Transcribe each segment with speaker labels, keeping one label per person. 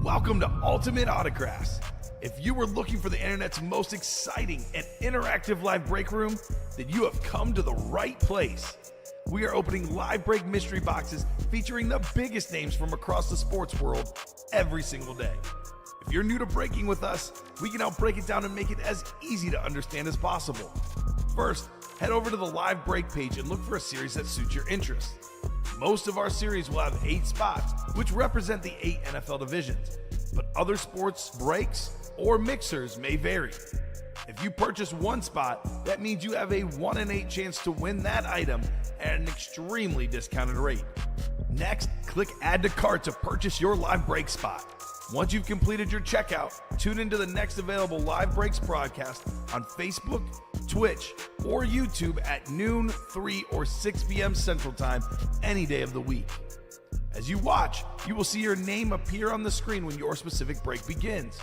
Speaker 1: Welcome to Ultimate Autographs. If you were looking for the internet's most exciting and interactive live break room, then you have come to the right place. We are opening live break mystery boxes featuring the biggest names from across the sports world every single day. If you're new to breaking with us, we can help break it down and make it as easy to understand as possible. First, head over to the live break page and look for a series that suits your interests. Most of our series will have 8 spots, which represent the 8 NFL divisions, but other sports breaks or mixers may vary. If you purchase one spot, that means you have a 1 in 8 chance to win that item at an extremely discounted rate. Next, click Add to Cart to purchase your live break spot. Once you've completed your checkout, tune into the next available live breaks broadcast on Facebook, Twitch, or YouTube at noon, 3, or 6 p.m. Central Time any day of the week. As you watch, you will see your name appear on the screen when your specific break begins.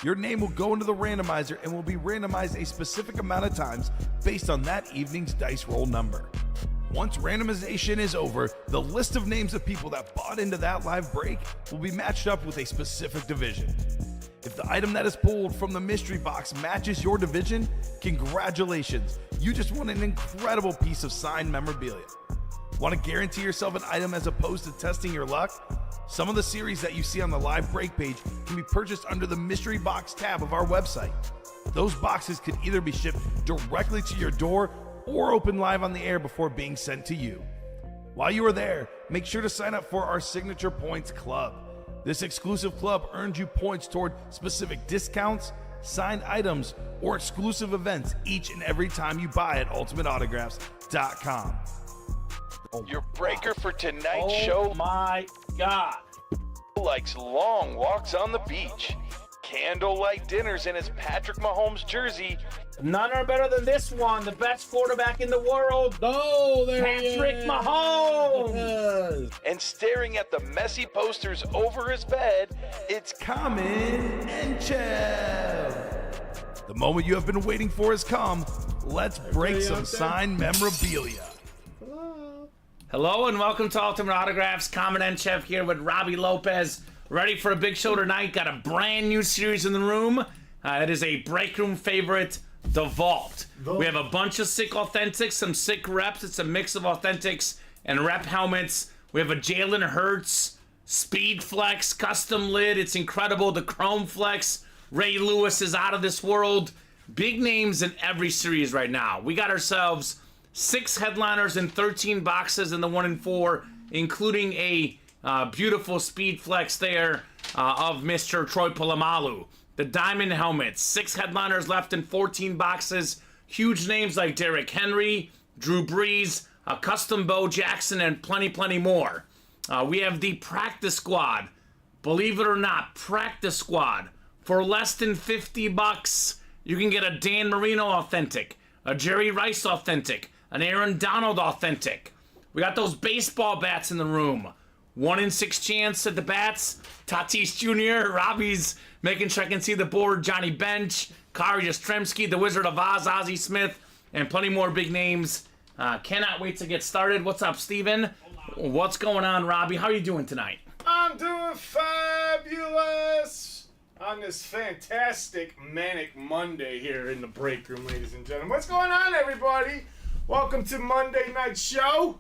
Speaker 1: Your name will go into the randomizer and will be randomized a specific amount of times based on that evening's dice roll number. Once randomization is over, the list of names of people that bought into that live break will be matched up with a specific division. If the item that is pulled from the mystery box matches your division, congratulations, you just won an incredible piece of signed memorabilia. Want to guarantee yourself an item as opposed to testing your luck? Some of the series that you see on the live break page can be purchased under the mystery box tab of our website. Those boxes could either be shipped directly to your door or open live on the air before being sent to you. While you are there, make sure to sign up for our Signature Points Club. This exclusive club earns you points toward specific discounts, signed items, or exclusive events each and every time you buy at ultimateautographs.com.
Speaker 2: Your breaker for tonight's show.
Speaker 3: Oh my God.
Speaker 2: Likes long walks on the beach, candlelight dinners in his Patrick Mahomes jersey.
Speaker 3: None are better than this one, the best quarterback in the world.
Speaker 4: Oh, there
Speaker 3: Patrick Mahomes.
Speaker 2: And staring at the messy posters over his bed, it's
Speaker 1: Kamen Entchev. The moment you have been waiting for has come. Let's break some signed memorabilia.
Speaker 3: Hello and welcome to Ultimate Autographs. Kamen Entchev here with Robbie Lopez. Ready for a big show tonight. Got a brand new series in the room. It is a break room favorite, The Vault. We have a bunch of sick authentics, some sick reps. It's a mix of authentics and rep helmets. We have a Jalen Hurts Speed Flex custom lid. It's incredible. The Chrome Flex. Ray Lewis is out of this world. Big names in every series right now. We got ourselves 6 headliners and 13 boxes in the 1 in 4, including a beautiful Speed Flex there of Mr. Troy Polamalu. The diamond helmets, 6 headliners left in 14 boxes. Huge names like Derrick Henry, Drew Brees, a custom Bo Jackson, and plenty more. We have the practice squad. Believe it or not, practice squad. For less than $50, you can get a Dan Marino authentic, a Jerry Rice authentic, an Aaron Donald authentic. We got those baseball bats in the room. 1 in 6 chance at the bats. Tatis Jr., Robbie's making sure I can see the board. Johnny Bench, Kari Yastrzemski, the Wizard of Oz, Ozzie Smith, and plenty more big names. Cannot wait to get started. What's up, Steven? What's going on, Robbie? How are you doing tonight?
Speaker 4: I'm doing fabulous on this fantastic manic Monday here in the break room, ladies and gentlemen. What's going on, everybody? Welcome to Monday Night Show.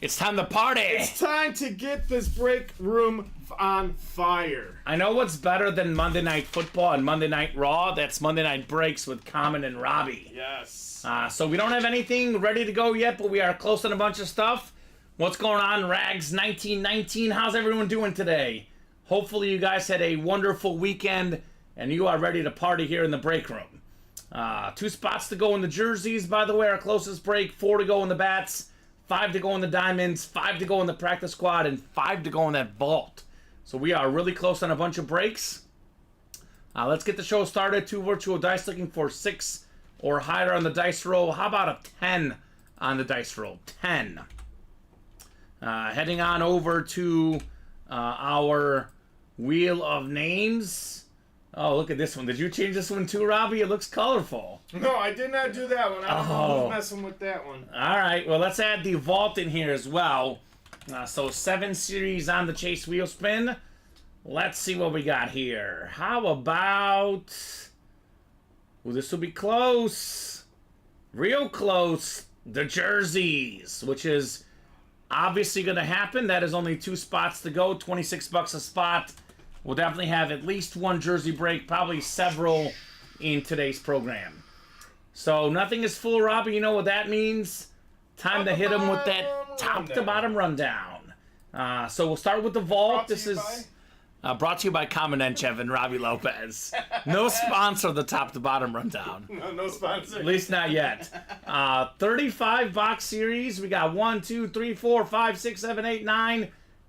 Speaker 3: It's time to party.
Speaker 4: It's time to get this break room on fire.
Speaker 3: I know what's better than Monday Night Football and Monday Night Raw. That's Monday Night Breaks with Kamen and Robbie.
Speaker 4: Yes.
Speaker 3: So we don't have anything ready to go yet, but we are close on a bunch of stuff. What's going on, Rags 1919? How's everyone doing today? Hopefully you guys had a wonderful weekend and you are ready to party here in the break room. 2 spots to go in the jerseys, by the way, our closest break. 4 to go in the bats, 5 to go in the diamonds, 5 to go in the practice squad, and 5 to go in that vault. So we are really close on a bunch of breaks. Let's get the show started. 2 virtual dice, looking for 6 or higher on the dice roll. How about a 10 on the dice roll? 10. Heading on over to our Wheel of Names. Oh, look at this one. Did you change this one too, Robbie? It looks colorful.
Speaker 4: No, I did not do that one. I was messing with that one.
Speaker 3: All right. Well, let's add the vault in here as well. So 7 series on the Chase Wheel Spin. Let's see what we got here. How about... Well, this will be close. Real close. The jerseys, which is obviously going to happen. That is only 2 spots to go. $26 a spot. We'll definitely have at least one jersey break, probably several in today's program. So nothing is full, Robbie. You know what that means? Time to hit them with that top-to-bottom rundown. So we'll start with the vault. This is brought to you by Kamen Entchev and Robbie Lopez. No sponsor of the top-to-bottom rundown.
Speaker 4: No sponsor.
Speaker 3: At least not yet. 35 box series. We got 1, 2, 3, 4, 5, 6, 7, 8, 9,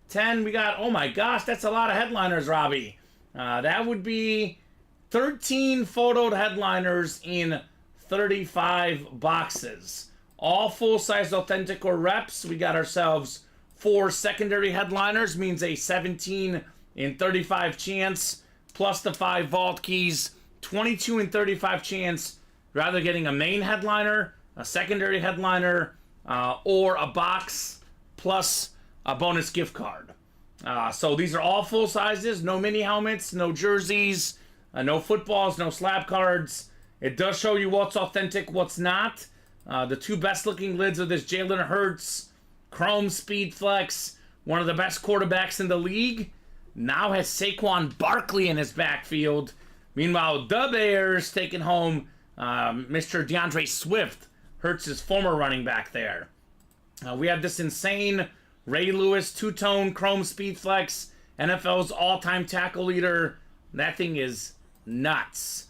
Speaker 3: 10. We got, oh my gosh, that's a lot of headliners, Robbie. That would be 13 photoed headliners in 35 boxes. All full-size authentic or reps. We got ourselves 4 secondary headliners, means a 17 in 35 chance, plus the 5 vault keys, 22 in 35 chance, rather getting a main headliner, a secondary headliner, or a box plus a bonus gift card. So these are all full sizes, no mini helmets, no jerseys, no footballs, no slab cards. It does show you what's authentic, what's not. The 2 best looking lids of this Jalen Hurts Chrome Speed Flex, one of the best quarterbacks in the league, now has Saquon Barkley in his backfield. Meanwhile, the Bears taking home Mr. DeAndre Swift, Hurts' former running back there. We have this insane Ray Lewis 2-tone Chrome Speed Flex, NFL's all-time tackle leader. That thing is nuts.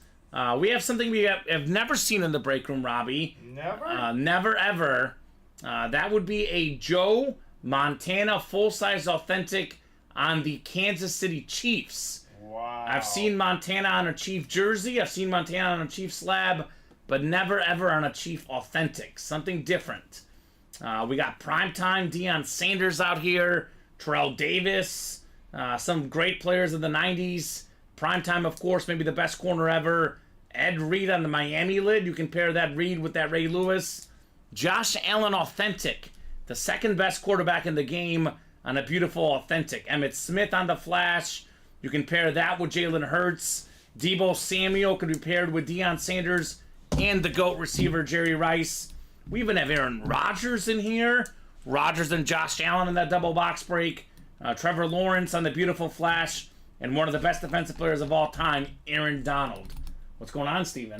Speaker 3: We have something we have never seen in the break room, Robbie.
Speaker 4: Never?
Speaker 3: Never, ever. That would be a Joe Montana full-size authentic on the Kansas City Chiefs.
Speaker 4: Wow.
Speaker 3: I've seen Montana on a Chief jersey. I've seen Montana on a Chief slab, but never, ever on a Chief authentic. Something different. We got primetime Deion Sanders out here. Terrell Davis. Some great players of the 90s. Primetime, of course, maybe the best corner ever. Ed Reed on the Miami lid. You can pair that Reed with that Ray Lewis. Josh Allen authentic. The second best quarterback in the game on a beautiful authentic. Emmitt Smith on the flash. You can pair that with Jalen Hurts. Deebo Samuel could be paired with Deion Sanders and the GOAT receiver Jerry Rice. We even have Aaron Rodgers in here. Rodgers and Josh Allen in that double box break. Trevor Lawrence on the beautiful flash. And one of the best defensive players of all time, Aaron Donald. What's going on, Steven?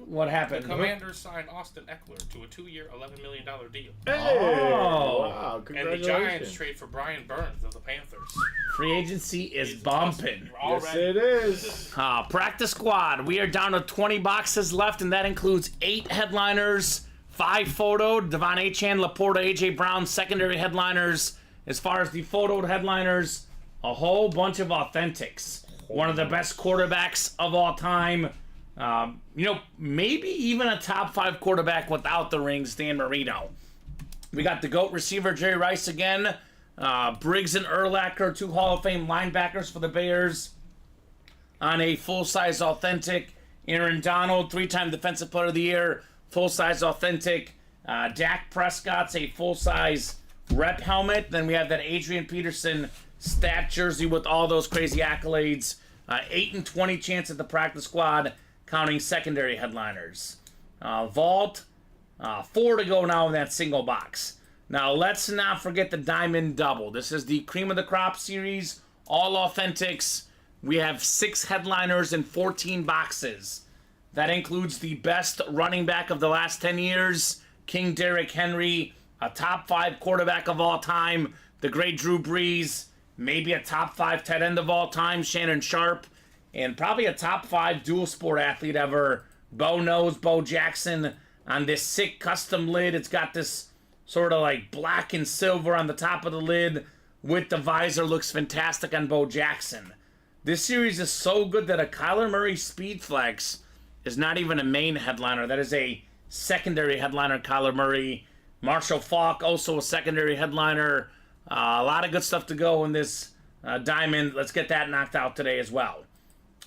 Speaker 3: What happened?
Speaker 5: The Commanders signed Austin Eckler to a 2-year, $11 million deal.
Speaker 4: Hey!
Speaker 3: Oh.
Speaker 4: Wow,
Speaker 5: And
Speaker 4: congratulations.
Speaker 5: the Giants trade for Brian Burns of the Panthers.
Speaker 3: Free agency is bumping.
Speaker 4: Yes, it is.
Speaker 3: Practice squad. We are down to 20 boxes left, and that includes 8 headliners, 5 photoed. Devon Achane, Laporta, A.J. Brown, secondary headliners. As far as the photoed headliners, a whole bunch of authentics. One of the best quarterbacks of all time. Maybe even a top 5 quarterback without the rings, Dan Marino. We got the GOAT receiver, Jerry Rice again. Briggs and Urlacher, 2 Hall of Fame linebackers for the Bears. On a full-size authentic. Aaron Donald, 3-time Defensive Player of the Year, full-size authentic. Dak Prescott's a full-size rep helmet. Then we have that Adrian Peterson stat jersey with all those crazy accolades. 8 in 20 chance at the practice squad, counting secondary headliners. Vault, 4 to go now in that single box. Now let's not forget the Diamond Double. This is the cream of the crop series, all authentics. We have 6 headliners in 14 boxes. That includes the best running back of the last 10 years, King Derrick Henry, a top 5 quarterback of all time, the great Drew Brees, maybe a top 5 tight end of all time, Shannon Sharp, and probably a top 5 dual sport athlete ever, Bo Knows, Bo Jackson, on this sick custom lid. It's got this sort of like black and silver on the top of the lid with the visor. Looks fantastic on Bo Jackson. This series is so good that a Kyler Murray Speed Flex is not even a main headliner. That is a secondary headliner, Kyler Murray. Marshall Faulk, also a secondary headliner. A lot of good stuff to go in this diamond. Let's get that knocked out today as well.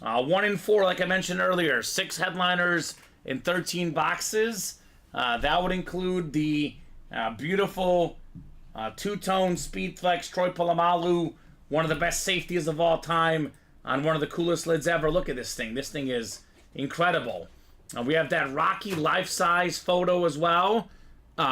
Speaker 3: 1 in 4, like I mentioned earlier. 6 headliners in 13 boxes. That would include the beautiful Two-tone speed flex, Troy Polamalu, one of the best safeties of all time on one of the coolest lids ever. Look at this thing. This thing is incredible. We have that Rocky life-size photo as well.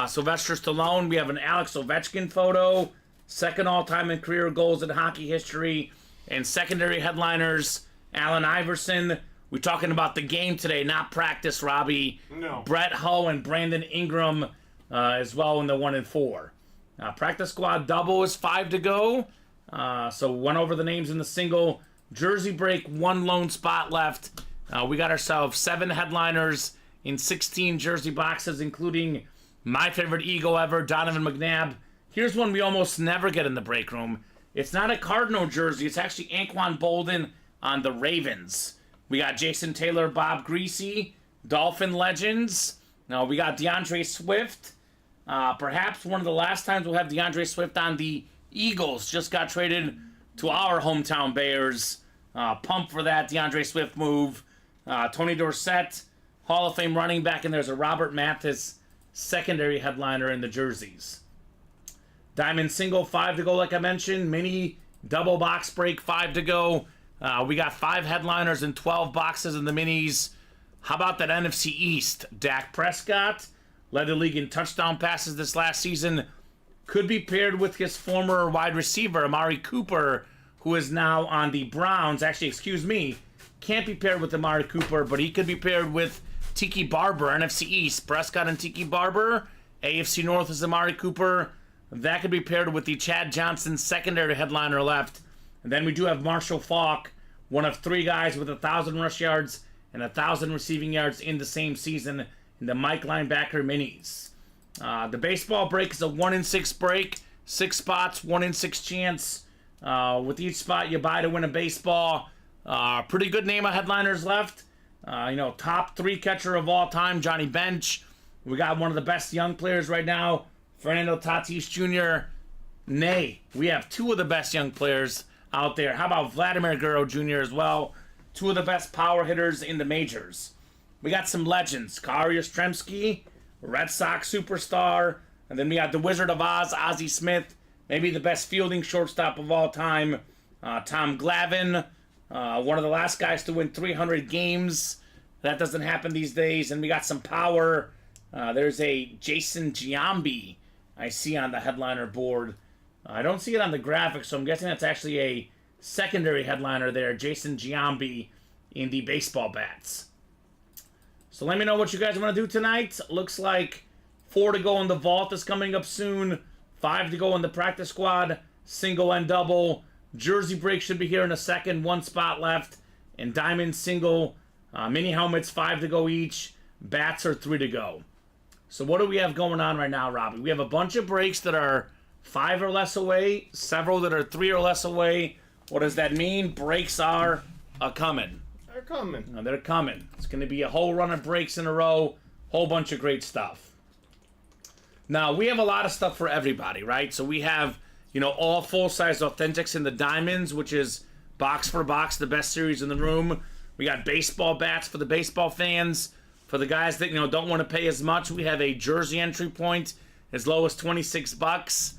Speaker 3: Sylvester Stallone. We have an Alex Ovechkin photo. Second all-time in career goals in hockey history. And secondary headliners, Allen Iverson. We're talking about the game today, not practice, Robbie.
Speaker 4: No.
Speaker 3: Brett Hull and Brandon Ingram as well in the 1 and 4. Practice squad double is 5 to go. So went over the names in the single. Jersey break, 1 lone spot left. We got ourselves 7 headliners in 16 jersey boxes, including my favorite Eagle ever, Donovan McNabb. Here's one we almost never get in the break room. It's not a Cardinal jersey. It's actually Anquan Bolden on the Ravens. We got Jason Taylor, Bob Greasy, Dolphin legends. Now we got DeAndre Swift. Perhaps one of the last times we'll have DeAndre Swift on the Eagles. Just got traded to our hometown Bears. Pumped for that DeAndre Swift move. Tony Dorsett, Hall of Fame running back, and there's a Robert Mathis secondary headliner in the jerseys. Diamond single, 5 to go, like I mentioned. Mini double box break, 5 to go. We got 5 headliners and 12 boxes in the minis. How about that NFC East? Dak Prescott led the league in touchdown passes this last season. Could be paired with his former wide receiver, Amari Cooper, who is now on the Browns. Actually, excuse me, can't be paired with Amari Cooper, but he could be paired with Tiki Barber, NFC East. Prescott and Tiki Barber. AFC North is Amari Cooper. That could be paired with the Chad Johnson secondary headliner left. And then we do have Marshall Faulk, one of 3 guys with 1,000 rush yards and 1,000 receiving yards in the same season in the Mike Linebacker minis. The baseball break is a 1 in 6 break. 6 spots, 1 in 6 chance. With each spot you buy to win a baseball. Pretty good name of headliners left. Top 3 catcher of all time, Johnny Bench. We got one of the best young players right now, Fernando Tatis Jr. Nay, we have 2 of the best young players out there. How about Vladimir Guerrero Jr. as well? 2 of the best power hitters in the majors. We got some legends. Kari Yastrzemski, Red Sox superstar. And then we got the Wizard of Oz, Ozzie Smith. Maybe the best fielding shortstop of all time. Tom Glavine, one of the last guys to win 300 games. That doesn't happen these days. And we got some power. There's a Jason Giambi I see on the headliner board. I don't see it on the graphics, so I'm guessing that's actually a secondary headliner there, Jason Giambi in the baseball bats. So let me know what you guys want to do tonight. Looks like 4 to go in the vault is coming up soon. 5 to go in the practice squad, single and double. Jersey break should be here in a second, 1 spot left. And diamond single, mini helmets, 5 to go each. Bats are 3 to go. So what do we have going on right now, Robbie? We have a bunch of breaks that are 5 or less away, several that are 3 or less away. What does that mean? Breaks are a-coming.
Speaker 4: They're coming.
Speaker 3: They're coming. It's going to be a whole run of breaks in a row, whole bunch of great stuff. Now, we have a lot of stuff for everybody, right? So we have, all full-size authentics in the diamonds, which is box for box, the best series in the room. We got baseball bats for the baseball fans. For the guys that, don't want to pay as much, we have a jersey entry point as low as $26.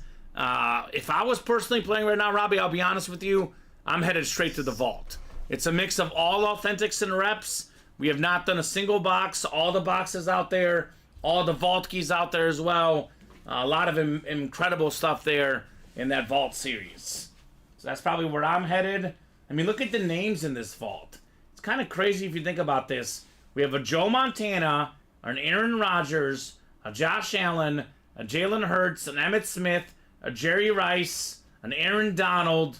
Speaker 3: If I was personally playing right now, Robbie, I'll be honest with you, I'm headed straight to the vault. It's a mix of all authentics and reps. We have not done a single box. All the boxes out there, all the vault keys out there as well. A lot of incredible stuff there in that vault series. So that's probably where I'm headed. I mean, look at the names in this vault. It's kind of crazy if you think about this. We have a Joe Montana, an Aaron Rodgers, a Josh Allen, a Jalen Hurts, an Emmitt Smith, a Jerry Rice, an Aaron Donald,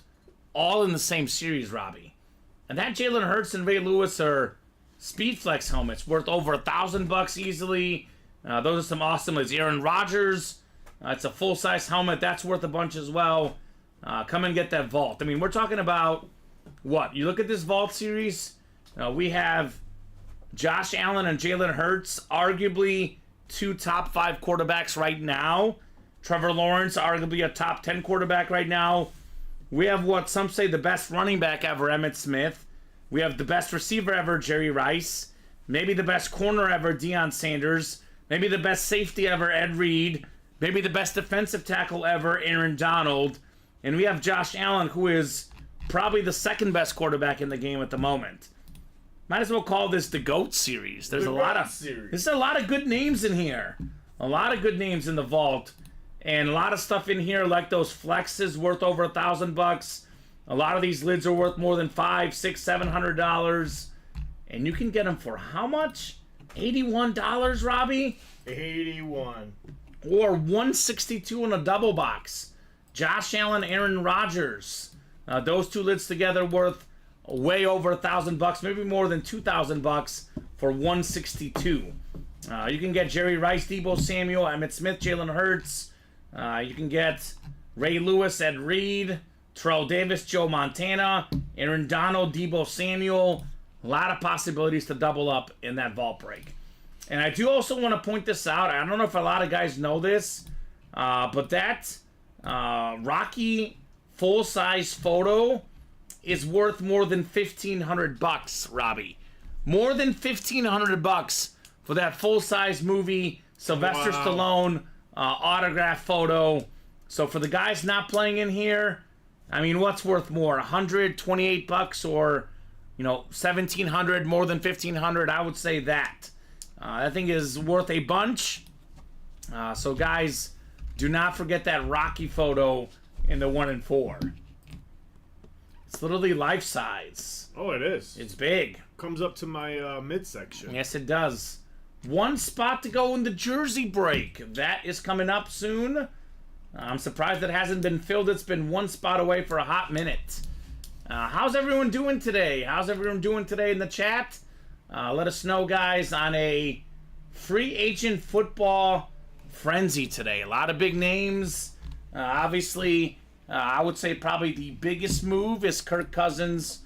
Speaker 3: all in the same series, Robbie. And that Jalen Hurts and Ray Lewis are Speedflex helmets worth over $1,000 easily. Those are some awesome ones. Aaron Rodgers, it's a full-size helmet. That's worth a bunch as well. Come and get that vault. I mean, we're talking about, what? You look at this vault series, we have Josh Allen and Jalen Hurts, arguably 2 top 5 quarterbacks right now. Trevor Lawrence, arguably a top 10 quarterback right now. We have what some say the best running back ever, Emmitt Smith. We have the best receiver ever, Jerry Rice. Maybe the best corner ever, Deion Sanders. Maybe the best safety ever, Ed Reed. maybe the best defensive tackle ever, Aaron Donald. And we have Josh Allen, who is probably the second best quarterback in the game at the moment. Might as well call this the GOAT series. There's a lot of good names in here. A lot of good names in the vault. And a lot of stuff in here, like those flexes worth over $1,000. A lot of these lids are worth more than $500, $600, $700. And you can get them for how much? $81, Robbie?
Speaker 4: 81.
Speaker 3: Or $162 in a double box. Josh Allen, Aaron Rodgers. Those two lids together worth way over $1,000, maybe more than $2,000 for $162. You can get Jerry Rice, Deebo Samuel, Emmitt Smith, Jalen Hurts. You can get Ray Lewis, Ed Reed, Terrell Davis, Joe Montana, Aaron Donald, Deebo Samuel. A lot of possibilities to double up in that vault break. And I do also want to point this out. I don't know if a lot of guys know this, but that Rocky full-size photo is worth more than $1,500, Robbie. More than $1,500 for that full-size movie, Sylvester Stallone autograph photo. So for the guys not playing in here, I mean, what's worth more, $128 or, $1,700, more than $1,500? I would say that. That thing is worth a bunch. So guys, do not forget that Rocky photo in the 1 and 4. It's literally life size.
Speaker 4: Oh, it is.
Speaker 3: It's big.
Speaker 4: Comes up to my midsection.
Speaker 3: Yes, it does. One spot to go in the jersey break. That is coming up soon. I'm surprised it hasn't been filled. It's been one spot away for a hot minute. How's everyone doing today? How's everyone doing today in the chat? Let us know, guys, on a free agent football frenzy today. A lot of big names. Obviously, I would say probably the biggest move is Kirk Cousins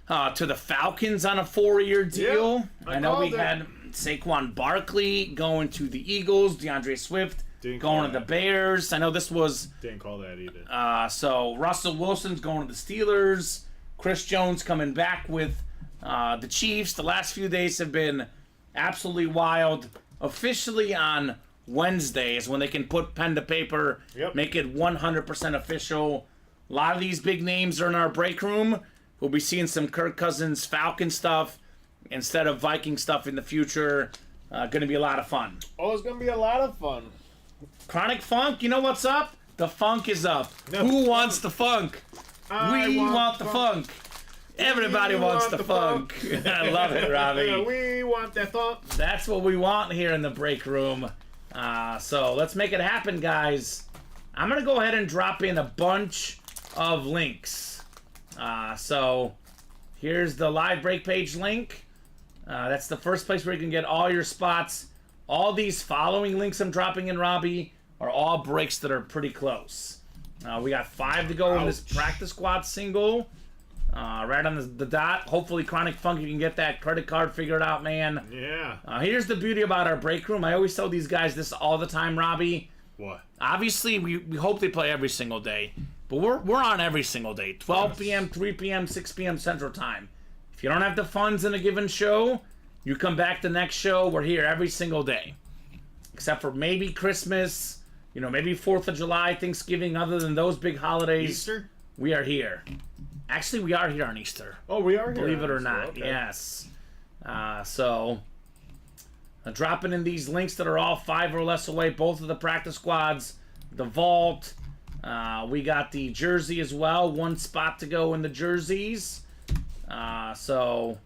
Speaker 3: to the Falcons on a 4-year deal.
Speaker 4: Yeah,
Speaker 3: I know we had Saquon Barkley going to the Eagles, DeAndre Swift going to the Bears. I know this was...
Speaker 4: Didn't call that either.
Speaker 3: So Russell Wilson's going to the Steelers. Chris Jones coming back with the Chiefs. The last few days have been absolutely wild. Officially on Wednesday is when they can put pen to paper, make it 100% official. A lot of these big names are in our break room. We'll be seeing some Kirk Cousins Falcon stuff instead of Viking stuff in the future. Going to be a lot of fun.
Speaker 4: Oh, it's going to be a lot of fun.
Speaker 3: Chronic Funk, you know what's up? The funk is up.
Speaker 4: No.
Speaker 3: Who wants the funk? We want the funk. Everybody wants the funk. I love it, Robbie.
Speaker 4: Yeah, we want the funk.
Speaker 3: That's what we want here in the break room. So let's make it happen, guys. I'm going to go ahead and drop in a bunch of links. So here's the live break page link. That's the first place where you can get all your spots. All these following links I'm dropping in, Robbie, are all breaks that are pretty close. We got 5 to go in this practice squad single. Right on the dot. Hopefully, Chronic Funk, you can get that credit card figured out, man.
Speaker 4: Yeah.
Speaker 3: Here's the beauty about our break room. I always tell these guys this all the time, Robbie.
Speaker 4: What?
Speaker 3: Obviously, we hope they play every single day, but we're on every single day. 12 p.m., 3 p.m., 6 p.m. Central Time. If you don't have the funds in a given show, you come back the next show. We're here every single day, except for maybe Christmas, maybe 4th of July, Thanksgiving. Other than those big holidays,
Speaker 4: Easter?
Speaker 3: We are here. Actually, we are here on Easter.
Speaker 4: Oh, we are here.
Speaker 3: Believe it or
Speaker 4: Easter.
Speaker 3: not,
Speaker 4: Okay.
Speaker 3: yes. So, dropping in these links that are all 5 or less away, both of the practice squads, the vault. We got the jersey as well. 1 spot to go in the jerseys. So,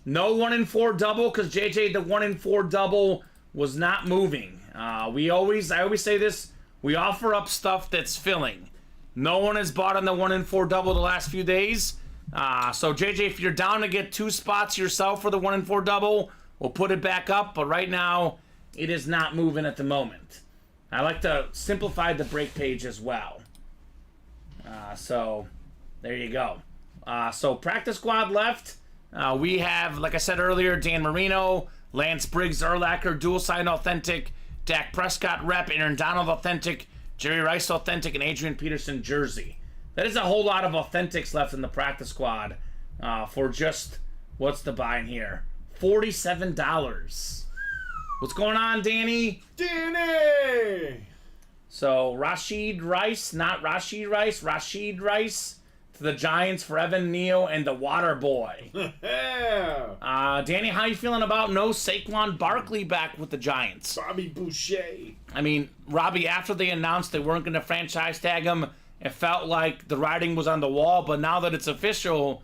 Speaker 3: no 1 and 4 double, because JJ, the 1 and 4 double was not moving. I always say this, we offer up stuff that's filling. No one has bought on the 1 and 4 double the last few days. So JJ, if you're down to get 2 spots yourself for the 1 and 4 double, we'll put it back up. But right now, it is not moving at the moment. I like to simplify the break page as well. So there you go. So practice squad left. We have, like I said earlier, Dan Marino, Lance Briggs, Urlacher, dual sign authentic, Dak Prescott rep, Aaron Donald authentic, Jerry Rice authentic, and Adrian Peterson jersey. That is a whole lot of authentics left in the practice squad for just, what's the buy in here? $47. What's going on, Danny?
Speaker 4: Danny!
Speaker 3: So Rashid Rice, not Rashid Rice, Rashid Rice to the Giants for Evan Neal and the Water Boy.
Speaker 4: Yeah.
Speaker 3: Danny, how you feeling about no Saquon Barkley back with the Giants?
Speaker 4: Bobby Boucher.
Speaker 3: I mean, Robbie, after they announced they weren't going to franchise tag him, it felt like the writing was on the wall, but now that it's official,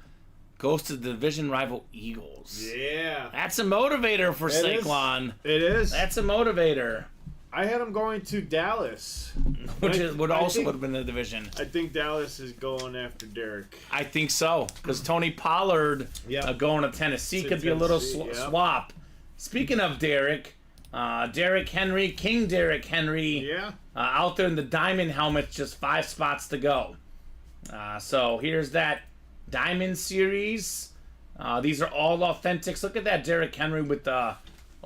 Speaker 3: goes to the division rival Eagles.
Speaker 4: Yeah.
Speaker 3: That's a motivator for Saquon.
Speaker 4: It is.
Speaker 3: That's a motivator.
Speaker 4: I had him going to Dallas.
Speaker 3: Which would also
Speaker 4: think-
Speaker 3: have been the division.
Speaker 4: I think Dallas is going after Derek.
Speaker 3: I think so, because Tony Pollard
Speaker 4: Yep.
Speaker 3: going to Tennessee
Speaker 4: To
Speaker 3: could be a little
Speaker 4: Tennessee, yep.
Speaker 3: swap. Speaking of Derek, Derek Henry, King Derek Henry,
Speaker 4: Yeah.
Speaker 3: out there in the diamond helmet, just 5 spots to go. So here's that diamond series. These are all authentics. Look at that Derek Henry with the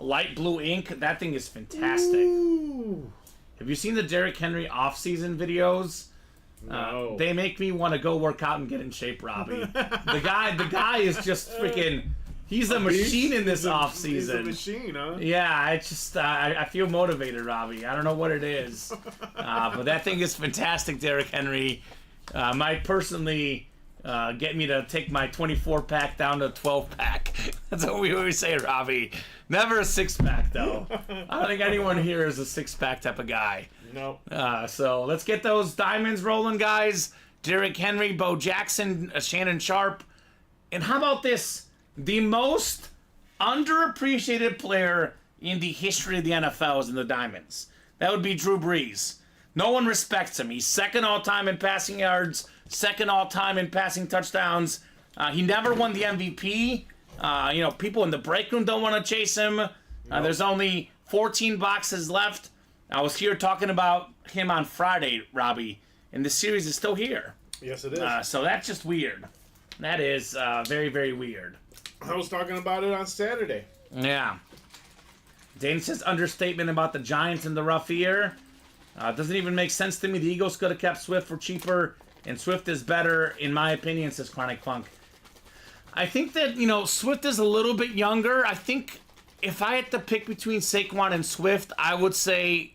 Speaker 3: light blue ink. That thing is fantastic.
Speaker 4: Ooh.
Speaker 3: Have you seen the Derek Henry off-season videos?
Speaker 4: No.
Speaker 3: They make me want to go work out and get in shape, Robbie. the guy is just freaking. He's a machine in this off
Speaker 4: He's a
Speaker 3: season.
Speaker 4: machine, huh?
Speaker 3: Yeah, I just I feel motivated, Robbie. I don't know what it is, but that thing is fantastic, Derek Henry. Might personally get me to take my 24-pack down to a 12-pack. That's what we always say, Robbie. Never a 6-pack, though. I don't think anyone here is a 6-pack type of guy.
Speaker 4: Nope.
Speaker 3: So let's get those diamonds rolling, guys. Derrick Henry, Bo Jackson, Shannon Sharp. And how about this? The most underappreciated player in the history of the NFL is in the diamonds. That would be Drew Brees. No one respects him. He's second all-time in passing yards, second all-time in passing touchdowns. He never won the MVP. People in the break room don't want to chase him. There's only 14 boxes left. I was here talking about him on Friday, Robbie, and the series is still here.
Speaker 4: Yes, it is.
Speaker 3: So that's just weird. That is very, very weird.
Speaker 4: I was talking about it on Saturday.
Speaker 3: Yeah. Dane says understatement about the Giants in the rough year. Doesn't even make sense to me. The Eagles could have kept Swift for cheaper, and Swift is better, in my opinion, says Chronic Funk. I think that, Swift is a little bit younger. I think if I had to pick between Saquon and Swift, I would say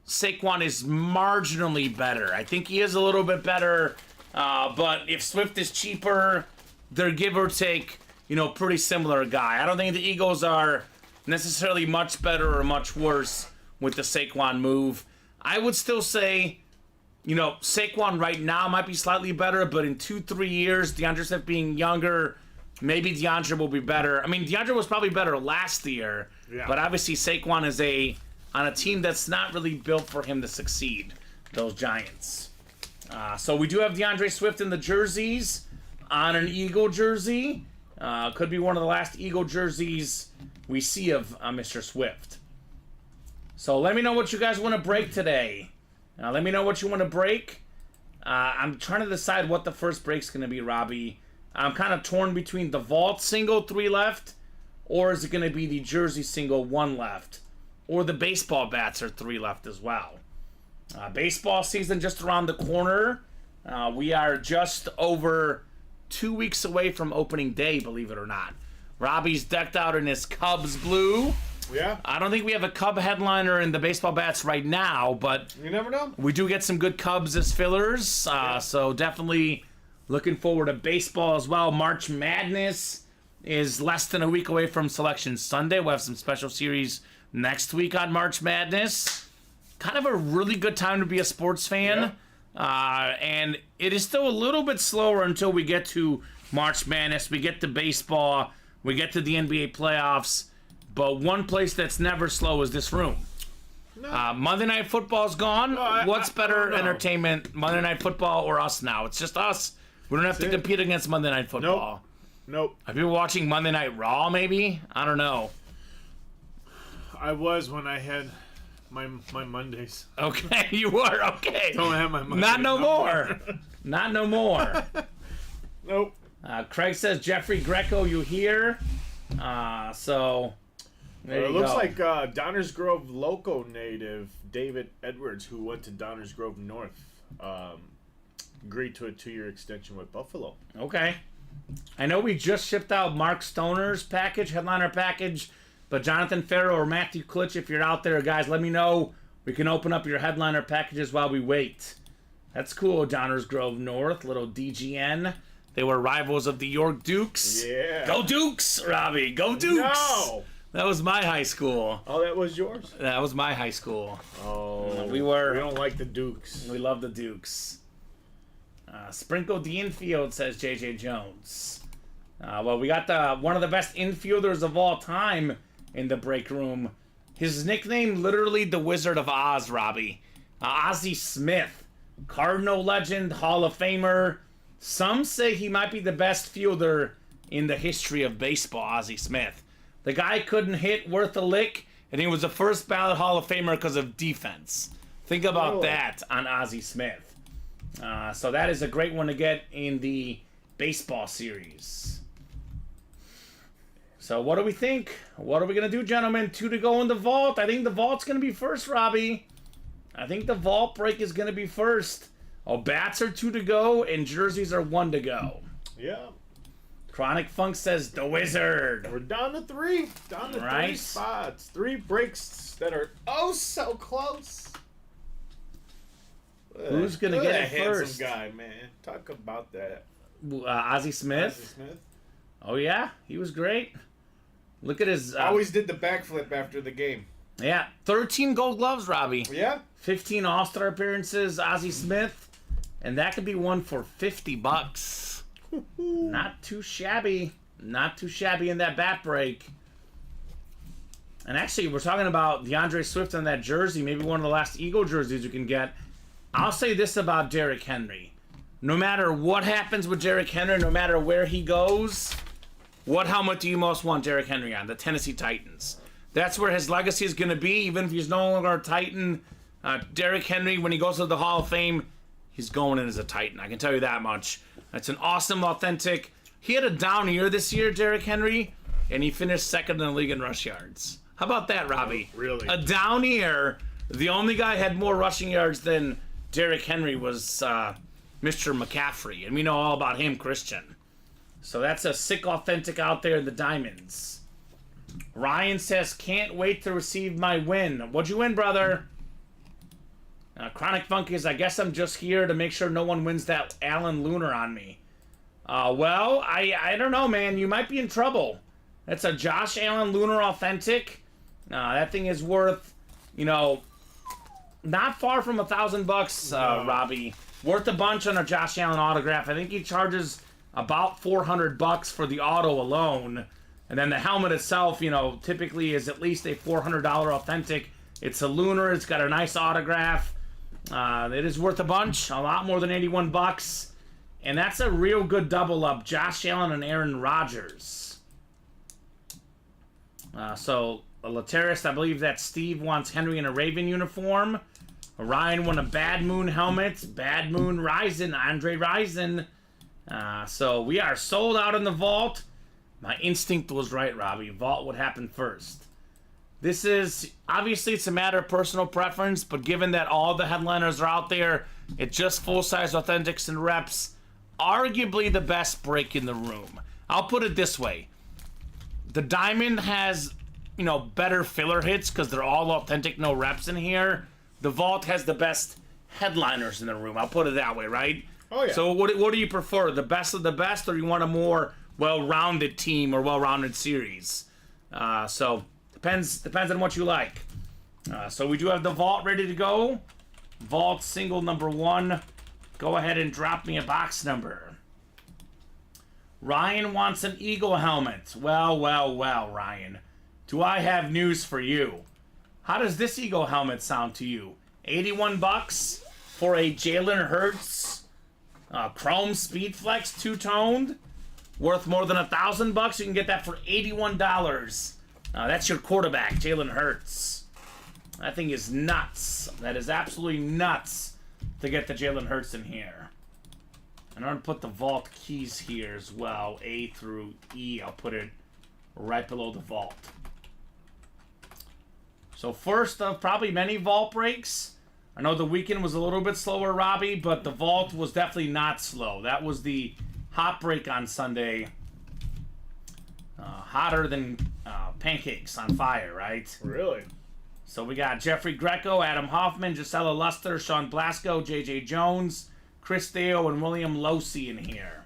Speaker 3: Saquon is marginally better. I think he is a little bit better, but if Swift is cheaper, they're give or take, pretty similar guy. I don't think the Eagles are necessarily much better or much worse with the Saquon move. I would still say, Saquon right now might be slightly better, but in 2-3 years, DeAndre Swift being younger, maybe DeAndre will be better. I mean, DeAndre was probably better last year, but obviously Saquon is on a team that's not really built for him to succeed, those Giants. So we do have DeAndre Swift in the jerseys on an Eagle jersey. Could be one of the last Eagle jerseys we see of Mr. Swift. So let me know what you guys want to break today. Let me know what you want to break. I'm trying to decide what the first break's going to be, Robbie. I'm kind of torn between the Vault single 3 left, or is it going to be the Jersey single 1 left, or the baseball bats are 3 left as well. Baseball season just around the corner. We are just over 2 weeks away from opening day, believe it or not. Robbie's decked out in his Cubs blue.
Speaker 4: Yeah.
Speaker 3: I don't think we have a Cub headliner in the baseball bats right now, but
Speaker 4: You never know.
Speaker 3: we do get some good Cubs as fillers. So definitely looking forward to baseball as well. March Madness is less than a week away from Selection Sunday. We'll have some special series next week on March Madness. Kind of a really good time to be a sports fan. And it is still a little bit slower until we get to March Madness. We get to baseball. We get to the NBA playoffs. But one place that's never slow is this room.
Speaker 4: No.
Speaker 3: Monday Night Football's gone. What's better
Speaker 4: don't know.
Speaker 3: entertainment, Monday Night Football or us now? It's just us. We don't have to compete against Monday Night Football.
Speaker 4: Nope.
Speaker 3: Are people watching Monday Night Raw, maybe? I don't know.
Speaker 4: I was when I had my Mondays.
Speaker 3: Okay, you were. Okay.
Speaker 4: Don't have my Mondays.
Speaker 3: Not no more. Not no more.
Speaker 4: Nope.
Speaker 3: Craig says, Jeffrey Greco, you here? So... There you
Speaker 4: It looks
Speaker 3: go.
Speaker 4: like Downers Grove Loco native David Edwards, who went to Downers Grove North, agreed to a 2-year extension with Buffalo.
Speaker 3: Okay. I know we just shipped out Mark Stoner's package, headliner package, but Jonathan Farrow or Matthew Klitsch, if you're out there, guys, let me know We can open up your headliner packages while we wait. That's cool, Downers Grove North, little DGN. They were rivals of the York Dukes.
Speaker 4: Yeah.
Speaker 3: Go Dukes, Robbie. Go Dukes.
Speaker 4: No.
Speaker 3: That was my high school.
Speaker 4: Oh, that was yours?
Speaker 3: That was my high school.
Speaker 4: Oh.
Speaker 3: We
Speaker 4: don't like the Dukes.
Speaker 3: We love the Dukes. Sprinkle the infield, says JJ Jones. Well, we got one of the best infielders of all time in the break room. His nickname, literally the Wizard of Oz, Robbie. Ozzie Smith. Cardinal legend, Hall of Famer. Some say he might be the best fielder in the history of baseball, Ozzie Smith. The guy couldn't hit worth a lick, and he was a first ballot Hall of Famer because of defense. Think about that on Ozzie Smith. So that is a great one to get in the baseball series. So what do we think? What are we going to do, gentlemen? 2 to go in the vault. I think the vault's going to be first, Robbie. I think the vault break is going to be first. Oh, bats are 2 to go, and jerseys are 1 to go.
Speaker 4: Yeah.
Speaker 3: Chronic Funk says, the Wizard.
Speaker 4: We're down to 3. Down to 3 spots. 3 breaks that are so close.
Speaker 3: Who's going to get it first?
Speaker 4: Handsome guy, man. Talk about that.
Speaker 3: Ozzie Smith?
Speaker 4: Ozzie Smith.
Speaker 3: Oh, yeah. He was great. Look at his...
Speaker 4: Always did the backflip after the game.
Speaker 3: Yeah. 13 gold gloves, Robbie.
Speaker 4: Yeah.
Speaker 3: 15 All-Star appearances, Ozzie Smith. And that could be one for $50. Not too shabby. Not too shabby in that bat break. And actually, we're talking about DeAndre Swift on that jersey. Maybe one of the last Eagle jerseys you can get. I'll say this about Derrick Henry. No matter what happens with Derrick Henry, no matter where he goes, what helmet do you most want Derrick Henry on? The Tennessee Titans. That's where his legacy is going to be, even if he's no longer a Titan. Derrick Henry, when he goes to the Hall of Fame, he's going in as a Titan. I can tell you that much. That's an awesome, authentic... He had a down year this year, Derrick Henry, and he finished second in the league in rush yards. How about that, Robbie?
Speaker 4: Really?
Speaker 3: A down year. The only guy had more rushing yards than Derrick Henry was Mr. McCaffrey, and we know all about him, Christian. So that's a sick authentic out there in the diamonds. Ryan says, can't wait to receive my win. What'd you win, brother? Chronic Funkies, I guess I'm just here to make sure no one wins that Alan Lunar on me. Well, I don't know, man. You might be in trouble. That's a Josh Allen Lunar authentic. That thing is worth, not far from $1,000, Robbie. Worth a bunch on a Josh Allen autograph. I think he charges about $400 for the auto alone. And then the helmet itself, typically is at least a $400 authentic. It's a Lunar. It's got a nice autograph. It is worth a bunch. A lot more than $81. And that's a real good double up. Josh Allen and Aaron Rodgers. So, Lateris, I believe that Steve wants Henry in a Raven uniform. Ryan won a Bad Moon helmet. Bad Moon Rison, Andre Rison. So, we are sold out in the vault. My instinct was right, Robbie. Vault would happen first. This is, obviously, it's a matter of personal preference, but given that all the headliners are out there, it's just full-size authentics and reps. Arguably the best break in the room. I'll put it this way. The Diamond has, better filler hits because they're all authentic, no reps in here. The Vault has the best headliners in the room. I'll put it that way, right?
Speaker 4: Oh, yeah.
Speaker 3: So what do you prefer? The best of the best, or you want a more well-rounded team or well-rounded series? So depends on what you like. So we do have the Vault ready to go. Vault single number 1. Go ahead and drop me a box number. Ryan wants an Eagle helmet. Well, Ryan. Do I have news for you? How does this Eagle helmet sound to you? $81 for a Jalen Hurts Chrome Speedflex two-toned. Worth more than $1,000. You can get that for $81. That's your quarterback, Jalen Hurts. That thing is nuts. That is absolutely nuts. To get the Jalen Hurts in here. And I'm going to put the vault keys here as well. A through E. I'll put it right below the vault. So first of probably many vault breaks. I know the weekend was a little bit slower, Robbie, but the vault was definitely not slow. That was the hot break on Sunday. Hotter than pancakes on fire, right?
Speaker 4: Really?
Speaker 3: So we got Jeffrey Greco, Adam Hoffman, Gisela Luster, Sean Blasco, J.J. Jones, Chris Theo, and William Losi in here.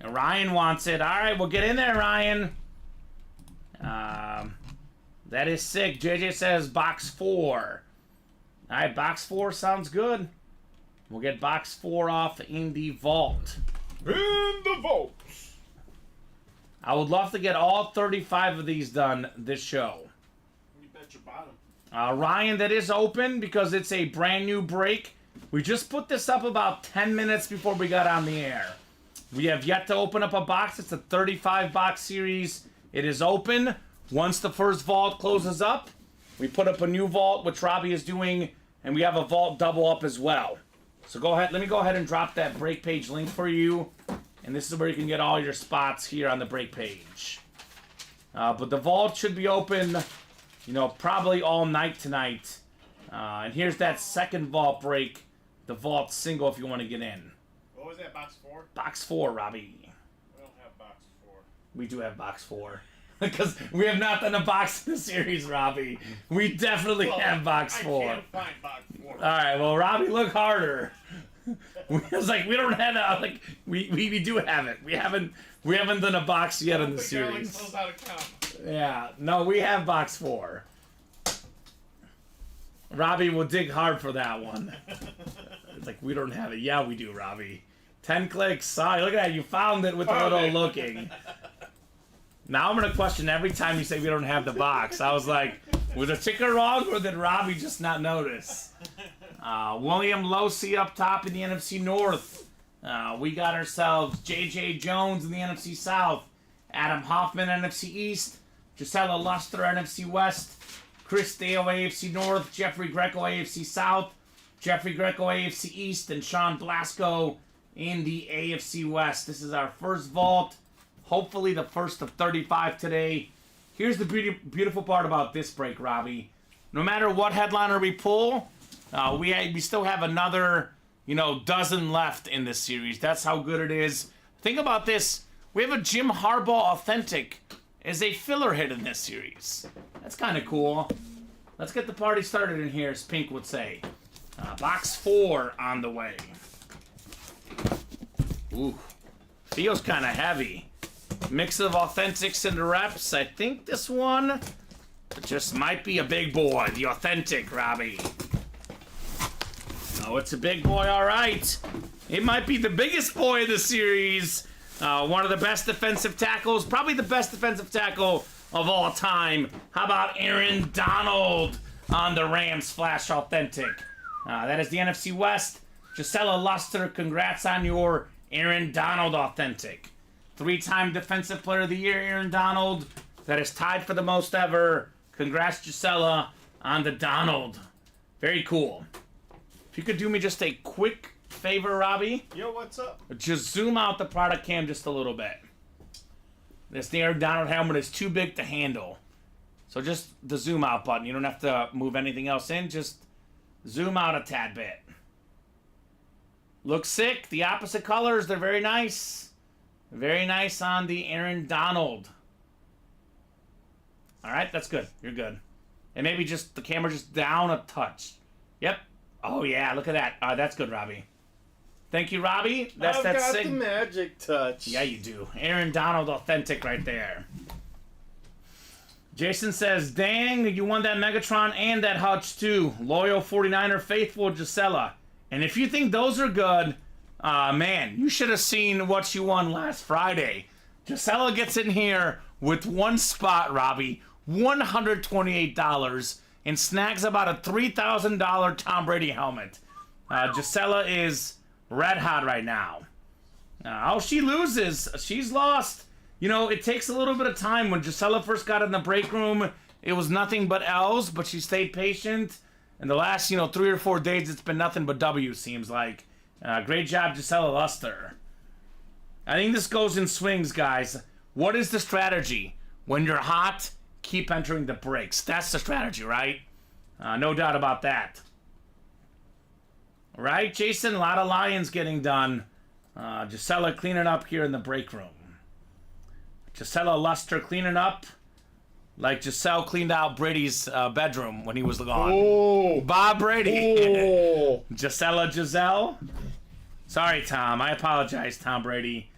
Speaker 3: And Ryan wants it. All right, we'll get in there, Ryan. That is sick. JJ says box 4. All right, box 4 sounds good. We'll get box 4 off in the vault.
Speaker 4: In the vault.
Speaker 3: I would love to get all 35 of these done this show.
Speaker 4: You bet your bottom.
Speaker 3: Ryan, that is open because it's a brand new break. We just put this up about 10 minutes before we got on the air. We have yet to open up a box. It's a 35 box series. It is open. Once the first vault closes up, we put up a new vault, which Robbie is doing, and we have a vault double up as well. So go ahead. Let me go ahead and drop that break page link for you. And this is where you can get all your spots here on the break page. But the vault should be open, probably all night tonight. And here's that second vault break, the vault single if you want to get in.
Speaker 4: What was that, box 4?
Speaker 3: Box 4, Robbie.
Speaker 4: We don't have box 4.
Speaker 3: We do have box 4. Because we have not done a box in the series, Robbie. We definitely have box 4.
Speaker 4: I can't find box 4.
Speaker 3: Alright, well, Robbie, look harder. We was like, we don't have that. Like, we do have it. We haven't done a box yet in the series. Yeah, no, we have box 4. Robbie will dig hard for that one. It's like, we don't have it. Yeah, we do, Robbie. 10 clicks. Sorry, look at that. You found it with a little looking. Now I'm going to question every time you say we don't have the box. I was like, was the ticker wrong or did Robbie just not notice? William Losi up top in the NFC North. We got ourselves J.J. Jones in the NFC South. Adam Hoffman, NFC East. Gisela Luster, NFC West. Chris Dale, AFC North. Jeffrey Greco, AFC South. Jeffrey Greco, AFC East. And Sean Blasco in the AFC West. This is our first vault. Hopefully the first of 35 today. Here's the beautiful part about this break, Robbie. No matter what headliner we pull, we still have another, dozen left in this series. That's how good it is. Think about this. We have a Jim Harbaugh authentic as a filler hit in this series. That's kind of cool. Let's get the party started in here, as Pink would say. Box 4 on the way. Ooh, feels kind of heavy. Mix of authentics and reps. I think this one just might be a big boy. The authentic, Robbie. Oh, it's a big boy, all right. It might be the biggest boy of the series. One of the best defensive tackles. Probably the best defensive tackle of all time. How about Aaron Donald on the Rams Flash Authentic? That is the NFC West. Gisela Luster, congrats on your Aaron Donald Authentic. 3-time Defensive Player of the Year, Aaron Donald. That is tied for the most ever. Congrats, Gisela, on the Donald. Very cool. If you could do me just a quick favor, Robbie.
Speaker 4: Yo, what's up?
Speaker 3: Just zoom out the product cam just a little bit. This Aaron Donald helmet is too big to handle. So just the zoom out button. You don't have to move anything else in. Just zoom out a tad bit. Looks sick. The opposite colors, they're very nice. Very nice on the Aaron Donald. All right, that's good. You're good. And maybe just the camera just down a touch. Yep. Oh, yeah, look at that. That's good, Robbie. Thank you, Robbie. That's
Speaker 4: I've
Speaker 3: that
Speaker 4: got
Speaker 3: sick.
Speaker 4: the magic touch.
Speaker 3: Yeah, you do. Aaron Donald authentic right there. Jason says, dang, you won that Megatron and that Hutch too. Loyal 49er, faithful Gisela. And if you think those are good, man, you should have seen what you won last Friday. Gisela gets in here with one spot, Robbie, $128, and snags about a $3,000 Tom Brady helmet. Gisela is red hot right now. Oh, she loses. She's lost. It takes a little bit of time. When Gisela first got in the break room, it was nothing but L's, but she stayed patient. And the last, 3 or 4 days, it's been nothing but W, seems like. Great job, Gisela Luster. I think this goes in swings, guys. What is the strategy? When you're hot, keep entering the breaks. That's the strategy, right? No doubt about that. Right, Jason? A lot of Lions getting done. Gisela cleaning up here in the break room. Gisela Luster cleaning up. Like Giselle cleaned out Brady's bedroom when he was gone.
Speaker 4: Oh.
Speaker 3: Bob Brady.
Speaker 4: Oh.
Speaker 3: Giselle. Sorry, Tom. I apologize, Tom Brady.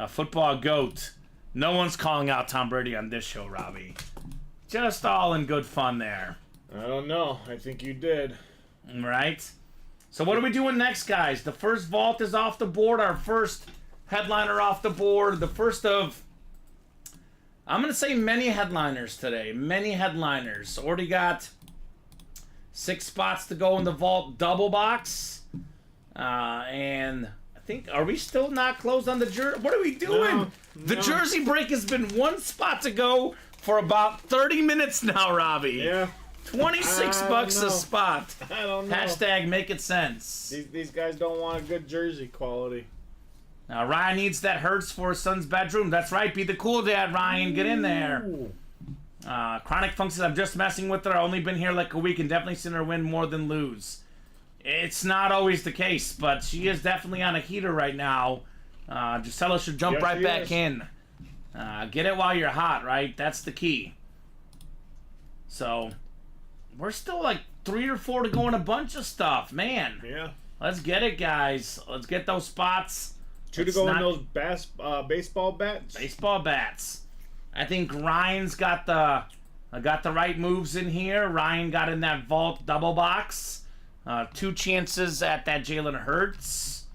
Speaker 3: Football goat. No one's calling out Tom Brady on this show, Robbie. Just all in good fun there.
Speaker 4: I don't know. I think you did.
Speaker 3: Right? So what are we doing next, guys? The first vault is off the board. Our first headliner off the board. The first of... I'm going to say many headliners today. Many headliners. Already got 6 spots to go in the vault double box. And I think, are we still not closed on the jersey? What are we doing? The jersey break has been 1 spot to go for about 30 minutes now, Robbie.
Speaker 4: Yeah.
Speaker 3: 26 bucks a spot.
Speaker 4: I don't know.
Speaker 3: Hashtag make it sense.
Speaker 4: These guys don't want a good jersey quality.
Speaker 3: Now, Ryan needs that Hertz for his son's bedroom. That's right. Be the cool dad, Ryan. Get in there. Chronic Funk says, I'm just messing with her. I've only been here like a week and definitely seen her win more than lose. It's not always the case, but she is definitely on a heater right now. Gisela should jump right back in. Get it while you're hot, right? That's the key. So, we're still like 3 or 4 to go in a bunch of stuff. Man.
Speaker 4: Yeah.
Speaker 3: Let's get it, guys. Let's get those spots.
Speaker 4: 2 to go in those baseball bats.
Speaker 3: Baseball bats. I think Ryan's got the right moves in here. Ryan got in that vault double box. 2 chances at that Jalen Hurts.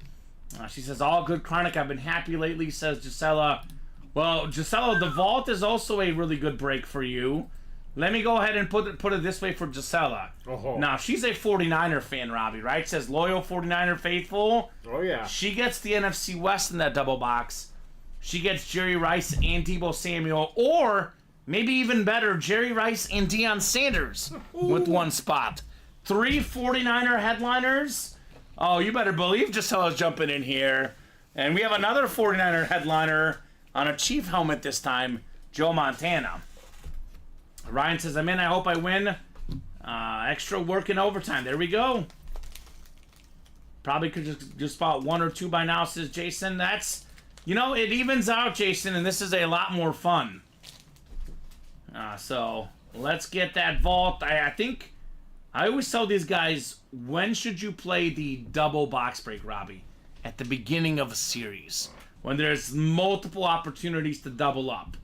Speaker 3: She says, all good, Chronic. I've been happy lately, says Gisela. Well, Gisela, the vault is also a really good break for you. Let me go ahead and put it this way for Gisela.
Speaker 4: Oh.
Speaker 3: Now, she's a 49er fan, Robbie, right? Says loyal 49er faithful.
Speaker 4: Oh, yeah.
Speaker 3: She gets the NFC West in that double box. She gets Jerry Rice and Deebo Samuel, or maybe even better, Jerry Rice and Deion Sanders with 1 spot. 3 49er headliners. Oh, you better believe Gisela's jumping in here. And we have another 49er headliner on a Chief helmet this time, Joe Montana. Ryan says, I'm in. I hope I win. Extra work in overtime. There we go. Probably could just about 1 or 2 by now, says Jason. That's, it evens out, Jason, and this is a lot more fun. So let's get that vault. I think I always tell these guys, when should you play the double box break, Robbie? At the beginning of a series, when there's multiple opportunities to double up.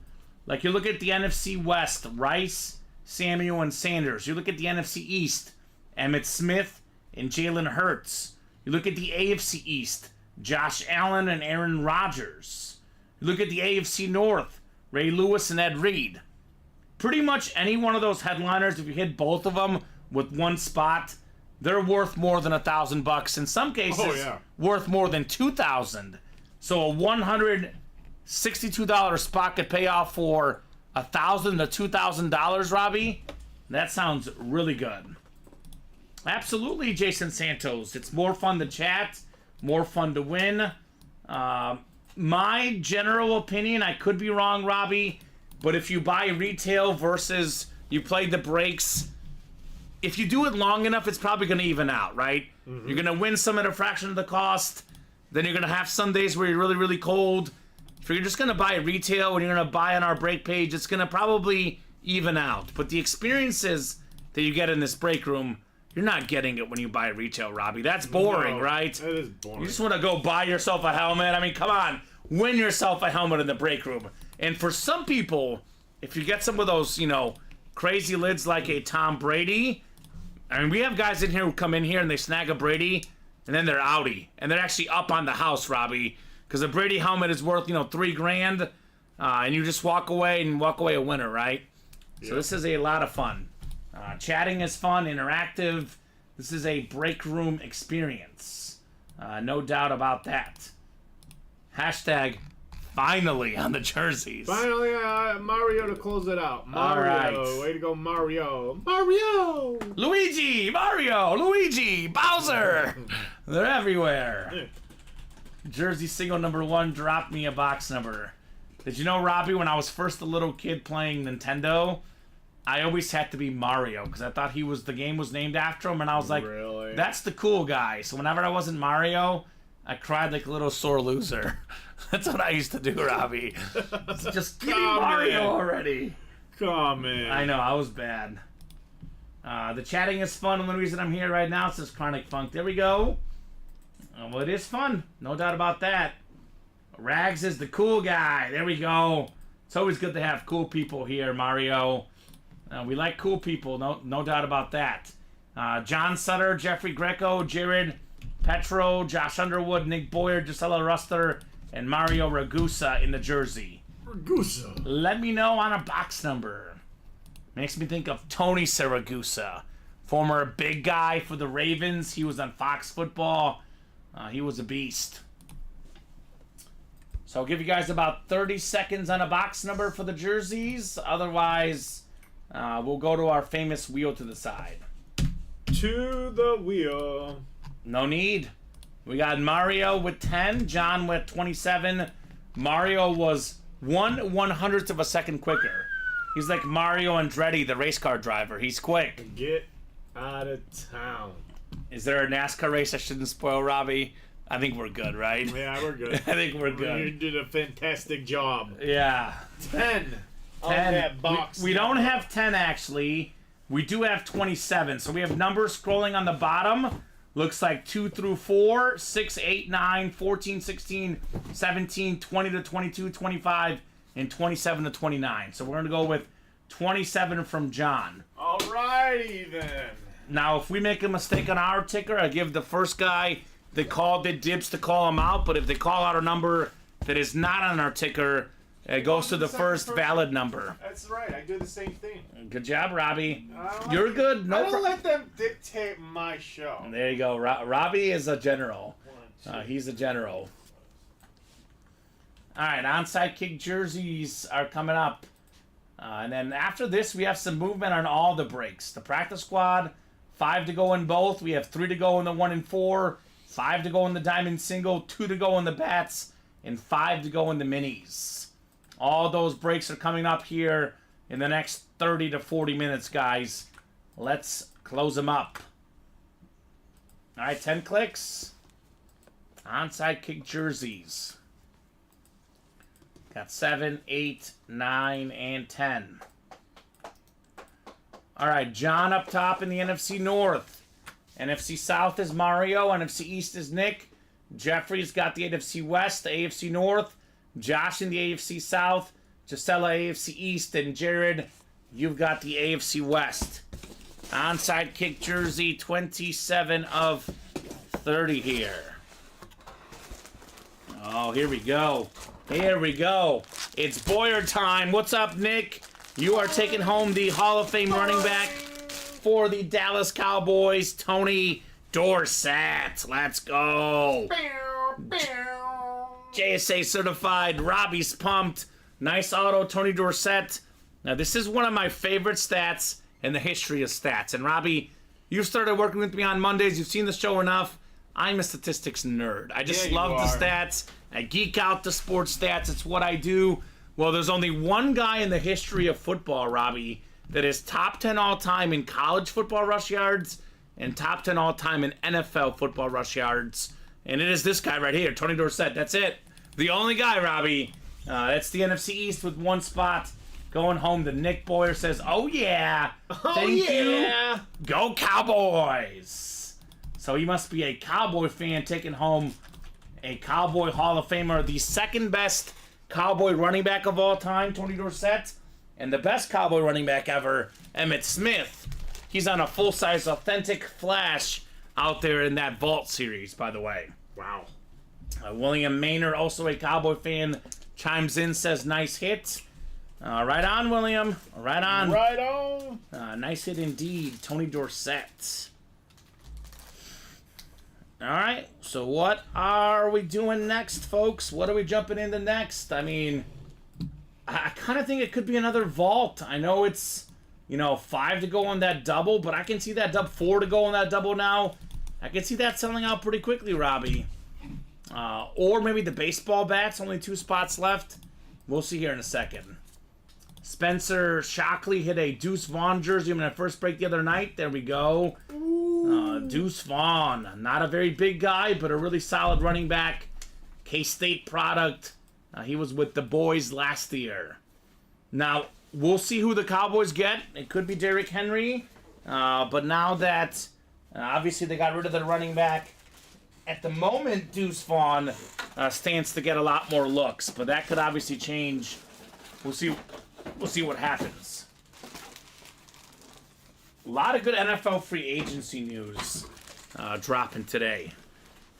Speaker 3: Like, you look at the NFC West, Rice, Samuel, and Sanders. You look at the NFC East, Emmitt Smith and Jalen Hurts. You look at the AFC East, Josh Allen and Aaron Rodgers. You look at the AFC North, Ray Lewis and Ed Reed. Pretty much any one of those headliners, if you hit both of them with 1 spot, they're worth more than $1,000. In some cases, worth more than $2,000. So a $162 spot could pay off for $1,000 to $2,000, Robbie. That sounds really good. Absolutely, Jason Santos. It's more fun to chat, more fun to win. My general opinion, I could be wrong, Robbie, but if you buy retail versus you play the breaks, if you do it long enough, it's probably going to even out, right? Mm-hmm. You're going to win some at a fraction of the cost. Then you're going to have some days where you're really, really cold. If you're just going to buy retail and you're going to buy on our break page, it's going to probably even out. But the experiences that you get in this break room, you're not getting it when you buy retail, Robbie. That's boring, right?
Speaker 4: It is boring.
Speaker 3: You just want to go buy yourself a helmet. I mean, come on. Win yourself a helmet in the break room. And for some people, if you get some of those, crazy lids like a Tom Brady, I mean, we have guys in here who come in here and they snag a Brady, and then they're outie. And they're actually up on the house, Robbie. Because a Brady helmet is worth, $3,000, and you just walk away a winner, right? Yeah. So this is a lot of fun. Chatting is fun, interactive. This is a break room experience. No doubt about that. Hashtag finally on the jerseys.
Speaker 4: Finally, Mario to close it out. Mario,
Speaker 3: all right.
Speaker 4: Way to go, Mario. Mario!
Speaker 3: Luigi, Mario, Luigi, Bowser. They're everywhere. Jersey single number 1 dropped me a box number. Did you know, Robbie, when I was first a little kid playing Nintendo, I always had to be Mario because I thought the game was named after him, and I was like,
Speaker 4: really?
Speaker 3: That's the cool guy. So whenever I wasn't Mario, I cried like a little sore loser. That's what I used to do, Robbie. Just give me Mario already.
Speaker 4: comment.
Speaker 3: I know, I was bad. The chatting is fun. The only reason I'm here right now says Chronic Funk. There we go. Well, it is fun. No doubt about that. Rags is the cool guy. There we go. It's always good to have cool people here, Mario. We like cool people. No doubt about that. John Sutter, Jeffrey Greco, Jared Petro, Josh Underwood, Nick Boyer, Gisela Ruster, and Mario Ragusa in the jersey.
Speaker 4: Ragusa.
Speaker 3: Let me know on a box number. Makes me think of Tony Siragusa, former big guy for the Ravens. He was on Fox Football. He was a beast. So I'll give you guys about 30 seconds on a box number for the jerseys. Otherwise, we'll go to our famous wheel to the side.
Speaker 4: To the wheel.
Speaker 3: No need. We got Mario with 10, John with 27. Mario was 1/100th of a second quicker. He's like Mario Andretti, the race car driver. He's quick.
Speaker 4: Get out of town.
Speaker 3: Is there a NASCAR race I shouldn't spoil, Robbie? I think we're good, right?
Speaker 4: Yeah, we're good.
Speaker 3: I think we're
Speaker 4: You
Speaker 3: good.
Speaker 4: did a fantastic job.
Speaker 3: Yeah.
Speaker 4: 10 on
Speaker 3: 10.
Speaker 4: that box.
Speaker 3: We don't have 10, actually. We do have 27. So we have numbers scrolling on the bottom. Looks like 2 through 4, 6, 8, 9, 14, 16, 17, 20 to 22, 25, and 27 to 29. So we're going to go with 27 from John.
Speaker 4: Alrighty then.
Speaker 3: Now, if we make a mistake on our ticker, I give the first guy that called it dibs to call him out. But if they call out a number that is not on our ticker, it goes to the first valid number.
Speaker 4: That's right. I do the same thing.
Speaker 3: Good job, Robbie.
Speaker 4: I don't
Speaker 3: You're
Speaker 4: like-
Speaker 3: good.
Speaker 4: I
Speaker 3: No
Speaker 4: don't
Speaker 3: problem.
Speaker 4: let them dictate my show.
Speaker 3: There you go. Robbie is a general.
Speaker 4: 1, 2.
Speaker 3: He's a general. All right, onside kick jerseys are coming up. And then after this, we have some movement on all the breaks. The practice squad, 5 to go in both. We have 3 to go in the 1 and 4, 5 to go in the diamond single, 2 to go in the bats, and 5 to go in the minis. All those breaks are coming up here in the next 30 to 40 minutes, guys. Let's close them up. All right, 10 clicks. Onside kick jerseys. Got 7, 8, 9, and 10. All right, John up top in the NFC North. NFC South is Mario. NFC East is Nick. Jeffrey's got the NFC West, the AFC North. Josh in the AFC South. Gisela AFC East. And Jared, you've got the AFC West. Onside kick jersey, 27 of 30 here. Oh, here we go. Here we go. It's Boyer time. What's up, Nick? You are taking home the Hall of Fame running back for the Dallas Cowboys, Tony Dorsett. Let's go. JSA certified. Robbie's pumped. Nice auto, Tony Dorsett. Now, this is one of my favorite stats in the history of stats. And Robbie, you started working with me on Mondays. You've seen the show enough. I'm a statistics nerd. I just love the stats. I geek out the sports stats. It's what I do. Well, there's only one guy in the history of football, Robbie, that is top 10 all-time in college football rush yards and top 10 all-time in NFL football rush yards. And it is this guy right here, Tony Dorsett. That's it. The only guy, Robbie. That's the NFC East with one spot. Going home, the Nick Boyer says, oh, yeah. Thank you. Go Cowboys. So he must be a Cowboy fan taking home a Cowboy Hall of Famer, the second best Cowboy running back of all time, Tony Dorsett, and the best Cowboy running back ever, Emmitt Smith. He's on a full-size authentic flash out there in that Vault series, by the way.
Speaker 4: Wow.
Speaker 3: William Maynard, also a Cowboy fan, chimes in, says, nice hit. Right on, William. Right on.
Speaker 4: Right on.
Speaker 3: Nice hit indeed, Tony Dorsett. All right, so what are we doing next, folks? What are we jumping into next? I mean, I kind of think it could be another vault. I know it's, 5 to go on that double, but I can see that 4 to go on that double now. I can see that selling out pretty quickly, Robbie. Or maybe the baseball bats, only 2 spots left. We'll see here in a second. Spencer Shockley hit a Deuce Vaughn jersey in that first break the other night. There we go. Deuce Vaughn, not a very big guy, but a really solid running back. K-State product. He was with the boys last year. Now, we'll see who the Cowboys get. It could be Derrick Henry. But now that, obviously, they got rid of their running back, at the moment, Deuce Vaughn stands to get a lot more looks. But that could obviously change. We'll see what happens. A lot of good NFL free agency news dropping today.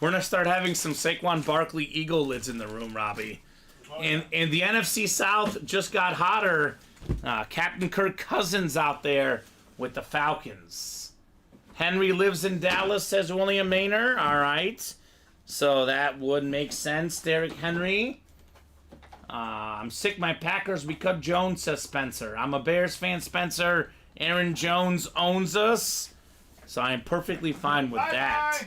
Speaker 3: We're going to start having some Saquon Barkley Eagle lids in the room, Robbie. And the NFC South just got hotter. Captain Kirk Cousins out there with the Falcons. Henry lives in Dallas, says William Maynard. All right. So that would make sense, Derrick Henry. I'm sick my Packers. We cut Jones, says Spencer. I'm a Bears fan, Spencer. Aaron Jones owns us. So I am perfectly fine with that.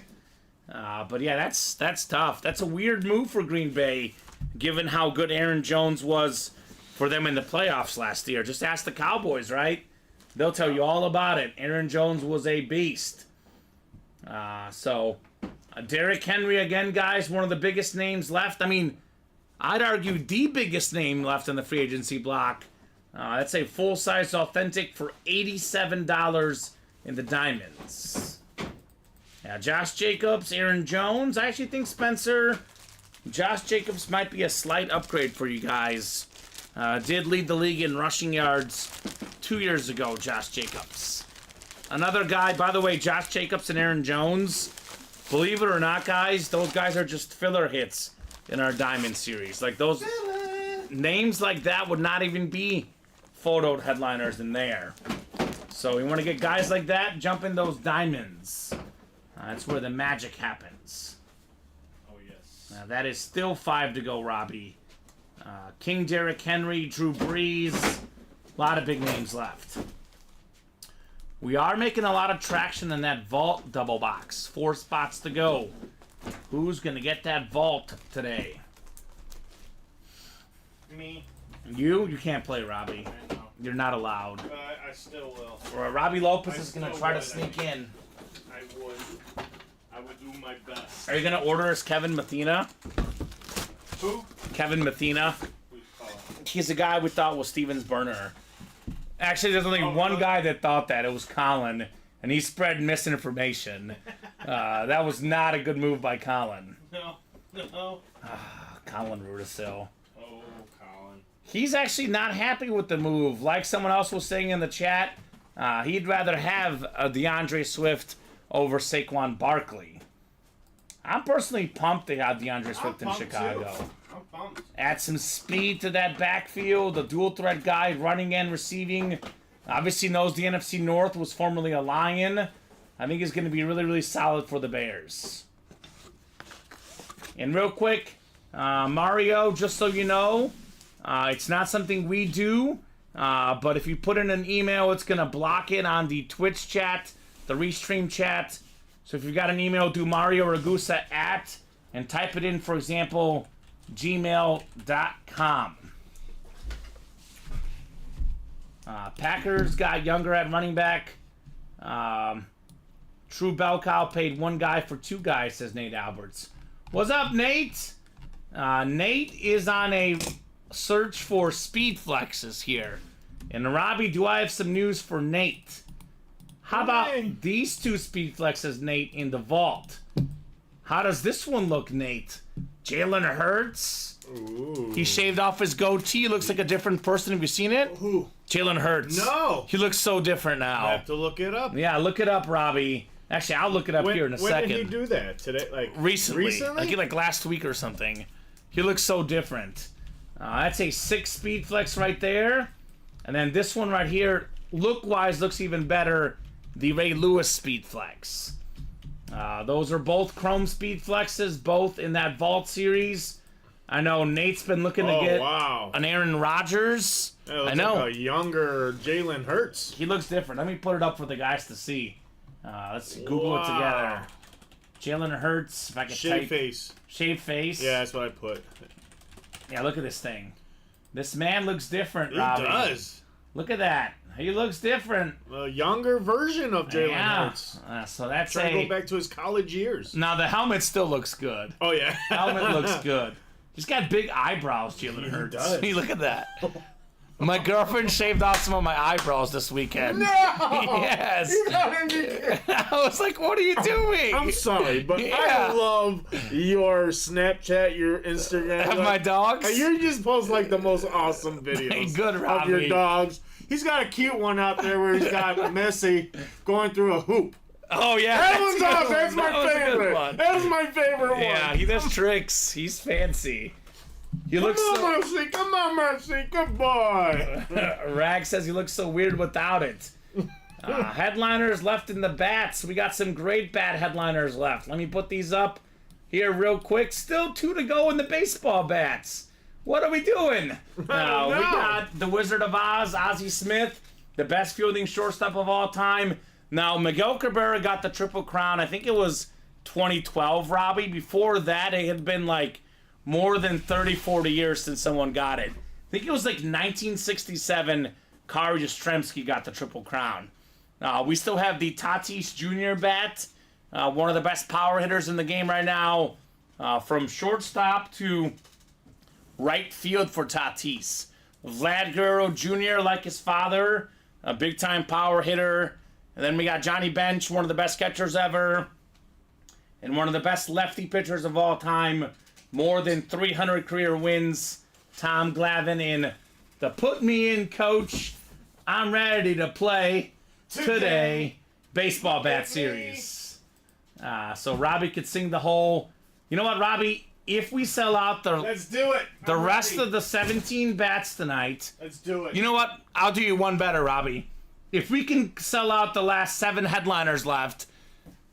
Speaker 3: But yeah, that's tough. That's a weird move for Green Bay, given how good Aaron Jones was for them in the playoffs last year. Just ask the Cowboys, right? They'll tell you all about it. Aaron Jones was a beast. Derrick Henry, again, guys, one of the biggest names left. I mean, I'd argue the biggest name left in the free agency block. That's a full-size authentic for $87 in the diamonds. Yeah, Josh Jacobs, Aaron Jones. I actually think, Spencer, Josh Jacobs might be a slight upgrade for you guys. Did lead the league in rushing yards 2 years ago, Josh Jacobs. Another guy, by the way, Josh Jacobs and Aaron Jones. Believe it or not, guys, those guys are just filler hits in our Diamond series. Like, those names like that would not even be photoed headliners in there. So we want to get guys like that, jump in those diamonds. That's where the magic happens.
Speaker 4: Oh, yes.
Speaker 3: That is still 5 to go, Robbie. King Derrick Henry, Drew Brees. A lot of big names left. We are making a lot of traction in that vault double box. 4 spots to go. Who's going to get that vault today?
Speaker 4: Me.
Speaker 3: You? You can't play, Robbie.
Speaker 4: I know.
Speaker 3: You're not allowed.
Speaker 4: I still will.
Speaker 3: Or Robbie Lopez
Speaker 4: I
Speaker 3: is going to
Speaker 4: still
Speaker 3: try to
Speaker 4: would.
Speaker 3: sneak in.
Speaker 4: I would do my best.
Speaker 3: Are you going to order us Kevin Mathena?
Speaker 4: Who?
Speaker 3: Kevin Mathena. He's a guy we thought was Steven's burner. Actually, there's only one guy that thought that. It was Colin. And he spread misinformation. That was not a good move by Colin.
Speaker 4: No.
Speaker 3: Colin Rudisil.
Speaker 4: Oh, Colin.
Speaker 3: He's actually not happy with the move. Like someone else was saying in the chat, he'd rather have DeAndre Swift over Saquon Barkley. I'm personally pumped to have DeAndre Swift in Chicago.
Speaker 4: Too. I'm pumped.
Speaker 3: Add some speed to that backfield. The dual threat guy, running and receiving. Obviously knows the NFC North, was formerly a Lion. I think he's going to be really, really solid for the Bears. And real quick, Mario, just so you know, it's not something we do, but if you put in an email, it's going to block it on the Twitch chat, the Restream chat. So if you've got an email, do Mario Ragusa at, and type it in, for example, gmail.com. Packers got younger at running back. True bell cow paid one guy for 2 guys, says Nate Alberts. What's up, Nate? Nate is on a search for speed flexes here. And Robbie, do I have some news for Nate? How about these 2 speed flexes, Nate, in the vault? How does this one look, Nate? Jalen Hurts.
Speaker 4: Ooh.
Speaker 3: He shaved off his goatee. Looks like a different person. Have you seen it?
Speaker 4: Who?
Speaker 3: Jalen Hurts.
Speaker 4: No.
Speaker 3: He looks so different now.
Speaker 4: I have to look it up.
Speaker 3: Yeah, look it up, Robbie. Actually, I'll look it up here in a second.
Speaker 4: When did he do that? Today? Like
Speaker 3: Recently? Like last week or something. He looks so different. That's a 6 speed flex right there. And then this one right here, look-wise, looks even better. The Ray Lewis speed flex. Those are both Chrome speed flexes, both in that Vault series. I know Nate's been looking to get an Aaron Rodgers.
Speaker 4: I know. Like a younger Jalen Hurts.
Speaker 3: He looks different. Let me put it up for the guys to see. Let's Google it together. Jalen Hurts. If I can
Speaker 4: Shave face.
Speaker 3: Shave face.
Speaker 4: Yeah, that's what I put.
Speaker 3: Yeah, look at this thing. This man looks different,
Speaker 4: He
Speaker 3: Robbie.
Speaker 4: does.
Speaker 3: Look at that. He looks different.
Speaker 4: A younger version of Jalen Hurts.
Speaker 3: So that's
Speaker 4: Trying to go back to his college years.
Speaker 3: Now, the helmet still looks good.
Speaker 4: Oh, yeah.
Speaker 3: Helmet looks good. He's got big eyebrows, Jalen Hurts.
Speaker 4: Does.
Speaker 3: Look at that. My girlfriend shaved off some of my eyebrows this weekend.
Speaker 4: No!
Speaker 3: Yes.
Speaker 4: You gotta be-
Speaker 3: I was like, what are you doing?
Speaker 4: I'm sorry, but I love your Snapchat, your Instagram.
Speaker 3: Have my dogs?
Speaker 4: You just post like the most awesome videos
Speaker 3: Good,
Speaker 4: of
Speaker 3: Robbie.
Speaker 4: your dogs. He's got a cute one out there where he's got Messi going through a hoop.
Speaker 3: Oh, yeah.
Speaker 4: That one's awesome. That's
Speaker 3: That
Speaker 4: my
Speaker 3: was a good
Speaker 4: favorite.
Speaker 3: one.
Speaker 4: That was my favorite one.
Speaker 3: Yeah, he does tricks. He's fancy. He
Speaker 4: Come
Speaker 3: looks
Speaker 4: on,
Speaker 3: so...
Speaker 4: Messi. Come on, Messi. Good boy.
Speaker 3: Rag says he looks so weird without it. Headliners left in the bats. We got some great bat headliners left. Let me put these up here real quick. Still 2 to go in the baseball bats. What are we doing? We got the Wizard of Oz, Ozzie Smith, the best fielding shortstop of all time. Now, Miguel Cabrera got the Triple Crown. I think it was 2012, Robbie. Before that, it had been like more than 30, 40 years since someone got it. I think it was like 1967, Kari Yastrzemski got the Triple Crown. We still have the Tatis Jr. bat, one of the best power hitters in the game right now. From shortstop to right field for Tatis. Vlad Guerrero Jr., like his father, a big-time power hitter. And then we got Johnny Bench, one of the best catchers ever. And one of the best lefty pitchers of all time. More than 300 career wins. Tom Glavine in the Put Me In, Coach. I'm ready to play today baseball bat series. So Robbie could sing the whole... You know what, Robbie? If we sell out
Speaker 4: Let's do it.
Speaker 3: the rest of the 17 bats tonight...
Speaker 4: Let's do it.
Speaker 3: You know what? I'll do you one better, Robbie. If we can sell out the last 7 headliners left,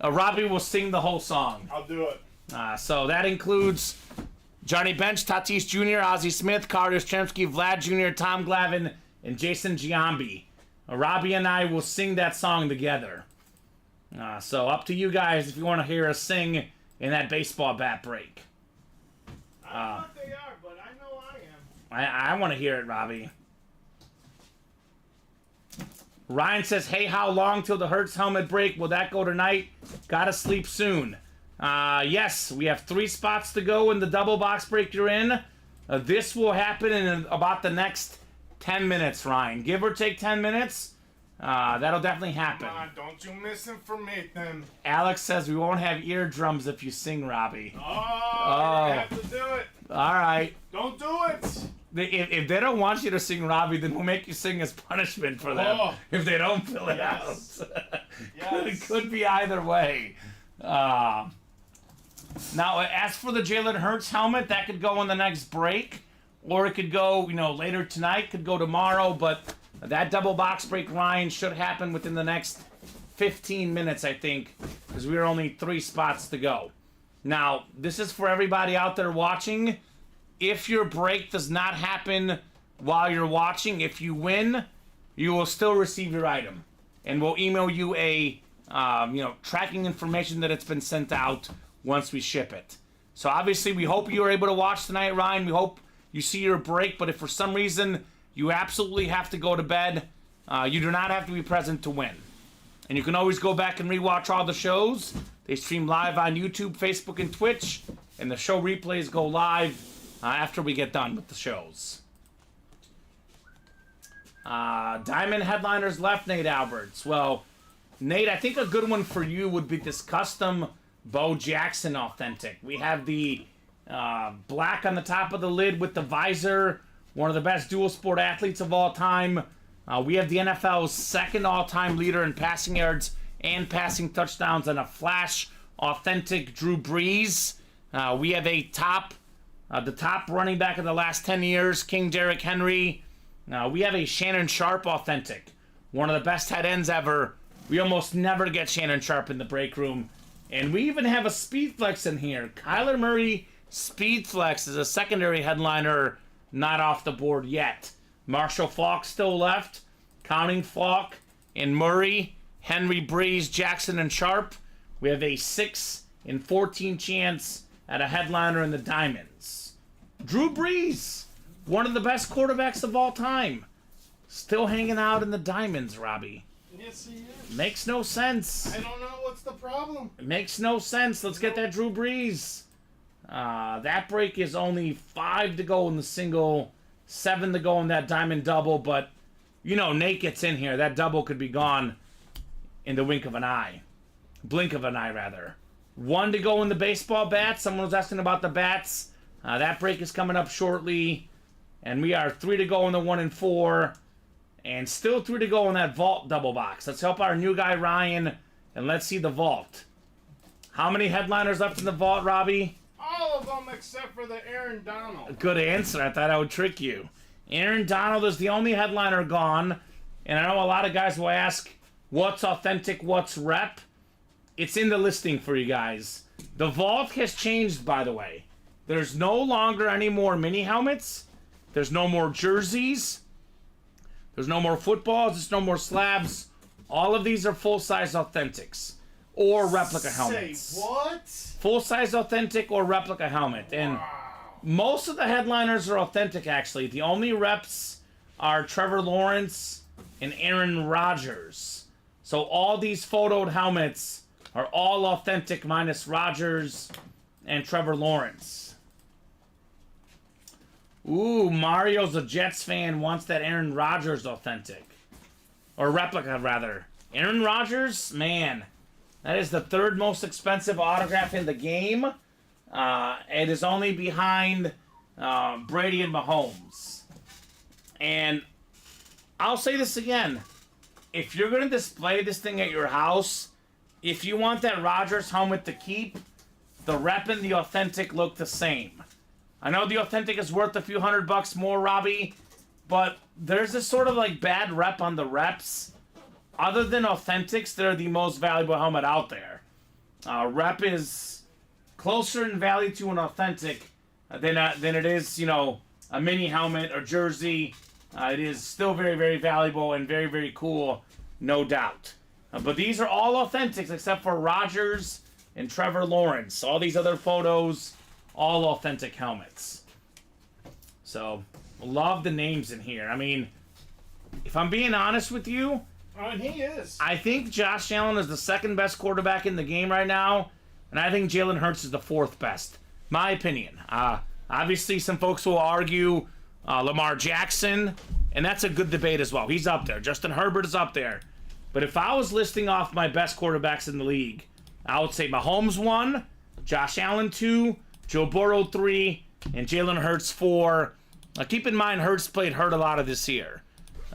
Speaker 3: Robbie will sing the whole song.
Speaker 4: I'll do it.
Speaker 3: So that includes Johnny Bench, Tatis Jr., Ozzie Smith, Kari Yastrzemski, Vlad Jr., Tom Glavine, and Jason Giambi. Robbie and I will sing that song together. So up to you guys if you want to hear us sing in that baseball bat break.
Speaker 4: I don't know what they are, but I know I am.
Speaker 3: I want to hear it, Robbie. Ryan says, hey, how long till the Hertz helmet break? Will that go tonight? Gotta sleep soon. Yes, we have 3 spots to go in the double box break you're in. This will happen in about the next 10 minutes, Ryan. Give or take 10 minutes. That'll definitely happen.
Speaker 4: Come on, don't you misinformate them.
Speaker 3: Alex says we won't have eardrums if you sing, Robbie.
Speaker 4: Oh, you have to do it.
Speaker 3: All right.
Speaker 4: Don't do it.
Speaker 3: If they don't want you to sing, Robbie, then we'll make you sing as punishment for them if they don't fill it out. It could be either way. Now, as for the Jalen Hurts helmet, that could go in the next break, or it could go, later tonight, could go tomorrow, but that double box break, Ryan, should happen within the next 15 minutes, I think, because we're only 3 spots to go. Now, this is for everybody out there watching. If your break does not happen while you're watching, if you win, you will still receive your item. And we'll email you a, tracking information that it's been sent out once we ship it. So obviously, we hope you are able to watch tonight, Ryan. We hope you see your break. But if for some reason you absolutely have to go to bed, you do not have to be present to win. And you can always go back and rewatch all the shows. They stream live on YouTube, Facebook, and Twitch. And the show replays go live after we get done with the shows. Diamond headliners left, Nate Alberts. Well, Nate, I think a good one for you would be this custom Bo Jackson authentic. We have the black on the top of the lid with the visor. One of the best dual sport athletes of all time. We have the NFL's second all-time leader in passing yards and passing touchdowns and a flash authentic Drew Brees. We have the top running back of the last 10 years, King Derrick Henry. We have a Shannon Sharp authentic, one of the best tight ends ever. We almost never get Shannon Sharp in the break room. And we even have a Speed Flex in here. Kyler Murray Speed Flex is a secondary headliner, not off the board yet. Marshall Faulk still left. Counting Faulk and Murray, Henry, Brees, Jackson, and Sharp. We have a 6 in 14 chance at a headliner in the Diamonds. Drew Brees, one of the best quarterbacks of all time, still hanging out in the Diamonds, Robbie.
Speaker 4: Yes, he is.
Speaker 3: Makes no sense.
Speaker 4: I don't know what's the problem.
Speaker 3: It makes no sense. Let's get that Drew Brees. That break is only 5 to go in the single 7 to go in that diamond double, but you know, Nate gets in here. That double could be gone in the wink of an eye. Blink of an eye, rather. 1 to go in the baseball bats. Someone was asking about the bats. That break is coming up shortly. And we are 3 to go in the 1 and 4. And still 3 to go in that vault double box. Let's help our new guy, Ryan, and let's see the vault. How many headliners left in the vault, Robbie?
Speaker 4: All of them except for the Aaron Donald.
Speaker 3: Good answer. I thought I would trick you. Aaron Donald is the only headliner gone. And I know a lot of guys will ask, what's authentic, what's rep? It's in the listing for you guys. The vault has changed, by the way. There's no longer any more mini helmets. There's no more jerseys. There's no more footballs. There's no more slabs. All of these are full-size authentics or replica helmets.
Speaker 4: Say what?
Speaker 3: Full-size authentic or replica helmet. And most of the headliners are authentic, actually. The only reps are Trevor Lawrence and Aaron Rodgers. So all these photoed helmets are all authentic minus Rodgers and Trevor Lawrence. Ooh, Mario's a Jets fan, wants that Aaron Rodgers authentic. Or replica, rather. Aaron Rodgers, man, that is the 3rd most expensive autograph in the game. It is only behind Brady and Mahomes. And I'll say this again. If you're going to display this thing at your house, if you want that Rodgers helmet to keep, the rep and the authentic look the same. I know the authentic is worth a few $100 more, Robbie, but there's this sort of like bad rep on the reps. Other than authentics, they're the most valuable helmet out there. Rep is closer in value to an authentic than it is, you know, a mini helmet or jersey. It is still very, very valuable and very, very cool, no doubt. But these are all authentics except for Rodgers and Trevor Lawrence. All these other photos, all authentic helmets. So, love the names in here. I mean, if I'm being honest with you,
Speaker 4: And he is.
Speaker 3: I think Josh Allen is the 2nd best quarterback in the game right now, and I think Jalen Hurts is the 4th best. My opinion. Obviously, some folks will argue Lamar Jackson, and that's a good debate as well. He's up there. Justin Herbert is up there. But if I was listing off my best quarterbacks in the league, I would say Mahomes 1, Josh Allen 2, Joe Burrow 3, and Jalen Hurts 4. Keep in mind, Hurts played hurt a lot of this year.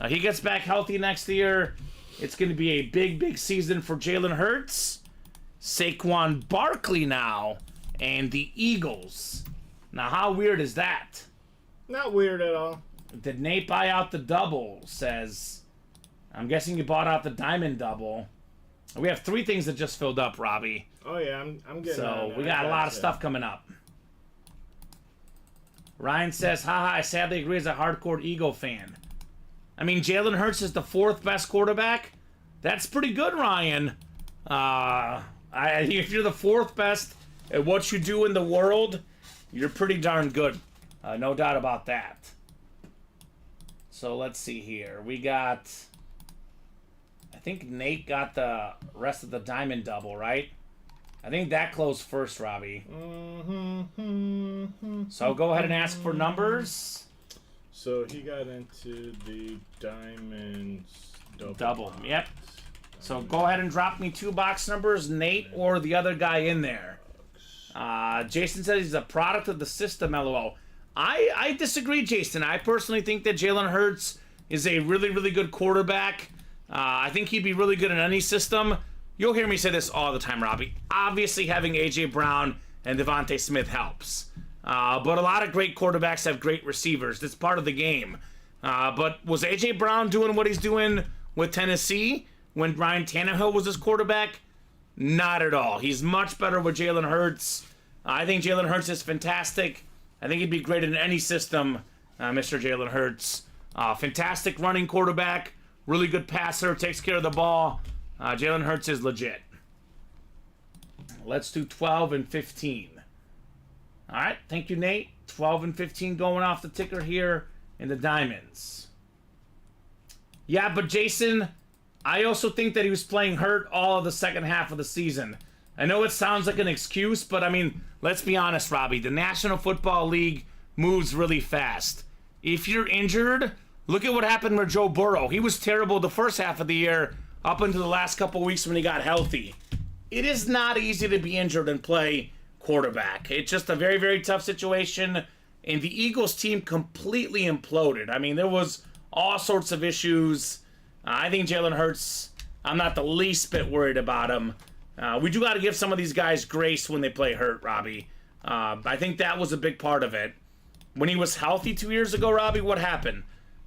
Speaker 3: He gets back healthy next year. It's going to be a big, big season for Jalen Hurts. Saquon Barkley now, and the Eagles. Now, how weird is that?
Speaker 4: Not weird at all.
Speaker 3: Did Nate buy out the double? Says, I'm guessing you bought out the diamond double. We have 3 things that just filled up, Robbie.
Speaker 4: Oh yeah, I'm getting.
Speaker 3: So we got a lot of stuff coming up. Ryan says, haha, I sadly agree as a hardcore Eagle fan. I mean, Jalen Hurts is the 4th best quarterback. That's pretty good, Ryan. If you're the 4th best at what you do in the world, you're pretty darn good. No doubt about that. So let's see here. We got... I think Nate got the rest of the diamond double, right? I think that closed first, Robbie. So go ahead and ask for numbers.
Speaker 4: So he got into the diamonds
Speaker 3: Double. Yep. So go ahead and drop me 2 box numbers, Nate or the other guy in there. Jason says he's a product of the system, LOL. I disagree, Jason. I personally think that Jalen Hurts is a really, really good quarterback. I think he'd be really good in any system. You'll hear me say this all the time, Robbie. Obviously, having A.J. Brown and Devontae Smith helps. But a lot of great quarterbacks have great receivers. That's part of the game. But was A.J. Brown doing what he's doing with Tennessee when Ryan Tannehill was his quarterback? Not at all. He's much better with Jalen Hurts. I think Jalen Hurts is fantastic. I think he'd be great in any system, Mr. Jalen Hurts. Fantastic running quarterback. Really good passer. Takes care of the ball. Jalen Hurts is legit. Let's do 12 and 15. All right. Thank you, Nate. 12 and 15 going off the ticker here in the diamonds. Yeah, but Jason, I also think that he was playing hurt all of the second half of the season. I know it sounds like an excuse, but I mean, let's be honest, Robbie. The National Football League moves really fast. If you're injured, look at what happened with Joe Burrow. He was terrible the first half of the year up until the last couple weeks when he got healthy. It is not easy to be injured and play quarterback. It's just a very, very tough situation, and the Eagles team completely imploded. I mean, there was all sorts of issues. I think Jalen Hurts, I'm not the least bit worried about him. We do got to give some of these guys grace when they play hurt, Robbie. I think that was a big part of it. When he was healthy 2 years ago, Robbie, what happened?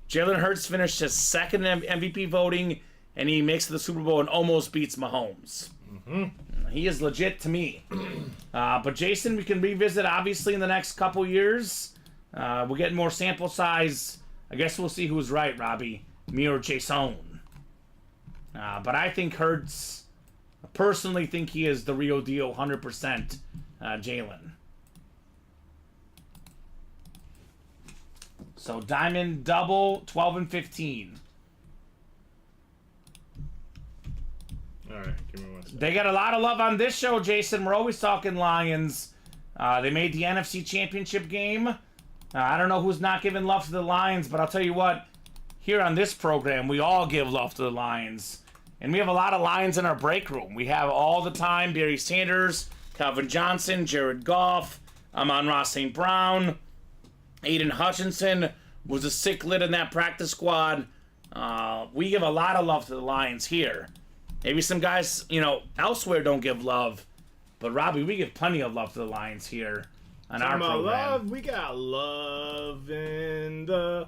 Speaker 3: Jalen Hurts finished his second MVP voting, and he makes it to the Super Bowl and almost beats Mahomes. He is legit to me. But Jason, we can revisit, obviously, in the next couple years. We'll get more sample size. I guess we'll see who's right, Robbie. Me or Jason. But I think Hurts, I personally think he is the real deal, 100%, Jalen. So Diamond Double, 12 and 15.
Speaker 4: All right, give me 1 second.
Speaker 3: They got a lot of love on this show, Jason. We're always talking Lions. They made the NFC Championship game. I don't know who's not giving love to the Lions, but I'll tell you what. Here on this program, we all give love to the Lions. And we have a lot of Lions in our break room. We have all the time Barry Sanders, Calvin Johnson, Jared Goff, Amon-Ra St. Brown, Aiden Hutchinson was a sick lid in that practice squad. We give a lot of love to the Lions here. Maybe some guys, elsewhere don't give love. But, Robbie, we give plenty of love to the Lions here on our program.
Speaker 4: Love, we got love in the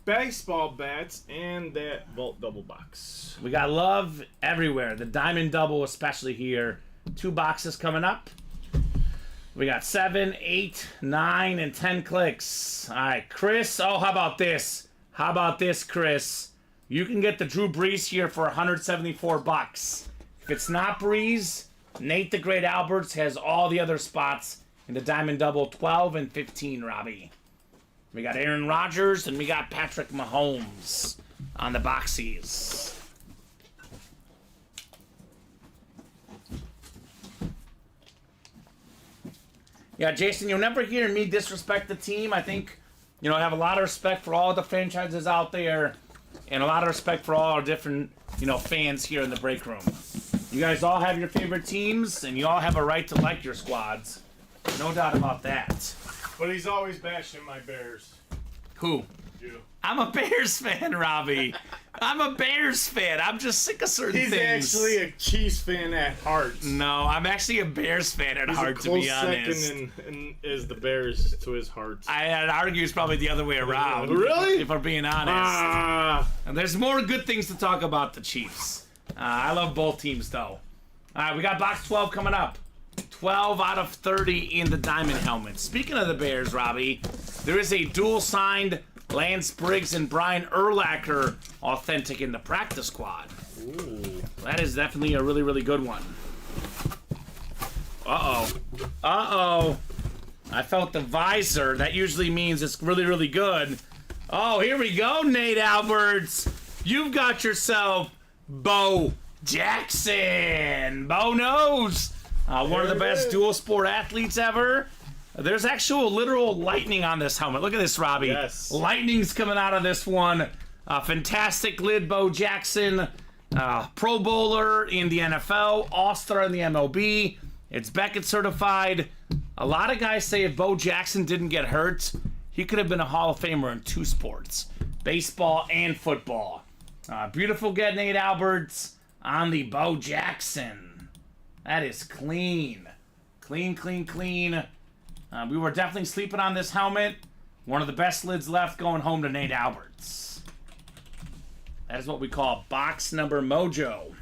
Speaker 4: baseball bats and that Vault Double box.
Speaker 3: We got love everywhere. The Diamond Double especially here. 2 boxes coming up. We got 7, 8, 9, and 10 clicks. All right, Chris. Oh, how about this? How about this, Chris? You can get the Drew Brees here for $174. If it's not Brees, Nate the Great Alberts has all the other spots in the Diamond Double, 12 and 15, Robbie. We got Aaron Rodgers and we got Patrick Mahomes on the boxies. Yeah, Jason, you'll never hear me disrespect the team. I think, I have a lot of respect for all the franchises out there and a lot of respect for all our different, fans here in the break room. You guys all have your favorite teams and you all have a right to like your squads. No doubt about that.
Speaker 4: But he's always bashing my Bears.
Speaker 3: Who?
Speaker 4: You.
Speaker 3: I'm a Bears fan, Robbie. I'm a Bears fan. I'm just sick of certain things.
Speaker 4: He's actually a Chiefs fan at heart.
Speaker 3: No, I'm actually a Bears fan at heart, to be honest.
Speaker 4: Second is the Bears to his heart.
Speaker 3: I'd argue it's probably the other way around.
Speaker 4: Really?
Speaker 3: If we're being honest. And there's more good things to talk about the Chiefs. I love both teams, though. All right, we got box 12 coming up. 12 out of 30 in the diamond helmet. Speaking of the Bears, Robbie, there is a dual-signed Lance Briggs and Brian Urlacher authentic in the practice squad.
Speaker 4: Ooh.
Speaker 3: That is definitely a really, really good one. Uh-oh. Uh-oh. I felt the visor. That usually means it's really, really good. Oh, here we go, Nate Alberts. You've got yourself Bo Jackson. Bo knows. One of the best dual sport athletes ever. There's actual literal lightning on this helmet. Look at this, Robbie.
Speaker 4: Yes.
Speaker 3: Lightning's coming out of this one. Fantastic lid, Bo Jackson. Pro Bowler in the NFL. All-Star in the MLB. It's Beckett certified. A lot of guys say if Bo Jackson didn't get hurt, he could have been a Hall of Famer in 2 sports. Baseball and football. Beautiful get, Nate Alberts on the Bo Jackson. That is clean. Clean, clean, clean. We were definitely sleeping on this helmet. One of the best lids left going home to Nate Alberts. That is what we call box number mojo.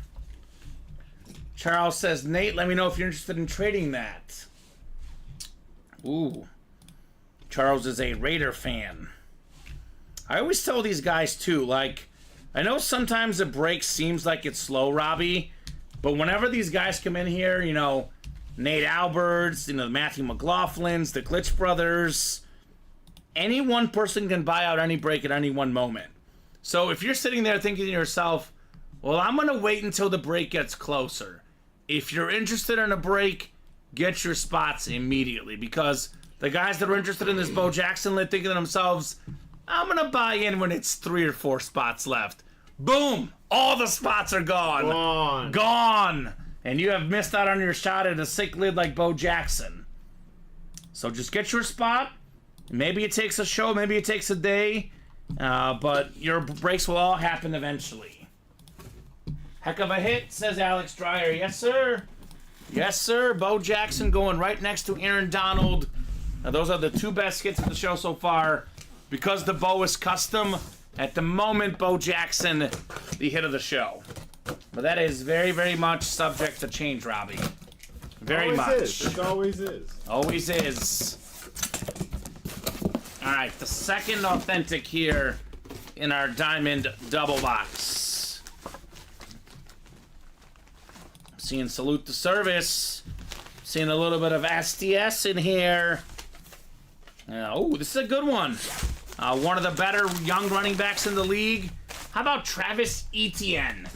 Speaker 3: Charles says, Nate, let me know if you're interested in trading that. Ooh. Charles is a Raider fan. I always tell these guys, too, I know sometimes the break seems like it's slow, Robbie, but whenever these guys come in here, Nate Alberts, the Matthew McLaughlins, the Glitch brothers, any one person can buy out any break at any one moment. So if you're sitting there thinking to yourself, well, I'm going to wait until the break gets closer. If you're interested in a break, get your spots immediately, because the guys that are interested in this Bo Jackson lid thinking to themselves, I'm gonna buy in when it's 3 or 4 spots left. Boom! All the spots are gone. Gone! And you have missed out on your shot at a sick lid like Bo Jackson. So just get your spot. Maybe it takes a show, maybe it takes a day. But your breaks will all happen eventually. Heck of a hit, says Alex Dreyer. Yes, sir. Yes, sir. Bo Jackson going right next to Aaron Donald. Now, those are the 2 best hits of the show so far. Because the Bo is custom, at the moment, Bo Jackson, the hit of the show. But that is very, very much subject to change, Robbie. Very
Speaker 4: always
Speaker 3: much.
Speaker 4: Is. It always is.
Speaker 3: Always is. All right, the second authentic here in our diamond double box. Seeing salute to service. Seeing a little bit of STS in here. Oh, this is a good one. One of the better young running backs in the league. How about Travis Etienne?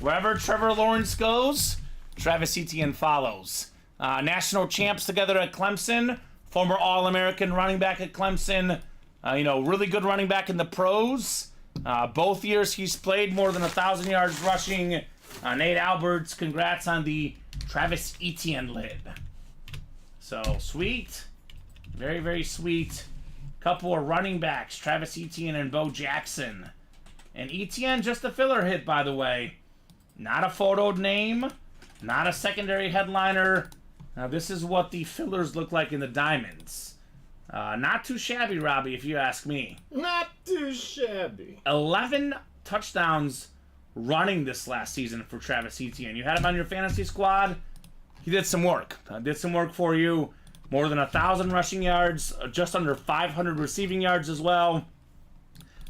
Speaker 3: Wherever Trevor Lawrence goes, Travis Etienne follows. National champs together at Clemson. Former All-American running back at Clemson. Really good running back in the pros. Both years he's played more than 1,000 yards rushing. Nate Alberts, congrats on the Travis Etienne lid. So, sweet. Very, very sweet. Couple of running backs, Travis Etienne and Bo Jackson. And Etienne, just a filler hit, by the way. Not a photoed name. Not a secondary headliner. Now, this is what the fillers look like in the diamonds. Not too shabby, Robbie, if you ask me.
Speaker 4: Not too shabby.
Speaker 3: 11 touchdowns running this last season for Travis Etienne. You had him on your fantasy squad. He did some work. Did some work for you. More than 1,000 rushing yards. Just under 500 receiving yards as well.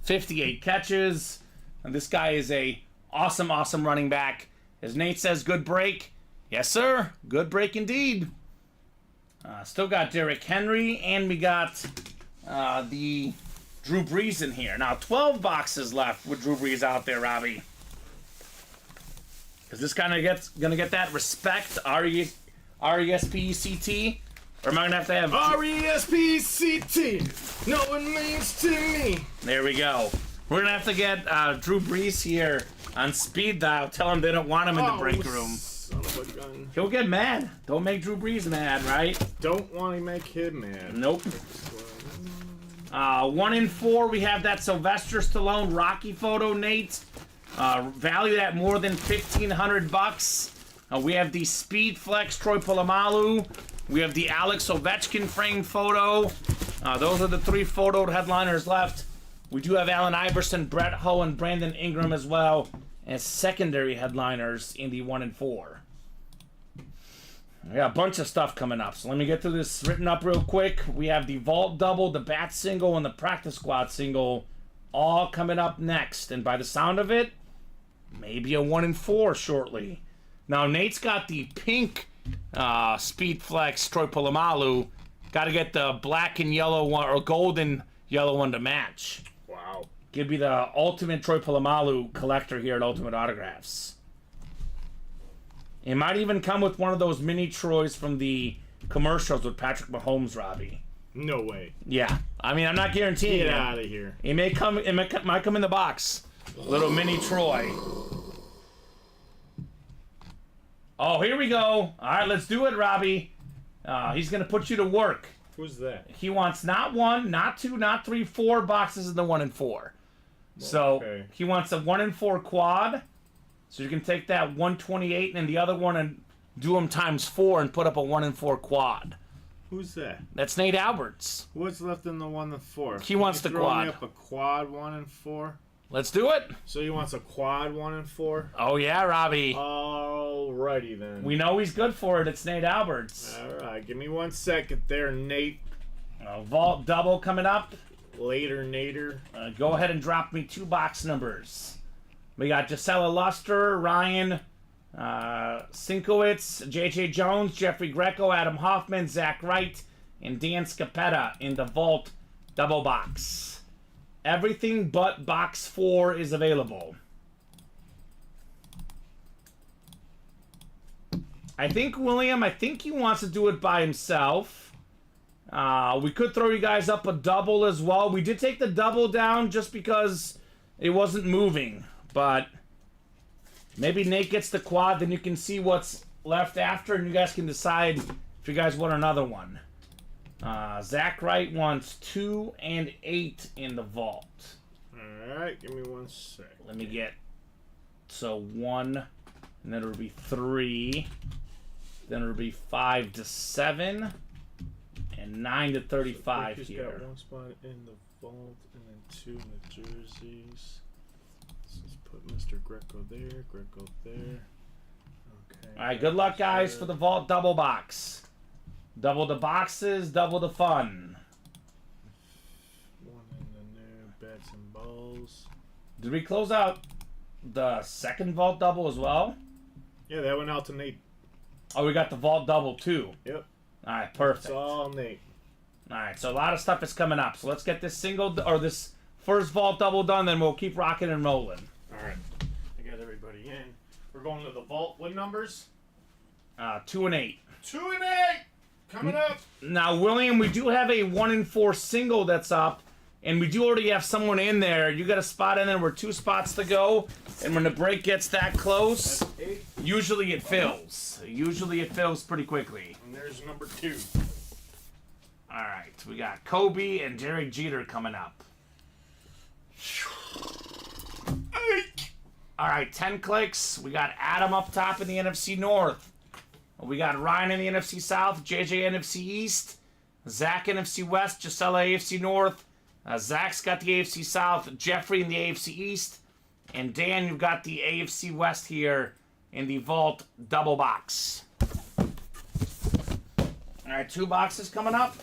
Speaker 3: 58 catches. And this guy is a awesome, awesome running back. As Nate says, good break. Yes, sir. Good break indeed. Still got Derrick Henry, and we got the Drew Brees in here. Now, 12 boxes left with Drew Brees out there, Robbie. Is this kind of gonna get that respect? R-E-S-P-E-C-T? Or am I gonna have to have
Speaker 4: R-E-S-P-C-T. No one means to me.
Speaker 3: There we go. We're gonna have to get Drew Brees here on speed dial. Tell him they don't want him in the break room.
Speaker 4: Son of a gun.
Speaker 3: He'll get mad. Don't make Drew Brees mad, right?
Speaker 4: Don't want to make him mad.
Speaker 3: Nope. 1 in 4, we have that Sylvester Stallone Rocky photo, Nate. Valued at more than $1,500. We have the Speed Flex Troy Polamalu. We have the Alex Ovechkin frame photo. Those are the 3 photoed headliners left. We do have Allen Iverson, Brett Hull, and Brandon Ingram as well as secondary headliners in the 1 in 4. We got a bunch of stuff coming up, so let me get through this written up real quick. We have the Vault Double, the Bat Single, and the Practice Squad Single all coming up next. And by the sound of it, maybe a 1 in 4 shortly. Now, Nate's got the pink Speed Flex Troy Polamalu. Got to get the black and yellow one, or golden yellow one to match.
Speaker 4: Wow.
Speaker 3: Give me the ultimate Troy Polamalu collector here at Ultimate Autographs. It might even come with one of those mini Troys from the commercials with Patrick Mahomes, Robbie.
Speaker 4: No way.
Speaker 3: Yeah. I mean, I'm not guaranteeing
Speaker 4: Get
Speaker 3: it.
Speaker 4: out of here.
Speaker 3: It may come. It might come in the box. Little mini Troy. Oh, here we go. All right, let's do it, Robbie. He's gonna put you to work.
Speaker 4: Who's that?
Speaker 3: He wants not 1, not 2, not 3, 4 boxes in the 1 in 4. So
Speaker 4: Okay.
Speaker 3: he wants a 1 in 4 quad. So you can take that 128 and the other one and do them times 4 and put up a 1 in 4 quad.
Speaker 4: Who's that?
Speaker 3: That's Nate Alberts.
Speaker 4: What's left in the 1 in 4?
Speaker 3: He wants the
Speaker 4: throw
Speaker 3: quad.
Speaker 4: Me up a quad 1 in 4.
Speaker 3: Let's do it.
Speaker 4: So he wants a quad 1 in 4.
Speaker 3: Oh yeah, Robbie.
Speaker 4: Alrighty then.
Speaker 3: We know he's good for it. It's Nate Alberts.
Speaker 4: All right, give me 1 second there, Nate.
Speaker 3: Vault Double coming up.
Speaker 4: Later, Nader.
Speaker 3: Go ahead and drop me 2 box numbers. We got Gisela Luster, Ryan Sinkowitz, J.J. Jones, Jeffrey Greco, Adam Hoffman, Zach Wright, and Dan Scapetta in the Vault Double Box. Everything but Box 4 is available. I think, William, he wants to do it by himself. We could throw you guys up a double as well. We did take the double down just because it wasn't moving. But maybe Nate gets the quad, then you can see what's left after, and you guys can decide if you guys want another one. Zach Wright wants 2 and 8 in the vault.
Speaker 4: Alright, give me 1 sec.
Speaker 3: Let me get... So 1, and then it'll be 3. Then it'll be 5 to 7. And 9 to 35
Speaker 4: so
Speaker 3: here.
Speaker 4: Got 1 spot in the vault, and then 2 in the jerseys. So let's put Mr. Greco there, Greco there. Okay.
Speaker 3: Alright, good luck, guys, for the vault double box. Double the boxes, double the fun.
Speaker 4: 1 in the new bats and balls.
Speaker 3: Did we close out the second vault double as well?
Speaker 4: Yeah, that went out to Nate.
Speaker 3: Oh, we got the vault double too.
Speaker 4: Yep.
Speaker 3: Alright, perfect.
Speaker 4: It's all Nate.
Speaker 3: Alright, so a lot of stuff is coming up. So let's get this single, or this first vault double done, then we'll keep rocking and rolling.
Speaker 4: Alright. I got everybody in. We're going to the vault. What numbers?
Speaker 3: 2 and 8.
Speaker 4: 2 and 8! Coming up!
Speaker 3: Now, William, we do have a 1 and 4 single that's up, and we do already have someone in there. You got a spot in there. We're 2 spots to go, and when the break gets that close,
Speaker 4: That's 8.
Speaker 3: usually it fills. Usually it fills pretty quickly.
Speaker 4: And there's number 2.
Speaker 3: All right, we got Kobe and Derek Jeter coming up. All right, 10 clicks. We got Adam up top in the NFC North. We got Ryan in the NFC South, JJ NFC East, Zach NFC West, Gisela AFC North, Zach's got the AFC South, Jeffrey in the AFC East, and Dan, you've got the AFC West here in the vault double box. All right, 2 boxes coming up.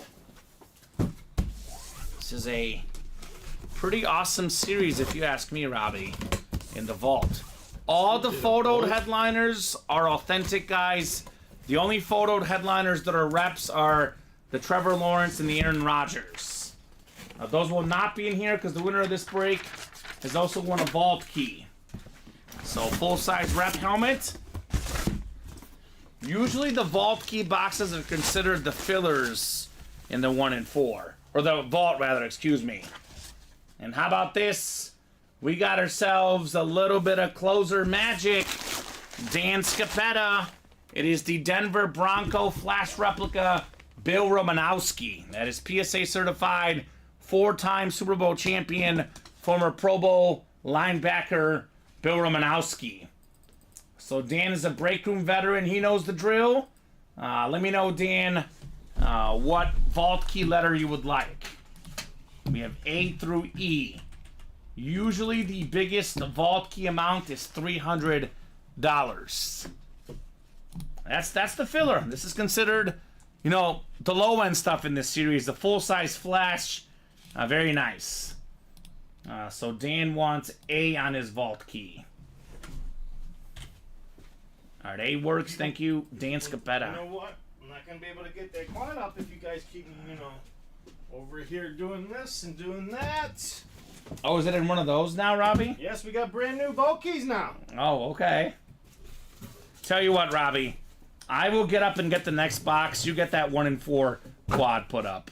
Speaker 3: This is a pretty awesome series, if you ask me, Robbie, in the vault. All the photoed headliners are authentic, guys. The only photoed headliners that are reps are the Trevor Lawrence and the Aaron Rodgers. Those will not be in here because the winner of this break has also won a vault key. So full-size rep helmet. Usually the vault key boxes are considered the fillers in the 1 and 4. Or the vault, rather, excuse me. And how about this? We got ourselves a little bit of closer magic. Dan Scapetta. It is the Denver Bronco Flash Replica Bill Romanowski. That is PSA certified, 4-time Super Bowl champion, former Pro Bowl linebacker Bill Romanowski. So Dan is a breakroom veteran. He knows the drill. Let me know, Dan, what vault key letter you would like. We have A through E. Usually the biggest vault key amount is $300. That's the filler. This is considered, you know, the low-end stuff in this series. The full-size flash, very nice. So Dan wants A on his vault key. All right, A works. Thank you, Dan Scapetta.
Speaker 4: You know what? I'm not going to be able to get that quad up if you guys keep me, you know, over here doing this and doing that.
Speaker 3: Oh, is it in one of those now, Robbie?
Speaker 4: Yes, we got brand new vault keys now.
Speaker 3: Oh, okay. Tell you what, Robbie. I will get up and get the next box. You get that 1 and 4 quad put up.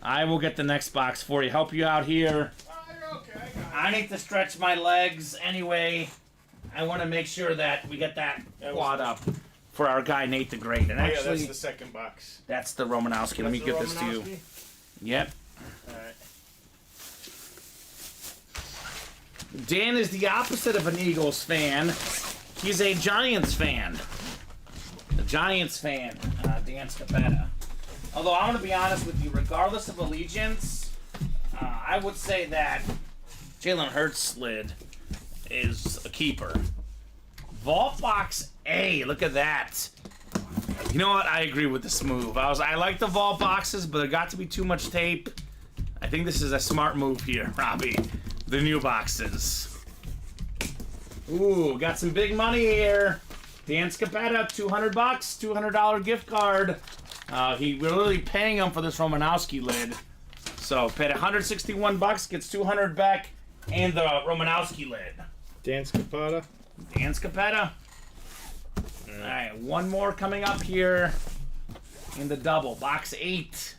Speaker 3: I will get the next box for you. Help you out here.
Speaker 4: Oh, you're okay.
Speaker 3: I need to stretch my legs anyway. I want to make sure that we get that quad up for our guy Nate the Great. And actually,
Speaker 4: that's the second box.
Speaker 3: that's the Romanowski. Let me give this to you. Yep.
Speaker 4: All right.
Speaker 3: Dan is the opposite of an Eagles fan. He's a Giants fan. The Giants fan, Dan Scapetta. Although I'm going to be honest with you, regardless of allegiance, I would say that Jalen Hurts lid is a keeper. Vault box A, look at that. You know what? I agree with this move. I like the vault boxes, but there got to be too much tape. I think this is a smart move here, Robbie. The new boxes. Ooh, got some big money here. Dan Scapetta, $200, $200 gift card. We're literally paying him for this Romanowski lid. So paid $161, gets $200 back, and the Romanowski lid.
Speaker 4: Dan Scapetta.
Speaker 3: Dan Scapetta. All right, one more coming up here in the double. Box 8.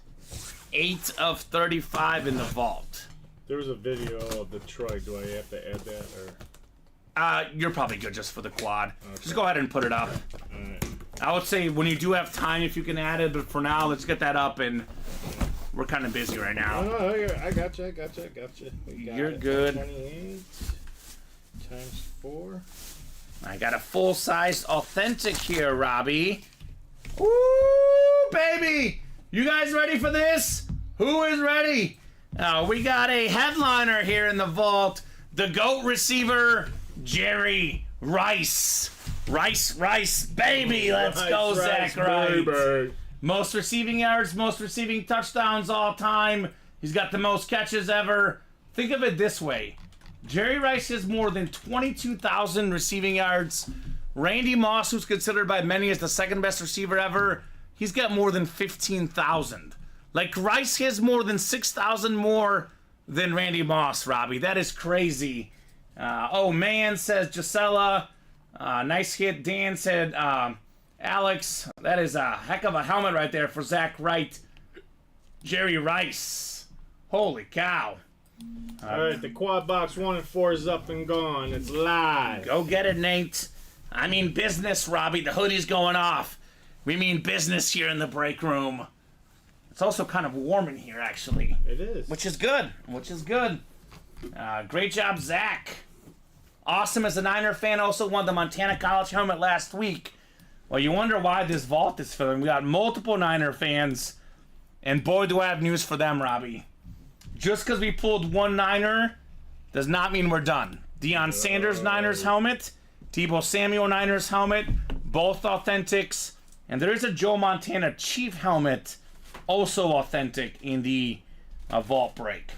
Speaker 3: 8 of 35 in the vault.
Speaker 4: There was a video of Detroit. Do I have to add that or?
Speaker 3: You're probably good just for the quad.
Speaker 4: Okay.
Speaker 3: Just go ahead and put it up.
Speaker 4: Alright.
Speaker 3: I would say when you do have time, if you can add it, but for now, let's get that up, and we're kind of busy right now.
Speaker 4: Oh, I got you. We got
Speaker 3: You're
Speaker 4: it.
Speaker 3: good.
Speaker 4: 28 times 4.
Speaker 3: I got a full-size authentic here, Robbie. Ooh, baby! You guys ready for this? Who is ready? We got a headliner here in the vault. The GOAT receiver, Jerry Rice. Rice, baby! Let's go, Zach Wright.
Speaker 4: Baby.
Speaker 3: Most receiving yards, most receiving touchdowns all time. He's got the most catches ever. Think of it this way. Jerry Rice has more than 22,000 receiving yards. Randy Moss, who's considered by many as the second best receiver ever, he's got more than 15,000. Like, Rice has more than 6,000 more than Randy Moss, Robbie. That is crazy. Oh, man, says Gisela. Nice hit. Dan said, Alex. That is a heck of a helmet right there for Zach Wright. Jerry Rice. Holy cow.
Speaker 4: Alright, the quad box 1 and 4 is up and gone. It's live.
Speaker 3: Go get it, Nate. I mean business, Robbie. The hoodie's going off. We mean business here in the break room. It's also kind of warm in here, actually.
Speaker 4: It is.
Speaker 3: Which is good. Great job, Zach. Awesome as a Niner fan. Also won the Montana College helmet last week. Well, you wonder why this vault is filling. We got multiple Niner fans. And boy, do I have news for them, Robbie. Just because we pulled one Niner does not mean we're done. Deion Sanders Niners helmet. Deebo Samuel Niners helmet. Both authentics. And there is a Joe Montana Chief helmet. Also authentic in the vault break.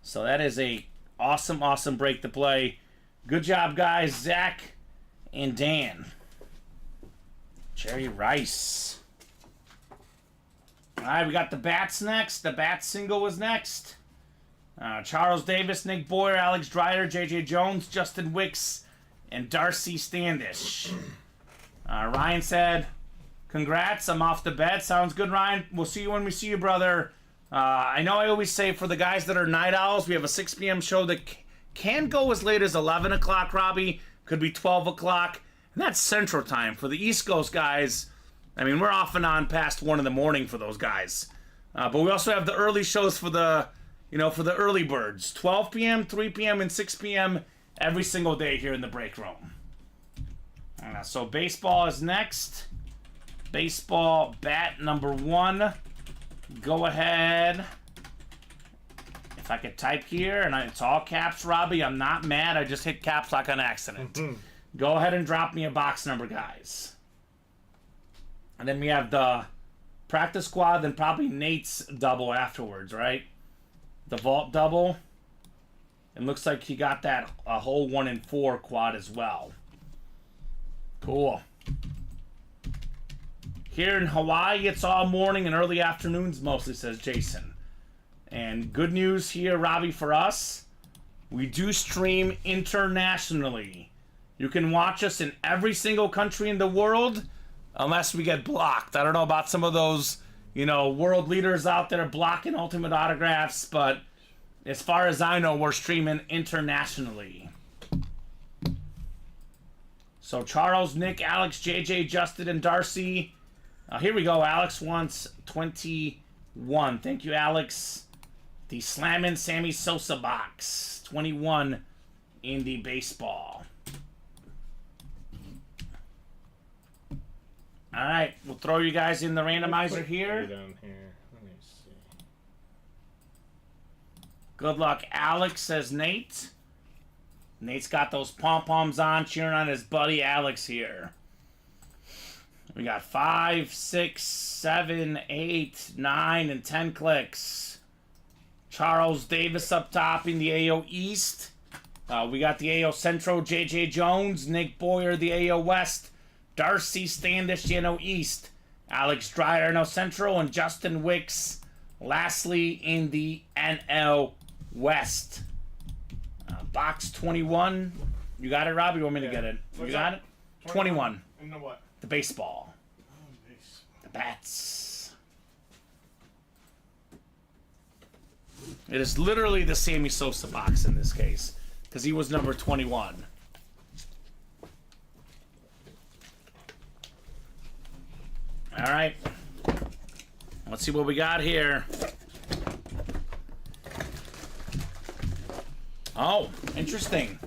Speaker 3: So that is a awesome break to play. Good job, guys. Zach and Dan. Jerry Rice. All right, we got the bats next. The bat single was next. Charles Davis, Nick Boyer, Alex Dreyer, J.J. Jones, Justin Wicks, and Darcy Standish. Ryan said, congrats, I'm off the bed. Sounds good, Ryan. We'll see you when we see you, brother. I know I always say for the guys that are night owls, we have a 6 p.m. show that can go as late as 11 o'clock, Robbie. Could be 12 o'clock. And that's Central Time. For the East Coast guys, I mean, we're off and on past 1 in the morning for those guys. But we also have the early shows for the, for the early birds. 12 p.m., 3 p.m., and 6 p.m. every single day here in the break room. So baseball is next. Baseball bat number 1. Go ahead. If I could type here, and it's all caps, Robbie, I'm not mad. I just hit caps lock on accident. Go ahead and drop me a box number, guys. And then we have the practice squad, then probably Nate's double afterwards, right? The vault double. It looks like he got that a whole 1 and 4 quad as well. Cool. Here in Hawaii, it's all morning and early afternoons mostly, says Jason. And good news here, Robbie, for us. We do stream internationally. You can watch us in every single country in the world, unless we get blocked. I don't know about some of those, world leaders out there blocking Ultimate Autographs, but as far as I know, we're streaming internationally. So Charles, Nick, Alex, JJ, Justin, and Darcy. Here we go. Alex wants 21. Thank you, Alex. The Slammin' Sammy Sosa box. 21 in the baseball. All right, we'll throw you guys in the randomizer here.
Speaker 4: Down here. Let me see.
Speaker 3: Good luck, Alex, says Nate. Nate's got those pom-poms on, cheering on his buddy Alex here. We got 5, 6, 7, 8, 9, and 10 clicks. Charles Davis up top in the AO East. We got the AO Central, J.J. Jones, Nick Boyer, the AO West, Darcy Standish, the NO East, Alex Dreyer, NO Central, and Justin Wicks, lastly, in the NL West. Box 21. You got it, Rob? You want me to get it? You got it? 21.
Speaker 4: And the what?
Speaker 3: The baseball.
Speaker 4: Oh, baseball.
Speaker 3: The bats. It is literally the Sammy Sosa box in this case, because he was number 21. All right. Let's see what we got here. Oh, interesting.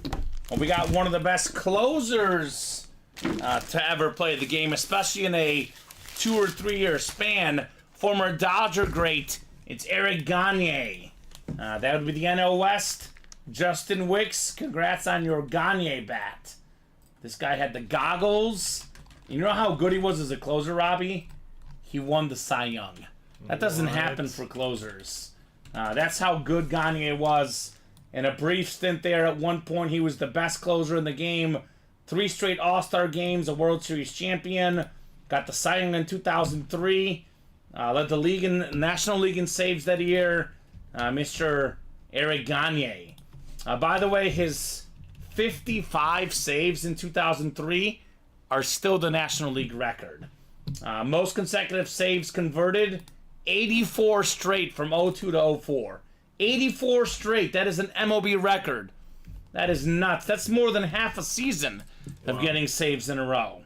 Speaker 3: Well, we got one of the best closers to ever play the game, especially in a 2 or 3 year span. Former Dodger great, it's Eric Gagne. That would be the NL West. Justin Wicks, congrats on your Gagne bat. This guy had the goggles. You know how good he was as a closer, Robbie? He won the Cy Young. That doesn't happen for closers. That's how good Gagne was. In a brief stint there, at one point, he was the best closer in the game. 3 straight All-Star games, a World Series champion. Got the Cy Young in 2003. Led the league in National League in saves that year. Mr. Eric Gagne. By the way, his 55 saves in 2003 are still the National League record. Most consecutive saves converted, 84 straight from 02 to 04. 84 straight. That is an MLB record. That is nuts. That's more than half a season of getting saves in a row.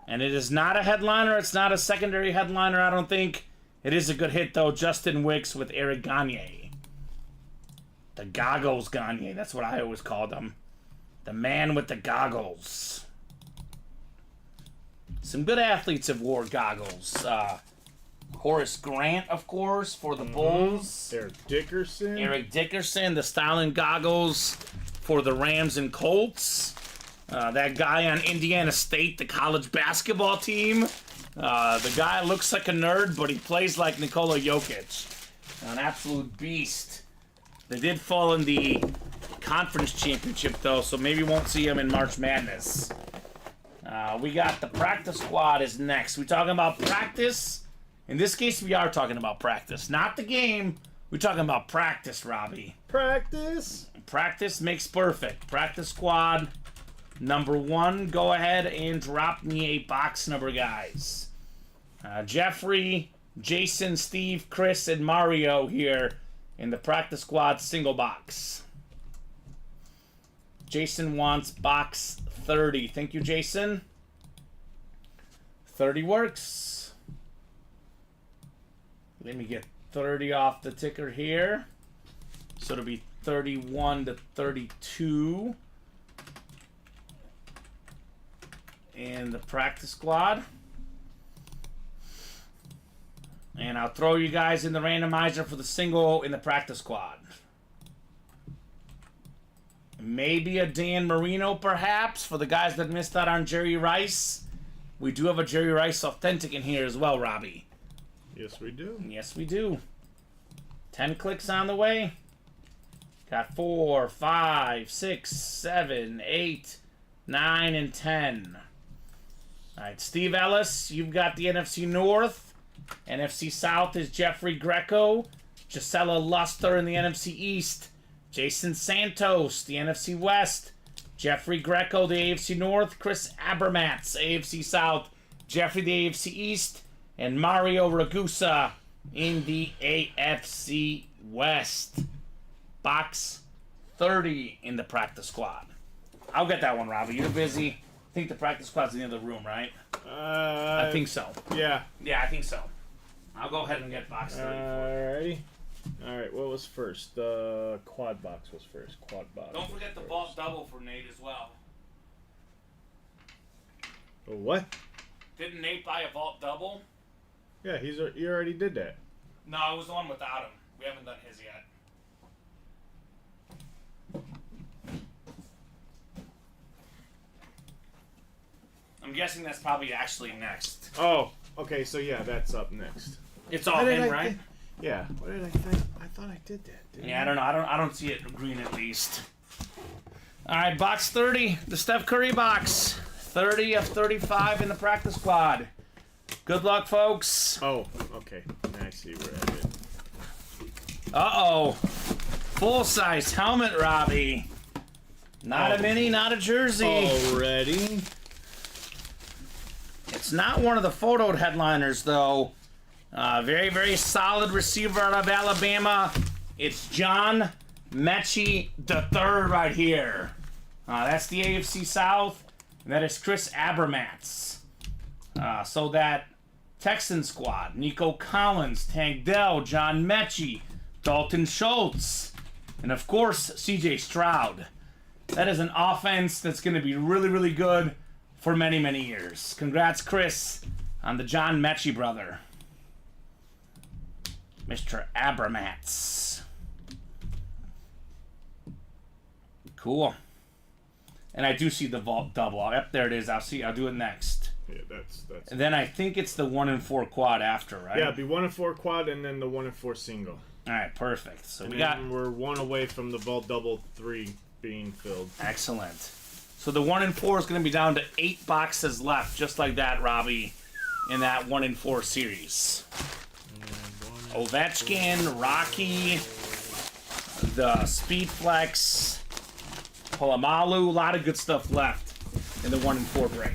Speaker 3: And it is not a headliner. It's not a secondary headliner, I don't think. It is a good hit, though. Justin Wicks with Eric Gagne. The goggles Gagne. That's what I always called him. The man with the goggles. Some good athletes have wore goggles. Horace Grant, of course, for the Bulls.
Speaker 4: Eric Dickerson,
Speaker 3: the styling goggles for the Rams and Colts. That guy on Indiana State, the college basketball team. The guy looks like a nerd, but he plays like Nikola Jokic. An absolute beast. They did fall in the conference championship, though, so maybe won't see him in March Madness. We got the practice squad is next. We talking about practice? In this case, we are talking about practice. Not the game. We're talking about practice, Robbie.
Speaker 4: Practice?
Speaker 3: Practice makes perfect. Practice squad number 1. Go ahead and drop me a box number, guys. Jeffrey, Jason, Steve, Chris, and Mario here in the practice squad single box. Jason wants box 30. Thank you, Jason. 30 works. Let me get 30 off the ticker here. So it'll be 31 to 32. In the practice squad. And I'll throw you guys in the randomizer for the single in the practice squad. Maybe a Dan Marino, perhaps, for the guys that missed out on Jerry Rice. We do have a Jerry Rice Authentic in here as well, Robbie.
Speaker 4: Yes, we do.
Speaker 3: Yes, we do. 10 clicks on the way. Got 4, 5, 6, 7, 8, 9, and 10. All right, Steve Ellis, you've got the NFC North. NFC South is Jeffrey Greco. Gisela Luster in the NFC East. Jason Santos, the NFC West. Jeffrey Greco, the AFC North. Chris Abermats, AFC South. Jeffrey, the AFC East. And Mario Ragusa in the AFC West. Box 30 in the practice squad. I'll get that one, Robbie. You're busy. I think the practice squad's in the other room, right? I think so.
Speaker 4: Yeah.
Speaker 3: Yeah, I think so. I'll go ahead and get box 30 for you.
Speaker 4: Alrighty. Alright, what was first? The quad box was first. Quad box.
Speaker 3: Don't forget the vault double for Nate as well.
Speaker 4: What?
Speaker 3: Didn't Nate buy a vault double?
Speaker 4: Yeah, he already did that.
Speaker 3: No, it was the one without him. We haven't done his yet. I'm guessing that's probably actually next.
Speaker 4: Oh, okay, so yeah, that's up next.
Speaker 3: It's all in, right?
Speaker 4: Yeah. What did I think? I thought I did that.
Speaker 3: Yeah, I don't know. I don't see it green at least. All right, box 30, the Steph Curry box. 30 of 35 in the practice squad. Good luck, folks.
Speaker 4: Oh, okay. I see where I did.
Speaker 3: Uh-oh. Full-size helmet, Robbie. Not a mini, not a jersey.
Speaker 4: Already?
Speaker 3: It's not one of the photoed headliners, though. Very, very solid receiver out of Alabama. It's John Mechie III right here. That's the AFC South. And that is Chris Abermats. So that Texan squad, Nico Collins, Tank Dell, John Mechie, Dalton Schultz, and of course, CJ Stroud. That is an offense that's going to be really, really good for many, many years. Congrats, Chris, on the John Mechie brother. Mr. Abermats. Cool. And I do see the vault double. Yep, there it is. I'll do it next.
Speaker 4: Yeah, that's.
Speaker 3: And then I think it's the 1 and 4 quad after, right?
Speaker 4: Yeah, it'd be 1 and 4 quad and then the 1 and 4 single.
Speaker 3: All right, perfect. So
Speaker 4: And
Speaker 3: we
Speaker 4: then
Speaker 3: got
Speaker 4: we're 1 away from the vault double 3 being filled.
Speaker 3: excellent. So the 1 and 4 is going to be down to 8 boxes left, just like that, Robbie, in that 1 and 4 series. Ovechkin, Rocky, the Speed Flex, Polamalu, a lot of good stuff left in the 1 and 4 break.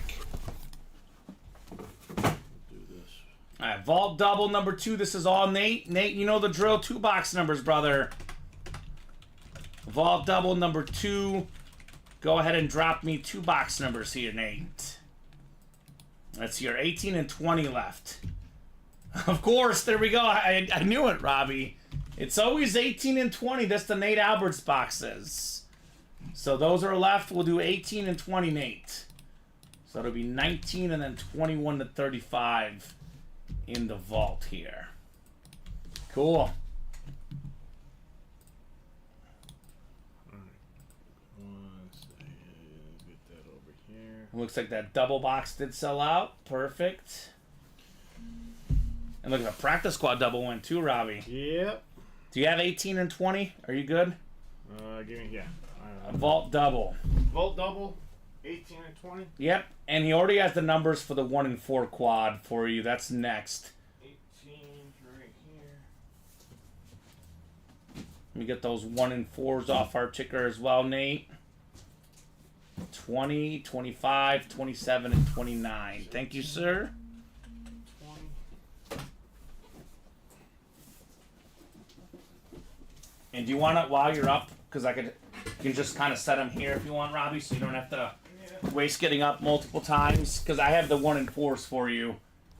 Speaker 3: All right, vault double number 2. This is all Nate. Nate, you know the drill. 2 box numbers, brother. Vault double number 2. Go ahead and drop me 2 box numbers here, Nate. Let's see, 18 and 20 left. Of course, there we go. I knew it, Robbie. It's always 18 and 20. That's the Nate Alberts boxes. So those are left. We'll do 18 and 20, Nate. So it'll be 19 and then 21 to 35 in the vault here. Cool.
Speaker 4: Get that over here.
Speaker 3: Looks like that double box did sell out. Perfect. And look at the practice squad double went too, Robbie.
Speaker 4: Yep.
Speaker 3: Do you have 18 and 20? Are you good?
Speaker 4: Give me, yeah.
Speaker 3: A vault double.
Speaker 4: Vault double, 18 and 20.
Speaker 3: Yep, and he already has the numbers for the 1 and 4 quad for you. That's next.
Speaker 4: 18 right here.
Speaker 3: Let me get those 1 and 4s off our ticker as well, Nate. 20, 25, 27, and 29. Thank you, sir.
Speaker 4: 20.
Speaker 3: And do you want it while you're up? Because you can just kind of set them here if you want, Robbie, so you don't have to waste getting up multiple times. Because I have the 1 and 4s for you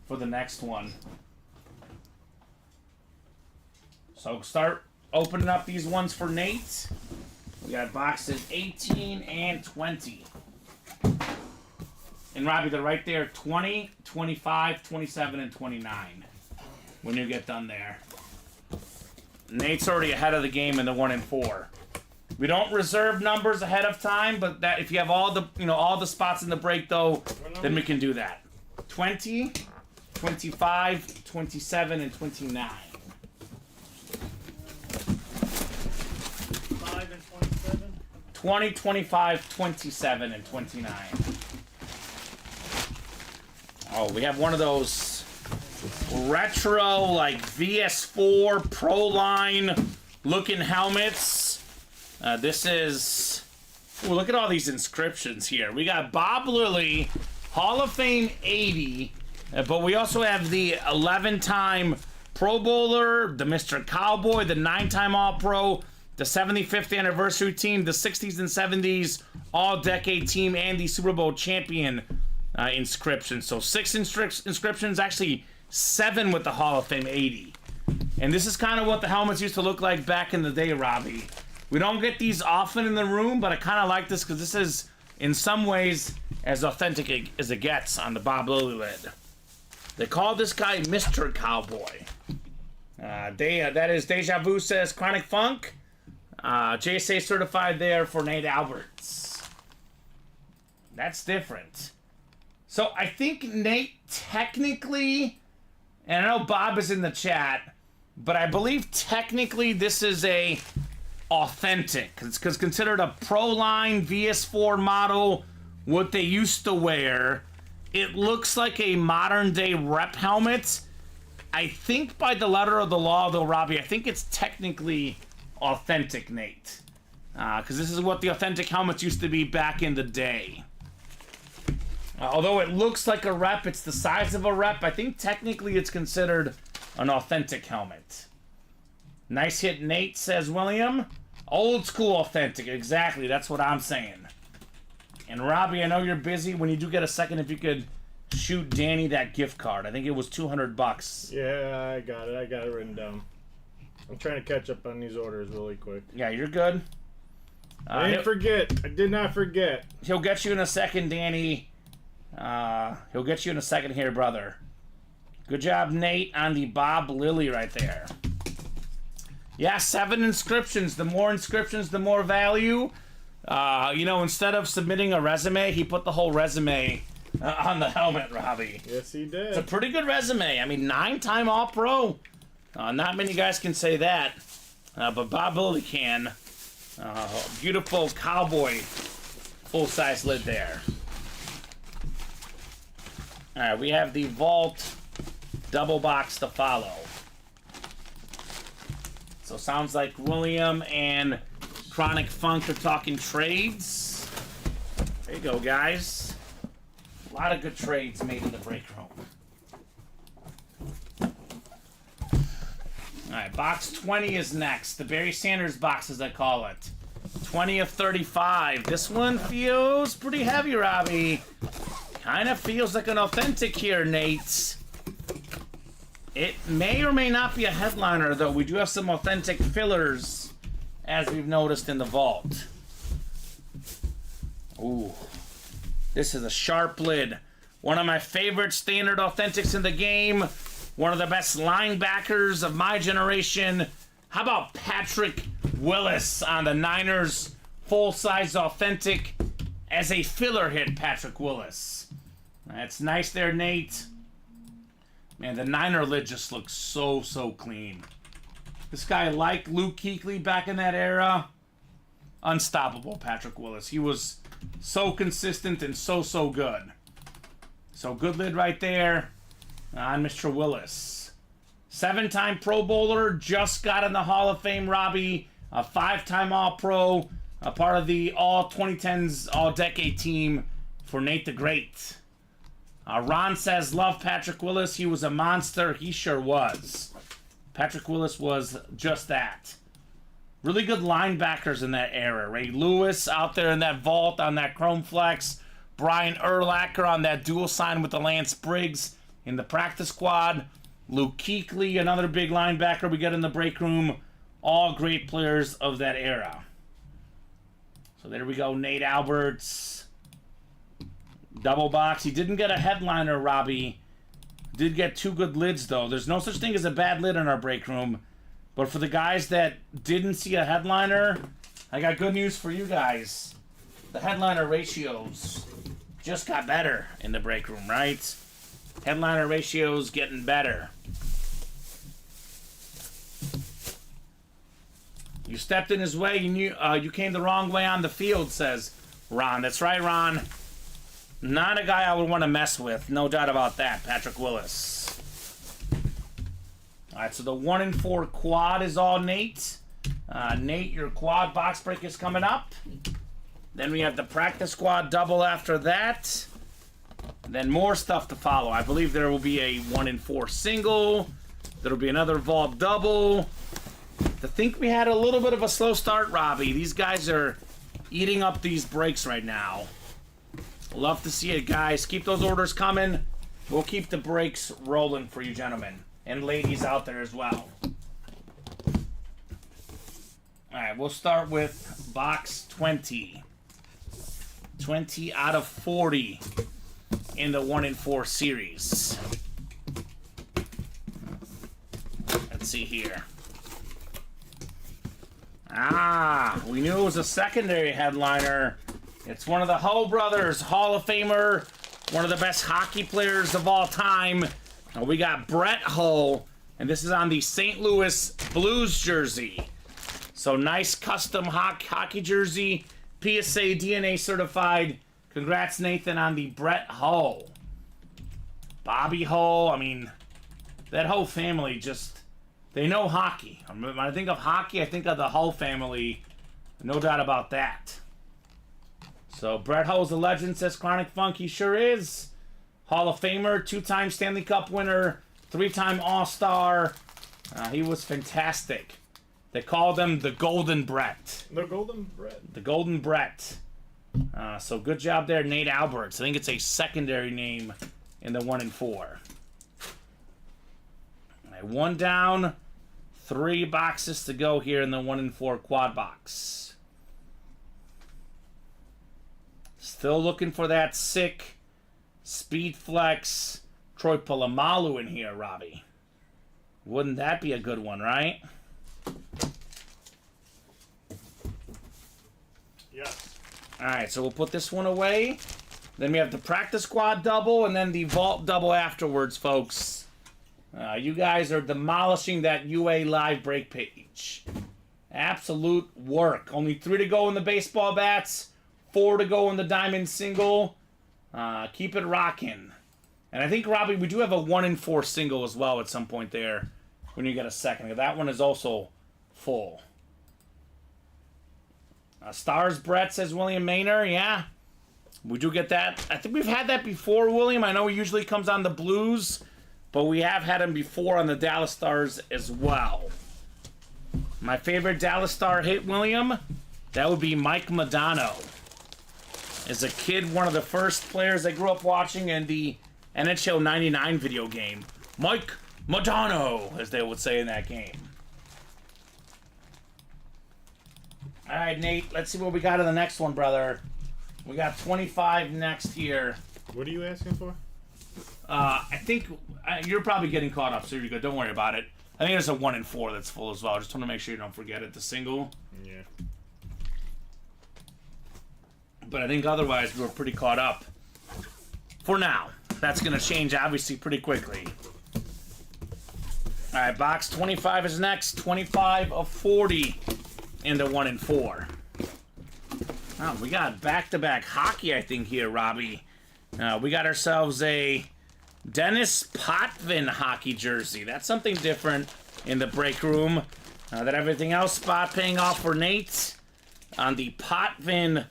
Speaker 3: for the next one. So start opening up these ones for Nate. We got boxes 18 and 20. And Robbie, they're right there, 20, 25, 27, and 29 when you get done there. Nate's already ahead of the game in the 1 and 4. We don't reserve numbers ahead of time, but that if you have all the spots in the break though, then we can do that. 20, 25, 27, and 29.
Speaker 4: 5 and 27.
Speaker 3: 20, 25, 27, and 29. Oh, we have one of those retro, like VS4 Pro Line looking helmets. This is... Ooh, look at all these inscriptions here. We got Bob Lilly, Hall of Fame 80, but we also have the 11-time Pro Bowler, the Mr. Cowboy, the 9-time All-Pro, the 75th anniversary team, the 60s and 70s All-Decade team, and the Super Bowl champion inscription. So 6 inscriptions, actually 7 with the Hall of Fame 80. And this is kind of what the helmets used to look like back in the day, Robbie. We don't get these often in the room, but I kind of like this because this is, in some ways, as authentic as it gets on the Bob Lilly lid. They call this guy Mr. Cowboy. That is Deja Vu says Chronic Funk. JSA certified there for Nate Alberts. That's different. So I think Nate technically, and I know Bob is in the chat, but I believe technically this is a authentic. It's considered a Pro Line VS4 model, what they used to wear. It looks like a modern day rep helmet. I think by the letter of the law though, Robbie, I think it's technically authentic, Nate. Because this is what the authentic helmets used to be back in the day. Although it looks like a rep, it's the size of a rep, I think technically it's considered an authentic helmet. Nice hit, Nate, says William. Old school authentic. Exactly. That's what I'm saying. And Robbie, I know you're busy. When you do get a second, if you could shoot Danny that gift card. I think it was $200.
Speaker 4: Yeah, I got it. I got it written down. I'm trying to catch up on these orders really quick.
Speaker 3: Yeah, you're good.
Speaker 4: I didn't forget. I did not forget.
Speaker 3: He'll get you in a second, Danny. He'll get you in a second here, brother. Good job, Nate, on the Bob Lilly right there. Yeah, 7 inscriptions. The more inscriptions, the more value. You know, instead of submitting a resume, he put the whole resume on the helmet, Robbie.
Speaker 4: Yes, he did.
Speaker 3: It's a pretty good resume. I mean, 9-time All-Pro. Not many guys can say that, but Bob Lilly can. Beautiful cowboy full-size lid there. All right, we have the Vault double box to follow. So sounds like William and Chronic Funk are talking trades. There you go, guys. A lot of good trades made in the break room. Alright, box 20 is next. The Barry Sanders box, as I call it. 20 of 35. This one feels pretty heavy, Robbie. Kind of feels like an authentic here, Nate. It may or may not be a headliner, though. We do have some authentic fillers, as we've noticed in the vault. Ooh. This is a sharp lid. One of my favorite standard authentics in the game. One of the best linebackers of my generation. How about Patrick Willis on the Niners full-size authentic as a filler hit, Patrick Willis. That's nice there, Nate. Man, the Niner lid just looks so, so clean. This guy, like Luke Kuechly back in that era, unstoppable, Patrick Willis. He was so consistent and so, so good. So good lid right there on Mr. Willis. 7-time Pro Bowler, just got in the Hall of Fame, Robbie. A 5-time All-Pro, a part of the All-2010s All-Decade team for Nate the Great. Ron says, love Patrick Willis. He was a monster. He sure was. Patrick Willis was just that. Really good linebackers in that era. Ray Lewis out there in that vault on that Chrome Flex. Brian Urlacher on that dual sign with the Lance Briggs in the practice squad. Luke Kuechly, another big linebacker we get in the break room. All great players of that era. So there we go, Nate Alberts. Double box. He didn't get a headliner, Robbie. Did get 2 good lids, though. There's no such thing as a bad lid in our break room. But for the guys that didn't see a headliner, I got good news for you guys. The headliner ratios just got better in the break room, right? Headliner ratios getting better. You stepped in his way. You knew you came the wrong way on the field, says Ron. That's right, Ron. Not a guy I would want to mess with. No doubt about that, Patrick Willis. All right, so the 1 in 4 quad is all Nate. Nate, your quad box break is coming up. Then we have the practice squad double after that. Then more stuff to follow. I believe there will be a 1 in 4 single. There will be another vault double. I think we had a little bit of a slow start, Robbie. These guys are eating up these breaks right now. Love to see it, guys. Keep those orders coming. We'll keep the breaks rolling for you gentlemen. And ladies out there as well. Alright, we'll start with box 20. 20 out of 40 in the 1 in 4 series. Let's see here. We knew it was a secondary headliner. It's one of the Hull brothers, Hall of Famer, one of the best hockey players of all time. We got Brett Hull, and this is on the St. Louis Blues jersey. So nice custom hockey jersey, PSA DNA certified. Congrats, Nathan, on the Brett Hull. Bobby Hull, I mean, that whole family just, they know hockey. When I think of hockey, I think of the Hull family. No doubt about that. So Brett Hull's a legend, says Chronic Funk. He sure is. Hall of Famer, 2-time Stanley Cup winner, 3-time All-Star. He was fantastic. They call them the Golden Brett.
Speaker 4: The Golden Bread.
Speaker 3: The Golden Brett. So good job there, Nate Alberts. I think it's a secondary name in the 1 and 4. All right, 1 down, 3 boxes to go here in the 1 and 4 quad box. Still looking for that sick Speed Flex Troy Polamalu in here, Robbie. Wouldn't that be a good one, right?
Speaker 4: Yes.
Speaker 3: All right, so we'll put this one away. Then we have the practice squad double and then the vault double afterwards, folks. You guys are demolishing that UA live break page. Absolute work. Only 3 to go in the baseball bats, 4 to go in the diamond single. Keep it rocking. And I think, Robbie, we do have a 1 and 4 single as well at some point there when you get a second. That one is also full. Stars Brett, says William Maynard. Yeah, we do get that. I think we've had that before, William. I know he usually comes on the Blues, but we have had him before on the Dallas Stars as well. My favorite Dallas Star hit, William, that would be Mike Modano. As a kid, one of the first players I grew up watching in the NHL 99 video game. Mike Modano, as they would say in that game. All right, Nate, let's see what we got in the next one, brother. We got 25 next here.
Speaker 4: What are you asking for?
Speaker 3: I think you're probably getting caught up, so you're good. Don't worry about it. I think there's a 1 and 4 that's full as well. I just want to make sure you don't forget it, the single.
Speaker 4: Yeah.
Speaker 3: But I think otherwise we're pretty caught up. For now. That's going to change, obviously, pretty quickly. All right, box 25 is next. 25 of 40 into 1 and 4. Oh, we got back-to-back hockey, I think, here, Robbie. We got ourselves a Dennis Potvin hockey jersey. That's something different in the break room than everything else. Spot paying off for Nate on the Potvin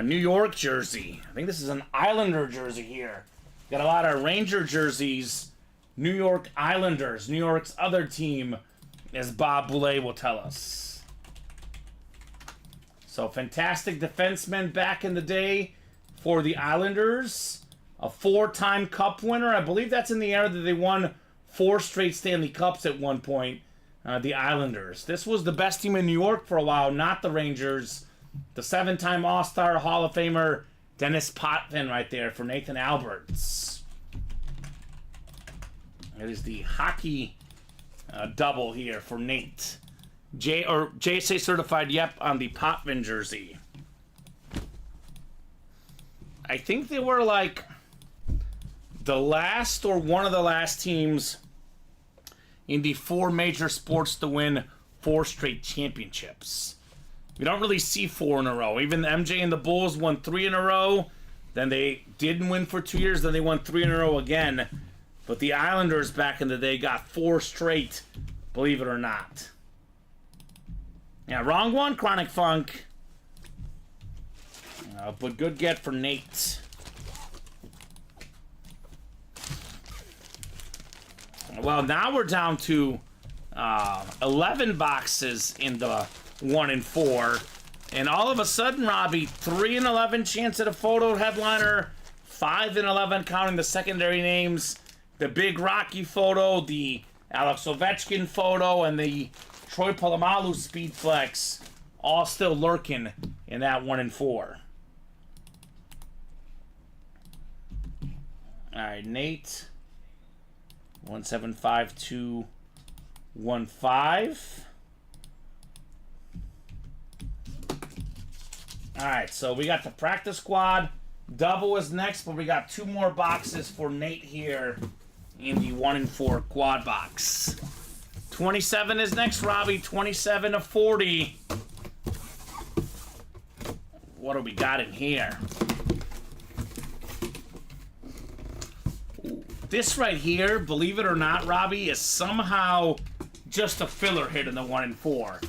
Speaker 3: New York jersey. I think this is an Islander jersey here. Got a lot of Ranger jerseys. New York Islanders, New York's other team, as Bob Boulay will tell us. So fantastic defenseman back in the day for the Islanders. A 4-time Cup winner. I believe that's in the era that they won 4 straight Stanley Cups at one point. The Islanders. This was the best team in New York for a while, not the Rangers. The 7-time All-Star Hall of Famer Dennis Potvin right there for Nathan Alberts. It is the hockey double here for Nate. JSA certified, yep, on the Potvin jersey. I think they were like the last or one of the last teams in the 4 major sports to win 4 straight championships. We don't really see 4 in a row. Even the MJ and the Bulls won 3 in a row. Then they didn't win for 2 years. Then they won 3 in a row again. But the Islanders back in the day got 4 straight, believe it or not. Yeah, wrong one, Chronic Funk. But good get for Nate. Well, now we're down to 11 boxes in the 1 and 4. And all of a sudden, Robbie, 3 and 11 chance at a photo headliner. 5 and 11 counting the secondary names. The big Rocky photo, the Alex Ovechkin photo, and the Troy Polamalu Speed Flex, all still lurking in that 1 and 4. All right, Nate. 175215. All right, so we got the practice squad. Double is next, but we got 2 more boxes for Nate here in the 1 and 4 quad box. 27 is next, Robbie. 27 of 40. What do we got in here? This right here, believe it or not, Robbie, is somehow just a filler hit in the 1 and 4.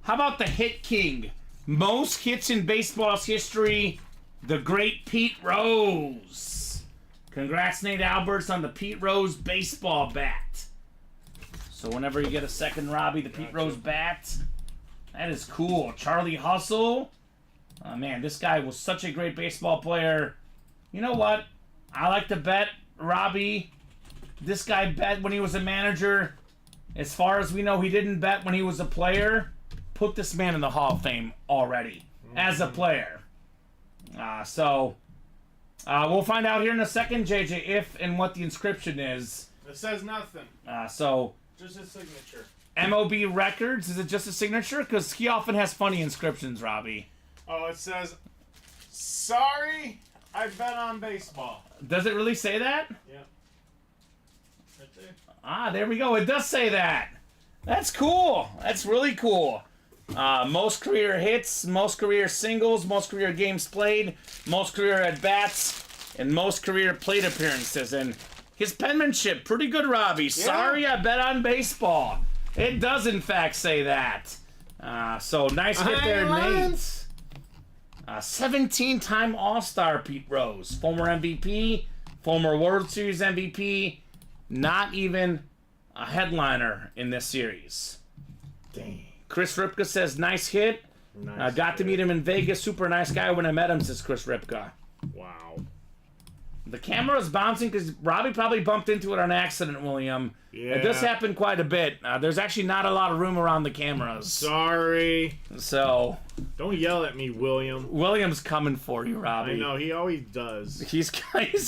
Speaker 3: How about the hit king? Most hits in baseball's history, the great Pete Rose. Congrats, Nate Alberts, on the Pete Rose baseball bat. So whenever you get a second, Robbie, the Pete Rose bat. That is cool. Charlie Hustle. Oh, man, this guy was such a great baseball player. You know what? I like to bet, Robbie. This guy bet when he was a manager. As far as we know, he didn't bet when he was a player. Put this man in the Hall of Fame already as a player. So we'll find out here in a second, JJ, if and what the inscription is.
Speaker 4: It says nothing.
Speaker 3: So
Speaker 4: Just his signature.
Speaker 3: MOB Records, is it just a signature? Because he often has funny inscriptions, Robbie.
Speaker 4: Oh, it says, sorry, I bet on baseball.
Speaker 3: Does it really say that?
Speaker 4: Yeah. Right there.
Speaker 3: Ah, there we go. It does say that. That's cool. That's really cool. Most career hits, most career singles, most career games played, most career at-bats, and most career plate appearances. And his penmanship, pretty good, Robbie. Sorry, I bet on baseball. It does, in fact, say that. So, nice hit there, Nate. 17-time All-Star Pete Rose. Former MVP, former World Series MVP. Not even a headliner in this series.
Speaker 4: Dang.
Speaker 3: Chris Ripka says, nice hit.
Speaker 4: Nice
Speaker 3: Got to meet him in Vegas. Super nice guy when I met him, says Chris Ripka.
Speaker 4: Wow.
Speaker 3: The camera is bouncing because Robbie probably bumped into it on accident, William.
Speaker 4: Yeah.
Speaker 3: It does happen quite a bit. There's actually not a lot of room around the cameras.
Speaker 4: Sorry.
Speaker 3: So,
Speaker 4: Don't yell at me, William.
Speaker 3: William's coming for you, Robbie.
Speaker 4: I know, he always does.
Speaker 3: He's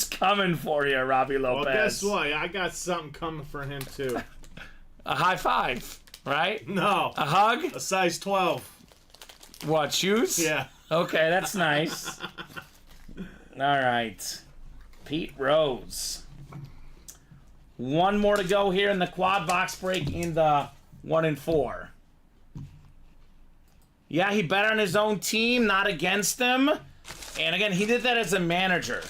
Speaker 3: coming for you, Robbie Lopez.
Speaker 4: Well, guess what? I got something coming for him, too.
Speaker 3: A high five, right?
Speaker 4: No.
Speaker 3: A hug?
Speaker 4: A size 12.
Speaker 3: What, shoes?
Speaker 4: Yeah.
Speaker 3: Okay, that's nice. All right. Pete Rose. One more to go here in the quad box break in the 1 and 4. Yeah, he bet on his own team, not against them. And again, he did that as a manager.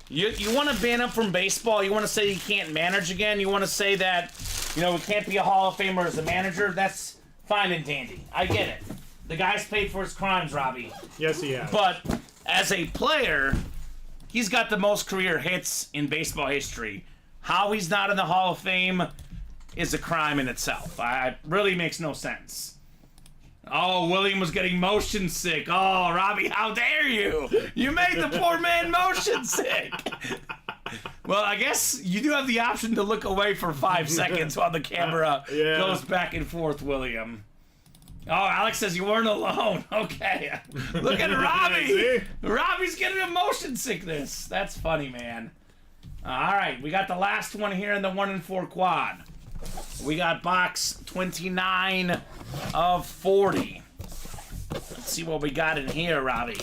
Speaker 3: You want to ban him from baseball. You want to say he can't manage again. You want to say that, he can't be a Hall of Famer as a manager. That's fine and dandy. I get it. The guy's paid for his crimes, Robbie.
Speaker 4: Yes, he has.
Speaker 3: But as a player, he's got the most career hits in baseball history. How he's not in the Hall of Fame is a crime in itself. It really makes no sense. Oh, William was getting motion sick. Oh, Robbie, how dare you? You made the poor man motion sick. Well, I guess you do have the option to look away for 5 seconds while the camera goes back and forth, William. Oh, Alex says you weren't alone. Okay. Look at Robbie. Robbie's getting a motion sickness. That's funny, man. All right, we got the last one here in the 1 and 4 quad. We got box 29 of 40. Let's see what we got in here, Robbie.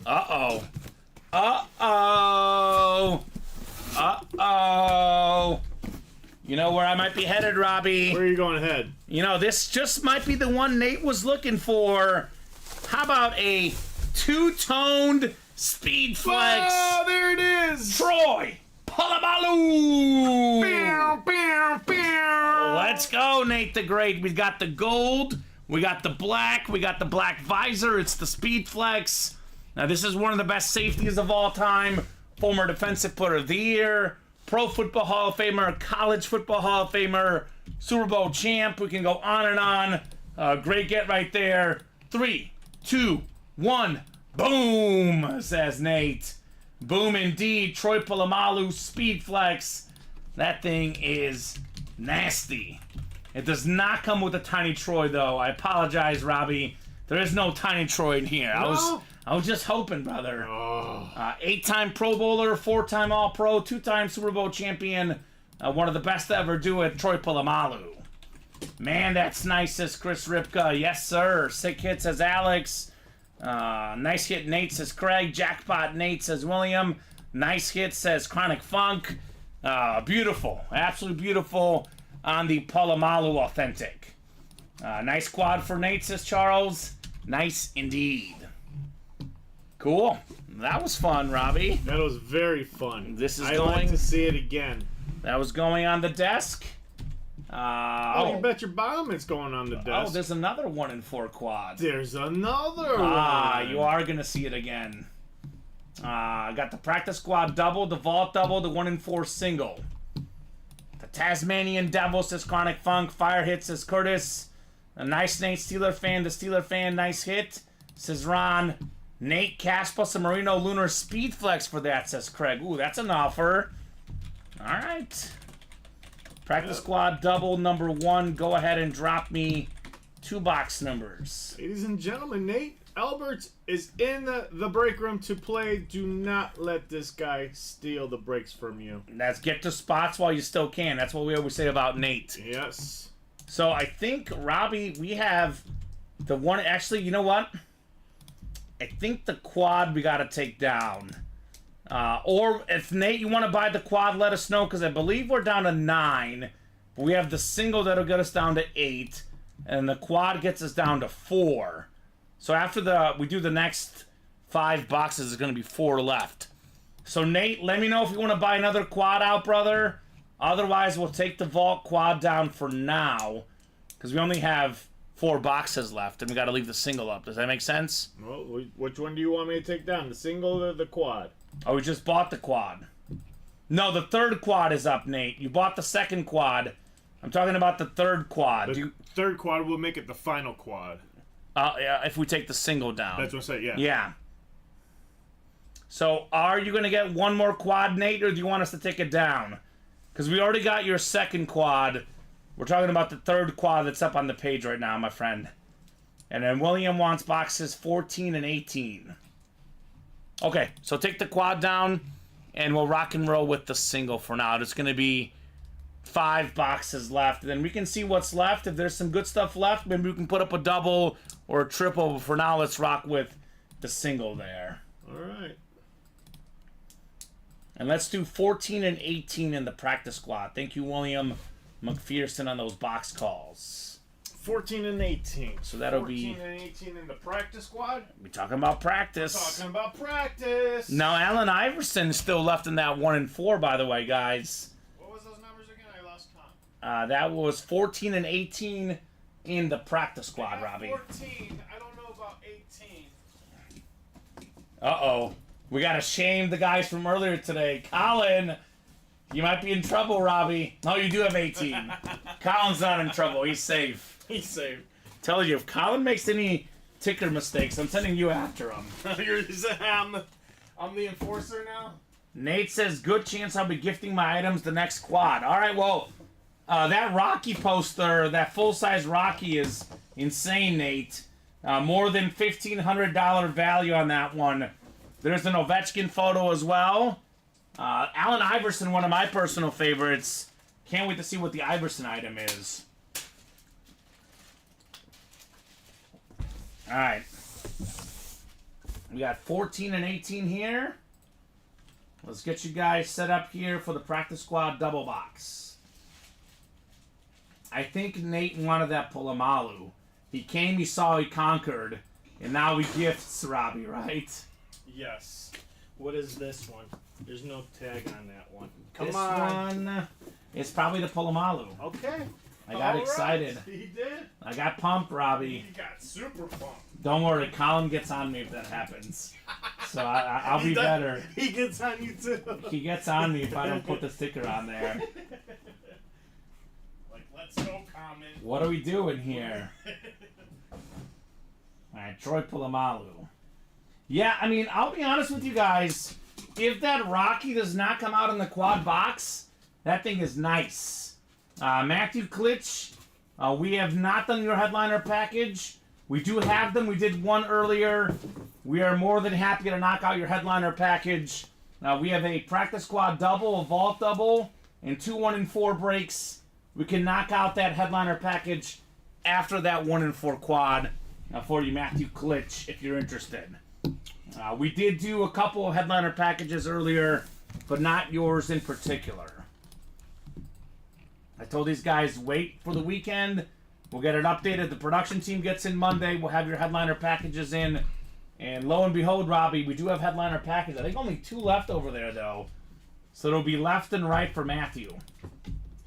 Speaker 3: Uh-oh. Uh-oh. Uh-oh. You know where I might be headed, Robbie?
Speaker 4: Where are you going ahead?
Speaker 3: This just might be the one Nate was looking for. How about a two-toned Speed Flex?
Speaker 4: Oh, there it is!
Speaker 3: Troy Polamalu!
Speaker 4: Bow, bow, bow.
Speaker 3: Let's go, Nate the Great. We got the gold, we got the black visor. It's the Speed Flex. Now, this is one of the best safeties of all time. Former Defensive Player of the Year, Pro Football Hall of Famer, College Football Hall of Famer, Super Bowl champ. We can go on and on. Great get right there. 3, 2, 1. Boom, says Nate. Boom indeed. Troy Polamalu, Speed Flex. That thing is nasty. It does not come with a Tiny Troy, though. I apologize, Robbie. There is no Tiny Troy in here.
Speaker 4: No?
Speaker 3: I was just hoping, brother.
Speaker 4: Oh.
Speaker 3: 8-time Pro Bowler, 4-time All-Pro, 2-time Super Bowl champion. One of the best to ever do it, Troy Polamalu. Man, that's nice, says Chris Ripka. Yes, sir. Sick hit, says Alex. Nice hit, Nate, says Craig. Jackpot, Nate, says William. Nice hit, says Chronic Funk. Beautiful. Absolutely beautiful on the Polamalu Authentic. Nice quad for Nate, says Charles. Nice indeed. Cool. That was fun, Robbie.
Speaker 4: That was very fun.
Speaker 3: This is
Speaker 4: I'd
Speaker 3: going...
Speaker 4: like to see it again.
Speaker 3: That was going on the desk.
Speaker 4: You bet your bottom it's going on the desk.
Speaker 3: Oh, there's another 1 and 4 quad.
Speaker 4: There's another one.
Speaker 3: You are going to see it again. I got the practice squad double, the vault double, the 1 and 4 single. The Tasmanian Devil says Chronic Funk. Fire Hit says Curtis. A nice Nate Steeler fan. The Steeler fan, nice hit, says Ron. Nate Caspa, some Marino Lunar Speed Flex for that, says Craig. Ooh, that's an offer. All right. Practice squad double number 1. Go ahead and drop me 2 box numbers.
Speaker 4: Ladies and gentlemen, Nate Alberts is in the break room to play. Do not let this guy steal the breaks from you.
Speaker 3: Let's get to spots while you still can. That's what we always say about Nate.
Speaker 4: Yes.
Speaker 3: So I think, Robbie, we have the one. Actually, you know what? I think the quad we got to take down. Or if, Nate, you want to buy the quad, let us know, because I believe we're down to 9. But we have the single that'll get us down to 8. And the quad gets us down to 4. So after we do the next 5 boxes, there's going to be 4 left. So, Nate, let me know if you want to buy another quad out, brother. Otherwise, we'll take the vault quad down for now, because we only have 4 boxes left, and we got to leave the single up. Does that make sense?
Speaker 4: Well, which one do you want me to take down, the single or the quad?
Speaker 3: Oh, we just bought the quad. No, the 3rd quad is up, Nate. You bought the 2nd quad. I'm talking about the 3rd quad.
Speaker 4: The 3rd quad will make it the final quad.
Speaker 3: Yeah, if we take the single down.
Speaker 4: That's what I said, yeah.
Speaker 3: Yeah. So, are you going to get one more quad, Nate, or do you want us to take it down? Because we already got your 2nd quad. We're talking about the 3rd quad that's up on the page right now, my friend. And then William wants boxes 14 and 18. Okay, so take the quad down, and we'll rock and roll with the single for now. There's going to be 5 boxes left. And then we can see what's left. If there's some good stuff left, maybe we can put up a double or a triple. But for now, let's rock with the single there.
Speaker 4: All right.
Speaker 3: And let's do 14 and 18 in the practice squad. Thank you, William McPherson, on those box calls.
Speaker 4: 14 and 18.
Speaker 3: So that'll
Speaker 4: 14
Speaker 3: be...
Speaker 4: 14 and 18 in the practice squad?
Speaker 3: We're talking about practice.
Speaker 4: Talking about practice.
Speaker 3: Now, Allen Iverson's still left in that 1 and 4, by the way, guys.
Speaker 4: What was those numbers again? I lost count.
Speaker 3: That was 14 and 18 in the practice squad, Robbie.
Speaker 4: 14. I don't know about 18.
Speaker 3: Uh-oh. We got to shame the guys from earlier today. Colin, you might be in trouble, Robbie. No, you do have 18. Colin's not in trouble. He's safe.
Speaker 4: He's safe.
Speaker 3: Tell you, if Colin makes any ticker mistakes, I'm sending you after him.
Speaker 4: I'm the enforcer now?
Speaker 3: Nate says, good chance I'll be gifting my items the next quad. All right, well, that Rocky poster, that full-size Rocky is insane, Nate. More than $1,500 value on that one. There's an Ovechkin photo as well. Allen Iverson, one of my personal favorites. Can't wait to see what the Iverson item is. All right. We got 14 and 18 here. Let's get you guys set up here for the practice squad double box. I think Nate wanted that Polamalu. He came, he saw, he conquered, and now he gifts Robbie, right?
Speaker 4: Yes. What is this one? There's no tag on that one. Come
Speaker 3: this
Speaker 4: on.
Speaker 3: one is probably the Polamalu.
Speaker 4: Okay.
Speaker 3: I got
Speaker 4: All
Speaker 3: excited.
Speaker 4: Right. He did.
Speaker 3: I got pumped, Robbie.
Speaker 4: He got super pumped.
Speaker 3: Don't worry, Colin gets on me if that happens. So I'll be better.
Speaker 4: He gets on you too.
Speaker 3: He gets on me if I don't put the sticker on there.
Speaker 4: Like, let's go, Kamen.
Speaker 3: What are we doing here? Alright, Troy Polamalu. Yeah, I mean, I'll be honest with you guys. If that Rocky does not come out in the quad box, that thing is nice. Matthew Klitsch, we have not done your headliner package. We do have them. We did one earlier. We are more than happy to knock out your headliner package. We have a practice squad double, a vault double, and 2 1 and 4 breaks. We can knock out that headliner package after that 1 and 4 quad for you, Matthew Klitsch, if you're interested. We did do a couple of headliner packages earlier, but not yours in particular. I told these guys, wait for the weekend. We'll get it updated. The production team gets in Monday. We'll have your headliner packages in. And lo and behold, Robbie, we do have headliner packages. I think only 2 left over there, though. So it'll be left and right for Matthew.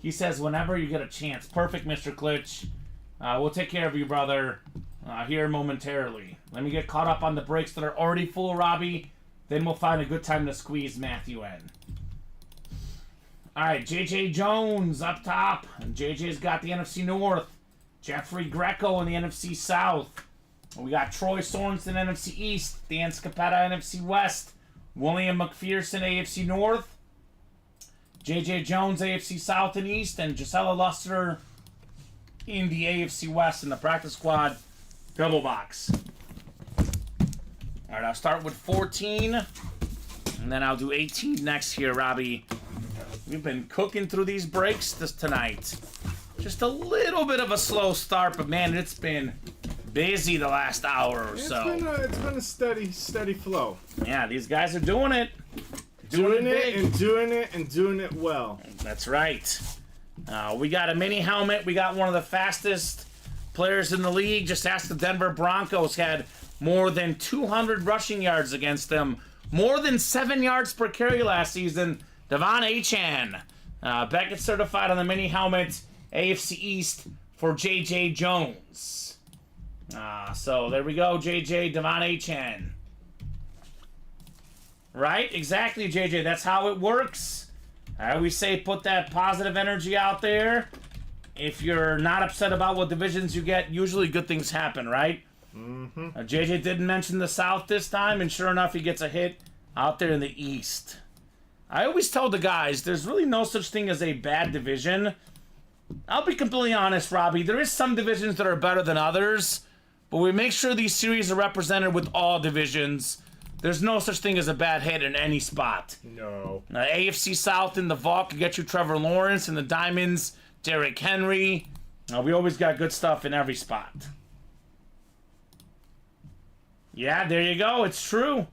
Speaker 3: He says, whenever you get a chance. Perfect, Mr. Klitsch. We'll take care of you, brother, here momentarily. Let me get caught up on the breaks that are already full, Robbie. Then we'll find a good time to squeeze Matthew in. All right, J.J. Jones up top. And J.J.'s got the NFC North. Jeffrey Greco in the NFC South. We got Troy Sorensen, NFC East. Dan Scapetta, NFC West. William McPherson, AFC North. J.J. Jones, AFC South and East. And Gisela Luster in the AFC West in the practice squad double box. All right, I'll start with 14. And then I'll do 18 next here, Robbie. We've been cooking through these breaks tonight. Just a little bit of a slow start, but man, it's been busy the last hour or so.
Speaker 4: It's been a steady flow.
Speaker 3: Yeah, these guys are doing it.
Speaker 4: Doing
Speaker 3: big.
Speaker 4: and doing it well.
Speaker 3: That's right. We got a mini helmet. We got one of the fastest players in the league. Just ask the Denver Broncos. Had more than 200 rushing yards against them. More than 7 yards per carry last season. Devon Achane. Beckett certified on the mini helmet. AFC East for J.J. Jones. So there we go, J.J. Devon Achane. Right? Exactly, J.J. That's how it works. I always say put that positive energy out there. If you're not upset about what divisions you get, usually good things happen, right?
Speaker 4: Mm-hmm.
Speaker 3: J.J. didn't mention the South this time, and sure enough, he gets a hit out there in the East. I always tell the guys, there's really no such thing as a bad division. I'll be completely honest, Robbie. There is some divisions that are better than others, but we make sure these series are represented with all divisions. There's no such thing as a bad hit in any spot.
Speaker 4: No.
Speaker 3: AFC South in the vault could get you Trevor Lawrence, and the Diamonds, Derrick Henry. We always got good stuff in every spot. Yeah, there you go. It's true.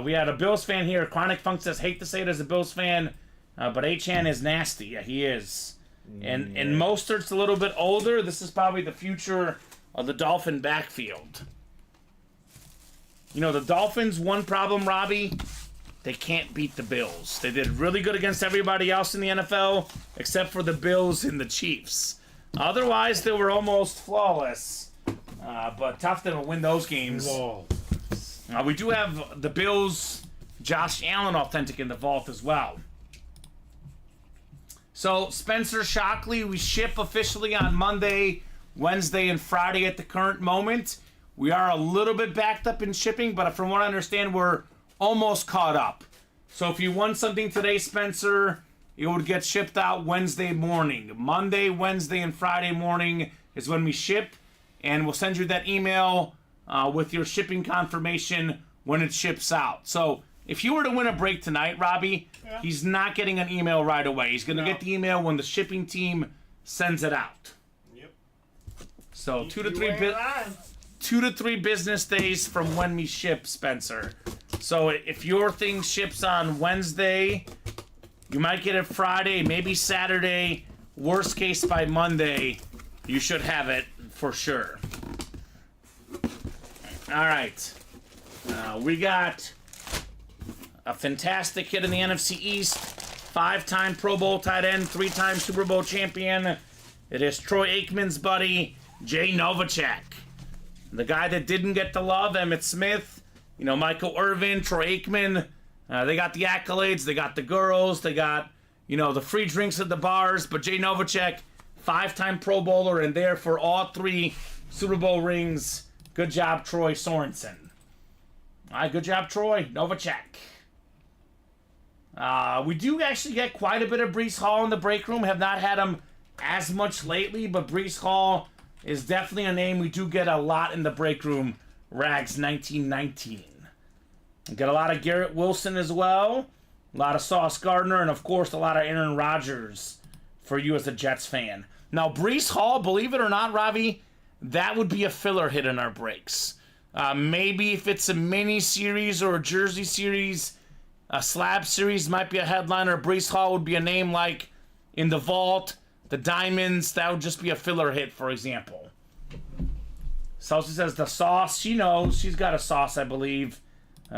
Speaker 3: We had a Bills fan here. Chronic Funk says, hate to say it as a Bills fan, but Achane is nasty. Yeah, he is. And Mostert's a little bit older. This is probably the future of the Dolphin backfield. You know, the Dolphins, one problem, Robbie, they can't beat the Bills. They did really good against everybody else in the NFL, except for the Bills and the Chiefs. Otherwise, they were almost flawless. But tough to win those games. We do have the Bills, Josh Allen authentic in the vault as well. So, Spencer Shockley, we ship officially on Monday, Wednesday, and Friday at the current moment. We are a little bit backed up in shipping, but from what I understand, we're almost caught up. So if you won something today, Spencer, it would get shipped out Wednesday morning. Monday, Wednesday, and Friday morning is when we ship, and we'll send you that email with your shipping confirmation when it ships out. So if you were to win a break tonight, Robbie, he's not getting an email right away. He's going to get the email when the shipping team sends it out.
Speaker 4: Yep.
Speaker 3: So 2 to 3 business days from when we ship, Spencer. So if your thing ships on Wednesday, you might get it Friday, maybe Saturday. Worst case by Monday, you should have it for sure. All right. We got a fantastic hit in the NFC East. 5-time Pro Bowl tight end, 3-time Super Bowl champion. It is Troy Aikman's buddy, Jay Novacek. The guy that didn't get the love, Emmitt Smith, Michael Irvin, Troy Aikman. They got the accolades, they got the girls, they got, the free drinks at the bars. But Jay Novacek, 5-time Pro Bowler, and there for all 3 Super Bowl rings. Good job, Troy Sorensen. All right, good job, Troy Novacek. We do actually get quite a bit of Breece Hall in the break room. Have not had him as much lately, but Breece Hall is definitely a name we do get a lot in the break room. Rags 1919. We get a lot of Garrett Wilson as well. A lot of Sauce Gardner, and of course a lot of Aaron Rodgers for you as a Jets fan. Now, Breece Hall, believe it or not, Robbie, that would be a filler hit in our breaks. Maybe if it's a mini series or a jersey series, a slab series might be a headliner. Breece Hall would be a name like in the vault, the Diamonds. That would just be a filler hit, for example. Chelsea says the Sauce. She knows. She's got a Sauce, I believe.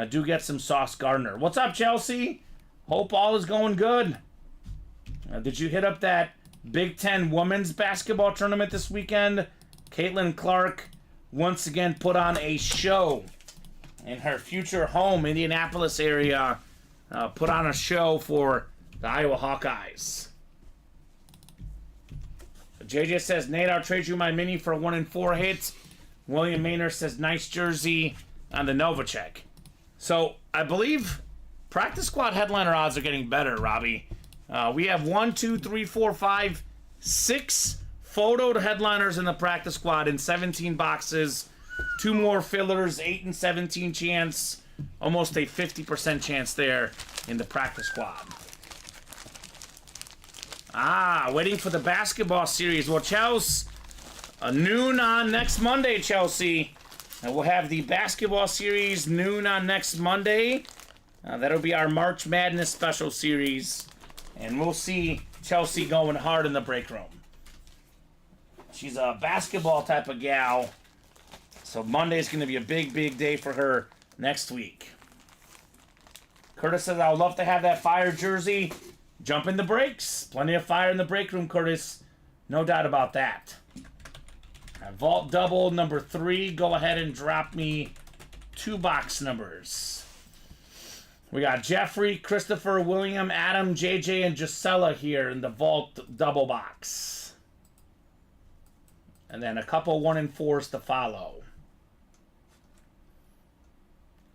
Speaker 3: Do get some Sauce Gardner. What's up, Chelsea? Hope all is going good. Did you hit up that Big Ten women's basketball tournament this weekend? Caitlin Clark once again put on a show in her future home, Indianapolis area. Put on a show for The Iowa Hawkeyes. JJ says, Nate, I'll trade you my mini for a 1 in 4 hit. William Maynard says, nice jersey on the Novacek. So, I believe practice squad headliner odds are getting better, Robbie. We have 1, 2, 3, 4, 5, 6 photoed headliners in the practice squad in 17 boxes. 2 more fillers, 8 and 17 chance. Almost a 50% chance there in the practice squad. Waiting for the basketball series. Well, Chelsea, noon on next Monday, Chelsea. And we'll have the basketball series noon on next Monday. That'll be our March Madness special series. And we'll see Chelsea going hard in the break room. She's a basketball type of gal. So Monday's going to be a big, big day for her next week. Curtis says, I would love to have that fire jersey. Jump in the breaks. Plenty of fire in the break room, Curtis. No doubt about that. Vault double number 3. Go ahead and drop me 2 box numbers. We got Jeffrey, Christopher, William, Adam, JJ, and Gisela here in the vault double box. And then a couple 1 in 4s to follow.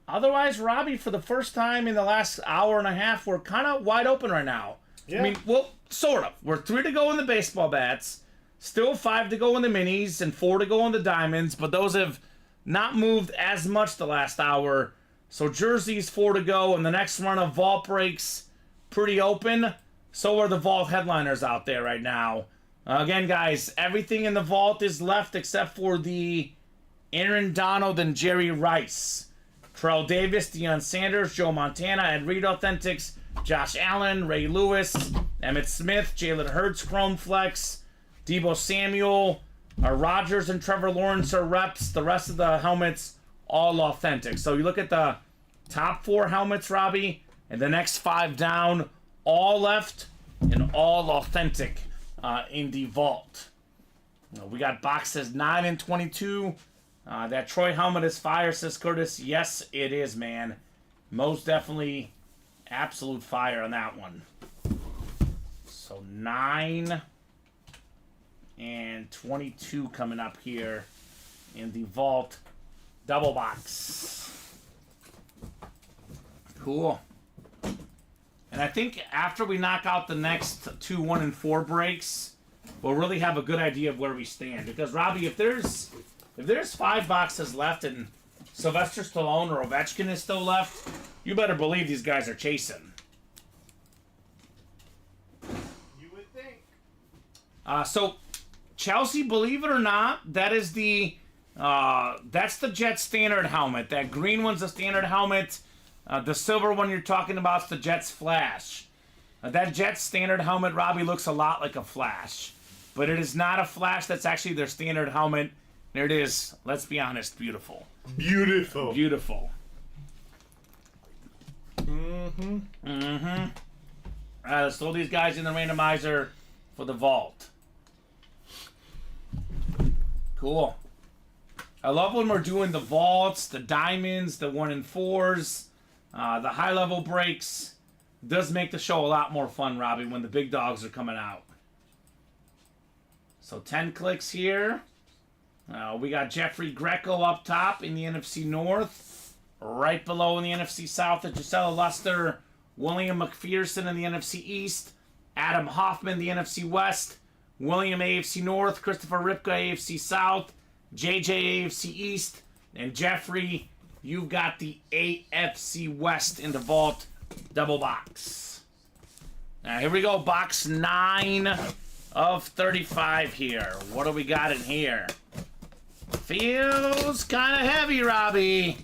Speaker 3: Otherwise, Robbie, for the first time in the last hour and a half, we're kind of wide open right now.
Speaker 4: Yeah.
Speaker 3: I mean, well, sort of. We're 3 to go in the baseball bats, still 5 to go in the minis, and 4 to go in the diamonds, but those have not moved as much the last hour. So jerseys 4 to go, and the next run of vault breaks pretty open. So are the vault headliners out there right now. Again, guys, everything in the vault is left except for the Aaron Donald and Jerry Rice. Terrell Davis, Deion Sanders, Joe Montana, Ed Reed Authentics, Josh Allen, Ray Lewis, Emmitt Smith, Jalen Hurts, Chrome Flex, Deebo Samuel, Rodgers and Trevor Lawrence are reps. The rest of the helmets, all authentic. So you look at the top 4 helmets, Robbie, and the next 5 down, all left and all authentic in the vault. We got boxes 9 and 22. That Troy helmet is fire, says Curtis. Yes, it is, man. Most definitely absolute fire on that one. So 9 and 22 coming up here in the vault double box. Cool. And I think after we knock out the next 2 1 and 4 breaks, we'll really have a good idea of where we stand. Because, Robbie, if there's 5 boxes left and Sylvester Stallone or Ovechkin is still left, you better believe these guys are chasing.
Speaker 4: You would think.
Speaker 3: So Chelsea, believe it or not, that is that's the Jet standard helmet. That green one's the standard helmet. The silver one you're talking about is the Jets Flash. That Jets standard helmet, Robbie, looks a lot like a Flash, but it is not a Flash. That's actually their standard helmet. There it is. Let's be honest. Beautiful.
Speaker 4: Beautiful.
Speaker 3: Beautiful.
Speaker 4: Mm-hmm.
Speaker 3: Mm-hmm. All right, let's throw these guys in the randomizer for the vault. Cool. I love when we're doing the vaults, the diamonds, the 1 in 4s, the high-level breaks. It does make the show a lot more fun, Robbie, when the big dogs are coming out. So 10 clicks here. We got Jeffrey Greco up top in the NFC North. Right below in the NFC South, Gisela Luster, William McPherson in the NFC East, Adam Hoffman, the NFC West, William AFC North, Christopher Ripka AFC South, JJ AFC East, and Jeffrey, you've got the AFC West in the vault double box. Now here we go, box 9 of 35 here. What do we got in here? Feels kind of heavy, Robbie.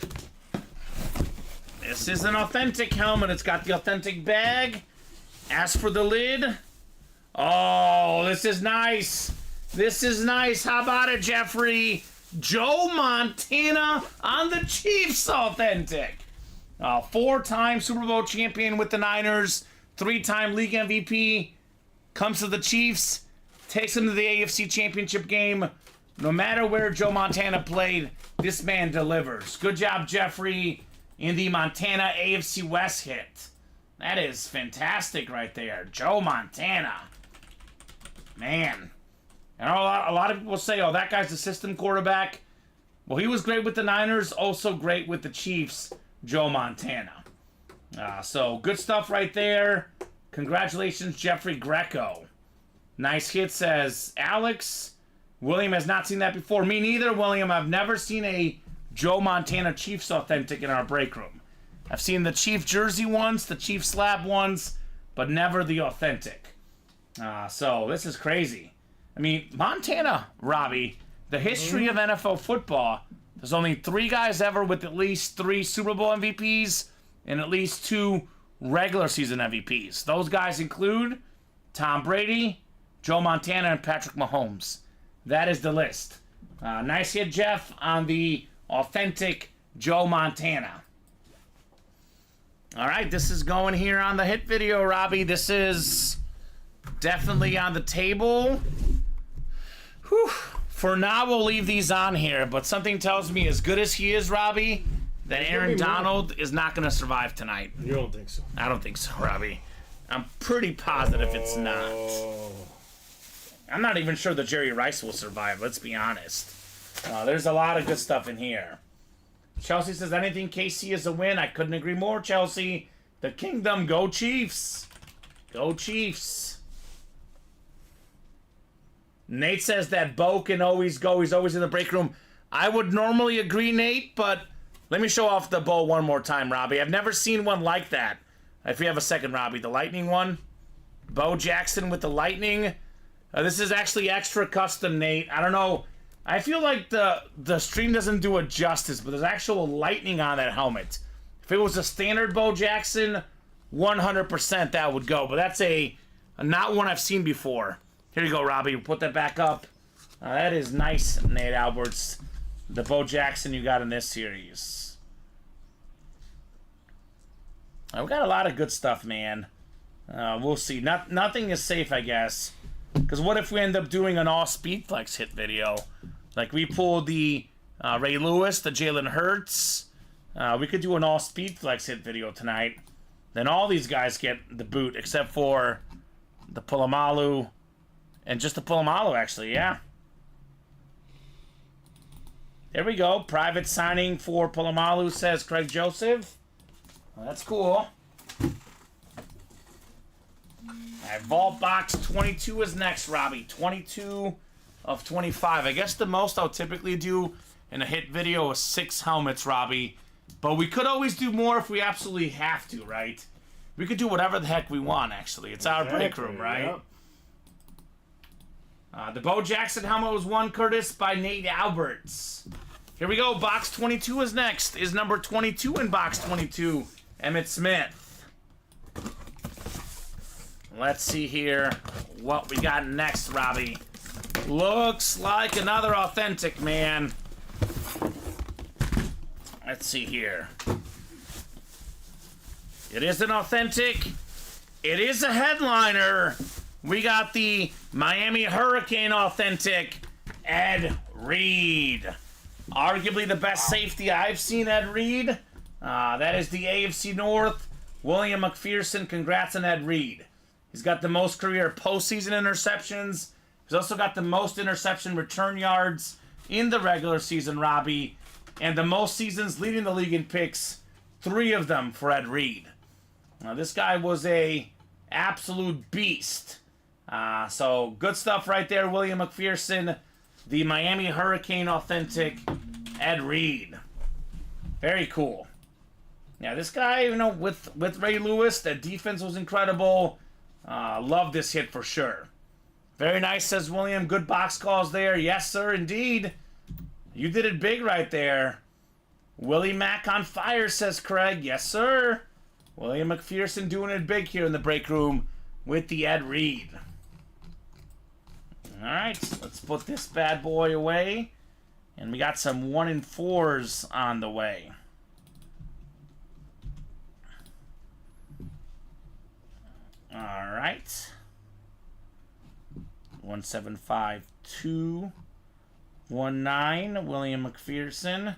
Speaker 3: This is an authentic helmet. It's got the authentic bag. As for the lid, oh, this is nice. This is nice. How about it, Jeffrey? Joe Montana on the Chiefs authentic. 4-time Super Bowl champion with the Niners. 3-time league MVP. Comes to the Chiefs. Takes them to the AFC Championship game. No matter where Joe Montana played, this man delivers. Good job, Jeffrey, in the Montana AFC West hit. That is fantastic right there. Joe Montana. Man. And a lot of people say, oh, that guy's the system quarterback. Well, he was great with the Niners, also great with the Chiefs, Joe Montana. So, good stuff right there. Congratulations, Jeffrey Greco. Nice hit, says Alex. William has not seen that before. Me neither, William. I've never seen a Joe Montana Chiefs authentic in our break room. I've seen the Chief jersey ones, the Chief slab ones, but never the authentic. So, this is crazy. I mean, Montana, Robbie, the history of NFL football, there's only 3 guys ever with at least 3 Super Bowl MVPs and at least 2 regular season MVPs. Those guys include Tom Brady, Joe Montana, and Patrick Mahomes. That is the list. Nice hit, Jeff, on the authentic Joe Montana. All right, this is going here on the hit video, Robbie. This is definitely on the table. Whew. For now, we'll leave these on here, but something tells me, as good as he is, Robbie, that Aaron Donald is not going to survive tonight.
Speaker 4: You don't think so?
Speaker 3: I don't think so, Robbie. I'm pretty positive it's not. I'm not even sure that Jerry Rice will survive, let's be honest. There's a lot of good stuff in here. Chelsea says, anything KC is a win. I couldn't agree more, Chelsea. The Kingdom, go Chiefs. Go Chiefs. Nate says that Bo can always go. He's always in the break room. I would normally agree, Nate, but let me show off the Bo one more time, Robbie. I've never seen one like that. If you have a second, Robbie. The Lightning one. Bo Jackson with the Lightning. This is actually extra custom, Nate. I don't know. I feel like the stream doesn't do it justice, but there's actual lightning on that helmet. If it was a standard Bo Jackson, 100% that would go. But that's a not one I've seen before. Here you go, Robbie. Put that back up. That is nice, Nate Alberts. The Bo Jackson you got in this series. We got a lot of good stuff, man. We'll see. Nothing is safe, I guess. Because what if we end up doing an all Speedflex hit video? Like we pulled the Ray Lewis, the Jalen Hurts. We could do an all Speedflex hit video tonight. Then all these guys get the boot, except for the Polamalu. And just the Polamalu, actually, yeah. There we go. Private signing for Polamalu, says Craig Joseph. Well, that's cool. All right, Vault Box 22 is next, Robbie. 22 of 25. I guess the most I'll typically do in a hit video is 6 helmets, Robbie. But we could always do more if we absolutely have to, right? We could do whatever the heck we want, actually. It's our break room, right?
Speaker 4: Yep.
Speaker 3: The Bo Jackson helmet was won, Curtis, by Nate Alberts. Here we go. Box 22 is next. Is number 22 in box 22, Emmitt Smith. Let's see here what we got next, Robbie. Looks like another authentic, man. Let's see here. It is an authentic. It is a headliner. We got the Miami Hurricane authentic, Ed Reed. Arguably the best safety I've seen, Ed Reed. That is the AFC North. William McPherson, congrats on Ed Reed. He's got the most career postseason interceptions. He's also got the most interception return yards in the regular season, Robbie. And the most seasons leading the league in picks, 3 of them for Ed Reed. Now, this guy was a absolute beast. So, good stuff right there, William McPherson. The Miami Hurricane authentic, Ed Reed. Very cool. Yeah, this guy, you know, with Ray Lewis, the defense was incredible. Love this hit for sure. Very nice, says William. Good box calls there. Yes, sir, indeed. You did it big right there. Willie Mack on fire, says Craig. Yes, sir. William McPherson doing it big here in the break room with the Ed Reed. All right, let's put this bad boy away. And we got some 1 and 4s on the way. All right. 175-219, William McPherson,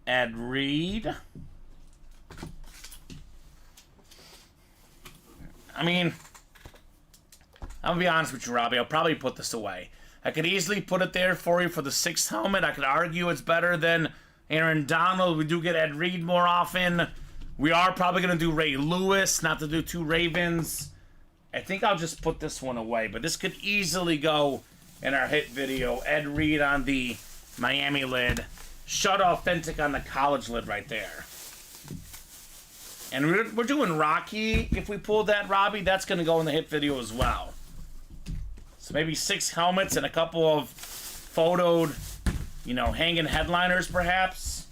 Speaker 3: Ed Reed. I mean, I'm going to be honest with you, Robbie. I'll probably put this away. I could easily put it there for you for the 6th helmet. I could argue it's better than Aaron Donald. We do get Ed Reed more often. We are probably going to do Ray Lewis, not to do 2 Ravens. I think I'll just put this one away. But this could easily go in our hit video. Ed Reed on the Miami lid. Shut Authentic on the college lid right there. And we're doing Rocky. If we pull that, Robbie, that's going to go in the hit video as well. So maybe 6 helmets and a couple of photoed, you know, hanging headliners perhaps.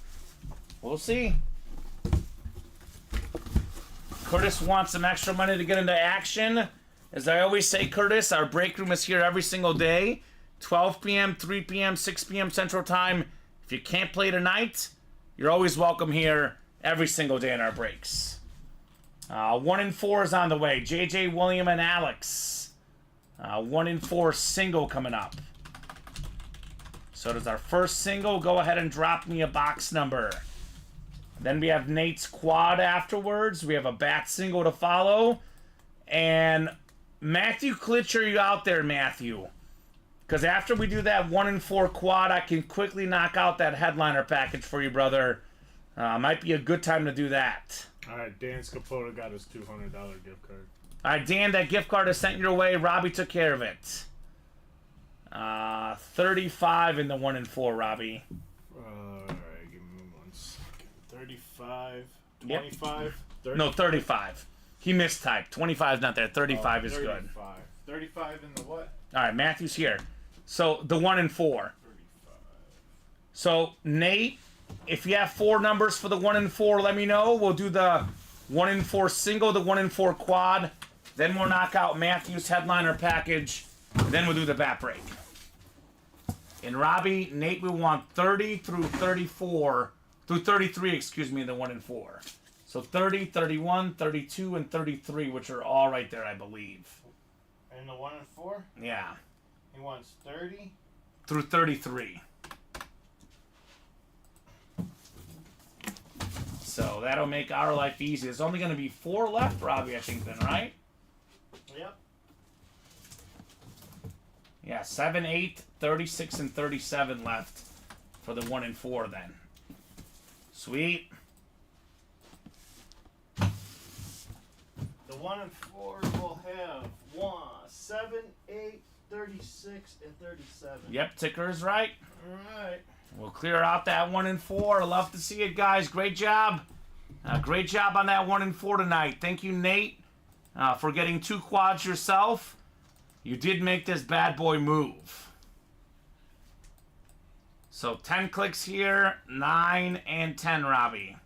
Speaker 3: We'll see. Curtis wants some extra money to get into action. As I always say, Curtis, our break room is here every single day. 12 p.m., 3 p.m., 6 p.m. Central Time. If you can't play tonight, you're always welcome here every single day in our breaks. 1 and 4 is on the way. JJ, William, and Alex. 1 and 4 single coming up. So does our first single. Go ahead and drop me a box number. Then we have Nate's quad afterwards. We have a bat single to follow. And Matthew Klitsch, are you out there, Matthew? Because after we do that 1 and 4 quad, I can quickly knock out that headliner package for you, brother. Might be a good time to do that.
Speaker 4: All right, Dan Scapota got his $200 gift card.
Speaker 3: All right, Dan, that gift card is sent your way. Robbie took care of it. 35 in the 1 and 4, Robbie.
Speaker 4: All right, give me 1 second. 35,
Speaker 3: Yep.
Speaker 4: 25, 30.
Speaker 3: No, 35. He mistyped. 25 is not there. 35 is good.
Speaker 4: 35 in the what?
Speaker 3: All right, Matthew's here. So the 1 and 4.
Speaker 4: 35.
Speaker 3: So Nate, if you have 4 numbers for the 1 and 4, let me know. We'll do the 1 and 4 single, the 1 and 4 quad. Then we'll knock out Matthew's headliner package. Then we'll do the bat break. And Robbie, Nate, we want 30 through 34, through 33, excuse me, in the 1 and 4. So 30, 31, 32, and 33, which are all right there, I believe.
Speaker 4: And the 1 and 4?
Speaker 3: Yeah.
Speaker 4: He wants 30.
Speaker 3: Through 33. So that'll make our life easy. There's only going to be 4 left, Robbie, I think, then, right?
Speaker 4: Yep.
Speaker 3: Yeah, 7, 8, 36, and 37 left for the 1 and 4 then. Sweet.
Speaker 6: The 1 and 4 will have 7, 8, 36, and 37.
Speaker 3: Yep, ticker is right.
Speaker 6: Alright.
Speaker 3: We'll clear out that 1 and 4. Love to see it, guys. Great job. Great job on that 1 and 4 tonight. Thank you, Nate, for getting 2 quads yourself. You did make this bad boy move. So 10 clicks here, 9 and 10, Robbie.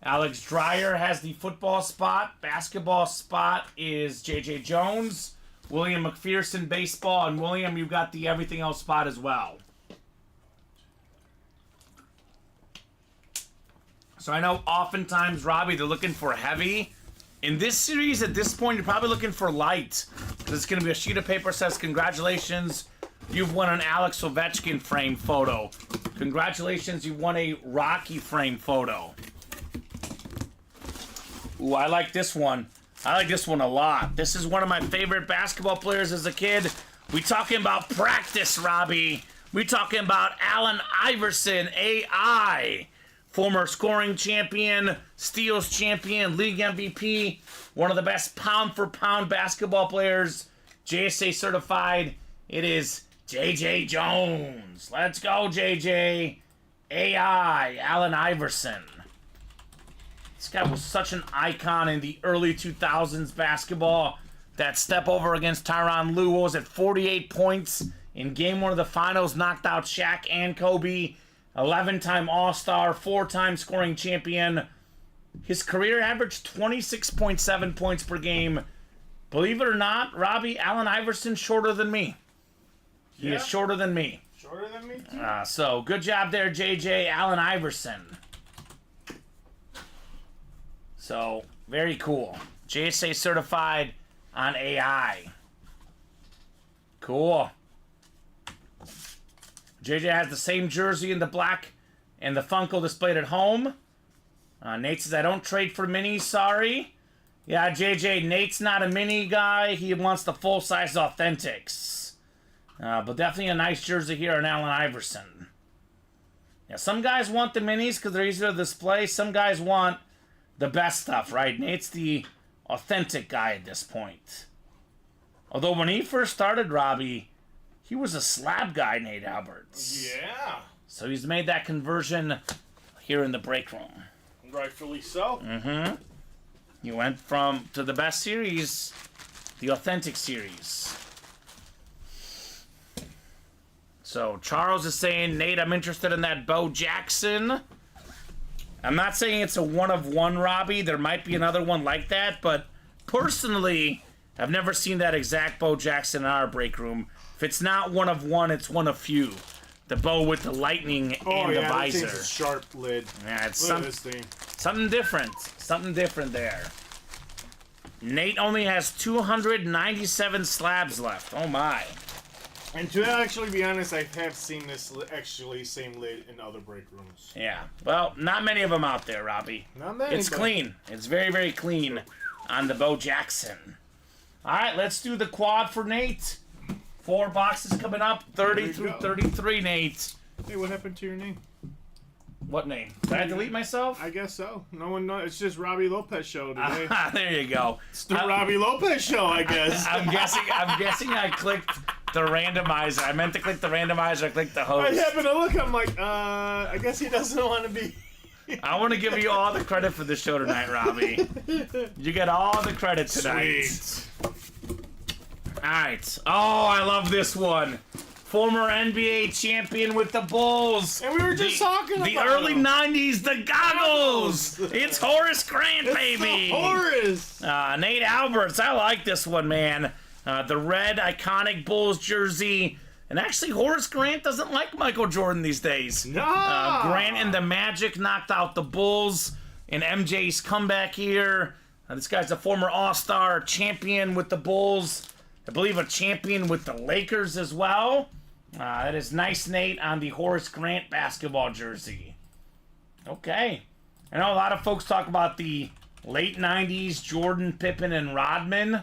Speaker 3: Alex Dreyer has the football spot. Basketball spot is JJ Jones. William McPherson, baseball. And William, you've got the everything else spot as well. So I know oftentimes, Robbie, they're looking for heavy. In this series, at this point, you're probably looking for light. Because it's going to be a sheet of paper that says, congratulations, you've won an Alex Ovechkin frame photo. Congratulations, you won a Rocky frame photo. Ooh, I like this one. I like this one a lot. This is one of my favorite basketball players as a kid. We talking about practice, Robbie. We talking about Allen Iverson, AI. Former scoring champion, steals champion, league MVP. One of the best pound-for-pound basketball players. JSA certified. It is JJ Jones. Let's go, JJ. AI, Allen Iverson. This guy was such an icon in the early 2000s basketball. That step over against Tyronn Lue was at 48 points in game 1 of the finals, knocked out Shaq and Kobe. 11-time All-Star, 4-time scoring champion. His career averaged 26.7 points per game. Believe it or not, Robbie, Allen Iverson shorter than me. He is shorter than me.
Speaker 4: Shorter than me, too?
Speaker 3: So, good job there, JJ. Allen Iverson. So, very cool. JSA certified on AI. Cool. JJ has the same jersey in the black and the Funko displayed at home. Nate says, I don't trade for minis, sorry. Yeah, JJ, Nate's not a mini guy. He wants the full-size authentics. But definitely a nice jersey here on Allen Iverson. Yeah, some guys want the minis because they're easier to display. Some guys want the best stuff, right? Nate's the authentic guy at this point. Although when he first started, Robbie, he was a slab guy, Nate Alberts.
Speaker 4: Yeah.
Speaker 3: So he's made that conversion here in the break room.
Speaker 4: Rightfully so.
Speaker 3: Mm-hmm. You went to the best series, the authentic series. So Charles is saying, Nate, I'm interested in that Bo Jackson. I'm not saying it's a one-of-one, Robbie. There might be another one like that, but personally, I've never seen that exact Bo Jackson in our break room. If it's not one-of-one, it's one of few. The bow with the lightning and the visor.
Speaker 4: It's a sharp lid.
Speaker 3: Yeah, it's
Speaker 4: Look at this thing.
Speaker 3: something different. Something different there. Nate only has 297 slabs left. Oh my.
Speaker 4: And to actually be honest, I have seen this same lid in other break rooms.
Speaker 3: Yeah. Well, not many of them out there, Robbie.
Speaker 4: Not many.
Speaker 3: It's clean. It's very, very clean on the Bo Jackson. All right, let's do the quad for Nate. 4 boxes coming up, 30 through 33, Nate.
Speaker 4: Hey, what happened to your name?
Speaker 3: What name? Did I delete myself?
Speaker 4: I guess so. No one knows. It's just Robbie Lopez show today.
Speaker 3: There you go.
Speaker 4: It's the Robbie Lopez show, I guess.
Speaker 3: I'm guessing I clicked the randomizer. I meant to click the randomizer. I clicked the host.
Speaker 4: I happened to look. I'm like, I guess he doesn't want to be.
Speaker 3: I want to give you all the credit for the show tonight, Robbie. You get all the credit tonight.
Speaker 4: Sweet.
Speaker 3: All right. Oh, I love this one. Former NBA champion with the Bulls.
Speaker 4: And we were just talking about
Speaker 3: the early
Speaker 4: him.
Speaker 3: 90s, the goggles. It's Horace Grant, baby.
Speaker 4: Horace.
Speaker 3: Nate Alberts. I like this one, man. The red iconic Bulls jersey. And actually, Horace Grant doesn't like Michael Jordan these days.
Speaker 4: No.
Speaker 3: Grant and the Magic knocked out the Bulls in MJ's comeback here. This guy's a former All-Star champion with the Bulls. I believe a champion with the Lakers as well. That is nice, Nate, on the Horace Grant basketball jersey. Okay. I know a lot of folks talk about the late 90s, Jordan, Pippen, and Rodman.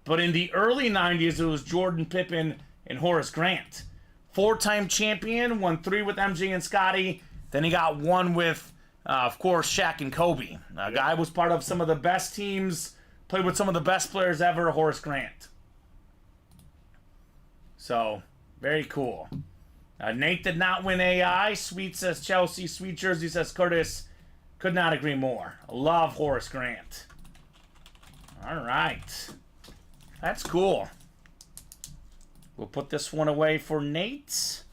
Speaker 3: But in the early 90s, it was Jordan, Pippen, and Horace Grant. 4-time champion, won 3 with MJ and Scotty. Then he got 1 with, of course, Shaq and Kobe. Guy was part of some of the best teams, played with some of the best players ever, Horace Grant. So, very cool. Nate did not win AI. Sweet says Chelsea. Sweet jersey says Curtis. Could not agree more. Love Horace Grant. All right. That's cool. We'll put this one away for Nate.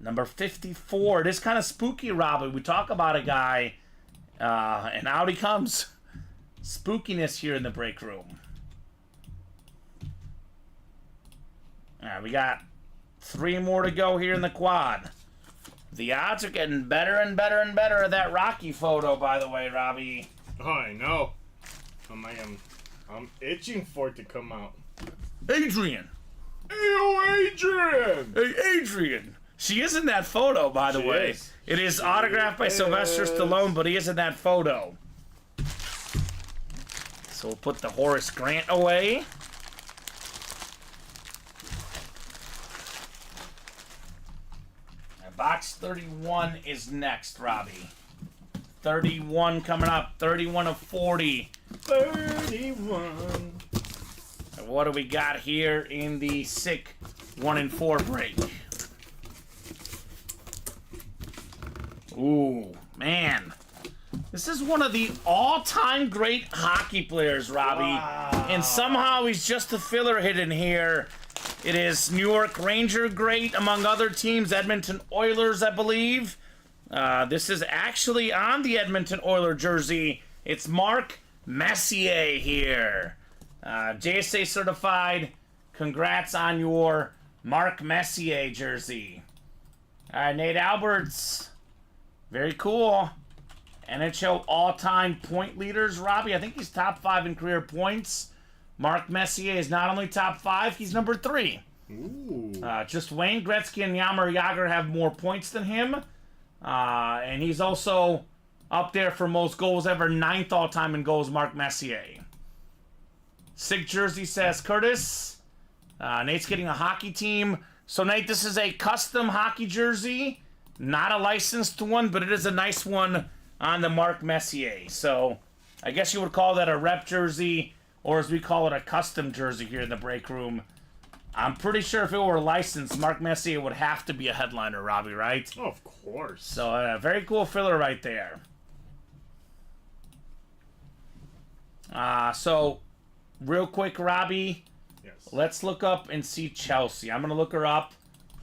Speaker 3: Number 54. It is kind of spooky, Robbie. We talk about a guy, and out he comes. Spookiness here in the break room. All right, we got 3 more to go here in the quad. The odds are getting better and better and better of that Rocky photo, by the way, Robbie.
Speaker 4: Oh, I know. I'm itching for it to come out.
Speaker 3: Adrian.
Speaker 4: Hey, Adrian!
Speaker 3: Hey, Adrian. She is in that photo, by the way.
Speaker 4: Is.
Speaker 3: It is autographed by Sylvester Stallone, but he is in that photo. So we'll put the Horace Grant away. Box 31 is next, Robbie. 31 coming up. 31 of 40.
Speaker 4: 31.
Speaker 3: And what do we got here in the sick 1 and 4 break? Ooh, man. This is one of the all-time great hockey players, Robbie.
Speaker 4: Wow.
Speaker 3: And somehow he's just a filler hit in here. It is New York Ranger great, among other teams. Edmonton Oilers, I believe. This is actually on the Edmonton Oiler jersey. It's Mark Messier here. JSA certified. Congrats on your Mark Messier jersey. All right, Nate Alberts. Very cool. NHL all-time point leaders, Robbie. I think he's top 5 in career points. Mark Messier is not only top 5, he's number 3.
Speaker 4: Ooh.
Speaker 3: Just Wayne Gretzky and Jaromir Jagr have more points than him. And he's also up there for most goals ever, 9th all-time in goals, Mark Messier. Sick jersey, says Curtis. Nate's getting a hockey team. So, Nate, this is a custom hockey jersey. Not a licensed one, but it is a nice one on the Mark Messier. So, I guess you would call that a rep jersey, or as we call it, a custom jersey here in the break room. I'm pretty sure if it were licensed, Mark Messier would have to be a headliner, Robbie, right?
Speaker 4: Oh, of course.
Speaker 3: So, very cool filler right there. So, real quick, Robbie,
Speaker 4: Yes.
Speaker 3: let's look up and see Chelsea. I'm going to look her up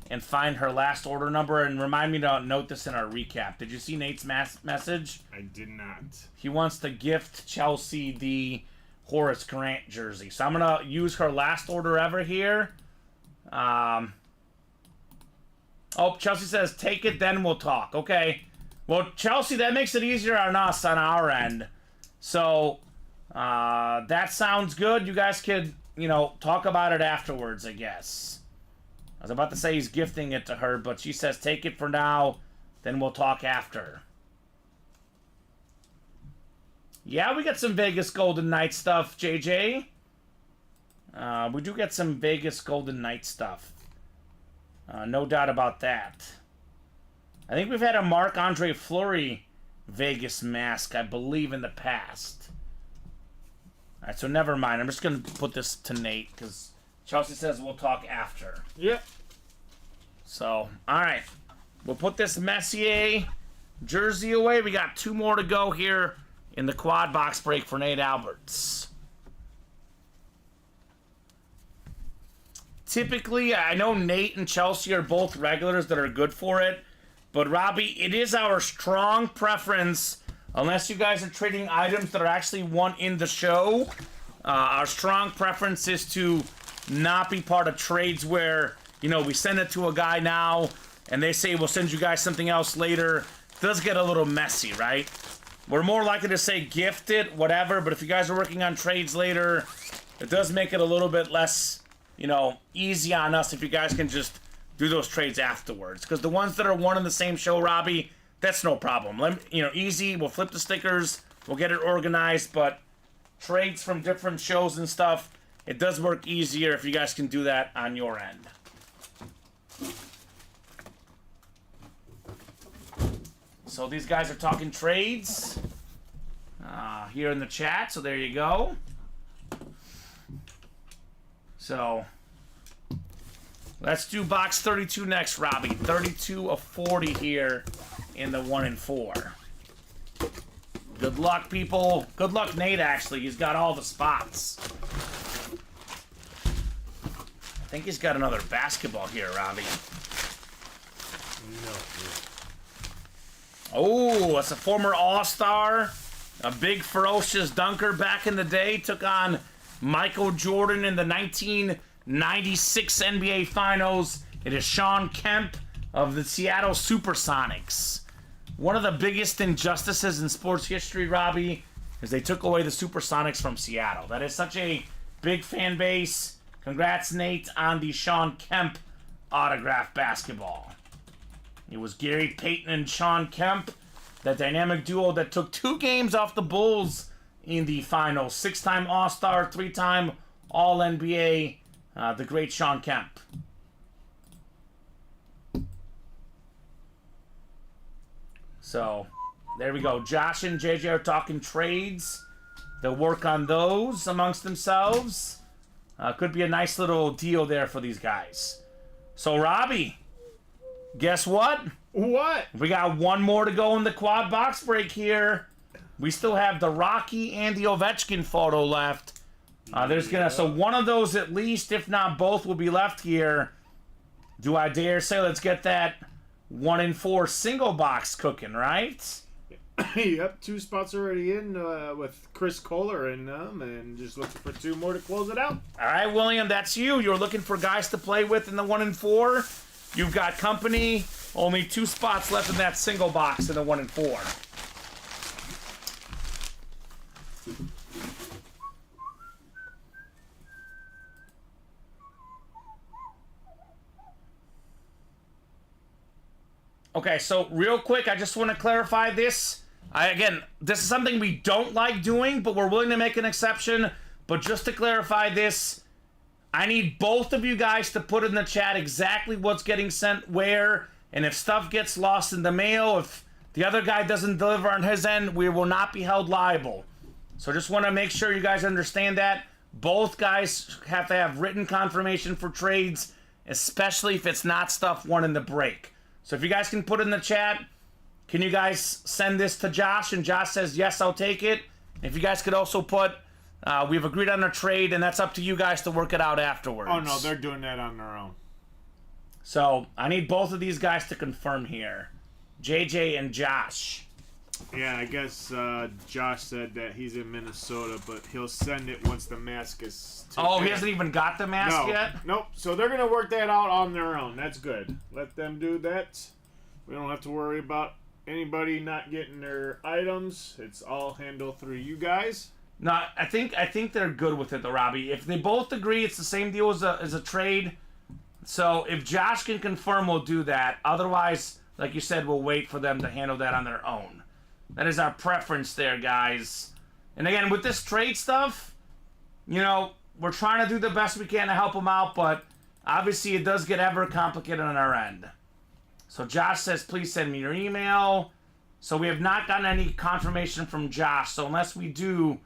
Speaker 3: and find her last order number, and remind me to note this in our recap. Did you see Nate's message?
Speaker 4: I did not.
Speaker 3: He wants to gift Chelsea the Horace Grant jersey. So I'm going to use her last order ever here. Oh, Chelsea says, take it, then we'll talk. Okay. Well, Chelsea, that makes it easier on us on our end. So, that sounds good. You guys could, talk about it afterwards, I guess. I was about to say he's gifting it to her, but she says, take it for now, then we'll talk after. Yeah, we got some Vegas Golden Knight stuff, JJ. We do get some Vegas Golden Knight stuff. No doubt about that. I think we've had a Marc-Andre Fleury Vegas mask, I believe, in the past. Alright, so never mind. I'm just going to put this to Nate, because Chelsea says we'll talk after.
Speaker 4: Yep.
Speaker 3: So, alright. We'll put this Messier jersey away. We got 2 more to go here in the quad box break for Nate Alberts. Typically, I know Nate and Chelsea are both regulars that are good for it, but Robbie, it is our strong preference, unless you guys are trading items that are actually won in the show, our strong preference is to not be part of trades where, we send it to a guy now, and they say, we'll send you guys something else later. It does get a little messy, right? We're more likely to say gift it, whatever, but if you guys are working on trades later, it does make it a little bit less, easy on us if you guys can just do those trades afterwards. Because the ones that are one in the same show, Robbie, that's no problem. Easy, we'll flip the stickers, we'll get it organized, but trades from different shows and stuff, it does work easier if you guys can do that on your end. So these guys are talking trades here in the chat, so there you go. So let's do box 32 next, Robbie. 32 of 40 here in the 1 and 4. Good luck, people. Good luck, Nate, actually. He's got all the spots. I think he's got another basketball here, Robbie.
Speaker 4: No.
Speaker 3: Oh, it's a former All-Star. A big, ferocious dunker back in the day. Took on Michael Jordan in the 1996 NBA Finals. It is Shawn Kemp of the Seattle Supersonics. One of the biggest injustices in sports history, Robbie, is they took away the Supersonics from Seattle. That is such a big fan base. Congrats, Nate, on the Shawn Kemp autograph basketball. It was Gary Payton and Shawn Kemp, that dynamic duo that took 2 games off the Bulls in the finals. 6-time All-Star, 3-time All-NBA, the great Shawn Kemp. So, there we go. Josh and JJ are talking trades. They'll work on those amongst themselves. Could be a nice little deal there for these guys. So, Robbie, guess what?
Speaker 4: What?
Speaker 3: We got 1 more to go in the quad box break here. We still have the Rocky and the Ovechkin photo left. So one of those at least, if not both, will be left here. Do I dare say let's get that 1 and 4 single box cooking, right?
Speaker 4: Yep, 2 spots already in with Chris Kohler in them, and just looking for 2 more to close it out.
Speaker 3: All right, William, that's you. You're looking for guys to play with in the 1 and 4. You've got company. Only 2 spots left in that single box in the 1 and 4. Okay, so real quick, I just want to clarify this. Again, this is something we don't like doing, but we're willing to make an exception. But just to clarify this, I need both of you guys to put in the chat exactly what's getting sent where, and if stuff gets lost in the mail, if the other guy doesn't deliver on his end, we will not be held liable. So just want to make sure you guys understand that. Both guys have to have written confirmation for trades, especially if it's not stuff won in the break. So if you guys can put in the chat, can you guys send this to Josh? And Josh says, yes, I'll take it. If you guys could also put, we've agreed on a trade, and that's up to you guys to work it out afterwards.
Speaker 4: Oh, no, they're doing that on their own.
Speaker 3: So I need both of these guys to confirm here. JJ and Josh.
Speaker 4: Yeah, I guess Josh said that he's in Minnesota, but he'll send it once the mask is...
Speaker 3: Oh, he hasn't even got the mask yet?
Speaker 4: Nope. So they're going to work that out on their own. That's good. Let them do that. We don't have to worry about anybody not getting their items. It's all handled through you guys.
Speaker 3: No, I think they're good with it, though, Robbie. If they both agree, it's the same deal as a trade. So if Josh can confirm, we'll do that. Otherwise, like you said, we'll wait for them to handle that on their own. That is our preference there, guys. And again, with this trade stuff, you know, we're trying to do the best we can to help them out, but obviously it does get ever complicated on our end. So Josh says, please send me your email. So we have not gotten any confirmation from Josh. So unless we do,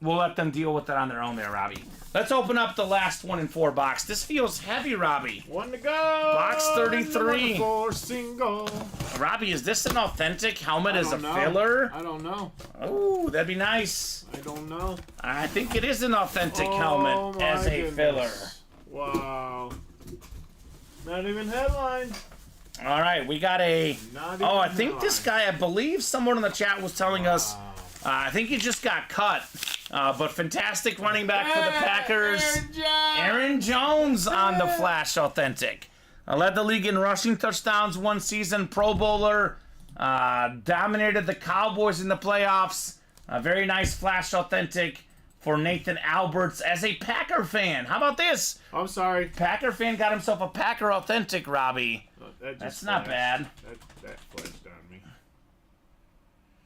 Speaker 3: we'll let them deal with it on their own there, Robbie. Let's open up the last 1 in 4 box. This feels heavy, Robbie.
Speaker 4: 1 to go.
Speaker 3: Box 33.
Speaker 4: 4 single.
Speaker 3: Robbie, is this an authentic helmet as a
Speaker 4: know.
Speaker 3: filler?
Speaker 4: I don't know.
Speaker 3: Oh, that'd be nice.
Speaker 4: I don't know.
Speaker 3: I think it is an authentic helmet
Speaker 4: my
Speaker 3: as a
Speaker 4: goodness.
Speaker 3: filler.
Speaker 4: Wow. Not even headline.
Speaker 3: All right, we got a...
Speaker 4: Not
Speaker 3: Oh, I
Speaker 4: even
Speaker 3: think this guy, I believe someone in the chat was telling us, I think he just got cut. But fantastic running back for the Packers. Aaron Jones on the Flash Authentic. Led the league in rushing touchdowns one season, Pro Bowler. Dominated the Cowboys in the playoffs. A very nice Flash Authentic for Nathan Alberts as a Packer fan. How about this?
Speaker 4: I'm sorry.
Speaker 3: Packer fan got himself a Packer Authentic, Robbie. That's not bad.
Speaker 4: That flashed on me.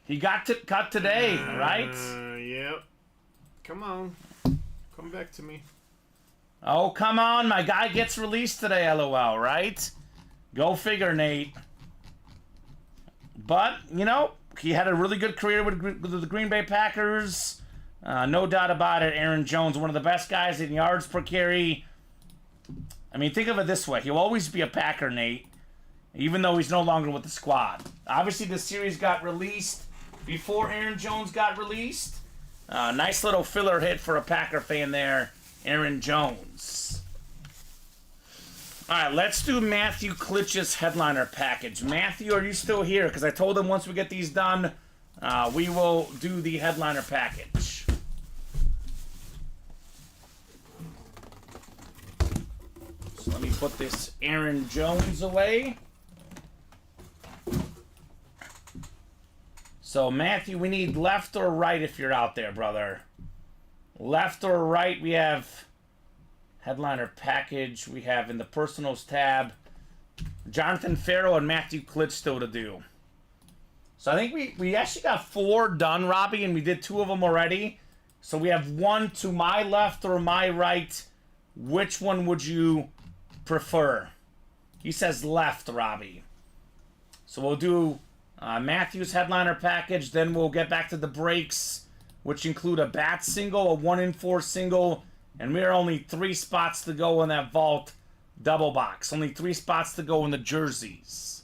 Speaker 3: He got cut today, right?
Speaker 4: Yep. Come on. Come back to me.
Speaker 3: Oh, come on. My guy gets released today, LOL, right? Go figure, Nate. But, you know, he had a really good career with the Green Bay Packers. No doubt about it. Aaron Jones, one of the best guys in yards per carry. I mean, think of it this way. He'll always be a Packer, Nate, even though he's no longer with the squad. Obviously, the series got released before Aaron Jones got released. Nice little filler hit for a Packer fan there, Aaron Jones. All right, let's do Matthew Klitsch's headliner package. Matthew, are you still here? Because I told him once we get these done, we will do the headliner package. So let me put this Aaron Jones away. So, Matthew, we need left or right if you're out there, brother. Left or right, we have headliner package. We have in the personals tab Jonathan Farrell and Matthew Klitsch still to do. So I think we actually got 4 done, Robbie, and we did 2 of them already. So we have 1 to my left or my right. Which one would you prefer? He says left, Robbie. So we'll do Matthew's headliner package. Then we'll get back to the breaks, which include a bat single, a 1 in 4 single, and we are only 3 spots to go in that vault double box. Only 3 spots to go in the jerseys.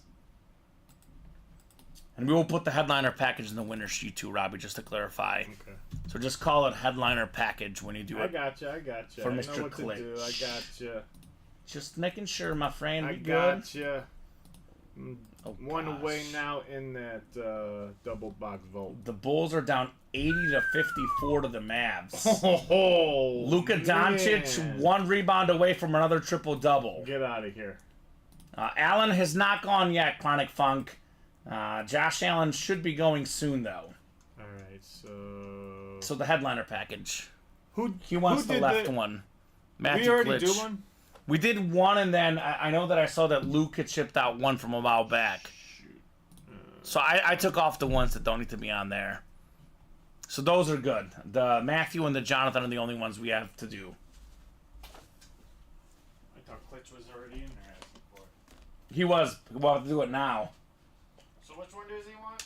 Speaker 3: And we will put the headliner package in the winner's sheet too, Robbie, just to clarify.
Speaker 4: Okay.
Speaker 3: So just call it headliner package when you do it.
Speaker 4: I gotcha.
Speaker 3: For
Speaker 4: I
Speaker 3: Mr.
Speaker 4: know what
Speaker 3: Klitsch.
Speaker 4: to do. I gotcha.
Speaker 3: Just making sure, my friend.
Speaker 4: I
Speaker 3: We good?
Speaker 4: gotcha.
Speaker 3: Oh,
Speaker 4: 1
Speaker 3: gosh.
Speaker 4: away now in that double box vault.
Speaker 3: The Bulls are down 80 to 54 to the Mavs.
Speaker 4: Oh,
Speaker 3: Luka Doncic,
Speaker 4: man.
Speaker 3: 1 rebound away from another triple-double.
Speaker 4: Get out of here.
Speaker 3: Allen has not gone yet, Chronic Funk. Josh Allen should be going soon, though.
Speaker 4: All right,
Speaker 3: So the headliner package.
Speaker 4: who
Speaker 3: He wants
Speaker 4: who
Speaker 3: the
Speaker 4: did
Speaker 3: left one. Matthew
Speaker 4: We already
Speaker 3: Klitsch.
Speaker 4: do one.
Speaker 3: We did 1, and then I know that I saw that Luke had shipped out 1 from a while back. So I took off the ones that don't need to be on there. So those are good. The Matthew and the Jonathan are the only ones we have to do.
Speaker 4: I thought Klitsch was already in there asking for it.
Speaker 3: He was. We'll have to do it now.
Speaker 4: So which one does he want?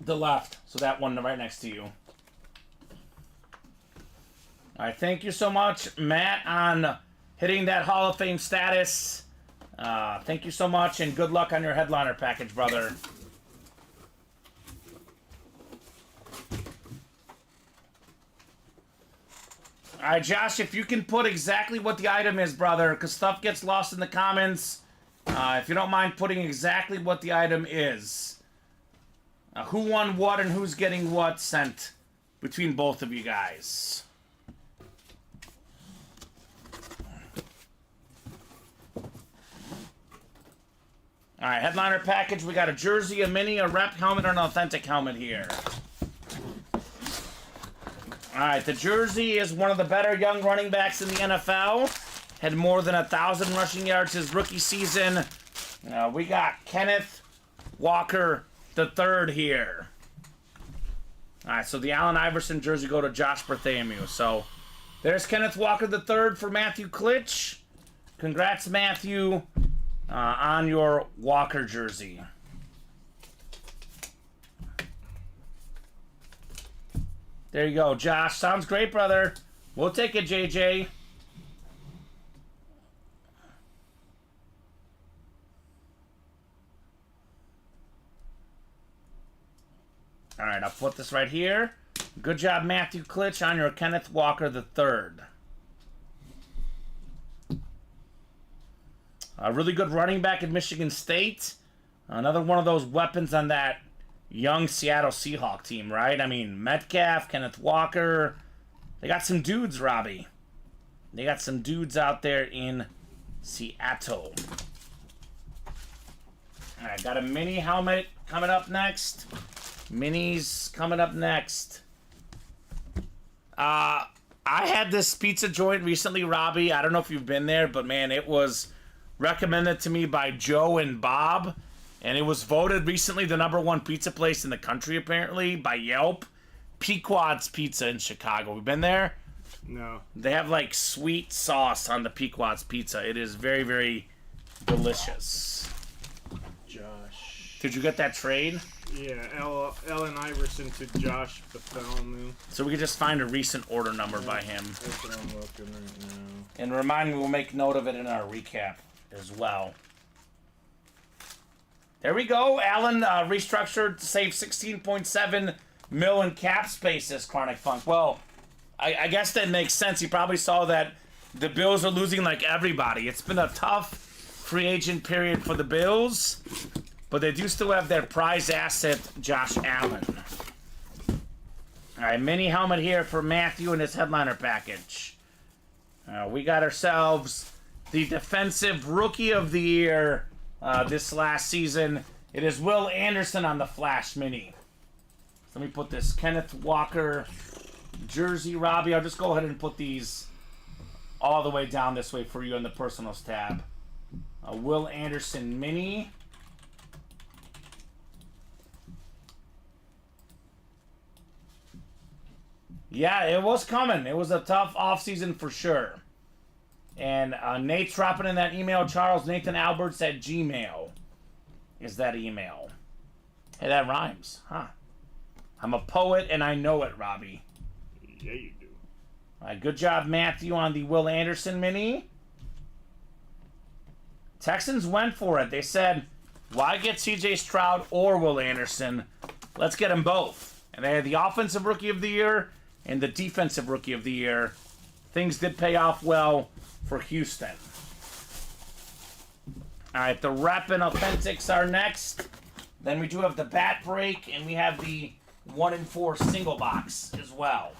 Speaker 3: The left. So that one right next to you. All right, thank you so much, Matt, on hitting that Hall of Fame status. Thank you so much, and good luck on your headliner package, brother. All right, Josh, if you can put exactly what the item is, brother, because stuff gets lost in the comments. If you don't mind putting exactly what the item is. Who won what and who's getting what sent between both of you guys. All right, headliner package. We got a jersey, a mini, a rep helmet, or an authentic helmet here. All right, the jersey is one of the better young running backs in the NFL. Had more than 1,000 rushing yards his rookie season. We got Kenneth Walker III here. All right, so the Allen Iverson jersey go to Josh Bartholomew. So there's Kenneth Walker III for Matthew Klitsch. Congrats, Matthew, on your Walker jersey. There you go, Josh. Sounds great, brother. We'll take it, JJ. All right, I'll put this right here. Good job, Matthew Klitsch, on your Kenneth Walker III. A really good running back at Michigan State. Another one of those weapons on that young Seattle Seahawk team, right? I mean, Metcalf, Kenneth Walker. They got some dudes, Robbie. They got some dudes out there in Seattle. All right, got a mini helmet coming up next. Minis coming up next. I had this pizza joint recently, Robbie. I don't know if you've been there, but man, it was recommended to me by Joe and Bob. And it was voted recently the #1 pizza place in the country, apparently, by Yelp. Pequod's Pizza in Chicago. We've been there?
Speaker 4: No.
Speaker 3: They have, like, sweet sauce on the Pequod's Pizza. It is very, very delicious.
Speaker 4: Josh.
Speaker 3: Did you get that trade?
Speaker 4: Yeah, Allen Iverson to Josh Bartholomew.
Speaker 3: So we could just find a recent order number by him.
Speaker 4: That's what I'm looking right now.
Speaker 3: And remind me, we'll make note of it in our recap as well. There we go. Allen restructured to save $16.7 million in cap space, says Chronic Funk. Well, I guess that makes sense. He probably saw that the Bills are losing like everybody. It's been a tough free agent period for the Bills, but they do still have their prize asset, Josh Allen. All right, mini helmet here for Matthew and his headliner package. We got ourselves the Defensive Rookie of the Year this last season. It is Will Anderson on the Flash Mini. So let me put this Kenneth Walker jersey, Robbie. I'll just go ahead and put these all the way down this way for you in the personals tab. Will Anderson Mini. Yeah, it was coming. It was a tough offseason for sure. And Nate's dropping in that email. Charles Nathan Alberts at Gmail is that email. Hey, that rhymes, huh? I'm a poet and I know it, Robbie.
Speaker 4: Yeah, you do.
Speaker 3: All right, good job, Matthew, on the Will Anderson mini. Texans went for it. They said, why get C.J. Stroud or Will Anderson? Let's get them both. And they had the Offensive Rookie of the Year and the Defensive Rookie of the Year. Things did pay off well for Houston. All right, the Rep and Authentics are next. Then we do have the Bat Break, and we have the 1 in 4 single box as well.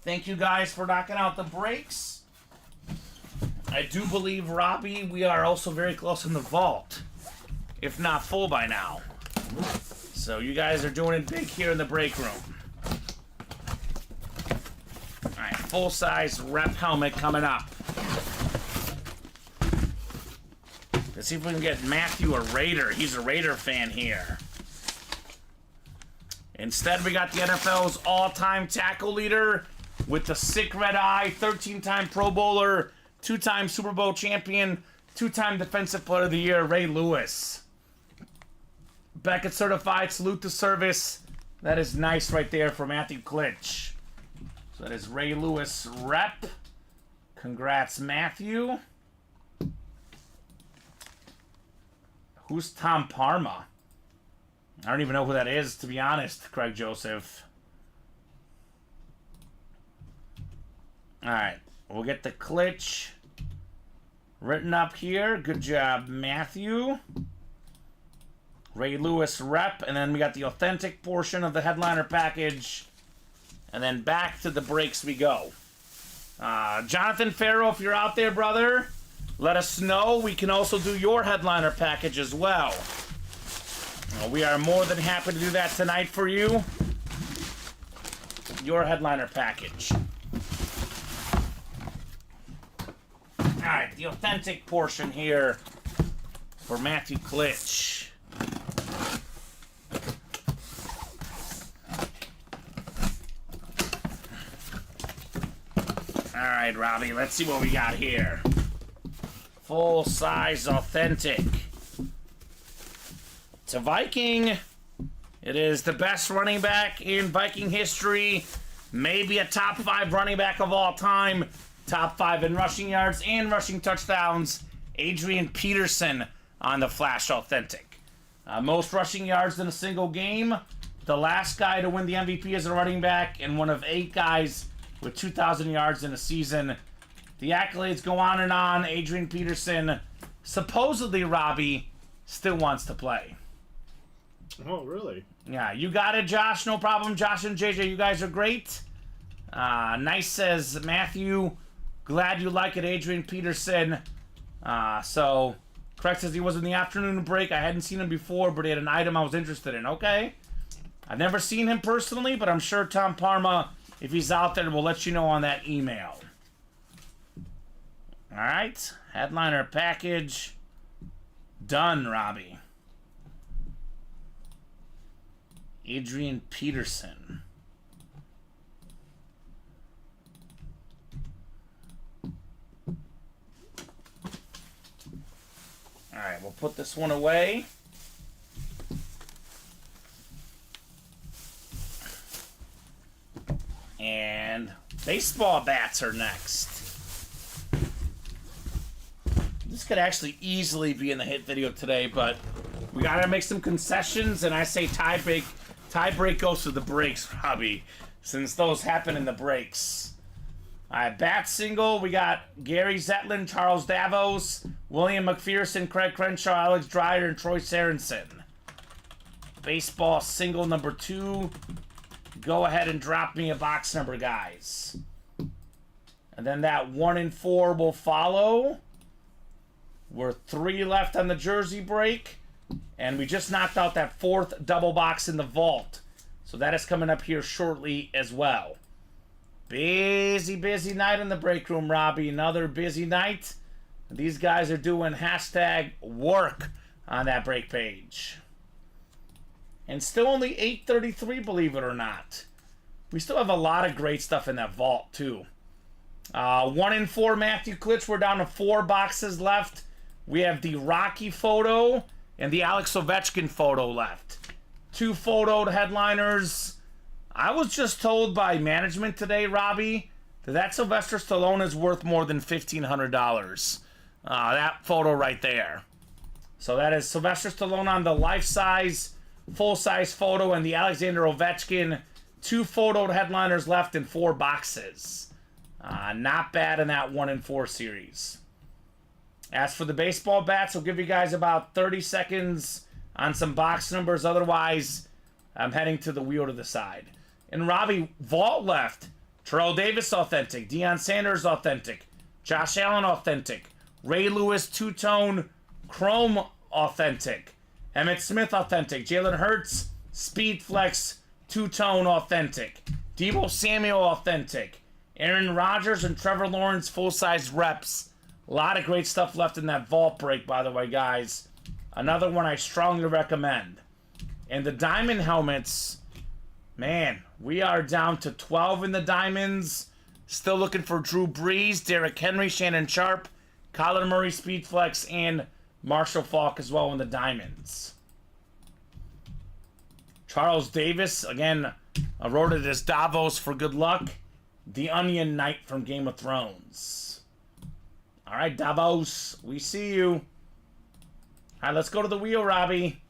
Speaker 3: Thank you guys for knocking out the breaks. I do believe, Robbie, we are also very close in the vault, if not full by now. So you guys are doing it big here in the break room. All right, full-size Rep helmet coming up. Let's see if we can get Matthew a Raider. He's a Raider fan here. Instead, we got the NFL's all-time tackle leader with the sick red eye, 13-time Pro Bowler, 2-time Super Bowl champion, 2-time Defensive Player of the Year, Ray Lewis. Beckett certified, salute to service. That is nice right there for Matthew Klitsch. So that is Ray Lewis rep. Congrats, Matthew. Who's Tom Parma? I don't even know who that is, to be honest, Craig Joseph. Alright, we'll get the Klitsch written up here. Good job, Matthew. Ray Lewis rep, and then we got the authentic portion of the headliner package. And then back to the breaks we go. Jonathan Farrow, if you're out there, brother, let us know. We can also do your headliner package as well. We are more than happy to do that tonight for you. Your headliner package. Alright, the authentic portion here for Matthew Klitsch. Alright, Robbie, let's see what we got here. Full-size authentic. To Viking. It is the best running back in Viking history. Maybe a top 5 running back of all time. Top 5 in rushing yards and rushing touchdowns. Adrian Peterson on the Flash Authentic. Most rushing yards in a single game. The last guy to win the MVP as a running back, and one of 8 guys with 2,000 yards in a season. The accolades go on and on. Adrian Peterson, supposedly, Robbie, still wants to play.
Speaker 4: Oh, really?
Speaker 3: Yeah, you got it, Josh. No problem. Josh and JJ, you guys are great. Nice, says Matthew. Glad you like it, Adrian Peterson. So, correct, says he was in the afternoon break. I hadn't seen him before, but he had an item I was interested in. Okay. I've never seen him personally, but I'm sure Tom Parma, if he's out there, will let you know on that email. All right. Headliner package. Done, Robbie. Adrian Peterson. All right, we'll put this one away. And baseball bats are next. This could actually easily be in the hit video today, but we gotta make some concessions, and I say tie break goes to the breaks, Robbie, since those happen in the breaks. Alright, bat single, we got Gary Zetlin, Charles Davos, William McPherson, Craig Crenshaw, Alex Dreyer, and Troy Sorensen. Baseball single number 2. Go ahead and drop me a box number, guys. And then that 1 in 4 will follow. We're 3 left on the jersey break. And we just knocked out that 4th double box in the vault. So that is coming up here shortly as well. Busy, busy night in the break room, Robbie. Another busy night. These guys are doing hashtag work on that break page. And still only 833, believe it or not. We still have a lot of great stuff in that vault, too. 1 in 4 Matthew Klitsch. We're down to 4 boxes left. We have the Rocky photo and the Alex Ovechkin photo left. 2 photoed headliners. I was just told by management today, Robbie, that Sylvester Stallone is worth more than $1,500. That photo right there. So that is Sylvester Stallone on the life-size, full-size photo, and the Alexander Ovechkin. 2 photoed headliners left in 4 boxes. Not bad in that 1 in 4 series. As for the baseball bats, I'll give you guys about 30 seconds on some box numbers. Otherwise, I'm heading to the wheel to the side. And Robbie, vault left. Terrell Davis authentic. Deion Sanders authentic. Josh Allen authentic. Ray Lewis two-tone chrome authentic. Emmitt Smith authentic. Jalen Hurts Speed Flex two-tone authentic. Deebo Samuel authentic. Aaron Rodgers and Trevor Lawrence full-size reps. A lot of great stuff left in that vault break, by the way, guys. Another one I strongly recommend. And the diamond helmets, Man, we are down to 12 in the diamonds. Still looking for Drew Brees, Derrick Henry, Shannon Sharp, Kyler Murray, Speedflex, and Marshall Faulk as well in the diamonds. Charles Davis, again, I wrote it as Davos for good luck. The Onion Knight from Game of Thrones. All right, Davos, we see you. All right, let's go to the wheel, Robbie.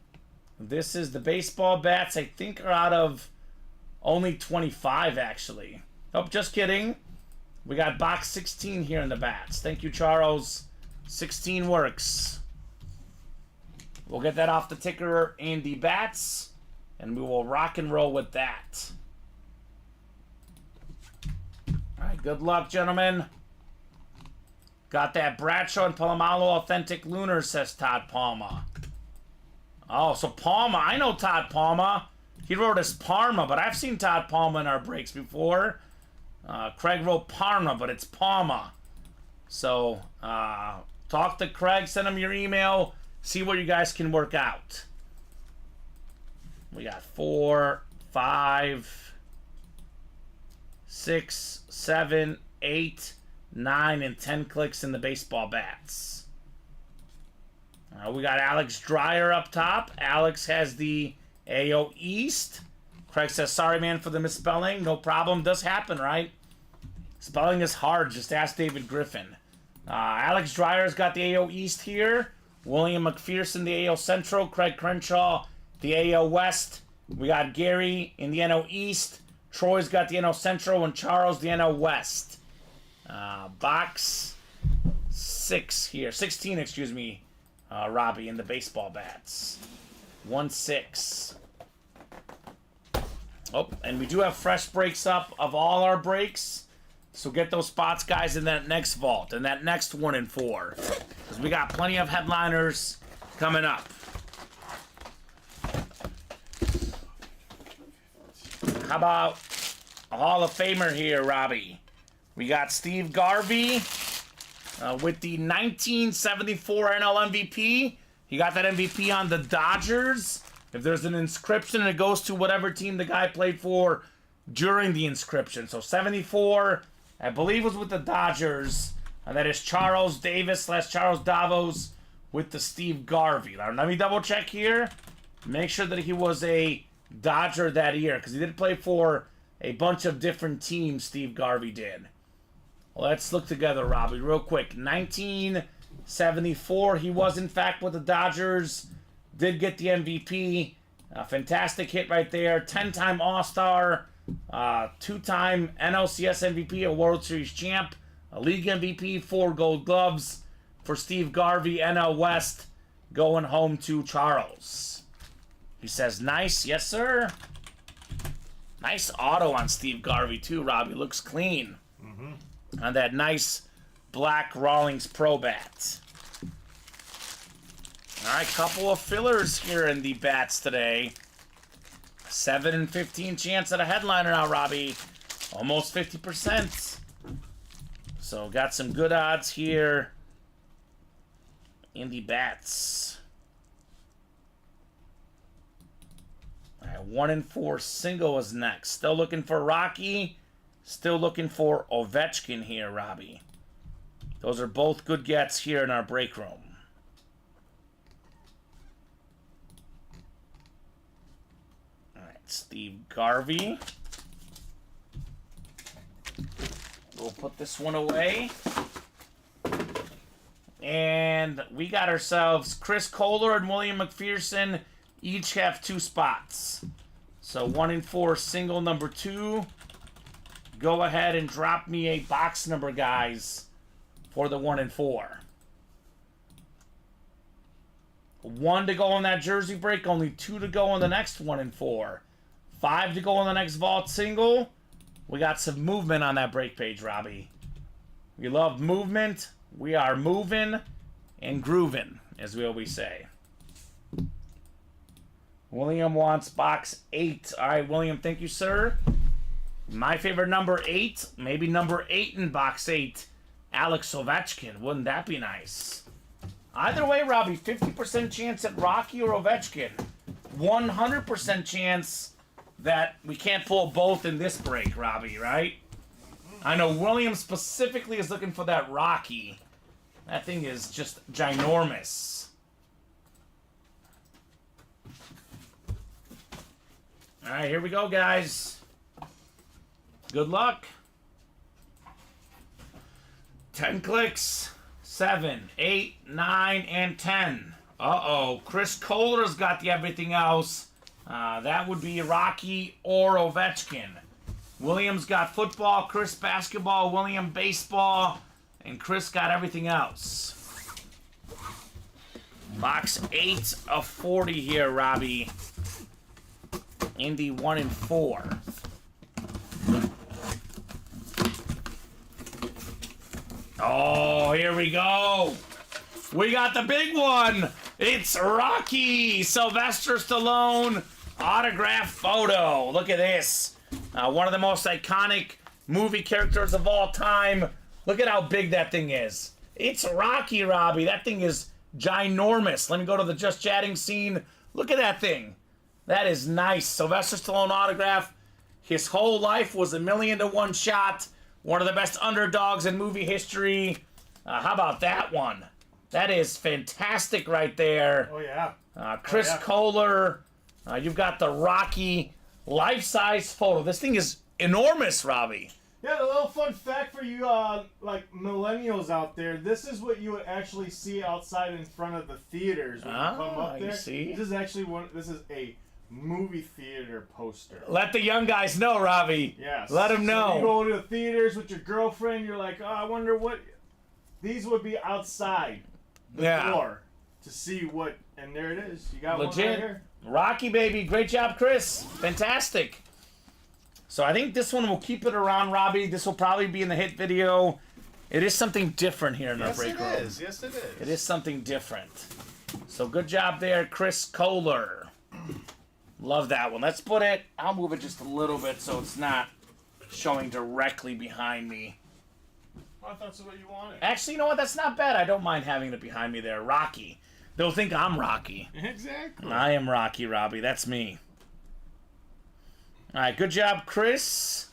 Speaker 3: This is the baseball bats. I think are out of only 25, actually. Oh, just kidding. We got box 16 here in the bats. Thank you, Charles. 16 works. We'll get that off the ticker in the bats, and we will rock and roll with that. All right, good luck, gentlemen. Got that Bradshaw and Palomalo Authentic Lunar, says Todd Palma. Oh, so Palma. I know Todd Palma. He wrote as Parma, but I've seen Todd Palma in our breaks before. Craig wrote Parma, but it's Palma. So, talk to Craig, send him your email, see what you guys can work out. We got 4, 5, 6, 7, 8, 9, and 10 clicks in the baseball bats. We got Alex Dreyer up top. Alex has the AO East. Craig says, sorry, man, for the misspelling. No problem. Does happen, right? Spelling is hard. Just ask David Griffin. Alex Dreyer's got the AO East here. William McPherson, the AO Central. Craig Crenshaw, the AO West. We got Gary in the NO East. Troy's got the NO Central. And Charles, the NO West. Box 6 here. 16, excuse me, Robbie, in the baseball bats. 1-6. Oh, and we do have fresh breaks up of all our breaks. So get those spots, guys, in that next vault, and that next 1 and 4. Because we got plenty of headliners coming up. How about a Hall of Famer here, Robbie? We got Steve Garvey with the 1974 NL MVP. He got that MVP on the Dodgers. If there's an inscription, it goes to whatever team the guy played for during the inscription. So 74, I believe, was with the Dodgers. And that is Charles Davis / Charles Davos with the Steve Garvey. Now, let me double check here. Make sure that he was a Dodger that year, because he did play for a bunch of different teams, Steve Garvey did. Let's look together, Robbie, real quick. 1974, he was, in fact, with the Dodgers. Did get the MVP. A fantastic hit right there. 10-time All-Star. 2-time NLCS MVP, a World Series champ. A league MVP, 4 Gold Gloves for Steve Garvey, NL West. Going home to Charles. He says, nice. Yes, sir. Nice auto on Steve Garvey, too, Robbie. Looks clean. On that nice black Rawlings Pro Bat. All right, couple of fillers here in the bats today. 7 and 15 chance at a headliner now, Robbie. Almost 50%. So got some good odds here in the bats. All right, 1 and 4 single is next. Still looking for Rocky. Still looking for Ovechkin here, Robbie. Those are both good gets here in our break room. All right, Steve Garvey. We'll put this one away. And we got ourselves Chris Kohler and William McPherson. Each have 2 spots. So 1 and 4 single number 2. Go ahead and drop me a box number, guys, for the 1 and 4. 1 to go on that jersey break, only 2 to go on the next 1 and 4. 5 to go on the next vault single. We got some movement on that break page, Robbie. We love movement. We are moving and grooving, as we always say. William wants box 8. All right, William, thank you, sir. My favorite number 8, maybe number 8 in box 8, Alex Ovechkin. Wouldn't that be nice? Either way, Robbie, 50% chance at Rocky or Ovechkin. 100% chance that we can't pull both in this break, Robbie, right? I know William specifically is looking for that Rocky. That thing is just ginormous. All right, here we go, guys. Good luck. 10 clicks. 7, 8, 9, and 10. Uh-oh. Chris Kohler's got the everything else. That would be Rocky or Ovechkin. William's got football, Chris basketball, William baseball, and Chris got everything else. Box 8 of 40 here, Robbie. Indy 1 and 4. Oh, here we go. We got the big one. It's Rocky. Sylvester Stallone autograph photo. Look at this. One of the most iconic movie characters of all time. Look at how big that thing is. It's Rocky, Robbie. That thing is ginormous. Let me go to the Just Chatting scene. Look at that thing. That is nice. Sylvester Stallone autograph. His whole life was a 1,000,000-to-1 shot. One of the best underdogs in movie history. How about that one? That is fantastic right there.
Speaker 4: Oh, yeah.
Speaker 3: Chris Kohler. You've got the Rocky life-size photo. This thing is enormous, Robbie.
Speaker 6: Yeah, a little fun fact for you, like millennials out there. This is what you would actually see outside in front of the theaters when you come up there.
Speaker 3: You see?
Speaker 6: This is actually This is a movie theater poster.
Speaker 3: Let the young guys know, Robbie.
Speaker 6: Yes.
Speaker 3: Let them know.
Speaker 6: So you go to the theaters with your girlfriend. You're like, oh, I wonder what. These would be outside the door to see what. And there it is. You got
Speaker 3: Legit.
Speaker 6: one right here.
Speaker 3: Rocky, baby. Great job, Chris. Fantastic. So I think this one will keep it around, Robbie. This will probably be in the hit video. It is something different here in our break room.
Speaker 6: Yes, it is.
Speaker 3: It is something different. So good job there, Chris Kohler. Love that one. Let's put it... I'll move it just a little bit so it's not showing directly behind me.
Speaker 6: Oh, I thought that's what you wanted.
Speaker 3: Actually, you know what? That's not bad. I don't mind having it behind me there. Rocky. They'll think I'm Rocky.
Speaker 6: Exactly.
Speaker 3: I am Rocky, Robbie. That's me. All right, good job, Chris.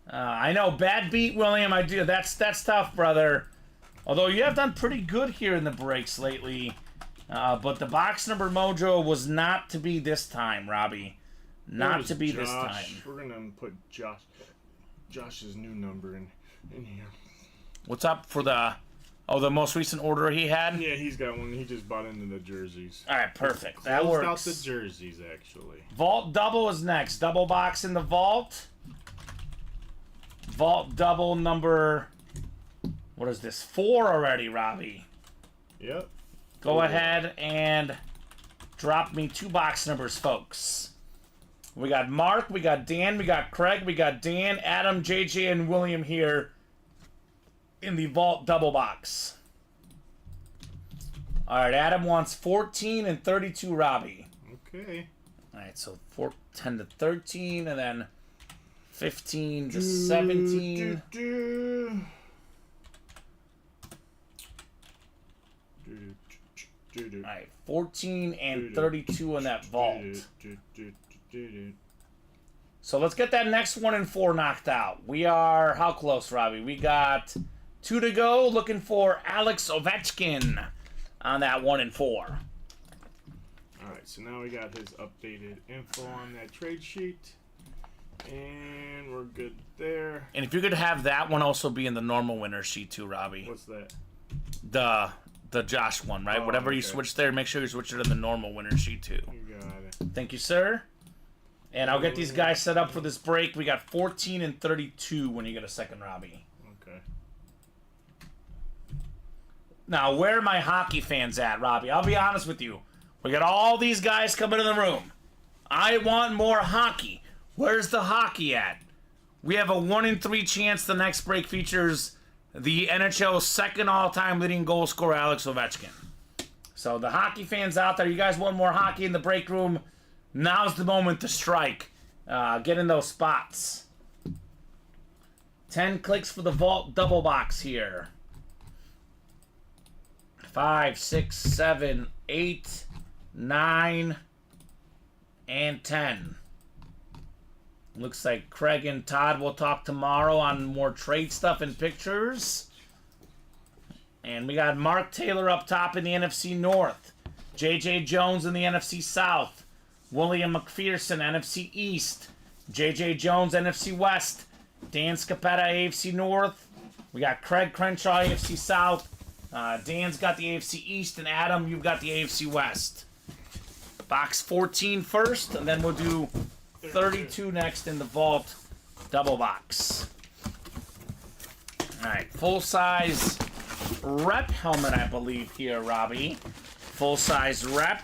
Speaker 3: I know, bad beat, William. I do. That's tough, brother. Although you have done pretty good here in the breaks lately. But the box number mojo was not to be this time, Robbie. Not to be this time.
Speaker 4: We're gonna put Josh's new number in here.
Speaker 3: What's up for the most recent order he had?
Speaker 4: Yeah, he's got one. He just bought into the jerseys.
Speaker 3: All right, perfect. That
Speaker 4: Closed
Speaker 3: works.
Speaker 4: out the jerseys, actually.
Speaker 3: Vault double is next. Double box in the vault. Vault double number... What is this? 4 already, Robbie.
Speaker 4: Yep.
Speaker 3: Go ahead and drop me 2 box numbers, folks. We got Mark, we got Dan, we got Craig, we got Dan, Adam, JJ, and William here in the vault double box. All right, Adam wants 14 and 32, Robbie.
Speaker 4: Okay.
Speaker 3: All right, so 10 to 13, and then 15 to 17. All right, 14 and 32 in that vault. So let's get that next 1 and 4 knocked out. We are, how close, Robbie? We got 2 to go. Looking for Alex Ovechkin on that 1 and 4.
Speaker 4: Alright, so now we got his updated info on that trade sheet. And we're good there.
Speaker 3: And if you could have that one also be in the normal winner sheet too, Robbie.
Speaker 4: What's that?
Speaker 3: The Josh one, right?
Speaker 4: Oh,
Speaker 3: Whatever you
Speaker 4: okay.
Speaker 3: switch there, make sure you switch it to the normal winner sheet too.
Speaker 4: You got it.
Speaker 3: Thank you, sir. And I'll get these guys set up for this break. We got 14 and 32 when you get a second, Robbie.
Speaker 4: Okay.
Speaker 3: Now, where are my hockey fans at, Robbie? I'll be honest with you. We got all these guys coming in the room. I want more hockey. Where's the hockey at? We have a 1 in 3 chance the next break features the NHL's second all-time leading goal scorer, Alex Ovechkin. So the hockey fans out there, you guys want more hockey in the break room? Now's the moment to strike. Get in those spots. 10 clicks for the vault double box here. 5, 6, 7, 8, 9, and 10. Looks like Craig and Todd will talk tomorrow on more trade stuff and pictures. And we got Mark Taylor up top in the NFC North. J.J. Jones in the NFC South. William McPherson, NFC East. J.J. Jones, NFC West. Dan Scapetta, AFC North. We got Craig Crenshaw, AFC South. Dan's got the AFC East, and Adam, you've got the AFC West. Box 14 first, and then we'll do 32 next in the vault double box. All right, full-size rep helmet, I believe here, Robbie. Full-size rep.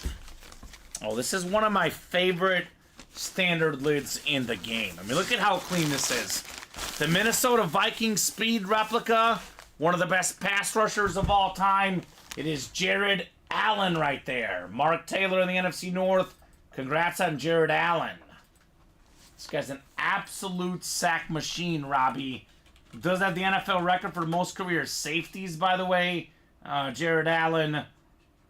Speaker 3: Oh, this is one of my favorite standard lids in the game. I mean, look at how clean this is. The Minnesota Vikings speed replica, one of the best pass rushers of all time. It is Jared Allen right there. Mark Taylor in the NFC North. Congrats on Jared Allen. This guy's an absolute sack machine, Robbie. Does have the NFL record for most career safeties, by the way. Jared Allen.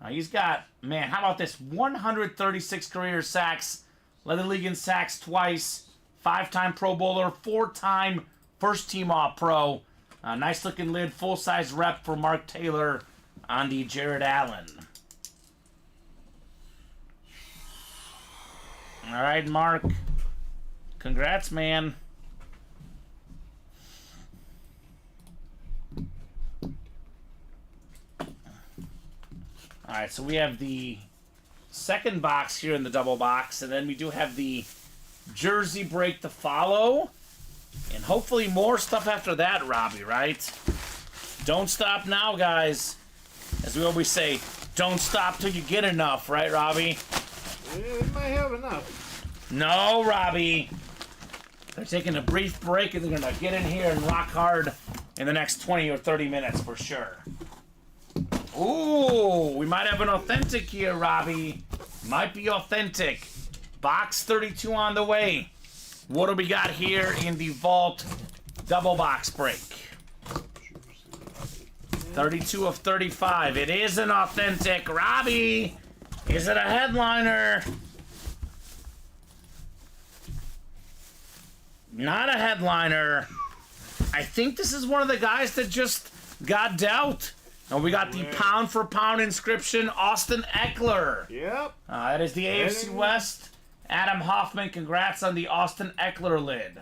Speaker 3: He's got, man, how about this? 136 career sacks. Led the league in sacks twice. 5-time Pro Bowler. 4-time first-team All-Pro. Nice-looking lid. Full-size rep for Mark Taylor on the Jared Allen. All right, Mark. Congrats, man. All right, so we have the second box here in the double box, and then we do have the jersey break to follow, and hopefully more stuff after that, Robbie, right? Don't stop now, guys. As we always say, don't stop till you get enough, right, Robbie?
Speaker 4: Yeah, we might have enough.
Speaker 3: No, Robbie. They're taking a brief break, and they're going to get in here and rock hard in the next 20 or 30 minutes for sure. Ooh, we might have an authentic here, Robbie. Might be authentic. Box 32 on the way. What do we got here in the vault double box break? 32 of 35. It is an authentic. Robbie, is it a headliner? Not a headliner. I think this is one of the guys that just got dealt. And we got the pound-for-pound inscription, Austin Eckler.
Speaker 4: Yep.
Speaker 3: That is the AFC West. Adam Hoffman, congrats on the Austin Eckler lid.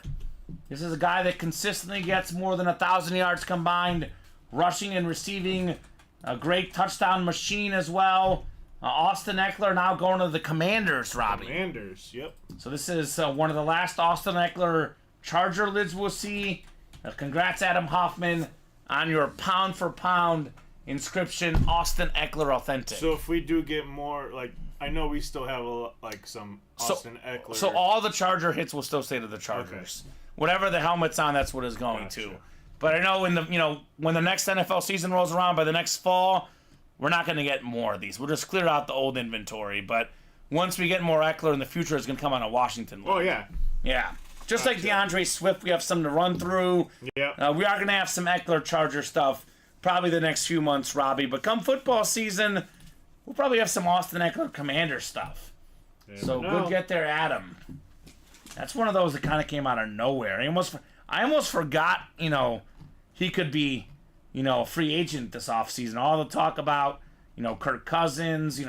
Speaker 3: This is a guy that consistently gets more than 1,000 yards combined, rushing and receiving. A great touchdown machine as well. Austin Eckler now going to the Commanders, Robbie.
Speaker 4: Commanders, yep.
Speaker 3: So this is one of the last Austin Eckler Charger lids we'll see. Congrats, Adam Hoffman, on your pound-for-pound inscription, Austin Eckler authentic.
Speaker 4: So if we do get more, like, I know we still have some Austin Eckler.
Speaker 3: So all the Charger hits will still stay to the Chargers. Okay. Whatever the helmet's on, that's what it's going to. But I know when the next NFL season rolls around by the next fall, we're not going to get more of these. We'll just clear out the old inventory. But once we get more Eckler in the future, it's going to come on a Washington lid.
Speaker 4: Oh, yeah.
Speaker 3: Yeah. Just like DeAndre Swift, we have some to run through.
Speaker 4: Yeah.
Speaker 3: We are going to have some Eckler Charger stuff probably the next few months, Robbie. But come football season, we'll probably have some Austin Eckler Commander stuff. So good get there, Adam. That's one of those that kind of came out of nowhere. I almost forgot, he could be, a free agent this offseason. All the talk about, Kirk Cousins,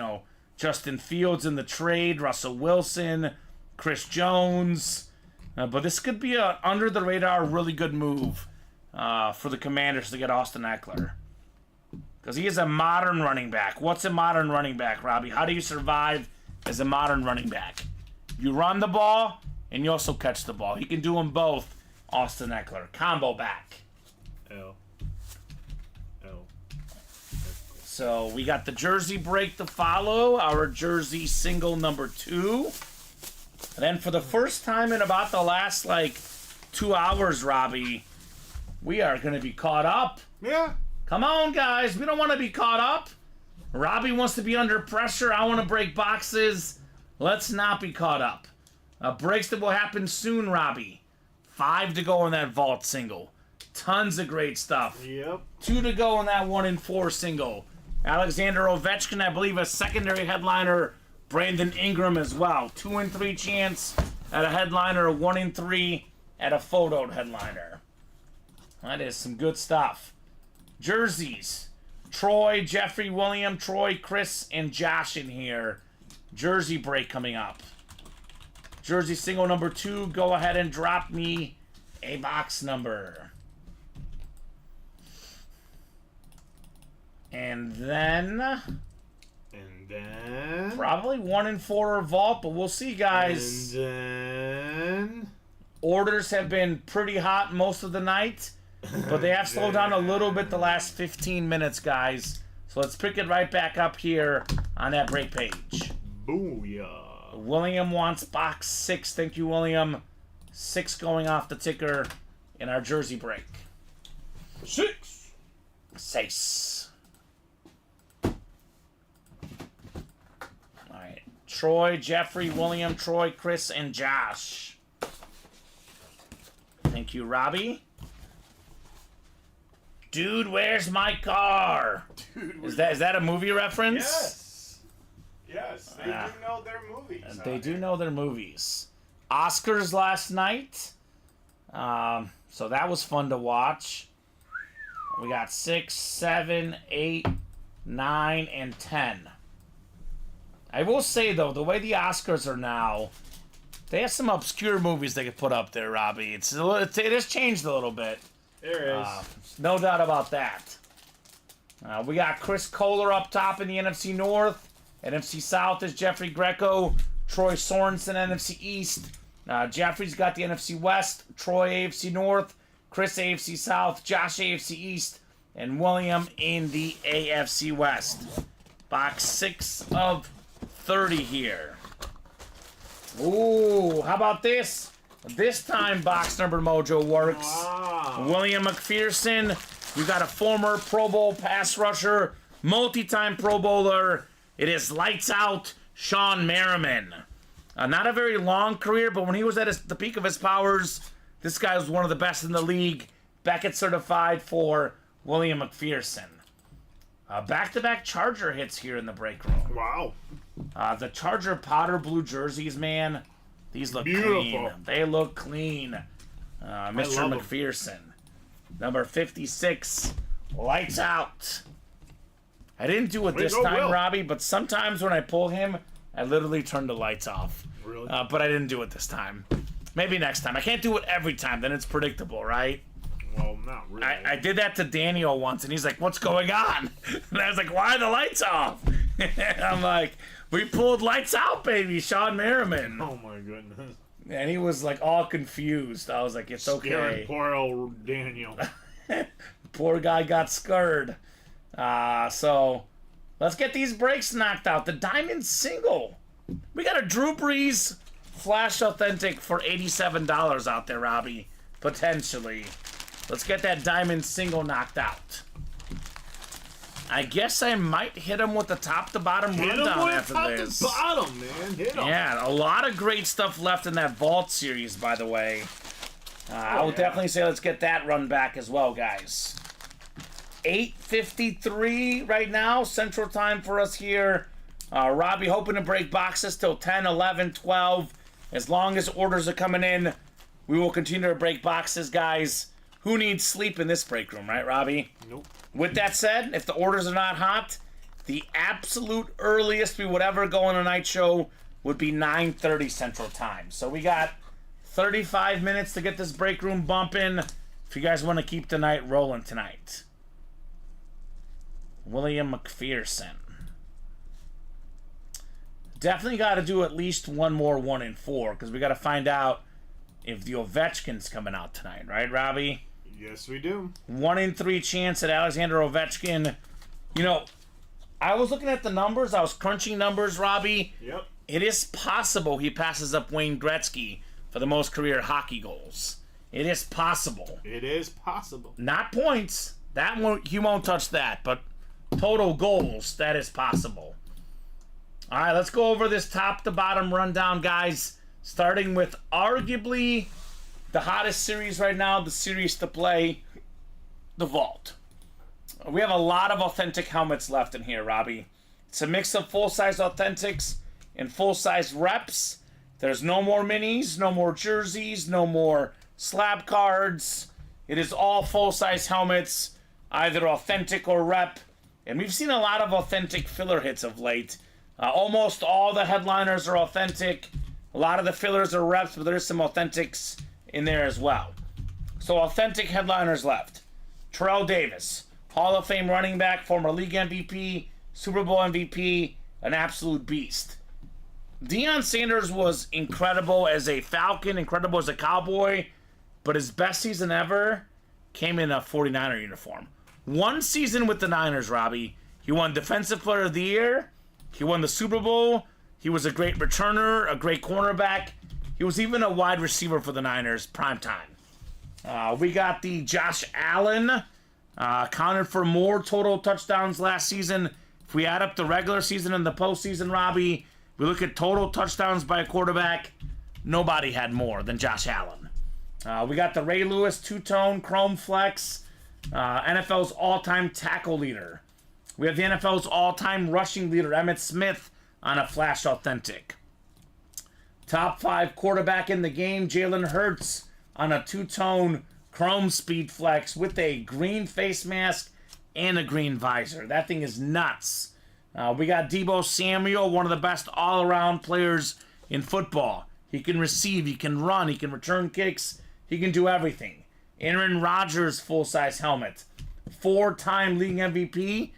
Speaker 3: Justin Fields in the trade, Russell Wilson, Chris Jones. But this could be a under-the-radar, really good move for the Commanders to get Austin Eckler. Because he is a modern running back. What's a modern running back, Robbie? How do you survive as a modern running back? You run the ball, and you also catch the ball. He can do them both, Austin Eckler. Combo back.
Speaker 4: L.
Speaker 3: So we got the jersey break to follow. Our jersey single number 2. And then for the first time in about the last, 2 hours, Robbie, we are going to be caught up.
Speaker 4: Yeah.
Speaker 3: Come on, guys. We don't want to be caught up. Robbie wants to be under pressure. I want to break boxes. Let's not be caught up. Breaks that will happen soon, Robbie. 5 to go in that vault single. Tons of great stuff.
Speaker 4: Yep.
Speaker 3: 2 to go in that 1 and 4 single. Alexander Ovechkin, I believe, a secondary headliner. Brandon Ingram as well. 2 and 3 chance at a headliner, a 1 in 3 at a photoed headliner. That is some good stuff. Jerseys. Troy, Jeffrey, William, Troy, Chris, and Josh in here. Jersey break coming up. Jersey single number 2. Go ahead and drop me a box number. And then probably 1 in 4 or vault, but we'll see, guys.
Speaker 4: And then
Speaker 3: Orders have been pretty hot most of the night, but they have slowed down a little bit the last 15 minutes, guys. So let's pick it right back up here on that break page.
Speaker 4: booyah.
Speaker 3: William wants box 6. Thank you, William. 6 going off the ticker in our jersey break.
Speaker 4: 6.
Speaker 3: 6. Alright. Troy, Jeffrey, William, Troy, Chris, and Josh. Thank you, Robbie. Dude, where's my car?
Speaker 4: Dude,
Speaker 3: Is that a movie reference?
Speaker 4: Yes. Yes, they do know their movies.
Speaker 3: They do know their movies. Oscars last night. So that was fun to watch. We got 6, 7, 8, 9, and 10. I will say, though, the way the Oscars are now, they have some obscure movies they could put up there, Robbie. It has changed a little bit.
Speaker 4: There is.
Speaker 3: No doubt about that. We got Chris Kohler up top in the NFC North. NFC South is Jeffrey Greco, Troy Sorensen, NFC East. Jeffrey's got the NFC West, Troy AFC North, Chris AFC South, Josh AFC East, and William in the AFC West. Box 6 of 30 here. Ooh, how about this? This time box number mojo works.
Speaker 4: Wow.
Speaker 3: William McPherson, you got a former Pro Bowl pass rusher, multi-time Pro Bowler. It is lights out Sean Merriman. Not a very long career, but when he was at the peak of his powers, this guy was one of the best in the league. Beckett certified for William McPherson. Back-to-back Charger hits here in the break room.
Speaker 4: Wow.
Speaker 3: The Charger powder blue jerseys, man, these look
Speaker 4: Beautiful.
Speaker 3: clean. They look clean. Mr.
Speaker 4: love 'em.
Speaker 3: McPherson. Number 56, lights out. I didn't do it
Speaker 4: Way to
Speaker 3: this
Speaker 4: go,
Speaker 3: time,
Speaker 4: Will.
Speaker 3: Robbie, but sometimes when I pull him, I literally turn the lights off.
Speaker 4: Really?
Speaker 3: But I didn't do it this time. Maybe next time. I can't do it every time, then it's predictable, right?
Speaker 4: Well, not really.
Speaker 3: I did that to Daniel once, and he's like, "What's going on?" And I was like, "Why are the lights off?" I'm like, "We pulled lights out, baby, Sean Merriman."
Speaker 4: Oh my goodness.
Speaker 3: And he was like all confused. I was like, "It's okay."
Speaker 4: Scaring poor old Daniel.
Speaker 3: Poor guy got scared. So let's get these breaks knocked out. The Diamond Single. We got a Drew Brees Flash Authentic for $87 out there, Robbie. Potentially. Let's get that Diamond Single knocked out. I guess I might hit him with the top to bottom
Speaker 4: Hit him
Speaker 3: rundown
Speaker 4: with
Speaker 3: after
Speaker 4: top
Speaker 3: this.
Speaker 4: to bottom, man. Hit him.
Speaker 3: Yeah, a lot of great stuff left in that Vault series, by the way. I would definitely say let's get that run back as well, guys. 8:53 right now, Central Time for us here. Robbie hoping to break boxes till 10, 11, 12. As long as orders are coming in, we will continue to break boxes, guys. Who needs sleep in this break room, right, Robbie?
Speaker 4: Nope.
Speaker 3: With that said, if the orders are not hot, the absolute earliest we would ever go on a night show would be 9:30 Central Time. So we got 35 minutes to get this break room bumping if you guys want to keep the night rolling tonight. William McPherson. Definitely got to do at least one more 1 in 4 because we got to find out if the Ovechkin's coming out tonight, right, Robbie?
Speaker 4: Yes, we do.
Speaker 3: 1 in 3 chance at Alexander Ovechkin. You know, I was looking at the numbers. I was crunching numbers, Robbie.
Speaker 4: Yep.
Speaker 3: It is possible he passes up Wayne Gretzky for the most career hockey goals. It is possible.
Speaker 4: It is possible.
Speaker 3: Not points. That won't, he won't touch that, but total goals, that is possible. All right, let's go over this top to bottom rundown, guys. Starting with arguably the hottest series right now, the series to play, the Vault. We have a lot of authentic helmets left in here, Robbie. It's a mix of full-size authentics and full-size reps. There's no more minis, no more jerseys, no more slab cards. It is all full-size helmets, either authentic or rep. And we've seen a lot of authentic filler hits of late. Almost all the headliners are authentic. A lot of the fillers are reps, but there's some authentics in there as well. So authentic headliners left. Terrell Davis, Hall of Fame running back, former league MVP, Super Bowl MVP, an absolute beast. Deion Sanders was incredible as a Falcon, incredible as a Cowboy, but his best season ever came in a 49er uniform. One season with the Niners, Robbie. He won Defensive Player of the Year. He won the Super Bowl. He was a great returner, a great cornerback. He was even a wide receiver for the Niners, primetime. We got the Josh Allen. Accounted for more total touchdowns last season. If we add up the regular season and the postseason, Robbie, we look at total touchdowns by a quarterback, nobody had more than Josh Allen. We got the Ray Lewis two-tone Chrome Flex, NFL's all-time tackle leader. We have the NFL's all-time rushing leader, Emmitt Smith, on a Flash Authentic. Top 5 quarterback in the game, Jalen Hurts, on a two-tone Chrome Speed Flex with a green face mask and a green visor. That thing is nuts. We got Deebo Samuel, one of the best all-around players in football. He can receive, he can run, he can return kicks, he can do everything. Aaron Rodgers full-size helmet. 4-time league MVP.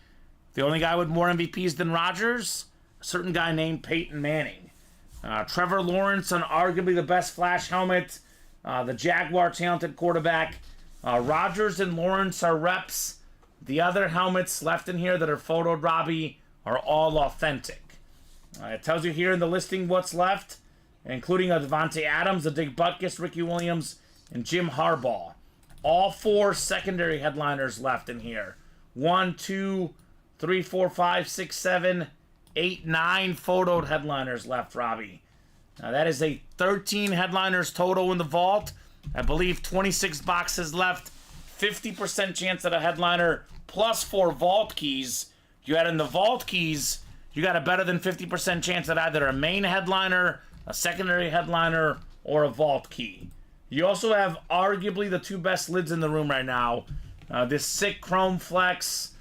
Speaker 3: The only guy with more MVPs than Rodgers, a certain guy named Peyton Manning. Trevor Lawrence on arguably the best Flash helmet. The Jaguar talented quarterback. Rodgers and Lawrence are reps. The other helmets left in here that are photoed, Robbie, are all authentic. It tells you here in the listing what's left, including a Devontae Adams, a Dick Butkus, Ricky Williams, and Jim Harbaugh. All 4 secondary headliners left in here. 1, 2, 3, 4, 5, 6, 7, 8, 9 photoed headliners left, Robbie. Now that is a 13 headliners total in the vault. I believe 26 boxes left. 50% chance at a headliner plus 4 vault keys. You add in the vault keys, you got a better than 50% chance at either a main headliner, a secondary headliner, or a vault key. You also have arguably the 2 best lids in the room right now. This sick Chrome Flex.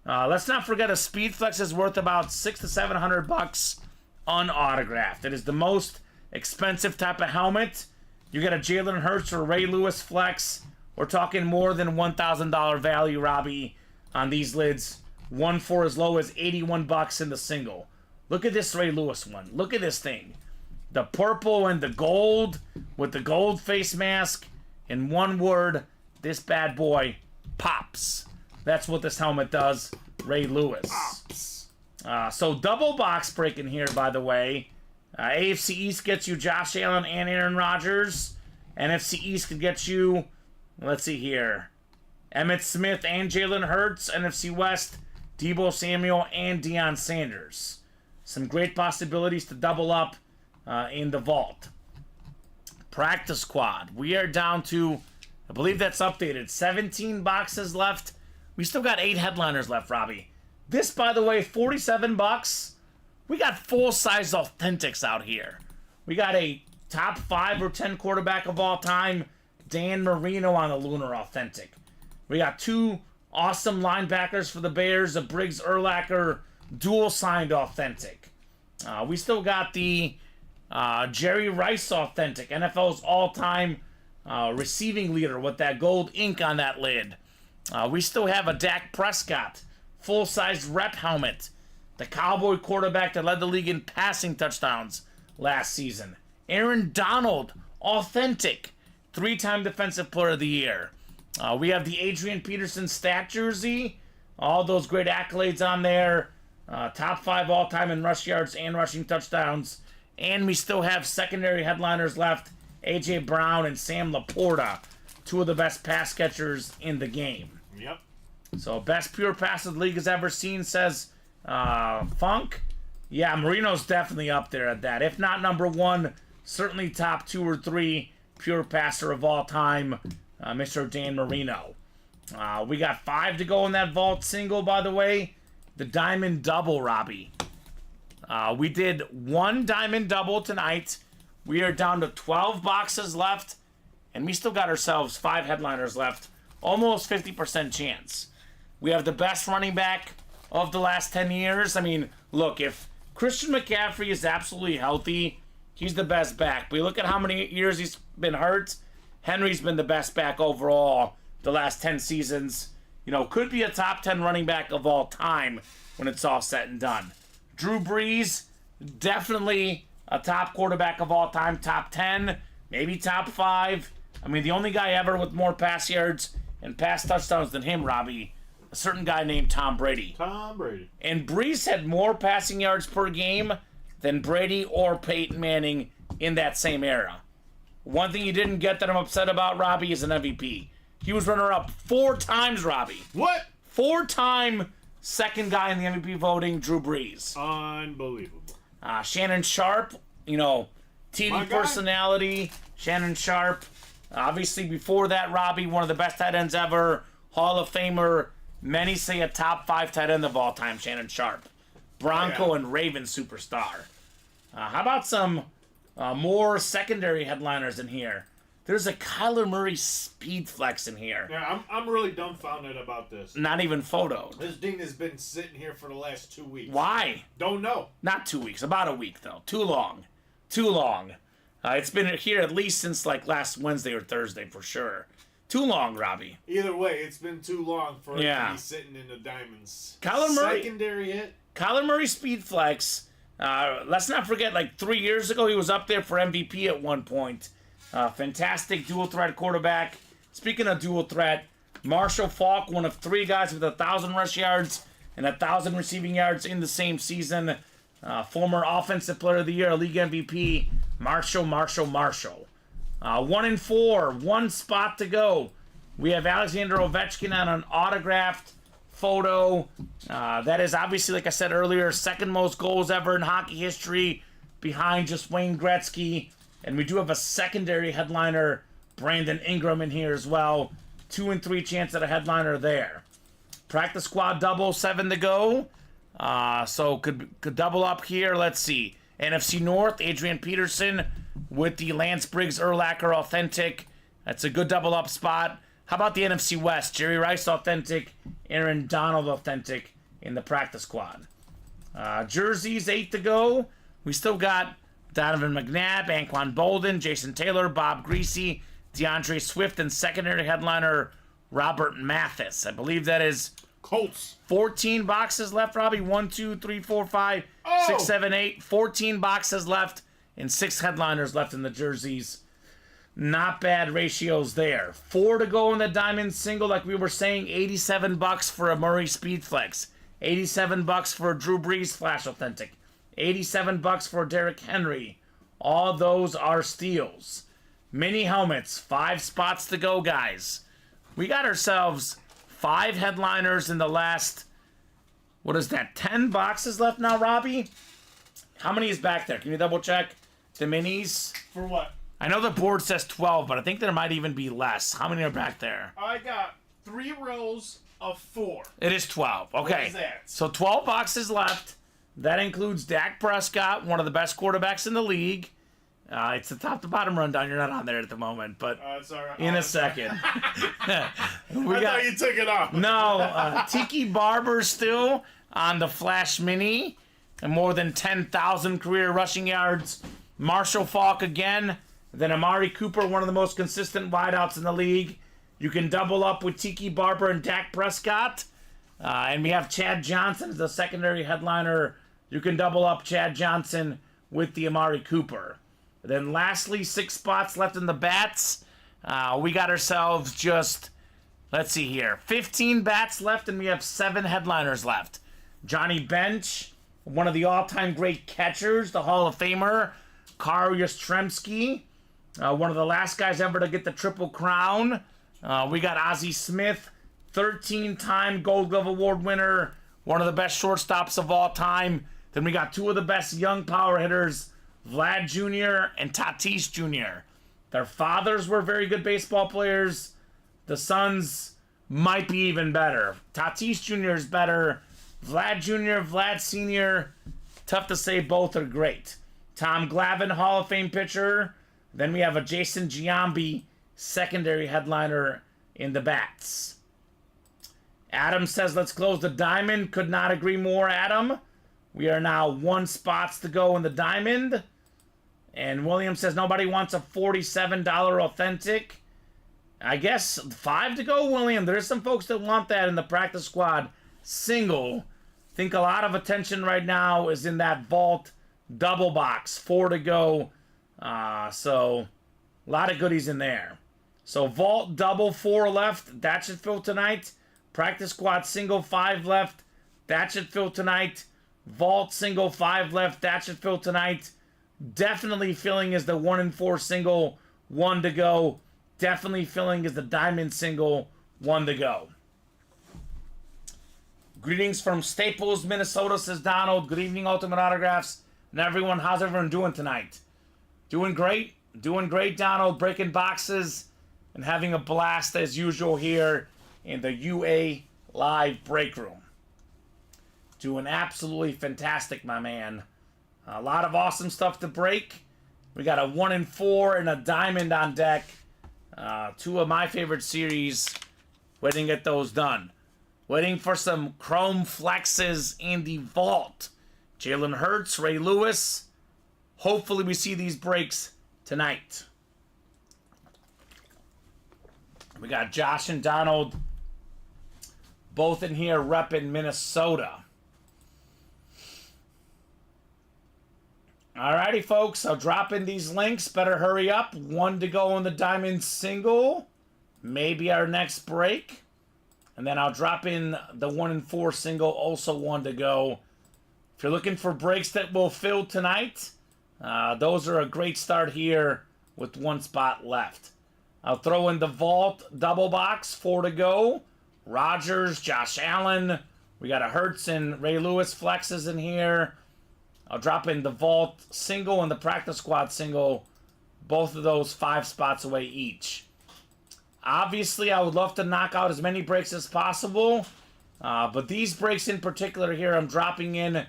Speaker 3: Let's not forget a Speed Flex is worth about $600 to $700 unautographed. It is the most expensive type of helmet. You get a Jalen Hurts or Ray Lewis Flex. We're talking more than $1,000 value, Robbie, on these lids. One for as low as $81 in the single. Look at this Ray Lewis one. Look at this thing. The purple and the gold with the gold face mask. In one word, this bad boy pops. That's what this helmet does. Ray Lewis. Pops. So double box break in here, by the way. AFC East gets you Josh Allen and Aaron Rodgers. NFC East could get you, let's see here, Emmitt Smith and Jalen Hurts. NFC West, Deebo Samuel and Deion Sanders. Some great possibilities to double up in the vault. Practice squad. We are down to, I believe that's updated, 17 boxes left. We still got 8 headliners left, Robbie. This, by the way, $47. We got full-size authentics out here. We got a top 5 or 10 quarterback of all time, Dan Marino on the Lunar Authentic. We got 2 awesome linebackers for the Bears, a Briggs Urlacher dual-signed authentic. We still got the Jerry Rice authentic, NFL's all-time receiving leader with that gold ink on that lid. We still have a Dak Prescott full-size rep helmet, the Cowboy quarterback that led the league in passing touchdowns last season. Aaron Donald, authentic, 3-time Defensive Player of the Year. We have the Adrian Peterson stat jersey, all those great accolades on there. Top 5 all-time in rush yards and rushing touchdowns. And we still have secondary headliners left, A.J. Brown and Sam Laporta, 2 of the best pass catchers in the game.
Speaker 4: Yep.
Speaker 3: So best pure pass the league has ever seen, says Funk. Yeah, Marino's definitely up there at that. If not number 1, certainly top 2 or 3 pure passer of all time, Mr. Dan Marino. We got 5 to go in that vault single, by the way. The Diamond Double, Robbie. We did 1 Diamond Double tonight, We are down to 12 boxes left, and we still got ourselves 5 headliners left. Almost 50% chance. We have the best running back of the last 10 years. I mean, look, if Christian McCaffrey is absolutely healthy, he's the best back. But you look at how many years he's been hurt, Henry's been the best back overall the last 10 seasons. You know, could be a top 10 running back of all time when it's all said and done. Drew Brees, definitely a top quarterback of all time, top 10, maybe top 5. I mean, the only guy ever with more pass yards and pass touchdowns than him, Robbie, a certain guy named Tom Brady.
Speaker 4: Tom Brady.
Speaker 3: And Brees had more passing yards per game than Brady or Peyton Manning in that same era. One thing he didn't get that I'm upset about, Robbie, is an MVP. He was runner-up 4 times, Robbie.
Speaker 4: What?
Speaker 3: 4-time second guy in the MVP voting, Drew Brees.
Speaker 4: Unbelievable.
Speaker 3: Shannon Sharp, you know, TV
Speaker 4: My guy.
Speaker 3: personality. Shannon Sharp. Obviously, before that, Robbie, one of the best tight ends ever. Hall of Famer. Many say a top 5 tight end of all time, Shannon Sharp. Bronco and Raven superstar. How about some more secondary headliners in here? There's a Kyler Murray speed flex in here.
Speaker 4: Yeah, I'm really dumbfounded about this.
Speaker 3: Not even photoed.
Speaker 4: This ding has been sitting here for the last 2 weeks.
Speaker 3: Why?
Speaker 4: Don't know.
Speaker 3: Not 2 weeks. About a week, though. Too long. Too long. It's been here at least since like last Wednesday or Thursday for sure. Too long, Robbie.
Speaker 4: Either way, it's been too long for it
Speaker 3: Yeah.
Speaker 4: to be sitting in the diamonds.
Speaker 3: Kyler Murray.
Speaker 4: Secondary hit.
Speaker 3: Kyler Murray speed flex. Let's not forget, like 3 years ago, he was up there for MVP at one point. Fantastic dual threat quarterback. Speaking of dual threat, Marshall Faulk, one of 3 guys with 1,000 rush yards and 1,000 receiving yards in the same season. Former Offensive Player of the Year, League MVP, Marshall. 1-4, 1 spot to go. We have Alexander Ovechkin on an autographed photo. That is obviously, like I said earlier, second most goals ever in hockey history, behind just Wayne Gretzky. And we do have a secondary headliner, Brandon Ingram, in here as well. 2 and 3 chance at a headliner there. Practice squad double, 7 to go. So could double up here. Let's see. NFC North, Adrian Peterson with the Lance Briggs Urlacher Authentic. That's a good double up spot. How about the NFC West? Jerry Rice Authentic, Aaron Donald Authentic in the practice squad. Jerseys, 8 to go. We still got Donovan McNabb, Anquan Bolden, Jason Taylor, Bob Greasy, DeAndre Swift, and secondary headliner Robert Mathis. I believe that is
Speaker 4: Colts.
Speaker 3: 14 boxes left, Robbie. 1, 2, 3, 4, 5, 6, 7, 8. 14 boxes left and 6 headliners left in the jerseys. Not bad ratios there. 4 to go in the diamond single, like we were saying. $87 for a Murray Speed Flex. $87 for a Drew Brees Flash Authentic. $87 for Derrick Henry. All those are steals. Mini helmets. 5 spots to go, guys. We got ourselves 5 headliners in the last, what is that, 10 boxes left now, Robbie? How many is back there? Can you double check the minis?
Speaker 4: For what?
Speaker 3: I know the board says 12, but I think there might even be less. How many are back there?
Speaker 4: I got 3 rows of 4.
Speaker 3: It is 12. Okay.
Speaker 4: What is that?
Speaker 3: So 12 boxes left. That includes Dak Prescott, one of the best quarterbacks in the league. It's the top to bottom rundown. You're not on there at the moment, but
Speaker 4: It's all right.
Speaker 3: in a second.
Speaker 4: I thought you took it off.
Speaker 3: No, Tiki Barber still on the Flash Mini. And more than 10,000 career rushing yards. Marshall Faulk again. Then Amari Cooper, one of the most consistent wideouts in the league. You can double up with Tiki Barber and Dak Prescott. And we have Chad Johnson as the secondary headliner. You can double up Chad Johnson with the Amari Cooper. Then lastly, 6 spots left in the bats. We got ourselves just, let's see here, 15 bats left, and we have 7 headliners left. Johnny Bench, one of the all-time great catchers, the Hall of Famer, Carl Yastrzemski, one of the last guys ever to get the Triple Crown. We got Ozzie Smith, 13-time Gold Glove Award winner, one of the best shortstops of all time. Then we got 2 of the best young power hitters, Vlad Jr. and Tatis Jr. Their fathers were very good baseball players. The sons might be even better. Tatis Jr. is better. Vlad Jr., Vlad Sr., tough to say, both are great. Tom Glavine, Hall of Fame pitcher. Then we have a Jason Giambi, secondary headliner in the bats. Adam says, let's close the diamond. Could not agree more, Adam. We are now 1 spots to go in the diamond. And William says, nobody wants a $47 authentic. I guess 5 to go, William. There's some folks that want that in the practice squad single. Think a lot of attention right now is in that vault double box. 4 to go. So a lot of goodies in there. So vault double 4 left. That should fill tonight. Practice squad single 5 left. That should fill tonight. Vault single 5 left. That should fill tonight. Definitely filling is the 1 and 4 single 1 to go. Definitely filling is the diamond single 1 to go. Greetings from Staples, Minnesota, says Donald. Good evening, Ultimate Autographs. And everyone, how's everyone doing tonight? Doing great. Doing great, Donald. Breaking boxes and having a blast as usual here in the UA Live Break Room. Doing absolutely fantastic, my man. A lot of awesome stuff to break. We got a 1 and 4 and a diamond on deck. 2 of my favorite series. Waiting to get those done. Waiting for some chrome flexes in the vault. Jalen Hurts, Ray Lewis. Hopefully we see these breaks tonight. We got Josh and Donald both in here repping Minnesota. Alrighty, folks. I'll drop in these links. Better hurry up. 1 to go on the diamond single. Maybe our next break. And then I'll drop in the 1 and 4 single. Also 1 to go. If you're looking for breaks that will fill tonight, those are a great start here with 1 spot left. I'll throw in the vault double box. 4 to go. Rodgers, Josh Allen. We got a Hurts and Ray Lewis flexes in here. I'll drop in the vault single and the practice squad single. Both of those 5 spots away each. Obviously, I would love to knock out as many breaks as possible. But these breaks in particular here, I'm dropping in.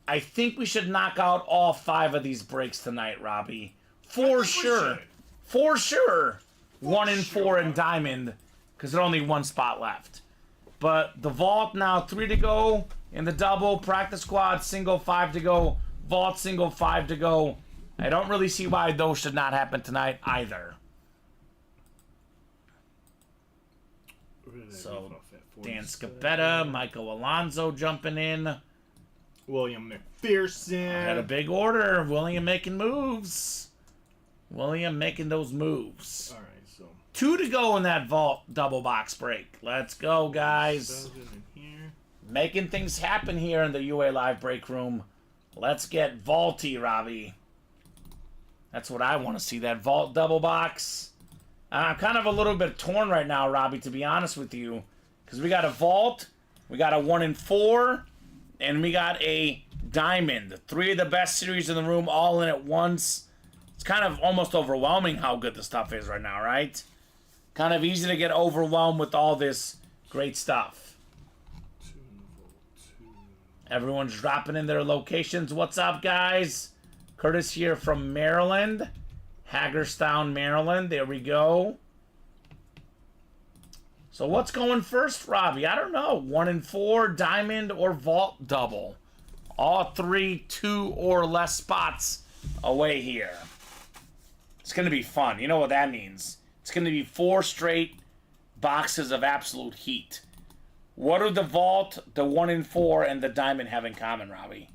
Speaker 3: I think we should knock out all 5 of these breaks tonight, Robbie. For sure. For sure. 1 and 4 in diamond. Because there's only 1 spot left. But the vault now 3 to go. In the double, practice squad, single 5 to go. Vault single 5 to go. I don't really see why those should not happen tonight either. So, Dan Scapetta, Michael Alonso jumping in.
Speaker 6: William McPherson.
Speaker 3: Had a big order. William making moves. William making those moves.
Speaker 6: All right, so
Speaker 3: 2 to go in that vault double box break. Let's go, guys. Making things happen here in the UA Live Break Room. Let's get vaulty, Robbie. That's what I want to see, that vault double box. I'm kind of a little bit torn right now, Robbie, to be honest with you. Because we got a vault, we got a 1 and 4, and we got a diamond. 3 of the best series in the room all in at once. It's kind of almost overwhelming how good the stuff is right now, right? Kind of easy to get overwhelmed with all this great stuff. Everyone's dropping in their locations. What's up, guys? Curtis here from Maryland. Hagerstown, Maryland. There we go. So what's going first, Robbie? I don't know. 1 and 4, diamond, or vault double. All 3 2 or less spots away here. It's going to be fun. You know what that means. It's going to be 4 straight boxes of absolute heat. What do the vault, the 1 and 4, and the diamond have in common, Robbie?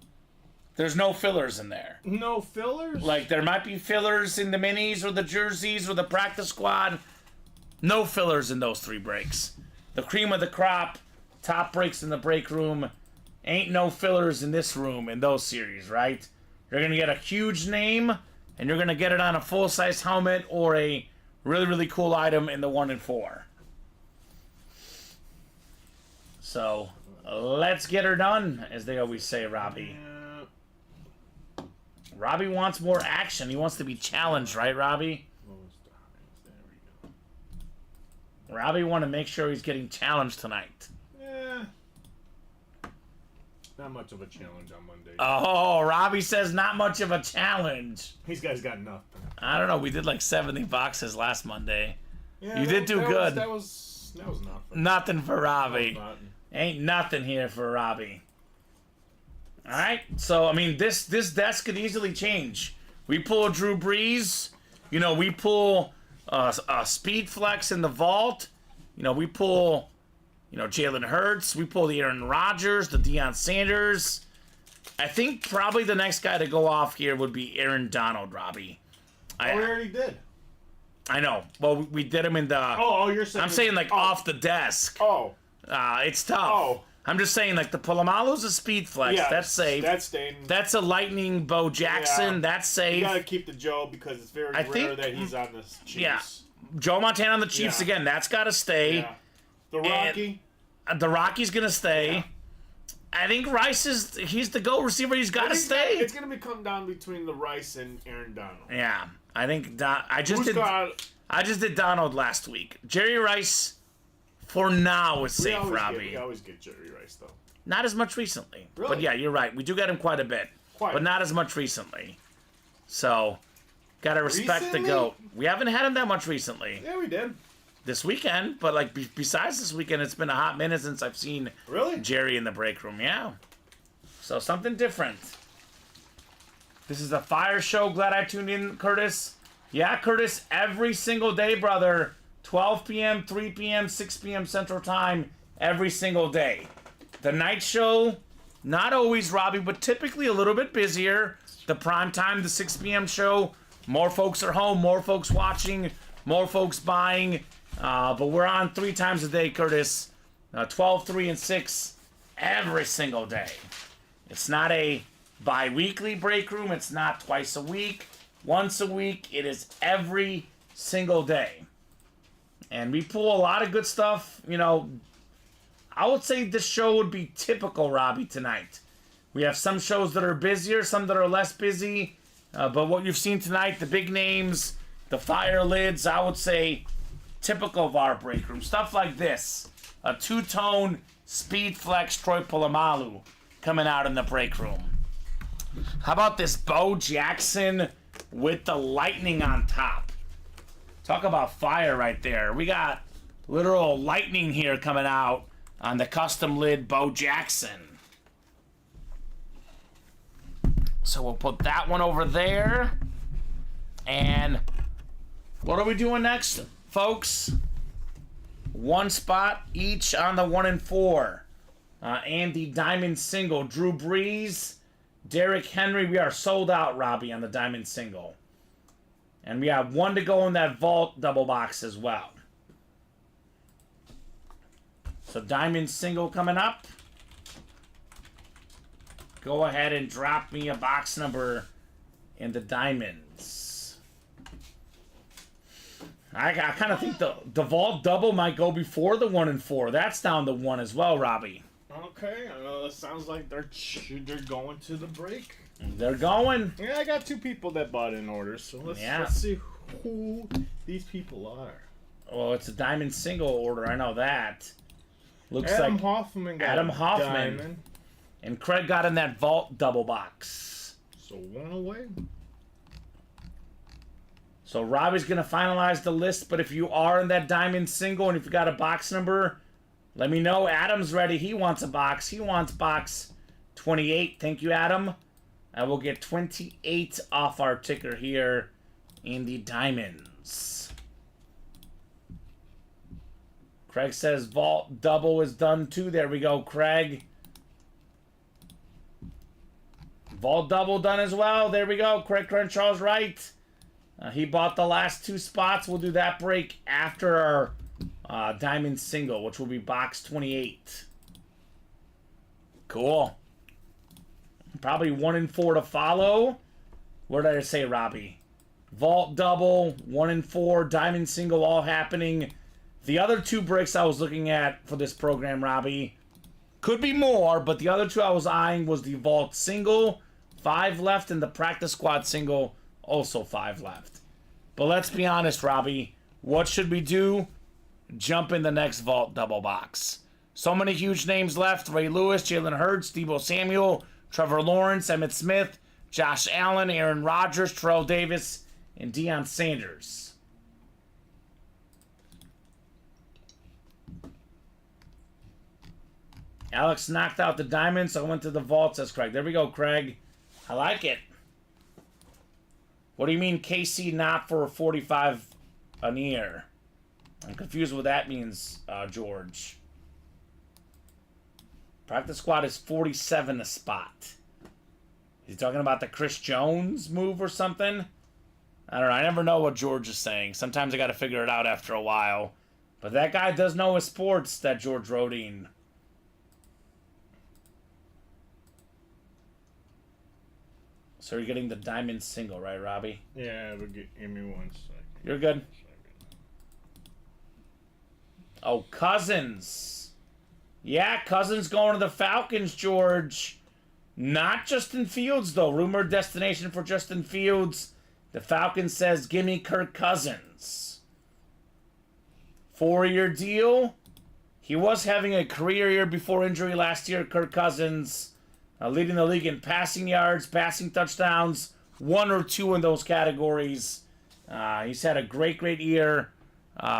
Speaker 3: There's no fillers in there.
Speaker 6: No fillers?
Speaker 3: Like, there might be fillers in the minis or the jerseys or the practice squad. No fillers in those 3 breaks. The cream of the crop, top breaks in the break room. Ain't no fillers in this room in those series, right? You're going to get a huge name, and you're going to get it on a full-size helmet or a really, really cool item in the 1 and 4. So, let's get her done, as they always say, Robbie. Robbie wants more action. He wants to be challenged, right, Robbie? Robbie want to make sure he's getting challenged tonight.
Speaker 4: Not much of a challenge on Monday.
Speaker 3: Oh, Robbie says not much of a challenge.
Speaker 4: These guys got nothing.
Speaker 3: I don't know. We did like 70 boxes last Monday.
Speaker 4: Yeah,
Speaker 3: You did do good.
Speaker 4: That was nothing.
Speaker 3: Nothing for Robbie.
Speaker 4: That was nothing.
Speaker 3: Ain't nothing here for Robbie. All right. So I mean, this desk could easily change. We pull Drew Brees. You know, we pull Speed Flex in the vault. You know, we pull, you know, Jalen Hurts. We pull the Aaron Rodgers, the Deion Sanders. I think probably the next guy to go off here would be Aaron Donald, Robbie.
Speaker 4: We already did.
Speaker 3: I know. Well, we did him in the.
Speaker 4: Oh, you're saying.
Speaker 3: I'm saying like off the desk.
Speaker 4: Oh.
Speaker 3: It's tough.
Speaker 4: Oh.
Speaker 3: I'm just saying like the Polamalu's a speed flex.
Speaker 4: Yeah,
Speaker 3: That's safe.
Speaker 4: That's staying.
Speaker 3: That's a lightning Bo Jackson.
Speaker 4: Yeah.
Speaker 3: That's safe.
Speaker 4: You gotta keep the Joe because it's very rare
Speaker 3: think-
Speaker 4: that he's on the Chiefs.
Speaker 3: Yeah. Joe Montana on the Chiefs
Speaker 4: Yeah.
Speaker 3: again. That's got to stay.
Speaker 4: Yeah. The Rocky.
Speaker 3: The Rocky's gonna stay.
Speaker 4: Yeah.
Speaker 3: I think Rice he's the go receiver. He's got to stay.
Speaker 4: It's gonna be come down between the Rice and Aaron Donald.
Speaker 3: Yeah, I think I just
Speaker 4: Who's
Speaker 3: did.
Speaker 4: got?
Speaker 3: I just did Donald last week. Jerry Rice, for now, is safe, Robbie.
Speaker 4: We always get Jerry Rice though.
Speaker 3: Not as much recently.
Speaker 4: Really?
Speaker 3: But yeah, you're right. We do get him quite a bit. But not as much recently. So, gotta respect
Speaker 4: Recently?
Speaker 3: the GOAT. We haven't had him that much recently.
Speaker 4: Yeah, we did.
Speaker 3: This weekend, but like besides this weekend, it's been a hot minute since I've seen
Speaker 4: Really?
Speaker 3: Jerry in the break room. Yeah. So something different. This is a fire show. Glad I tuned in, Curtis. Yeah, Curtis, every single day, brother. 12 p.m., 3 p.m., 6 p.m. Central Time, every single day. The night show, not always, Robbie, but typically a little bit busier. The prime time, the 6 p.m. show, more folks are home, more folks watching, more folks buying. But we're on 3 times a day, Curtis. 12, 3, and 6 every single day. It's not a bi-weekly break room. It's not twice a week, once a week. It is every single day. And we pull a lot of good stuff. You know, I would say this show would be typical, Robbie, tonight. We have some shows that are busier, some that are less busy. But what you've seen tonight, the big names, the fire lids, I would say typical of our break room. Stuff like this. A two-tone Speed Flex Troy Polamalu coming out in the break room. How about this Bo Jackson with the lightning on top? Talk about fire right there. We got literal lightning here coming out on the custom lid Bo Jackson. So we'll put that one over there. And what are we doing next, folks? One spot each on the 1 and 4. And the diamond single. Drew Brees, Derrick Henry. We are sold out, Robbie, on the diamond single. And we have 1 to go in that vault double box as well. So diamond single coming up. Go ahead and drop me a box number in the diamonds. I kind of think the vault double might go before the 1 and 4. That's down to 1 as well, Robbie.
Speaker 4: Okay, it sounds like they're going to the break.
Speaker 3: They're going.
Speaker 4: Yeah, I got 2 people that bought in orders, so let's see who these people are.
Speaker 3: Well, it's a diamond single order. I know that. Looks
Speaker 4: Adam
Speaker 3: like
Speaker 4: Hoffman got
Speaker 3: Adam
Speaker 4: a
Speaker 3: Hoffman.
Speaker 4: diamond.
Speaker 3: And Craig got in that vault double box.
Speaker 4: So 1 away.
Speaker 3: So Robbie's going to finalize the list, but if you are in that diamond single and if you got a box number, let me know. Adam's ready. He wants a box. He wants box 28. Thank you, Adam. I will get 28 off our ticker here in the diamonds. Craig says vault double is done too. There we go, Craig. Vault double done as well. There we go. Craig Crenshaw's right. He bought the last 2 spots. We'll do that break after our diamond single, which will be box 28. Cool. Probably 1 and 4 to follow. What did I say, Robbie? Vault double, 1 and 4, diamond single, all happening. The other 2 breaks I was looking at for this program, Robbie, could be more, but the other 2 I was eyeing was the vault single, 5 left, and the practice squad single, also 5 left. But let's be honest, Robbie. What should we do? Jump in the next vault double box. So many huge names left. Ray Lewis, Jalen Hurts, Deebo Samuel, Trevor Lawrence, Emmitt Smith, Josh Allen, Aaron Rodgers, Terrell Davis, and Deion Sanders. Alex knocked out the diamond, so I went to the vault, says Craig. There we go, Craig. I like it. What do you mean KC not for 45 a year? I'm confused what that means, George. Practice squad is 47 a spot. Is he talking about the Chris Jones move or something? I don't know. I never know what George is saying. Sometimes I got to figure it out after a while. But that guy does know his sports, that George Rodine. So you're getting the diamond single, right, Robbie?
Speaker 4: Yeah, but give me 1 second.
Speaker 3: You're good. Oh, Cousins. Yeah, Cousins going to the Falcons, George. Not Justin Fields, though. Rumored destination for Justin Fields. The Falcons says, give me Kirk Cousins. 4-year deal. He was having a career year before injury last year, Kirk Cousins. Leading the league in passing yards, passing touchdowns, 1 or 2 in those categories. He's had a great year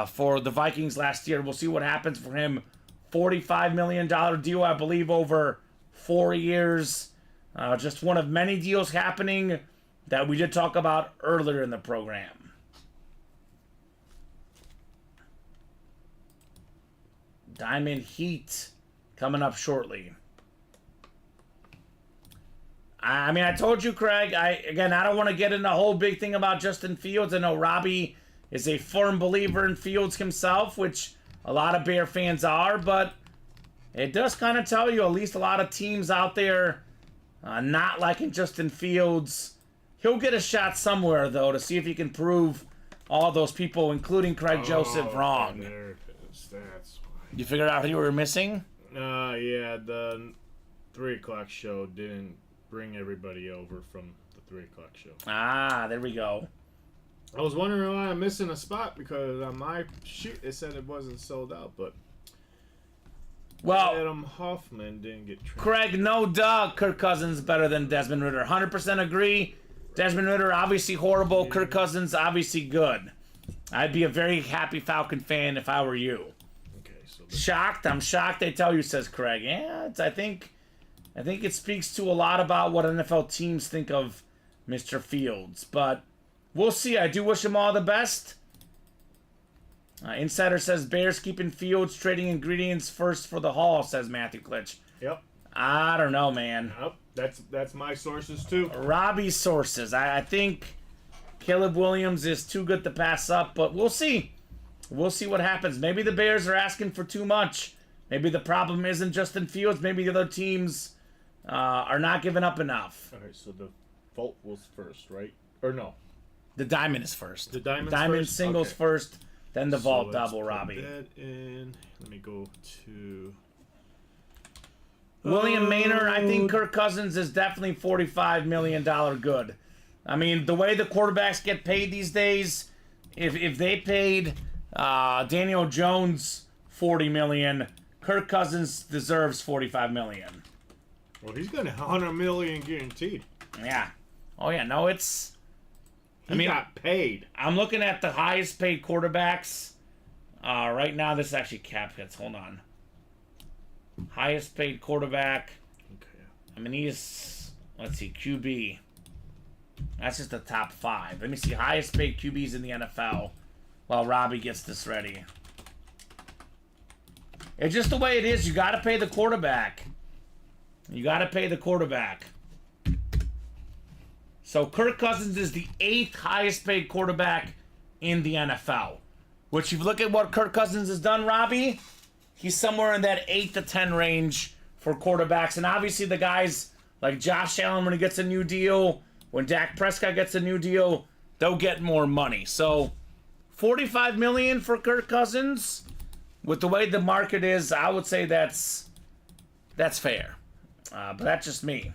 Speaker 3: for the Vikings last year. We'll see what happens for him. $45 million deal, I believe, over 4 years. Just one of many deals happening that we did talk about earlier in the program. Diamond Heat coming up shortly. I mean, I told you, Craig, I don't want to get into a whole big thing about Justin Fields. I know Robbie is a firm believer in Fields himself, which a lot of Bear fans are, but it does kind of tell you at least a lot of teams out there not liking Justin Fields. He'll get a shot somewhere, though, to see if he can prove all those people, including Craig Joseph, wrong.
Speaker 4: There it is. That's why.
Speaker 3: You figured out who you were missing?
Speaker 4: Yeah, the 3 o'clock show didn't bring everybody over from the 3 o'clock show.
Speaker 3: Ah, there we go.
Speaker 4: I was wondering why I'm missing a spot because on my sheet it said it wasn't sold out, but
Speaker 3: well,
Speaker 4: Adam Hoffman didn't get traded.
Speaker 3: Craig, no duh, Kirk Cousins better than Desmond Ridder. 100% agree. Desmond Ridder, obviously horrible. Yeah. Kirk Cousins, obviously good. I'd be a very happy Falcon fan if I were you.
Speaker 4: Okay, so
Speaker 3: shocked? I'm shocked they tell you, says Craig. Yeah, I think it speaks to a lot about what NFL teams think of Mr. Fields. But we'll see. I do wish him all the best. Insider says Bears keeping Fields, trading ingredients first for the haul, says Matthew Klitsch.
Speaker 4: Yep.
Speaker 3: I don't know, man.
Speaker 4: Yep. That's my sources, too.
Speaker 3: Robbie's sources. I think Caleb Williams is too good to pass up, but we'll see. We'll see what happens. Maybe the Bears are asking for too much. Maybe the problem isn't Justin Fields. Maybe the other teams are not giving up enough.
Speaker 4: All right, so the vault was first, right? Or no?
Speaker 3: The diamond is first.
Speaker 4: The diamond
Speaker 3: first? Singles
Speaker 4: okay.
Speaker 3: first, then the vault
Speaker 4: let's
Speaker 3: double,
Speaker 4: put
Speaker 3: Robbie.
Speaker 4: That in. Let me go to
Speaker 3: William Maynard. I think Kirk Cousins is definitely $45 million good. I mean, the way the quarterbacks get paid these days, if they paid Daniel Jones $40 million, Kirk Cousins deserves $45 million.
Speaker 4: Well, he's got $100 million guaranteed.
Speaker 3: Yeah. Oh yeah. No, it's.
Speaker 4: He got paid.
Speaker 3: I'm looking at the highest paid quarterbacks. Right now, this is actually cap hits. Hold on. Highest paid quarterback.
Speaker 4: Okay.
Speaker 3: I mean, he's. Let's see, QB. That's just the top 5. Let me see. Highest paid QBs in the NFL. While Robbie gets this ready. It's just the way it is. You got to pay the quarterback. You got to pay the quarterback. So Kirk Cousins is the 8th highest paid quarterback in the NFL. Which, if you look at what Kirk Cousins has done, Robbie, he's somewhere in that 8 to 10 range for quarterbacks. And obviously the guys like Josh Allen, when he gets a new deal, when Dak Prescott gets a new deal, they'll get more money. So $45 million for Kirk Cousins, with the way the market is, I would say that's fair. But that's just me.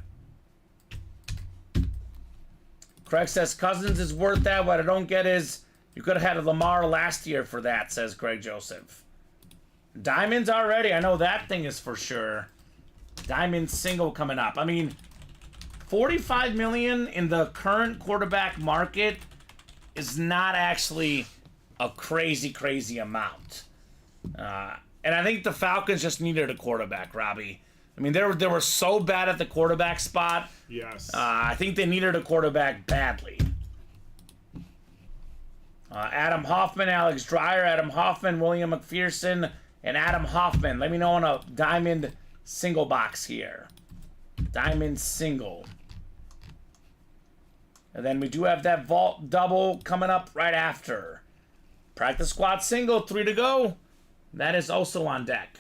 Speaker 3: Craig says Cousins is worth that. What I don't get is you could have had a Lamar last year for that, says Greg Joseph. Diamonds already. I know that thing is for sure. Diamond single coming up. I mean, $45 million in the current quarterback market is not actually a crazy amount. And I think the Falcons just needed a quarterback, Robbie. I mean, they were so bad at the quarterback spot.
Speaker 4: Yes.
Speaker 3: I think they needed a quarterback badly. Adam Hoffman, Alex Dreyer, Adam Hoffman, William McPherson, and Adam Hoffman. Let me know on a diamond single box here. Diamond single. And then we do have that vault double coming up right after. Practice squad single, 3 to go. That is also on deck.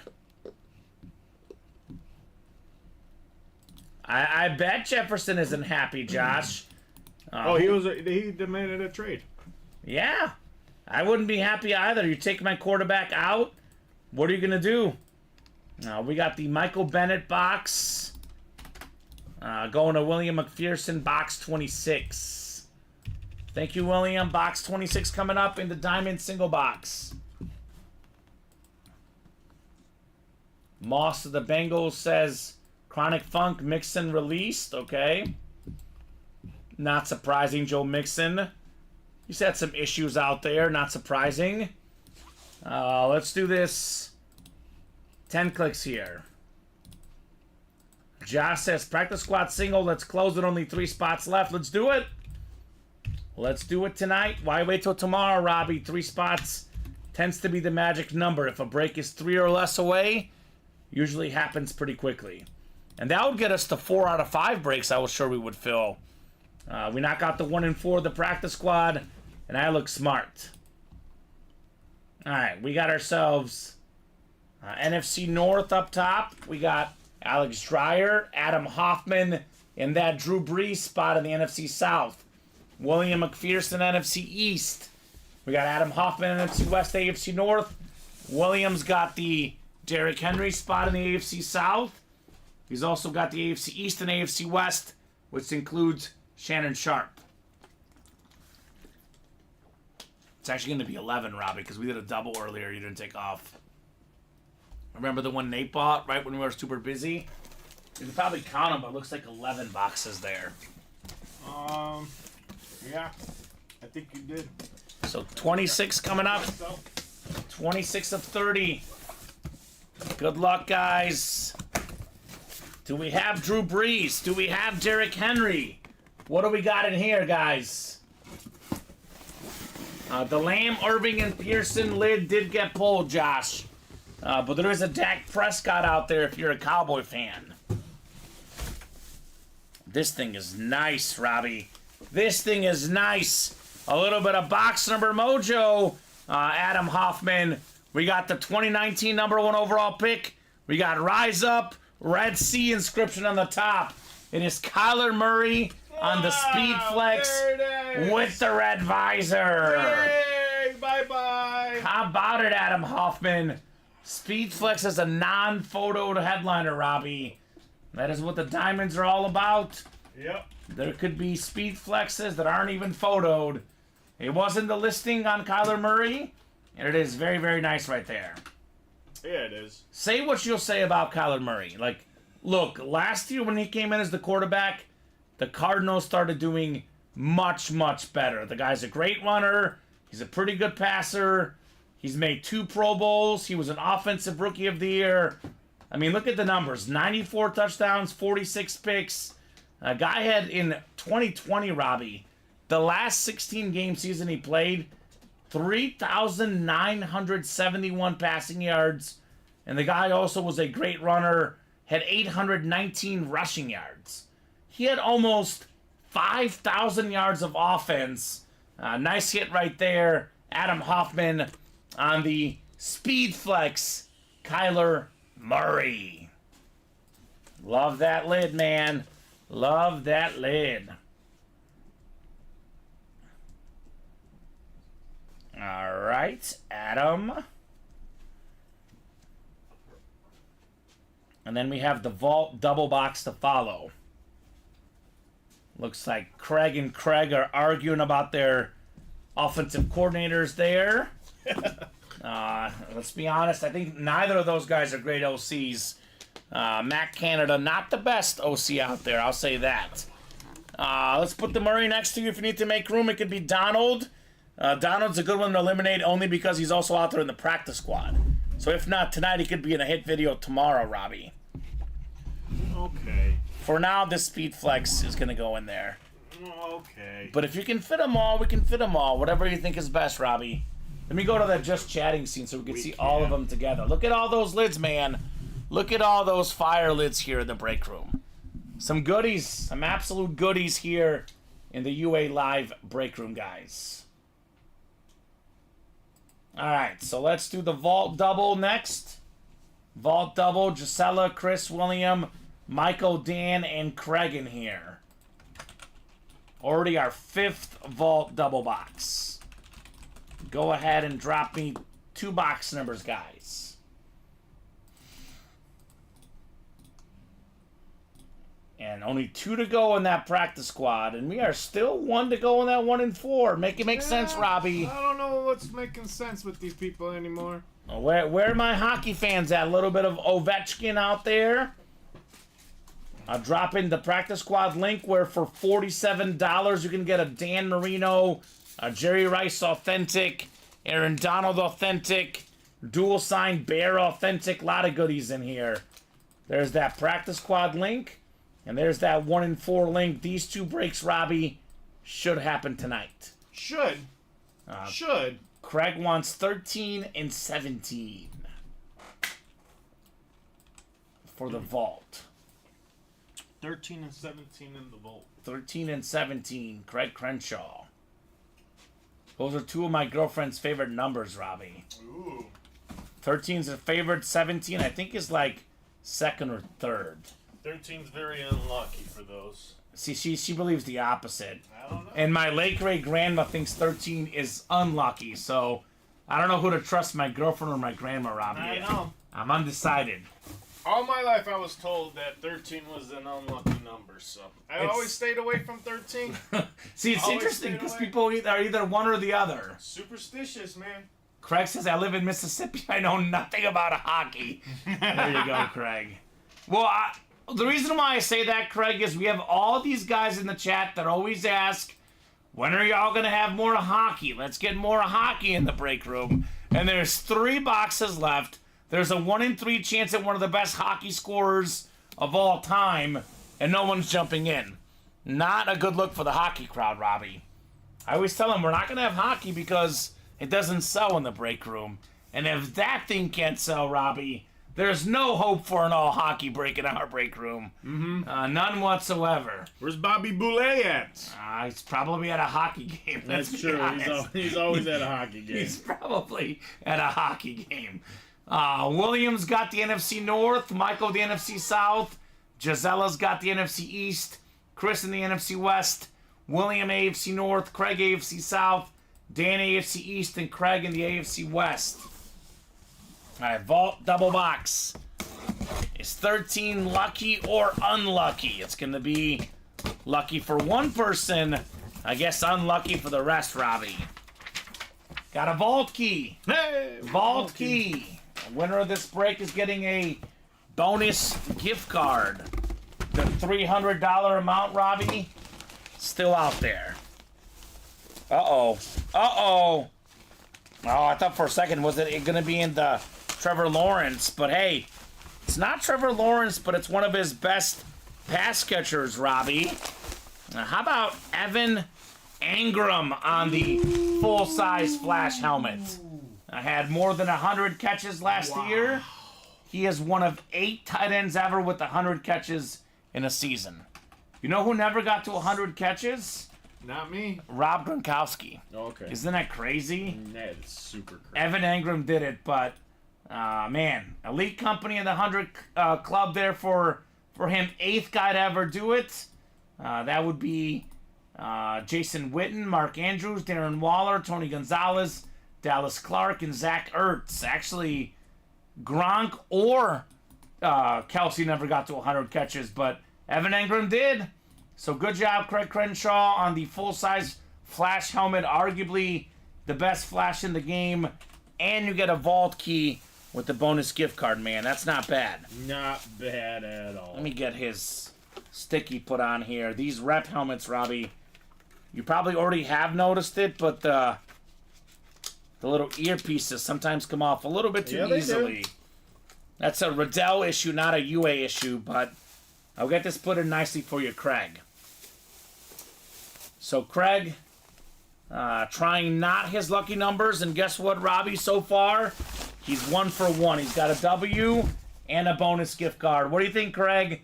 Speaker 3: I bet Jefferson isn't happy, Josh.
Speaker 4: He demanded a trade.
Speaker 3: Yeah. I wouldn't be happy either. You take my quarterback out, what are you going to do? We got the Michael Bennett box. Going to William McPherson, box 26. Thank you, William. Box 26 coming up in the diamond single box. Moss of the Bengals says Chronic Funk Mixon released. Okay. Not surprising, Joe Mixon. He's had some issues out there. Not surprising. Let's do this. 10 clicks here. Josh says practice squad single. Let's close it. Only 3 spots left. Let's do it. Let's do it tonight. Why wait till tomorrow, Robbie? 3 spots tends to be the magic number. If a break is 3 or less away, usually happens pretty quickly. And that would get us to 4 out of 5 breaks I was sure we would fill. We knock out the 1 and 4 of the practice squad, and I look smart. Alright, we got ourselves NFC North up top. We got Alex Dreyer, Adam Hoffman, and that Drew Brees spot in the NFC South. William McPherson, NFC East. We got Adam Hoffman, NFC West, AFC North. Williams got the Derrick Henry spot in the AFC South. He's also got the AFC East and AFC West, which includes Shannon Sharp. It's actually going to be 11, Robbie, because we did a double earlier. You didn't take off. Remember the one Nate bought right when we were super busy? You can probably count them, but it looks like 11 boxes there.
Speaker 6: Yeah, I think you did.
Speaker 3: So 26 coming up. 26 of 30. Good luck, guys. Do we have Drew Brees? Do we have Derrick Henry? What do we got in here, guys? The Lamb, Irving, and Pearson lid did get pulled, Josh. But there is a Dak Prescott out there if you're a Cowboy fan. This thing is nice, Robbie. This thing is nice. A little bit of box number mojo. Adam Hoffman. We got the 2019 number 1 overall pick. We got Rise Up, Red Sea inscription on the top. It is Kyler Murray on the Speed Flex with the red visor.
Speaker 4: Hey, bye-bye.
Speaker 3: How about it, Adam Hoffman? Speed Flex is a non-photoed headliner, Robbie. That is what the diamonds are all about.
Speaker 4: Yep.
Speaker 3: There could be Speed Flexes that aren't even photoed. It wasn't the listing on Kyler Murray, and it is very, very nice right there.
Speaker 4: Yeah, it is.
Speaker 3: Say what you'll say about Kyler Murray. Like, look, last year when he came in as the quarterback, the Cardinals started doing much, much better. The guy's a great runner. He's a pretty good passer. He's made 2 Pro Bowls. He was an offensive rookie of the year. I mean, look at the numbers. 94 touchdowns, 46 picks. A guy had in 2020, Robbie, the last 16 game season he played, 3,971 passing yards. And the guy also was a great runner, had 819 rushing yards. He had almost 5,000 yards of offense. Nice hit right there. Adam Hoffman on the Speed Flex, Kyler Murray. Love that lid, man. Love that lid. All right, Adam. And then we have the vault double box to follow. Looks like Craig and Craig are arguing about their offensive coordinators there. Let's be honest. I think neither of those guys are great OCs. Matt Canada, not the best OC out there. I'll say that. Let's put the Murray next to you. If you need to make room, it could be Donald. Donald's a good one to eliminate only because he's also out there in the practice squad. So if not tonight, he could be in a hit video tomorrow, Robbie.
Speaker 4: Okay.
Speaker 3: For now, this Speed Flex is going to go in there.
Speaker 4: Okay.
Speaker 3: But if you can fit them all, we can fit them all. Whatever you think is best, Robbie. Let me go to that just chatting scene so we can see all of them together. Look at all those lids, man. Look at all those fire lids here in the break room. Some goodies, some absolute goodies here in the UA Live break room, guys. All right, so let's do the Vault Double next. Vault Double, Gisela, Chris, William, Michael, Dan, and Craig in here. Already our 5th Vault Double box. Go ahead and drop me 2 box numbers, guys. And only 2 to go in that practice squad. And we are still 1 to go in that 1 and 4. Make it make sense, Robbie.
Speaker 4: I don't know what's making sense with these people anymore.
Speaker 3: Where are my hockey fans at? A little bit of Ovechkin out there. I'll drop in the practice squad link where for $47 you can get a Dan Marino, a Jerry Rice authentic, Aaron Donald authentic, dual sign Bear authentic. A lot of goodies in here. There's that practice squad link. And there's that 1 and 4 link. These 2 breaks, Robbie, should happen tonight.
Speaker 4: Should. Should.
Speaker 3: Craig wants 13 and 17 for the vault.
Speaker 6: 13 and 17 in the vault.
Speaker 3: 13 and 17, Craig Crenshaw. Those are 2 of my girlfriend's favorite numbers, Robbie.
Speaker 4: Ooh.
Speaker 3: 13's her favorite, 17 I think is like 2nd or 3rd.
Speaker 6: 13's very unlucky for those.
Speaker 3: See, she believes the opposite.
Speaker 6: I don't know.
Speaker 3: And my late great grandma thinks 13 is unlucky, so I don't know who to trust, my girlfriend or my grandma, Robbie.
Speaker 6: I know.
Speaker 3: I'm undecided.
Speaker 6: All my life I was told that 13 was an unlucky number, so I always stayed away from 13.
Speaker 3: See, it's
Speaker 6: Always
Speaker 3: interesting
Speaker 6: stayed
Speaker 3: because
Speaker 6: away.
Speaker 3: people are either one or the other.
Speaker 6: Superstitious, man.
Speaker 3: Craig says, I live in Mississippi. I know nothing about hockey. There you go, Craig. Well, the reason why I say that, Craig, is we have all these guys in the chat that always ask, when are y'all going to have more hockey? Let's get more hockey in the break room. And there's 3 boxes left. There's a 1 in 3 chance at one of the best hockey scorers of all time, and no one's jumping in. Not a good look for the hockey crowd, Robbie. I always tell them we're not going to have hockey because it doesn't sell in the break room. And if that thing can't sell, Robbie, there's no hope for an all-hockey break in our break room.
Speaker 4: Mm-hmm.
Speaker 3: None whatsoever.
Speaker 4: Where's Bobby Boulet at?
Speaker 3: He's probably at a hockey game.
Speaker 4: That's true. He's always at a hockey game.
Speaker 3: He's probably at a hockey game. Williams got the NFC North. Michael the NFC South. Gisela's got the NFC East. Chris in the NFC West. William AFC North. Craig AFC South. Dan AFC East. And Craig in the AFC West. All right, Vault Double Box. Is 13 lucky or unlucky? It's going to be lucky for one person. I guess unlucky for the rest, Robbie. Got a Vault Key.
Speaker 4: Hey,
Speaker 3: Vault Key. The winner of this break is getting a bonus gift card. The $300 amount, Robbie, still out there. Uh-oh. Uh-oh. Oh, I thought for a second, was it going to be in the Trevor Lawrence? But hey, it's not Trevor Lawrence, but it's one of his best pass catchers, Robbie. Now, how about Evan Engram on the full-size flash helmet? I had more than 100 catches last year. He is one of 8 tight ends ever with 100 catches in a season. You know who never got to 100 catches?
Speaker 4: Not me.
Speaker 3: Rob Gronkowski.
Speaker 4: Okay.
Speaker 3: Isn't that crazy?
Speaker 4: That is super crazy.
Speaker 3: Evan Engram did it, but man, elite company in the 100 club there for him. 8th guy to ever do it. That would be Jason Witten, Mark Andrews, Darren Waller, Tony Gonzalez, Dallas Clark, and Zach Ertz. Actually, Gronk or Kelsey never got to 100 catches, but Evan Engram did. So good job, Craig Crenshaw, on the full-size flash helmet. Arguably the best flash in the game. and you get a vault key with the bonus gift card, man. That's not bad.
Speaker 4: Not bad at all.
Speaker 3: Let me get his sticky put on here. These rep helmets, Robbie, you probably already have noticed it, but the little earpieces sometimes come off a little bit too easily. That's a Riddell issue, not a UA issue, but I'll get this put in nicely for you, Craig. So Craig, trying not his lucky numbers, and guess what, Robbie, so far? He's 1 for 1. He's got a W and a bonus gift card. What do you think, Craig?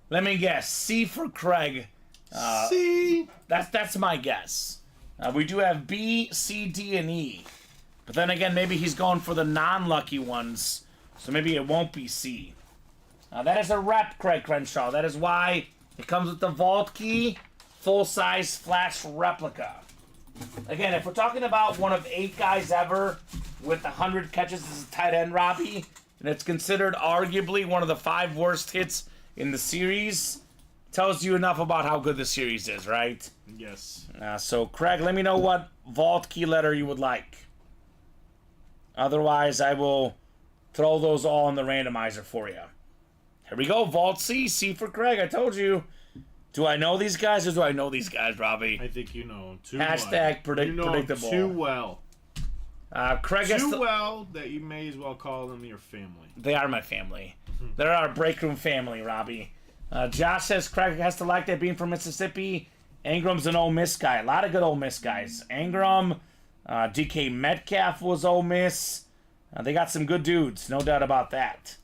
Speaker 3: Let me guess. C for Craig.
Speaker 4: C.
Speaker 3: That's my guess. We do have B, C, D, and E. But then again, maybe he's going for the non-lucky ones. So maybe it won't be C. That is a rep, Craig Crenshaw. That is why it comes with the vault key, full-size flash replica. Again, if we're talking about one of 8 guys ever with 100 catches as a tight end, Robbie, and it's considered arguably one of the 5 worst hits in the series, tells you enough about how good the series is, right?
Speaker 4: Yes.
Speaker 3: So, Craig, let me know what vault key letter you would like. Otherwise, I will throw those all in the randomizer for you. Here we go, Vault C. C for Craig. I told you. Do I know these guys or do I know these guys, Robbie?
Speaker 4: I think you know them too
Speaker 3: Hashtag
Speaker 4: well. You know
Speaker 3: predictable.
Speaker 4: too well.
Speaker 3: Craig has
Speaker 4: Too well that you may as well call them your family.
Speaker 3: They are my family. They're our break room family, Robbie. Josh says Craig has to like that being from Mississippi. Ingram's an Ole Miss guy. A lot of good Ole Miss guys. Ingram, DK Metcalf was Ole Miss. They got some good dudes, no doubt about that.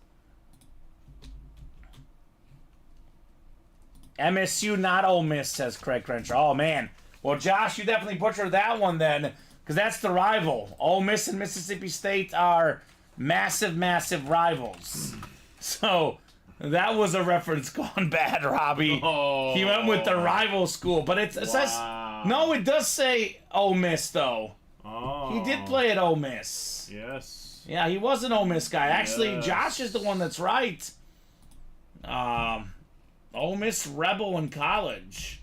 Speaker 3: MSU, not Ole Miss, says Craig Crenshaw. Oh, man. Well, Josh, you definitely butchered that one then, because that's the rival. Ole Miss and Mississippi State are massive, massive rivals. So, that was a reference gone bad, Robbie.
Speaker 4: Oh.
Speaker 3: He went with the rival school, but it says... No, it does say Ole Miss, though.
Speaker 4: Oh.
Speaker 3: He did play at Ole Miss.
Speaker 4: Yes.
Speaker 3: Yeah, he was an Ole Miss guy. Actually,
Speaker 4: Yes.
Speaker 3: Josh is the one that's right. Ole Miss Rebel in college.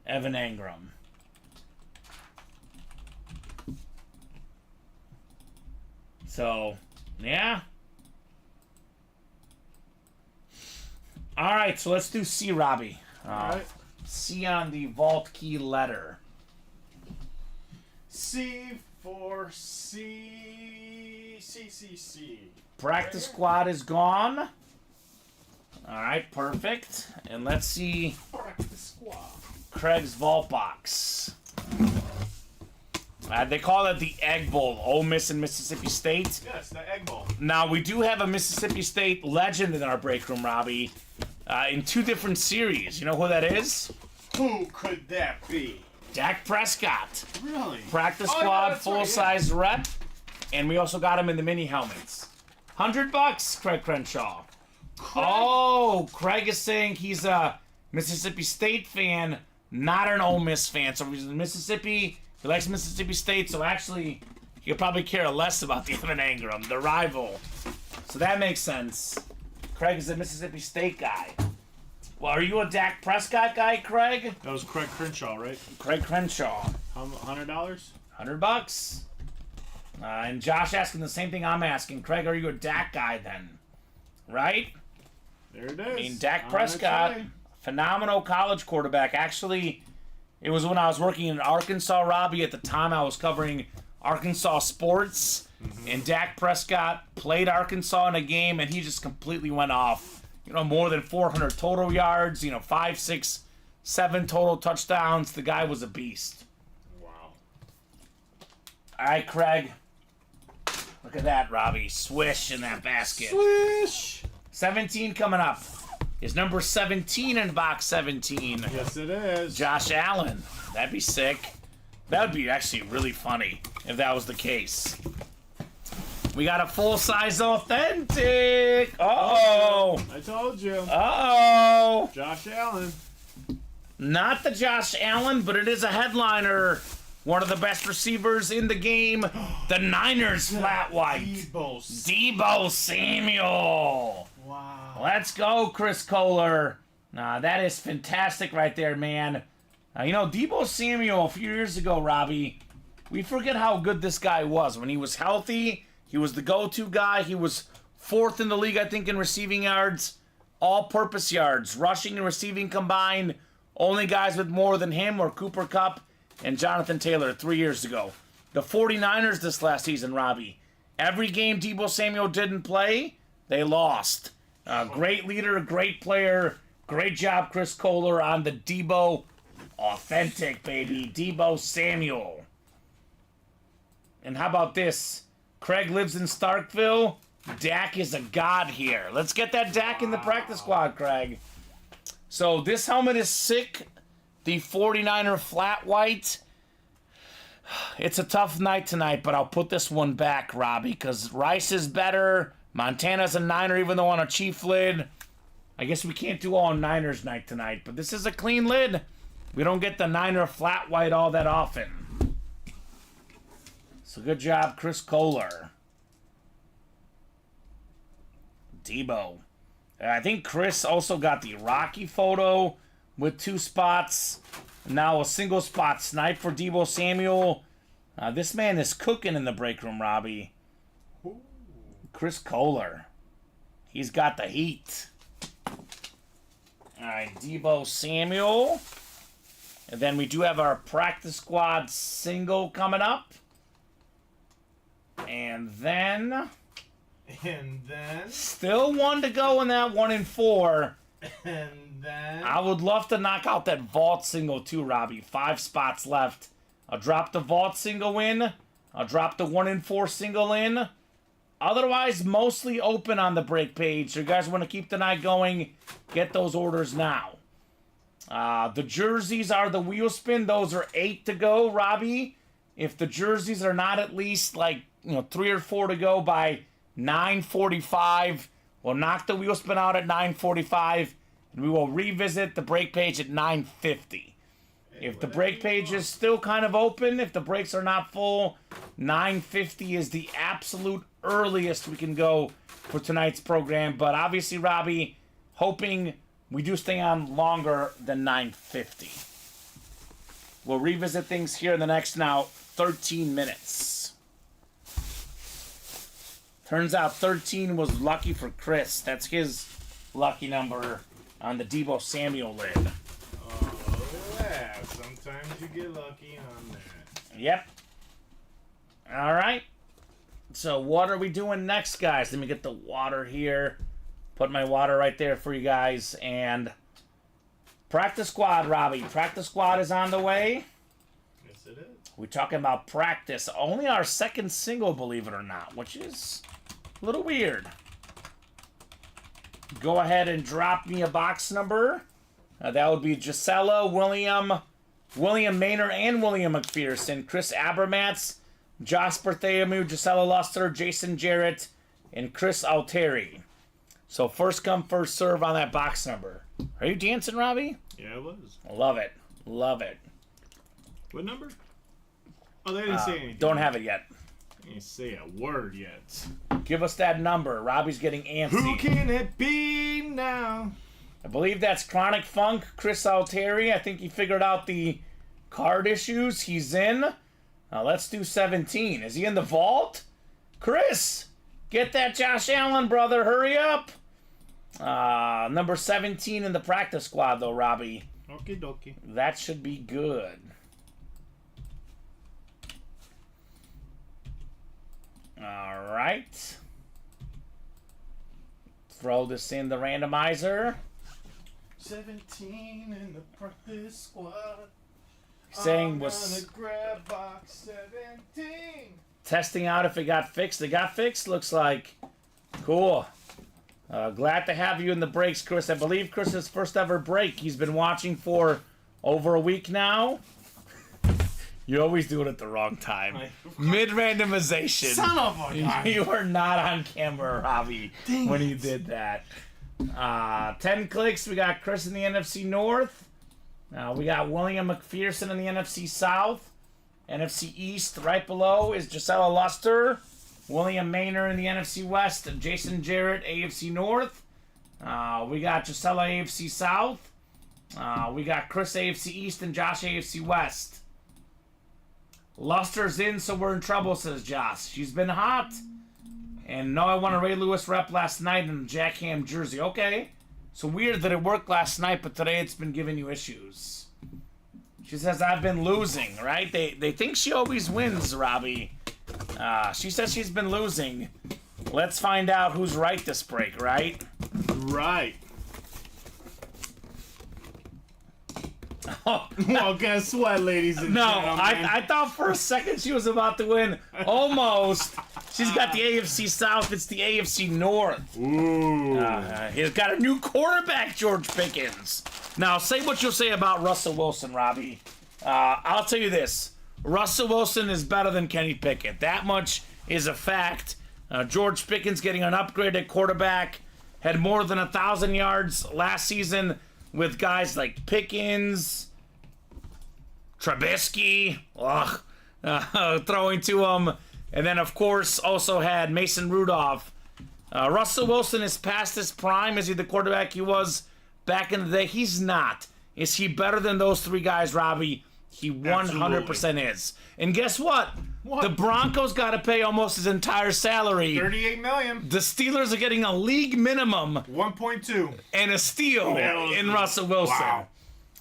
Speaker 3: Evan Ingram. So, yeah. All right, so let's do C, Robbie.
Speaker 4: All right.
Speaker 3: C on the vault key letter.
Speaker 4: C for C. C.
Speaker 3: Practice squad is gone. All right, perfect. And let's see Craig's vault box. They call it the Egg Bowl, Ole Miss and Mississippi State.
Speaker 4: Yes, the Egg Bowl.
Speaker 3: Now, we do have a Mississippi State legend in our break room, Robbie, in 2 different series. You know who that is?
Speaker 4: Who could that be?
Speaker 3: Dak Prescott.
Speaker 4: Really?
Speaker 3: Practice
Speaker 4: Oh, yeah,
Speaker 3: squad,
Speaker 4: that's right,
Speaker 3: full-size rep. And we also got him in the mini helmets. $100, Craig Crenshaw. Oh, Craig is saying he's a Mississippi State fan, not an Ole Miss fan. So he's in Mississippi. He likes Mississippi State, so actually he'll probably care less about the Evan Ingram, the rival. So that makes sense. Craig is a Mississippi State guy. Well, are you a Dak Prescott guy, Craig?
Speaker 4: That was Craig Crenshaw, right?
Speaker 3: Craig Crenshaw.
Speaker 4: $100?
Speaker 3: $100. And Josh asking the same thing I'm asking. Craig, are you a Dak guy then? Right?
Speaker 4: There it is.
Speaker 3: I mean, Dak Prescott, phenomenal college quarterback. Actually, it was when I was working in Arkansas, Robbie. At the time, I was covering Arkansas sports. And Dak Prescott played Arkansas in a game, and he just completely went off. More than 400 total yards, 5, 6, 7 total touchdowns. The guy was a beast.
Speaker 4: Wow.
Speaker 3: All right, Craig. Look at that, Robbie. Swish in that basket.
Speaker 4: Swish.
Speaker 3: 17 coming up. Is number 17 in box 17.
Speaker 4: Yes, it is.
Speaker 3: Josh Allen. That'd be sick. That would be actually really funny if that was the case. We got a full-size authentic. Uh-oh.
Speaker 4: I told you.
Speaker 3: Uh-oh.
Speaker 4: Josh Allen.
Speaker 3: Not the Josh Allen, but it is a headliner. One of the best receivers in the game. The Niners flat white. Deebo Samuel.
Speaker 4: Wow.
Speaker 3: Let's go, Chris Kohler. That is fantastic right there, man. Deebo Samuel, a few years ago, Robbie, we forget how good this guy was. When he was healthy, He was the go-to guy. He was 4th in the league, I think, in receiving yards, all-purpose yards, rushing and receiving combined. Only guys with more than him were Cooper Kupp and Jonathan Taylor 3 years ago. The 49ers this last season, Robbie, every game Deebo Samuel didn't play, they lost. Great leader, great player. Great job, Chris Kohler, on the Deebo authentic, baby. Deebo Samuel. And how about this? Craig lives in Starkville. Dak is a god here. Let's get that Dak in the practice squad, Craig. So this helmet is sick. The 49er flat white. It's a tough night tonight, but I'll put this one back, Robbie, because Rice is better. Montana's a Niner, even though on a Chief lid. I guess we can't do all Niners night tonight, but this is a clean lid. We don't get the Niner flat white all that often. So good job, Chris Kohler. Deebo. I think Chris also got the Rocky photo with 2 spots. Now a single spot snipe for Deebo Samuel. This man is cooking in the break room, Robbie.
Speaker 6: Ooh.
Speaker 3: Chris Kohler. He's got the heat. All right, Deebo Samuel. And then we do have our practice squad single coming up. And then still 1 to go in that 1 and 4.
Speaker 6: And then
Speaker 3: I would love to knock out that vault single too, Robbie. 5 spots left. I'll drop the vault single in. I'll drop the 1 and 4 single in. Otherwise, mostly open on the break page. So you guys want to keep the night going, get those orders now. The jerseys are the wheel spin. Those are 8 to go, Robbie. If the jerseys are not at least 3 or 4 to go by 9:45, we'll knock the wheel spin out at 9:45, and we will revisit the break page at 9:50. If the break page is still kind of open, if the breaks are not full, 9:50 is the absolute earliest we can go for tonight's program. But obviously, Robbie, hoping we do stay on longer than 9:50. We'll revisit things here in the next 13 minutes. Turns out 13 was lucky for Chris. That's his lucky number on the Deebo Samuel lid.
Speaker 6: oh yeah, sometimes you get lucky on that.
Speaker 3: Yep. All right. So what are we doing next, guys? Let me get the water here. Put my water right there for you guys. And practice squad, Robbie. Practice squad is on the way.
Speaker 6: Yes, it is.
Speaker 3: We're talking about practice. Only our second single, believe it or not, which is a little weird. Go ahead and drop me a box number. That would be Gisela, William Maynor, and William McPherson, Chris Abermatz, Josh Bartholomew, Gisela Luster, Jason Jarrett, and Chris Alteri. So first come, first serve on that box number. Are you dancing, Robbie?
Speaker 6: Yeah, it was.
Speaker 3: Love it. Love it.
Speaker 6: What number? Oh, they didn't say anything.
Speaker 3: Don't have it yet.
Speaker 6: They didn't say a word yet.
Speaker 3: Give us that number. Robbie's getting antsy.
Speaker 6: Who can it be now?
Speaker 3: I believe that's Chronic Funk, Chris Alteri. I think he figured out the card issues. He's in. Let's do 17. Is he in the vault? Chris, get that Josh Allen, brother. Hurry up. Number 17 in the practice squad, though, Robbie.
Speaker 6: Okie dokie.
Speaker 3: That should be good. All right. Throw this in the randomizer.
Speaker 6: 17 in the practice squad.
Speaker 3: Saying
Speaker 6: I'm
Speaker 3: was
Speaker 6: gonna grab box 17.
Speaker 3: testing out if it got fixed. It got fixed, looks like. Cool. Glad to have you in the breaks, Chris. I believe Chris's first ever break. He's been watching for over a week now. You always do it at the wrong time. Mid-randomization.
Speaker 6: Son of a gun.
Speaker 3: You were not on camera, Robbie, when you did that. 10 clicks. We got Chris in the NFC North. We got William McPherson in the NFC South. NFC East, right below, is Gisela Luster. William Maynor in the NFC West. And Jason Jarrett, AFC North. We got Gisela, AFC South. We got Chris, AFC East, and Josh, AFC West. Luster's in, so we're in trouble, says Josh. She's been hot. And no, I won a Ray Lewis rep last night in a Jack Ham jersey. Okay. So weird that it worked last night, but today it's been giving you issues. She says, I've been losing, right? They think she always wins, Robbie. She says she's been losing. Let's find out who's right this break, right?
Speaker 4: Right.
Speaker 3: Oh,
Speaker 4: Well, guess what, ladies and
Speaker 3: no,
Speaker 4: gentlemen?
Speaker 3: I thought for a second she was about to win. Almost. She's got the AFC South. It's the AFC North.
Speaker 4: Ooh.
Speaker 3: He's got a new quarterback, George Pickens. Now, say what you'll say about Russell Wilson, Robbie. I'll tell you this. Russell Wilson is better than Kenny Pickett. That much is a fact. George Pickens getting an upgrade at quarterback. Had more than 1,000 yards last season with guys like Pickens, Trubisky, throwing to him. And then, of course, also had Mason Rudolph. Russell Wilson is past his prime. Is he the quarterback he was back in the day? He's not. Is he better than those three guys, Robbie? He 100% is. And guess what? The Broncos got to pay almost his entire salary.
Speaker 4: $38 million.
Speaker 3: The Steelers are getting a league minimum
Speaker 4: 1.2.
Speaker 3: and a steal in Russell Wilson.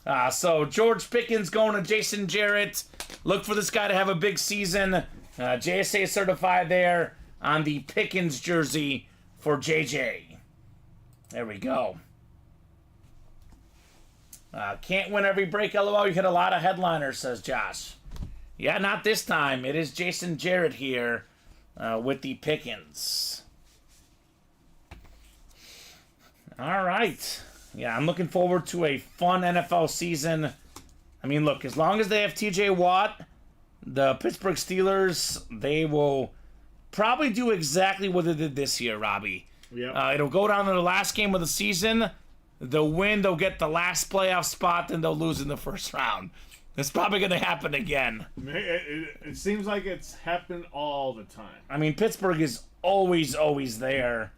Speaker 4: Wow.
Speaker 3: So George Pickens going to Jason Jarrett. Look for this guy to have a big season. JSA certified there on the Pickens jersey for JJ. There we go. Can't win every break, LOL. You hit a lot of headliners, says Josh. Yeah, not this time. It is Jason Jarrett here with the Pickens. All right. Yeah, I'm looking forward to a fun NFL season. I mean, look, as long as they have TJ Watt, the Pittsburgh Steelers, they will probably do exactly what they did this year, Robbie.
Speaker 4: Yep.
Speaker 3: It'll go down to the last game of the season. They'll win, they'll get the last playoff spot, then they'll lose in the first round. It's probably going to happen again.
Speaker 4: It seems like it's happened all the time.
Speaker 3: I mean, Pittsburgh is always there.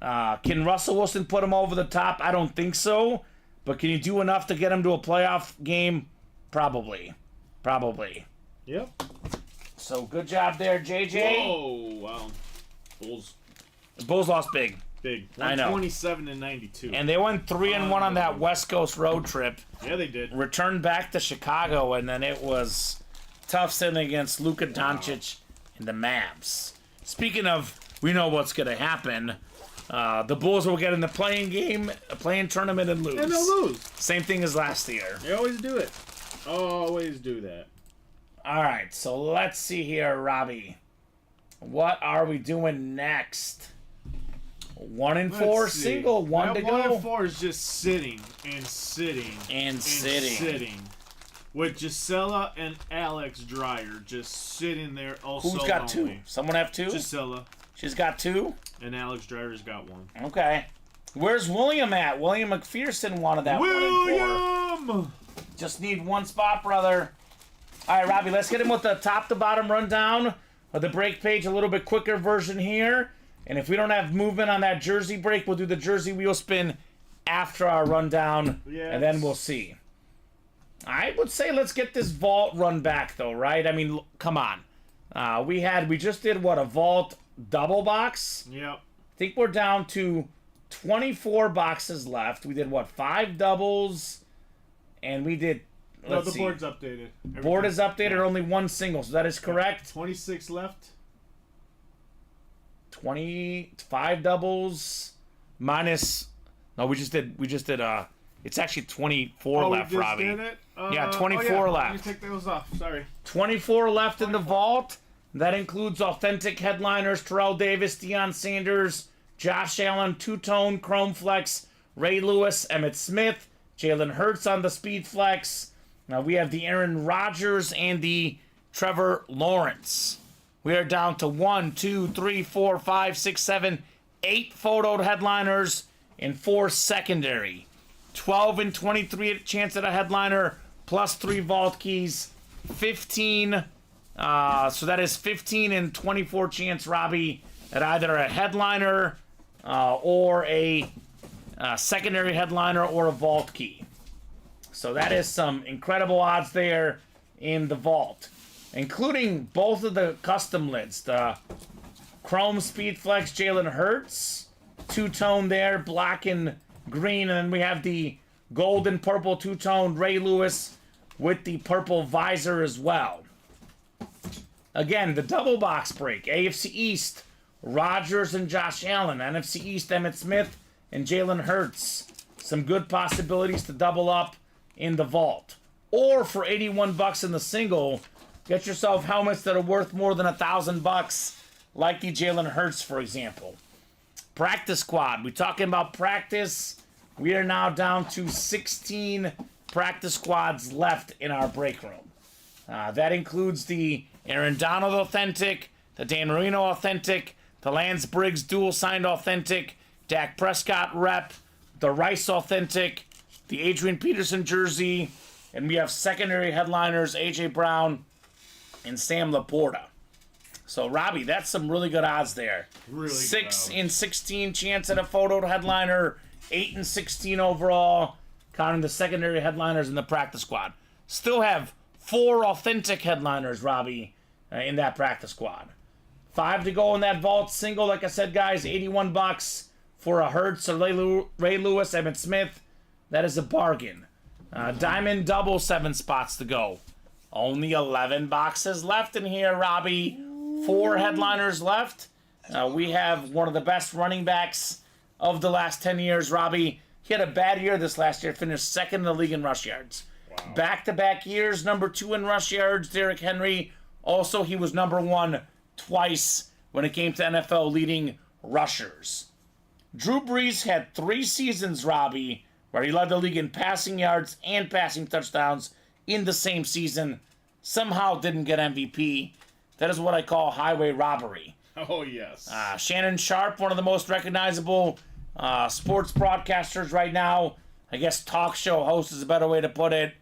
Speaker 3: Can Russell Wilson put him over the top? I don't think so. But can you do enough to get him to a playoff game? Probably.
Speaker 4: Yep.
Speaker 3: So good job there, JJ.
Speaker 4: Whoa, wow. Bulls.
Speaker 3: The Bulls lost big.
Speaker 4: Big.
Speaker 3: I know.
Speaker 4: 127-92.
Speaker 3: And they went 3-1 on that West Coast road trip.
Speaker 4: Yeah, they did.
Speaker 3: Returned back to Chicago, and then it was tough sitting against Luka Doncic and the Mavs. Speaking of, we know what's going to happen. The Bulls will get in the playing tournament and lose.
Speaker 4: And they'll lose.
Speaker 3: Same thing as last year.
Speaker 4: They always do it. Always do that.
Speaker 3: All right, so let's see here, Robbie. What are we doing next? 1 and 4
Speaker 4: Let's see.
Speaker 3: single, one to
Speaker 4: 1
Speaker 3: go.
Speaker 4: and 4 is just sitting and sitting
Speaker 3: And sitting.
Speaker 4: with Gisela and Alex Dreyer just sitting there also
Speaker 3: Who's got
Speaker 4: lonely.
Speaker 3: 2? Someone have 2?
Speaker 4: Gisela
Speaker 3: She's got 2?
Speaker 4: and Alex Dreyer's got 1.
Speaker 3: Okay. Where's William at? William McPherson wanted that 1 and 4.
Speaker 4: William!
Speaker 3: Just need 1 spot, brother. All right, Robbie, let's get him with the top to bottom rundown of the break page, a little bit quicker version here. And if we don't have movement on that jersey break, we'll do the jersey wheel spin after our rundown, and then we'll see. I would say let's get this vault run back, though, right? I mean, come on. We just did, what, a vault double box?
Speaker 4: Yep.
Speaker 3: I think we're down to 24 boxes left. We did, what, 5 doubles, and we did,
Speaker 4: No, the board's updated.
Speaker 3: Board is updated, only 1 single, so that is correct.
Speaker 4: 26 left.
Speaker 3: 25 doubles minus. No, we just did. It's actually 24 left,
Speaker 4: we just
Speaker 3: Robbie.
Speaker 4: did it?
Speaker 3: Yeah, 24 left.
Speaker 4: Let me take those off. Sorry.
Speaker 3: 24 left in the vault. That includes authentic headliners: Terrell Davis, Deion Sanders, Josh Allen, Two-Tone, Chrome Flex, Ray Lewis, Emmitt Smith, Jalen Hurts on the Speed Flex. Now we have the Aaron Rodgers and the Trevor Lawrence. We are down to 1, 2, 3, 4, 5, 6, 7, 8 photoed headliners and 4 secondary. 12 and 23 chance at a headliner, plus 3 vault keys. 15. So that is 15 and 24 chance, Robbie, at either a headliner or a secondary headliner or a vault key. So that is some incredible odds there in the vault, including both of the custom lids, the Chrome Speed Flex Jalen Hurts. Two-tone there, black and green. And then we have the gold and purple two-tone Ray Lewis with the purple visor as well. Again, the double box break. AFC East, Rodgers and Josh Allen. NFC East, Emmitt Smith and Jalen Hurts. Some good possibilities to double up in the vault. Or for $81 in the single, get yourself helmets that are worth more than $1,000, like the Jalen Hurts, for example. Practice squad. We're talking about practice. We are now down to 16 practice squads left in our break room. That includes the Aaron Donald Authentic, the Dan Marino Authentic, the Lance Briggs Dual Signed Authentic, Dak Prescott Rep, the Rice Authentic, the Adrian Peterson jersey, and we have secondary headliners A.J. Brown and Sam Laporta. So, Robbie, that's some really good odds there.
Speaker 4: Really
Speaker 3: 6
Speaker 4: good
Speaker 3: in 16 chance at a photo headliner, 8 in 16 overall, counting the secondary headliners in the practice squad. Still have 4 authentic headliners, Robbie, in that practice squad. 5 to go in that vault single. Like I said, guys, $81 for a Hurts or Ray Lewis, Emmitt Smith. That is a bargain. Diamond double, 7 spots to go. Only 11 boxes left in here, Robbie. 4 headliners left. We have one of the best running backs of the last 10 years, Robbie. He had a bad year this last year, finished second in the league in rush yards. Wow. Back-to-back years, number 2 in rush yards, Derrick Henry. Also, he was number 1 twice when it came to NFL leading rushers. Drew Brees had 3 seasons, Robbie, where he led the league in passing yards and passing touchdowns in the same season. Somehow didn't get MVP. That is what I call highway robbery.
Speaker 4: Oh, yes.
Speaker 3: Shannon Sharp, one of the most recognizable sports broadcasters right now. I guess talk show host is a better way to put it.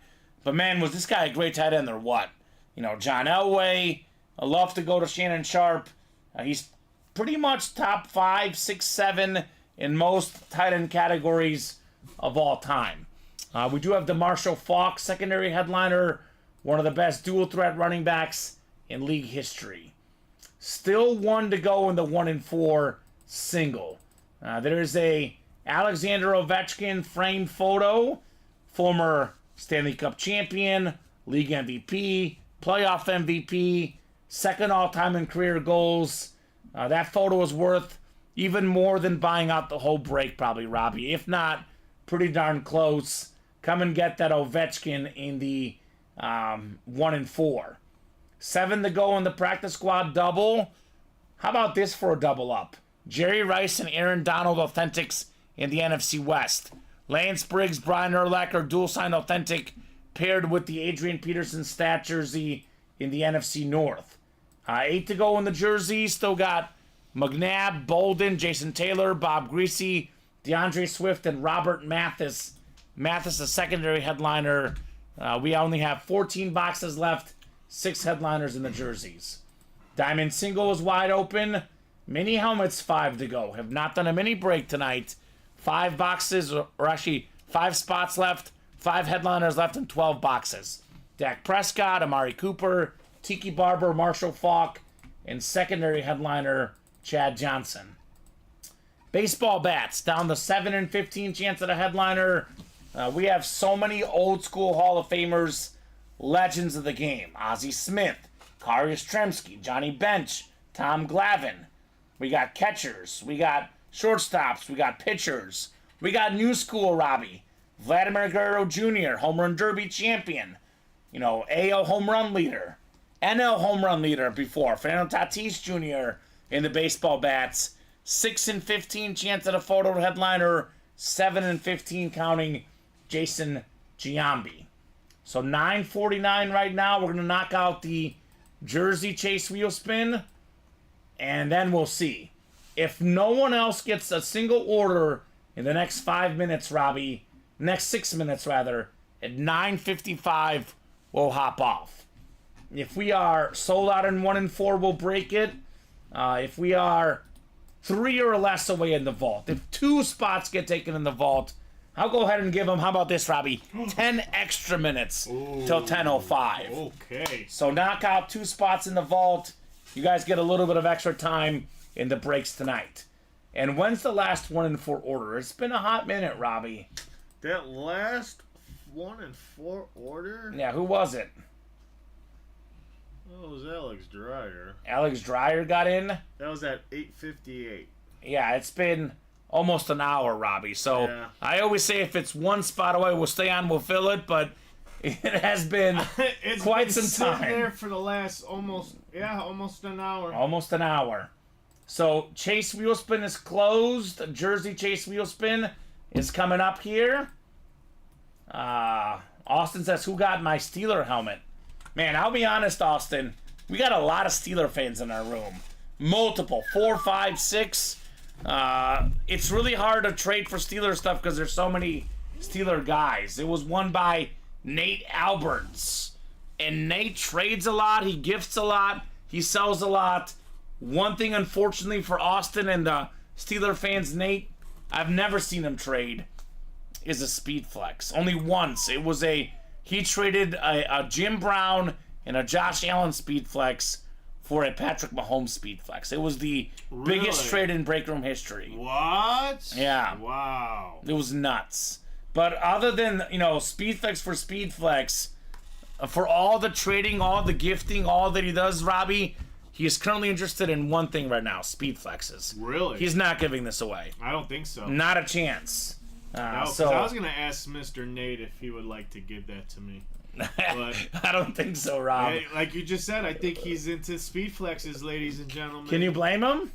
Speaker 3: But, man, was this guy a great tight end or what? You know, John Elway. I love to go to Shannon Sharp. He's pretty much top 5, 6, 7 in most tight end categories of all time. We do have the Marshall Faulk, secondary headliner, one of the best dual threat running backs in league history. Still 1 to go in the 1 and 4 single. There is a Alexander Ovechkin framed photo, former Stanley Cup champion, league MVP, playoff MVP, second all-time in career goals. That photo is worth even more than buying out the whole break, probably, Robbie. If not, pretty darn close. Come and get that Ovechkin in the 1 and 4. 7 to go in the practice squad double. How about this for a double up? Jerry Rice and Aaron Donald Authentics in the NFC West. Lance Briggs, Brian Urlacher, dual sign authentic, paired with the Adrian Peterson stat jersey in the NFC North. 8 to go in the jersey. Still got McNabb, Bolden, Jason Taylor, Bob Greasy, DeAndre Swift, and Robert Mathis. Mathis, a secondary headliner. We only have 14 boxes left, 6 headliners in the jerseys. Diamond single is wide open. Mini helmets, 5 to go. Have not done a mini break tonight. 5 boxes, or actually 5 spots left, 5 headliners left, and 12 boxes. Dak Prescott, Amari Cooper, Tiki Barber, Marshall Faulk, and secondary headliner Chad Johnson. Baseball bats, down to 7 and 15 chance at a headliner. We have so many old school Hall of Famers, legends of the game. Ozzie Smith, Kari Yastrzemski, Johnny Bench, Tom Glavine. We got catchers. We got shortstops. We got pitchers. We got new school Robbie. Vladimir Guerrero Jr., home run derby champion. You know, AL home run leader. NL home run leader before. Fernando Tatis Jr. in the baseball bats. 6 and 15 chance at a photo headliner. 7 and 15 counting Jason Giambi. So 9:49 right now. We're going to knock out the jersey chase wheel spin. And then we'll see. If no one else gets a single order in the next 5 minutes, Robbie, next 6 minutes rather, at 9:55, we'll hop off. If we are sold out in 1 and 4, we'll break it. If we are 3 or less away in the vault, if 2 spots get taken in the vault, I'll go ahead and give them, how about this, Robbie? 10 extra minutes till 10:05.
Speaker 4: Okay.
Speaker 3: So knock out 2 spots in the vault. You guys get a little bit of extra time in the breaks tonight. And when's the last 1 in 4 order? It's been a hot minute, Robbie.
Speaker 4: That last 1 in 4 order?
Speaker 3: Yeah, who was it?
Speaker 4: Oh, it was Alex Dreyer.
Speaker 3: Alex Dreyer got in?
Speaker 4: That was at 8:58.
Speaker 3: Yeah, it's been almost an hour, Robbie. So
Speaker 4: Yeah.
Speaker 3: I always say if it's one spot away, we'll stay on, we'll fill it, but it has been
Speaker 4: It's
Speaker 3: quite
Speaker 4: been
Speaker 3: some
Speaker 4: sitting
Speaker 3: time.
Speaker 4: there for the last almost an hour.
Speaker 3: Almost an hour. So Chase Wheelspin is closed. Jersey Chase Wheelspin is coming up here. Austin says, who got my Steeler helmet? Man, I'll be honest, Austin. We got a lot of Steeler fans in our room. Multiple. 4, 5, 6. It's really hard to trade for Steeler stuff because there's so many Steeler guys. It was won by Nate Alberts. And Nate trades a lot. He gifts a lot. He sells a lot. One thing, unfortunately, for Austin and the Steeler fans, Nate, I've never seen him trade, is a speed flex. Only once. It was he traded a Jim Brown and a Josh Allen speed flex for a Patrick Mahomes speed flex. It was the biggest trade in break room history.
Speaker 4: What?
Speaker 3: Yeah.
Speaker 4: Wow.
Speaker 3: It was nuts. But other than, speed flex for speed flex, for all the trading, all the gifting, all that he does, Robbie, he is currently interested in one thing right now, speed flexes.
Speaker 4: Really?
Speaker 3: He's not giving this away.
Speaker 4: I don't think so.
Speaker 3: Not a chance.
Speaker 4: No, 'cause I was going to ask Mr. Nate if he would like to give that to me. But
Speaker 3: I don't think so, Rob.
Speaker 4: like you just said, I think he's into speed flexes, ladies and gentlemen.
Speaker 3: Can you blame him?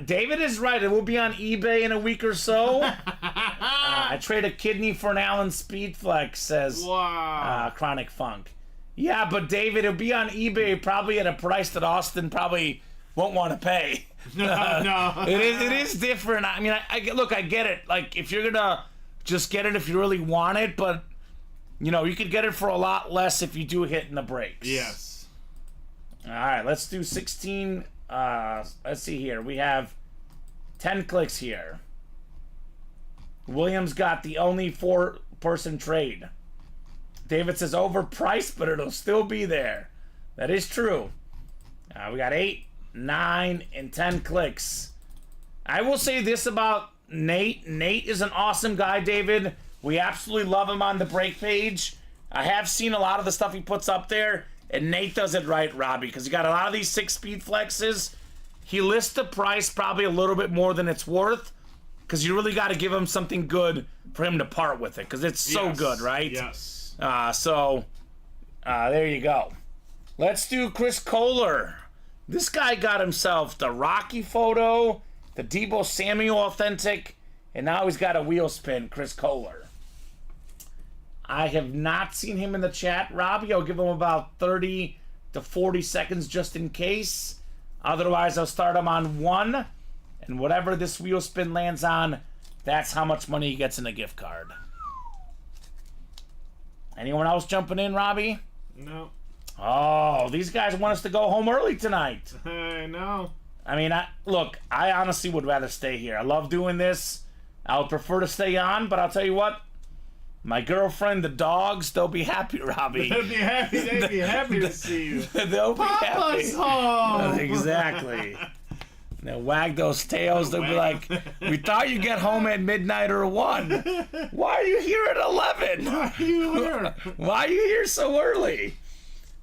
Speaker 3: David is right. It will be on eBay in a week or so. I trade a kidney for an Allen speed flex, says
Speaker 4: Wow.
Speaker 3: Chronic Funk. Yeah, but David, it'll be on eBay probably at a price that Austin probably won't want to pay.
Speaker 4: No.
Speaker 3: It is different. I mean, look, I get it. Like, if you're gonna just get it if you really want it, but you could get it for a lot less if you do hit in the breaks.
Speaker 4: Yes.
Speaker 3: All right, let's do 16. Let's see here. We have 10 clicks here. Williams got the only 4-person trade. David says overpriced, but it'll still be there. That is true. We got 8, 9, and 10 clicks. I will say this about Nate. Nate is an awesome guy, David. We absolutely love him on the break page. I have seen a lot of the stuff he puts up there, and Nate does it right, Robbie, because he got a lot of these 6-speed flexes. He lists the price probably a little bit more than it's worth, because you really got to give him something good for him to part with it, because it's so good, right?
Speaker 4: Yes.
Speaker 3: There you go. Let's do Chris Kohler. This guy got himself the Rocky photo, the Deebo Samuel authentic, and now he's got a wheel spin, Chris Kohler. I have not seen him in the chat, Robbie. I'll give him about 30 to 40 seconds just in case. Otherwise, I'll start him on 1, and whatever this wheel spin lands on, that's how much money he gets in a gift card. Anyone else jumping in, Robbie?
Speaker 4: No.
Speaker 3: Oh, these guys want us to go home early tonight.
Speaker 4: I know.
Speaker 3: I mean, I honestly would rather stay here. I love doing this. I would prefer to stay on, but I'll tell you what. My girlfriend, the dogs, they'll be happy, Robbie.
Speaker 4: They'd be happy to see you.
Speaker 3: They'll be
Speaker 4: Papa's
Speaker 3: happy.
Speaker 4: home.
Speaker 3: Exactly. They'll wag those tails. They'll be like, we thought you'd get home at midnight or 1. Why are you here at 11?
Speaker 4: Why are you here?
Speaker 3: Why are you here so early?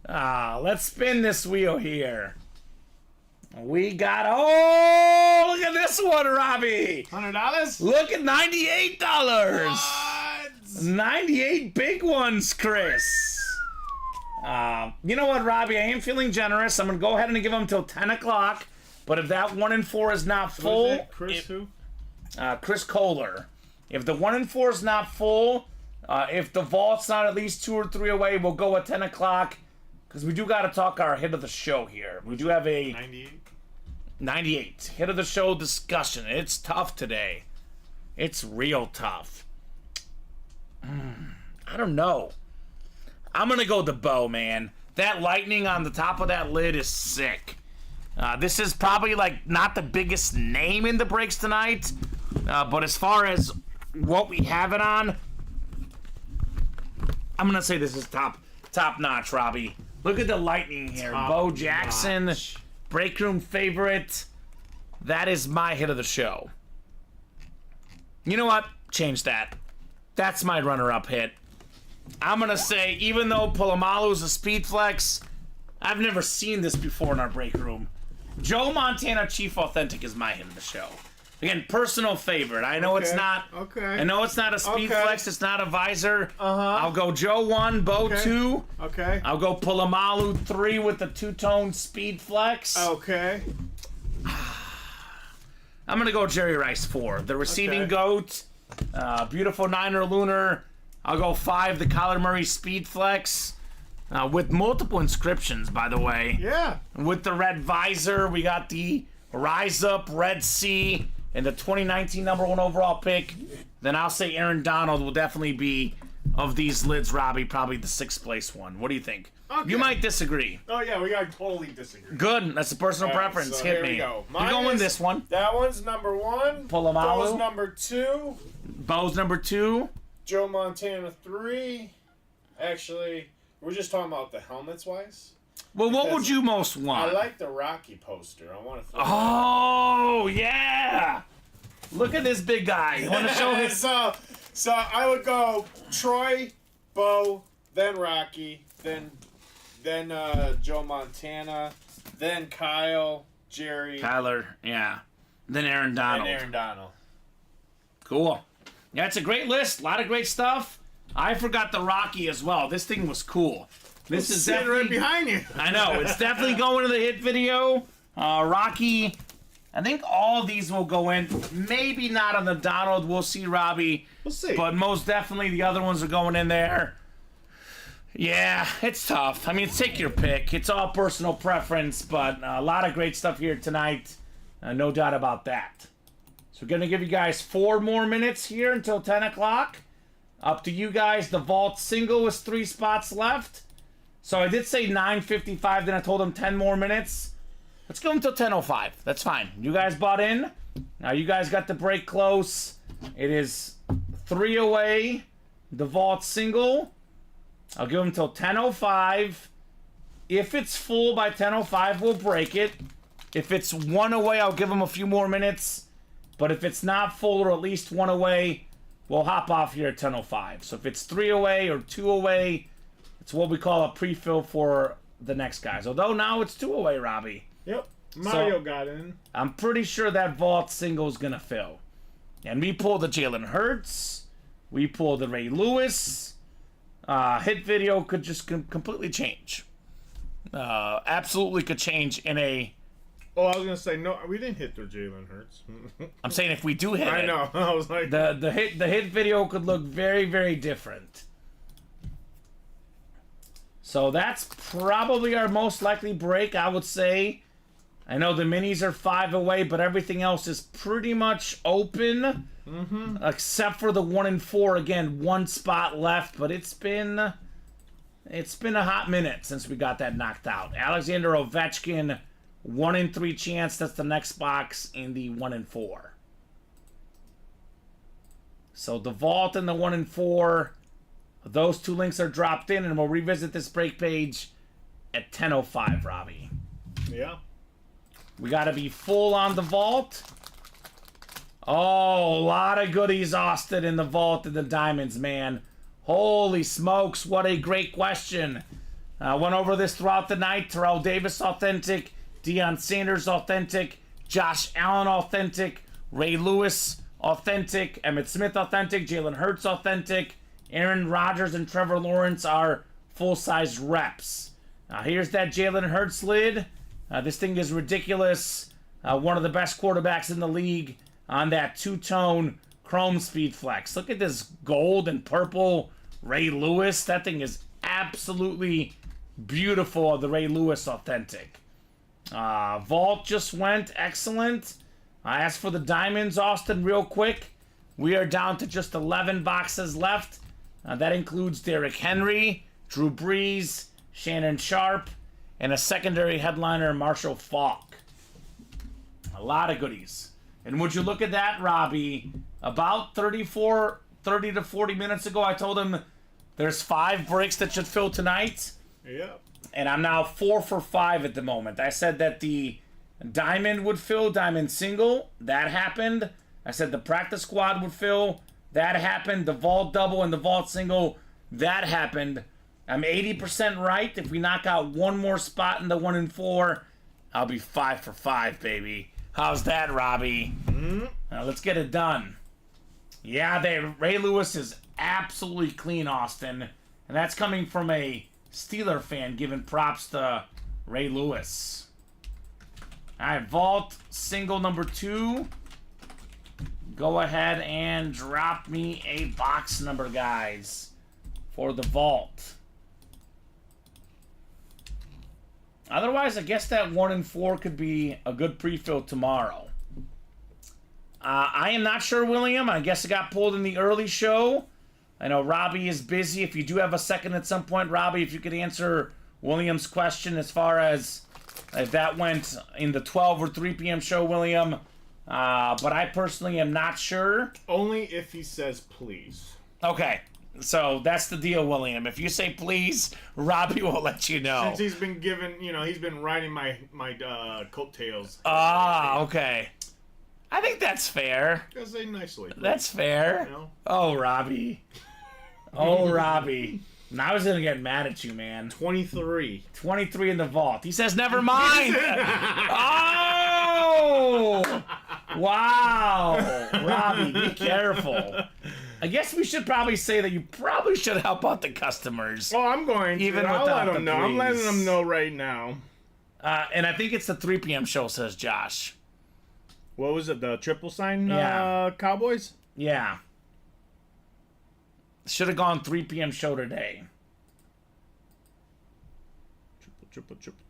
Speaker 3: Let's spin this wheel here. We got, look at this one, Robbie.
Speaker 4: $100?
Speaker 3: Look at $98.
Speaker 4: What?
Speaker 3: 98 big ones, Chris. You know what, Robbie? I am feeling generous. I'm going to go ahead and give them till 10 o'clock. But if that 1 in 4 is not full...
Speaker 4: Chris who?
Speaker 3: Chris Kohler. If the 1 in 4 is not full, if the vault's not at least 2 or 3 away, we'll go at 10 o'clock. Because we do got to talk our hit of the show here. We do have a... 98. Hit of the show discussion. It's tough today. It's real tough. I don't know. I'm going to go the bow, man. That lightning on the top of that lid is sick. This is probably not the biggest name in the breaks tonight. But as far as what we have it on, I'm going to say this is top notch, Robbie. Look at the lightning here. Bo Jackson. break room favorite. That is my hit of the show. You know what? Change that. That's my runner-up hit. I'm going to say, even though Polamalu is a speed flex, I've never seen this before in our break room. Joe Montana Chief Authentic is my hit of the show. Again, personal favorite. I know it's not.
Speaker 4: Okay.
Speaker 3: I know it's not a speed flex. It's not a visor.
Speaker 4: Uh-huh.
Speaker 3: I'll go Joe 1, Bo 2.
Speaker 4: Okay.
Speaker 3: I'll go Polamalu 3 with the two-tone speed flex.
Speaker 4: Okay.
Speaker 3: I'm going to go Jerry Rice 4. The receiving goat. Beautiful Niner Lunar. I'll go 5, the Kyler Murray speed flex. With multiple inscriptions, by the way.
Speaker 4: Yeah.
Speaker 3: With the red visor, we got the Rise Up Red Sea and the 2019 number 1 overall pick. Then I'll say Aaron Donald will definitely be, of these lids, Robbie, probably the 6th place one. What do you think?
Speaker 4: Okay.
Speaker 3: You might disagree.
Speaker 4: Oh, yeah, we got to totally disagree.
Speaker 3: Good. That's a personal preference.
Speaker 4: So
Speaker 3: Hit
Speaker 4: here
Speaker 3: me.
Speaker 4: we go.
Speaker 3: You're
Speaker 4: Mine
Speaker 3: going
Speaker 4: is-
Speaker 3: this one.
Speaker 4: That one's number 1.
Speaker 3: Polamalu.
Speaker 4: Bo's number 2.
Speaker 3: Bo's number 2.
Speaker 4: Joe Montana 3. Actually, we're just talking about the helmets wise.
Speaker 3: Well, what would
Speaker 4: Because
Speaker 3: you most want?
Speaker 4: I like the Rocky poster. I want to.
Speaker 3: Oh, yeah. Look at this big guy. You want to show his...
Speaker 4: so I would go Troy, Bo, then Rocky, then Joe Montana, then Kyle, Jerry,
Speaker 3: Kyler, yeah. Then Aaron Donald.
Speaker 4: and Aaron Donald.
Speaker 3: Cool. Yeah, it's a great list. A lot of great stuff. I forgot the Rocky as well. This thing was cool. This is
Speaker 4: Sitting
Speaker 3: definitely
Speaker 4: right behind you.
Speaker 3: I know. It's definitely going to the hit video. Rocky. I think all these will go in. Maybe not on the Donald. We'll see, Robbie.
Speaker 4: We'll see.
Speaker 3: But most definitely the other ones are going in there. Yeah, it's tough. I mean, take your pick. It's all personal preference, but a lot of great stuff here tonight. No doubt about that. So we're going to give you guys 4 more minutes here until 10 o'clock. Up to you guys. The vault single is 3 spots left. So I did say 9:55, then I told them 10 more minutes. Let's go until 10:05. That's fine. You guys bought in. Now you guys got the break close. It is 3 away. The vault single. I'll give them till 10:05. If it's full by 10:05, we'll break it. If it's 1 away, I'll give them a few more minutes. But if it's not full or at least 1 away, we'll hop off here at 10:05. So if it's 3 away or 2 away, it's what we call a pre-fill for the next guys. Although now it's 2 away, Robbie.
Speaker 4: Yep. Mario got in.
Speaker 3: I'm pretty sure that vault single is going to fill. And we pull the Jalen Hurts. We pull the Ray Lewis. Hit video could just completely change. Absolutely could change in a...
Speaker 4: Oh, I was gonna say no. We didn't hit the Jalen Hurts.
Speaker 3: I'm saying if we do hit
Speaker 4: I
Speaker 3: it,
Speaker 4: know. I was like,
Speaker 3: the hit video could look very, very different. So that's probably our most likely break, I would say. I know the minis are 5 away, but everything else is pretty much open. Except for the 1 and 4. Again, 1 spot left, but it's been a hot minute since we got that knocked out. Alexander Ovechkin, 1 in 3 chance. That's the next box in the 1 and 4. So the vault and the 1 and 4, those 2 links are dropped in, and we'll revisit this break page at 10:05, Robbie.
Speaker 4: yeah.
Speaker 3: We got to be full on the vault. Oh, a lot of goodies, Austin, in the vault and the diamonds, man. Holy smokes, what a great question. Went over this throughout the night. Terrell Davis authentic, Deion Sanders authentic, Josh Allen authentic, Ray Lewis authentic, Emmitt Smith authentic, Jalen Hurts authentic, Aaron Rodgers and Trevor Lawrence are full-size reps. Here's that Jalen Hurts lid. This thing is ridiculous. One of the best quarterbacks in the league on that 2-tone chrome speed flex. Look at this gold and purple Ray Lewis. That thing is absolutely beautiful, the Ray Lewis authentic. Vault just went excellent. I asked for the diamonds, Austin, real quick. We are down to just 11 boxes left. That includes Derrick Henry, Drew Brees, Shannon Sharp, and a secondary headliner, Marshall Faulk. A lot of goodies. And would you look at that, Robbie? About 30 to 40 minutes ago, I told him there's 5 breaks that should fill tonight.
Speaker 4: Yep.
Speaker 3: And I'm now 4 for 5 at the moment. I said that the diamond would fill, diamond single. That happened. I said the practice squad would fill. That happened. The vault double and the vault single. That happened. I'm 80% right. If we knock out one more spot in the 1 and 4, I'll be 5 for 5, baby. How's that, Robbie? Now let's get it done. Yeah, Ray Lewis is absolutely clean, Austin. And that's coming from a Steeler fan giving props to Ray Lewis. All right, vault single number 2. Go ahead and drop me a box number, guys, for the vault. Otherwise, I guess that 1 and 4 could be a good pre-fill tomorrow. I am not sure, William. I guess it got pulled in the early show. I know Robbie is busy. If you do have a second at some point, Robbie, if you could answer William's question as far as if that went in the 12 or 3 p.m. show, William. But I personally am not sure.
Speaker 4: Only if he says please.
Speaker 3: Okay. So that's the deal, William. If you say please, Robbie will let you know.
Speaker 4: Since he's been given, he's been riding my coattails.
Speaker 3: Okay. I think that's fair.
Speaker 4: Gotta say nicely.
Speaker 3: That's fair.
Speaker 4: You know?
Speaker 3: Oh, Robbie. Oh, Robbie. Now he's gonna get mad at you, man.
Speaker 4: 23.
Speaker 3: 23 in the vault. He says, never mind. Oh! Wow. Robbie, be careful. I guess we should probably say that you probably should help out the customers.
Speaker 4: Oh, I'm going to.
Speaker 3: Even
Speaker 4: I'll
Speaker 3: without
Speaker 4: let them
Speaker 3: the
Speaker 4: know. I'm
Speaker 3: please.
Speaker 4: letting them know right now.
Speaker 3: And I think it's the 3 p.m. show, says Josh.
Speaker 4: What was it? The triple sign
Speaker 3: Yeah.
Speaker 4: Cowboys?
Speaker 3: Yeah. Should have gone 3 p.m. show today.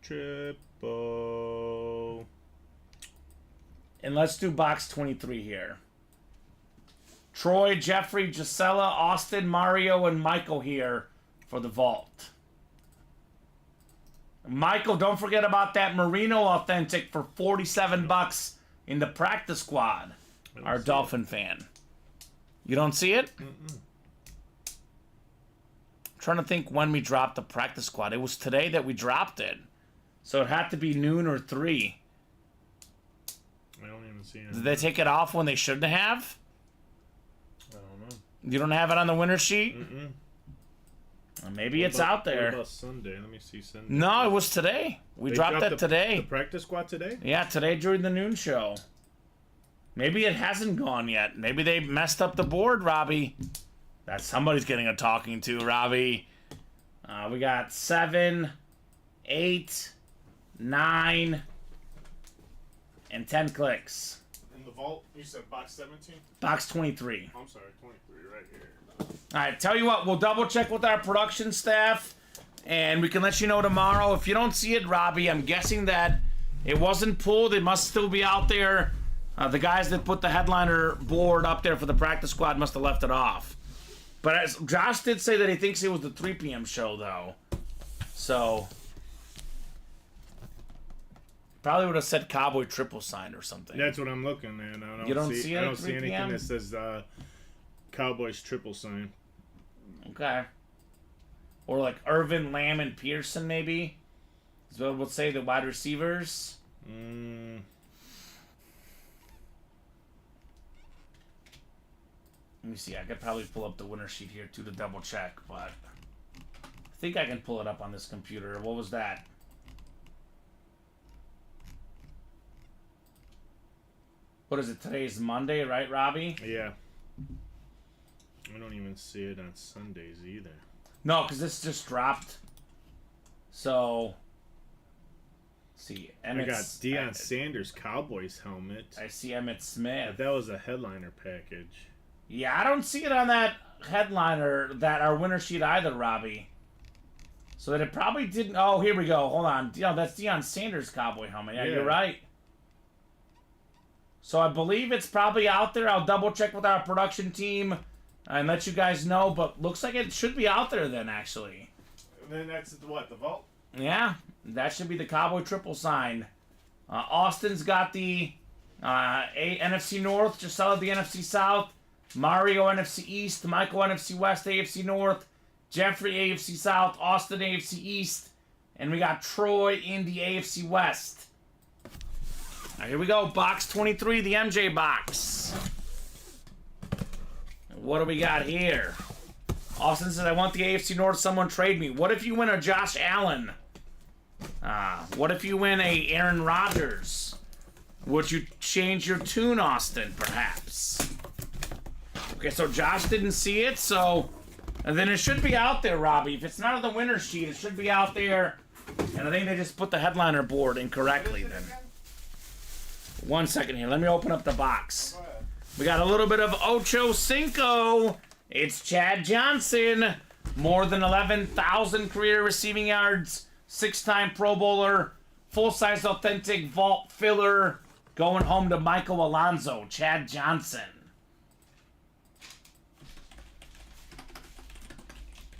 Speaker 4: Triple.
Speaker 3: And let's do box 23 here. Troy, Jeffrey, Gisela, Austin, Mario, and Michael here for the vault. Michael, don't forget about that Merino Authentic for $47 in the practice squad. Our Dolphin fan. You don't see it? I'm trying to think when we dropped the practice squad. It was today that we dropped it. So it had to be noon or 3.
Speaker 4: I don't even see it.
Speaker 3: Did they take it off when they shouldn't have?
Speaker 4: I don't know.
Speaker 3: You don't have it on the winner sheet? Well, maybe it's out there.
Speaker 4: What about Sunday? Let me see Sunday.
Speaker 3: No, it was today. We
Speaker 4: They
Speaker 3: dropped that today.
Speaker 4: The practice squad today?
Speaker 3: Yeah, today during the noon show. Maybe it hasn't gone yet. Maybe they messed up the board, Robbie. That somebody's getting a talking to, Robbie. We got 7, 8, 9, and 10 clicks.
Speaker 4: In the vault, you said box 17?
Speaker 3: Box 23.
Speaker 4: I'm sorry, 23 right here.
Speaker 3: All right, tell you what, we'll double check with our production staff, and we can let you know tomorrow. If you don't see it, Robbie, I'm guessing that it wasn't pulled. It must still be out there. The guys that put the headliner board up there for the practice squad must have left it off. But as Josh did say that he thinks it was the 3 p.m. show, though. So probably would have said Cowboy triple sign or something.
Speaker 4: That's what I'm looking at.
Speaker 3: You don't see it
Speaker 4: I
Speaker 3: at
Speaker 4: don't
Speaker 3: 3
Speaker 4: see anything
Speaker 3: p.m.?
Speaker 4: that says Cowboys triple sign.
Speaker 3: Okay. Or like Irvin, Lamb, and Pearson, maybe? Is what we'll say, the wide receivers. Let me see. I could probably pull up the winner sheet here, too, to double check, but I think I can pull it up on this computer. What was that? What is it? Today's Monday, right, Robbie?
Speaker 4: Yeah. I don't even see it on Sundays either.
Speaker 3: No, because this just dropped. So, let's see.
Speaker 4: I got Deion Sanders Cowboys helmet.
Speaker 3: I see Emmett Smith.
Speaker 4: That was a headliner package.
Speaker 3: Yeah, I don't see it on that headliner, that our winner sheet either, Robbie. So that it probably didn't. Oh, here we go. Hold on. That's Deion Sanders Cowboy helmet. Yeah, you're right. So I believe it's probably out there. I'll double check with our production team and let you guys know. But looks like it should be out there then, actually.
Speaker 4: And then that's what, the vault?
Speaker 3: Yeah, that should be the Cowboy triple sign. Austin's got the NFC North, Gisela the NFC South, Mario NFC East, Michael NFC West, AFC North, Jeffrey AFC South, Austin AFC East, And we got Troy in the AFC West. All right, here we go. Box 23, the MJ box. What do we got here? Austin says, I want the AFC North. Someone trade me. What if you win a Josh Allen? What if you win a Aaron Rodgers? Would you change your tune, Austin, perhaps? Okay, so Josh didn't see it, so... And then it should be out there, Robbie. If it's not on the winner sheet, it should be out there. And I think they just put the headliner board incorrectly then. 1 second here. Let me open up the box. We got a little bit of Ocho Cinco. It's Chad Johnson. More than 11,000 career receiving yards. 6-time Pro Bowler. Full-size authentic vault filler. Going home to Michael Alonzo. Chad Johnson.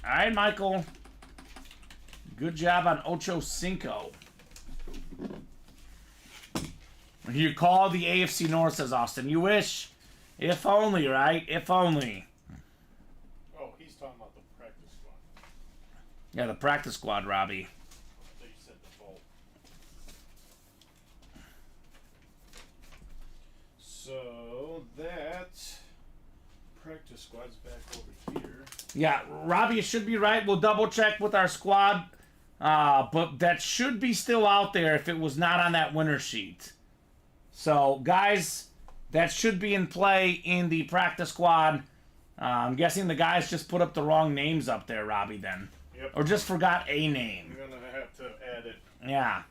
Speaker 3: All right, Michael. Good job on Ocho Cinco. You call the AFC North, says Austin. You wish. If only, right? If only.
Speaker 4: Oh, he's talking about the practice squad.
Speaker 3: Yeah, the practice squad, Robbie.
Speaker 4: They said the vault. So that practice squad's back over here.
Speaker 3: Yeah, Robbie, you should be right. We'll double check with our squad. But that should be still out there if it was not on that winner sheet. So, guys, that should be in play in the practice squad. I'm guessing the guys just put up the wrong names up there, Robbie, then.
Speaker 4: Yep.
Speaker 3: Or just forgot a name.
Speaker 4: I'm going to have to add it.
Speaker 3: Yeah.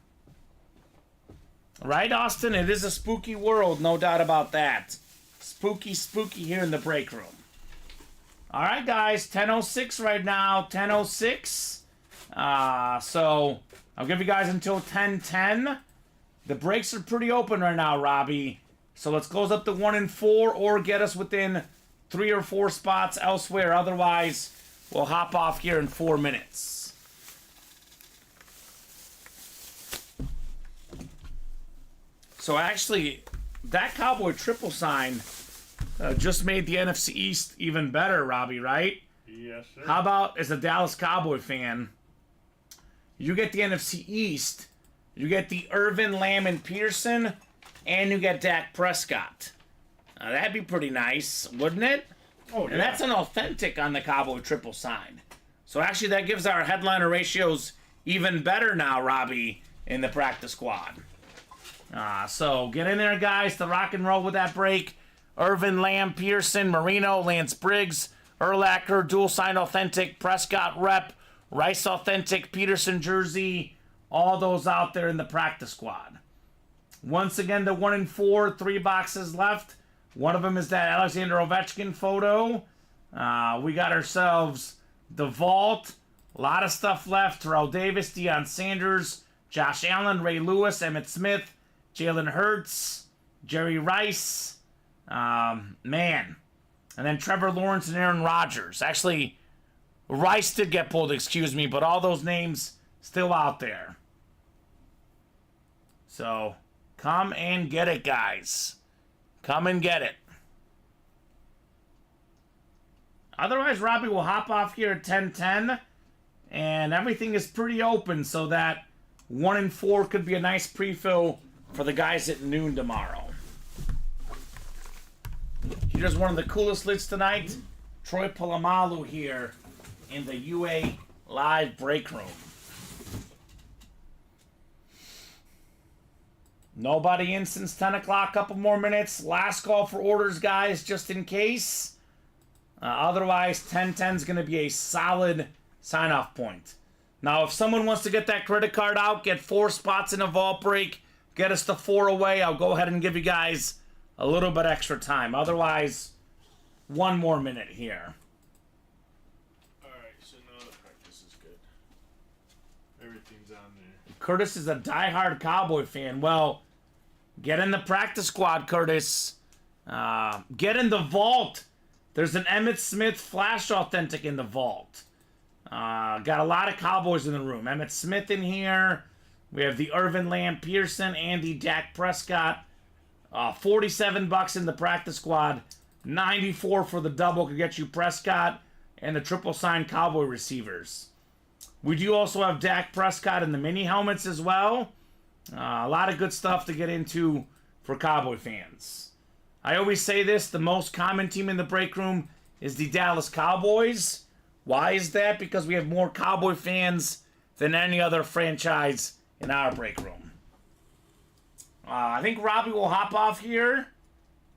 Speaker 3: Right, Austin? It is a spooky world, no doubt about that. Spooky, spooky here in the break room. All right, guys, 10:06 right now, 10:06. So I'll give you guys until 10:10. The breaks are pretty open right now, Robbie. So let's close up to 1 and 4 or get us within 3 or 4 spots elsewhere. Otherwise, we'll hop off here in 4 minutes. So actually, that Cowboy triple sign just made the NFC East even better, Robbie, right?
Speaker 4: Yes, sir.
Speaker 3: How about, as a Dallas Cowboy fan, you get the NFC East, you get the Irvin, Lamb, and Peterson, and you get Dak Prescott. That'd be pretty nice, wouldn't it?
Speaker 4: Oh, yeah.
Speaker 3: And that's an authentic on the Cowboy triple sign. So actually that gives our headliner ratios even better now, Robbie, in the practice squad. So get in there, guys, to rock and roll with that break. Irvin, Lamb, Pearson, Marino, Lance Briggs, Urlacher, dual sign authentic, Prescott rep, Rice authentic, Peterson jersey, all those out there in the practice squad. Once again, the 1 and 4, 3 boxes left. One of them is that Alexander Ovechkin photo. We got ourselves the vault. A lot of stuff left. Terrell Davis, Deion Sanders, Josh Allen, Ray Lewis, Emmitt Smith, Jalen Hurts, Jerry Rice. Man. And then Trevor Lawrence and Aaron Rodgers. Actually, Rice did get pulled, excuse me, but all those names still out there. So, come and get it, guys. Come and get it. Otherwise, Robbie will hop off here at 10:10, and everything is pretty open, so that 1 and 4 could be a nice pre-fill for the guys at noon tomorrow. Here's one of the coolest lids tonight. Troy Polamalu here in the UA Live break room. Nobody in since 10 o'clock. Couple more minutes. Last call for orders, guys, just in case. Otherwise, 10:10 is going to be a solid sign-off point. Now, if someone wants to get that credit card out, get 4 spots in a vault break, get us to 4 away, I'll go ahead and give you guys a little bit extra time. Otherwise, 1 more minute here.
Speaker 4: Alright, so now the practice is good. Everything's on there.
Speaker 3: Curtis is a diehard Cowboy fan. Well, get in the practice squad, Curtis. Get in the vault. There's an Emmitt Smith Flash Authentic in the vault. Got a lot of Cowboys in the room. Emmitt Smith in here. We have the Irvin, Lamb, Pearson, and the Dak Prescott. $47 in the practice squad. $94 for the double could get you Prescott and the triple sign Cowboy receivers. We do also have Dak Prescott in the mini helmets as well. A lot of good stuff to get into for Cowboy fans. I always say this, the most common team in the break room is the Dallas Cowboys. Why is that? Because we have more Cowboy fans than any other franchise in our break room. I think Robbie will hop off here.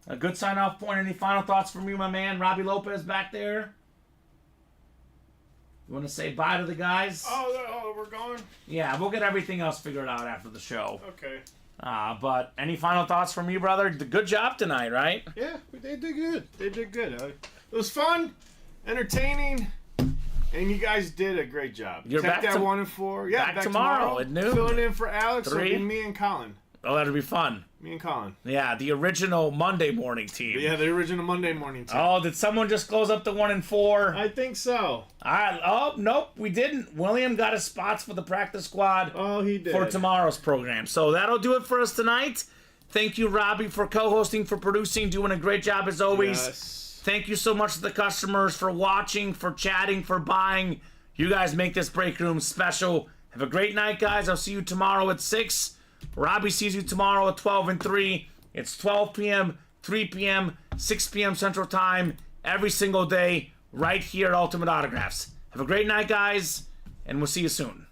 Speaker 3: A good sign-off point. Any final thoughts from you, my man? Robbie Lopez back there? You want to say bye to the guys?
Speaker 4: Oh, we're going?
Speaker 3: Yeah, we'll get everything else figured out after the show.
Speaker 4: Okay.
Speaker 3: But any final thoughts from you, brother? Good job tonight, right?
Speaker 4: Yeah, they did good. They did good. It was fun, entertaining, and you guys did a great job.
Speaker 3: You're
Speaker 4: Take
Speaker 3: back
Speaker 4: that
Speaker 3: to-
Speaker 4: 1 and 4. Yeah,
Speaker 3: back tomorrow at noon.
Speaker 4: Filling in for Alex.
Speaker 3: 3.
Speaker 4: It'll be me and Colin.
Speaker 3: Oh, that'll be fun.
Speaker 4: Me and Colin.
Speaker 3: Yeah, the original Monday morning team.
Speaker 4: Yeah, the original Monday morning team.
Speaker 3: Oh, did someone just close up the 1 and 4?
Speaker 4: I think so.
Speaker 3: All right. Oh, nope, we didn't. William got his spots for the practice squad
Speaker 4: Oh, he did.
Speaker 3: for tomorrow's program. So that'll do it for us tonight. Thank you, Robbie, for co-hosting, for producing, doing a great job as always.
Speaker 4: Yes.
Speaker 3: Thank you so much to the customers for watching, for chatting, for buying. You guys make this break room special. Have a great night, guys. I'll see you tomorrow at 6. Robbie sees you tomorrow at 12 and 3. It's 12 p.m., 3 p.m., 6 p.m. Central Time every single day right here at Ultimate Autographs. Have a great night, guys, and we'll see you soon.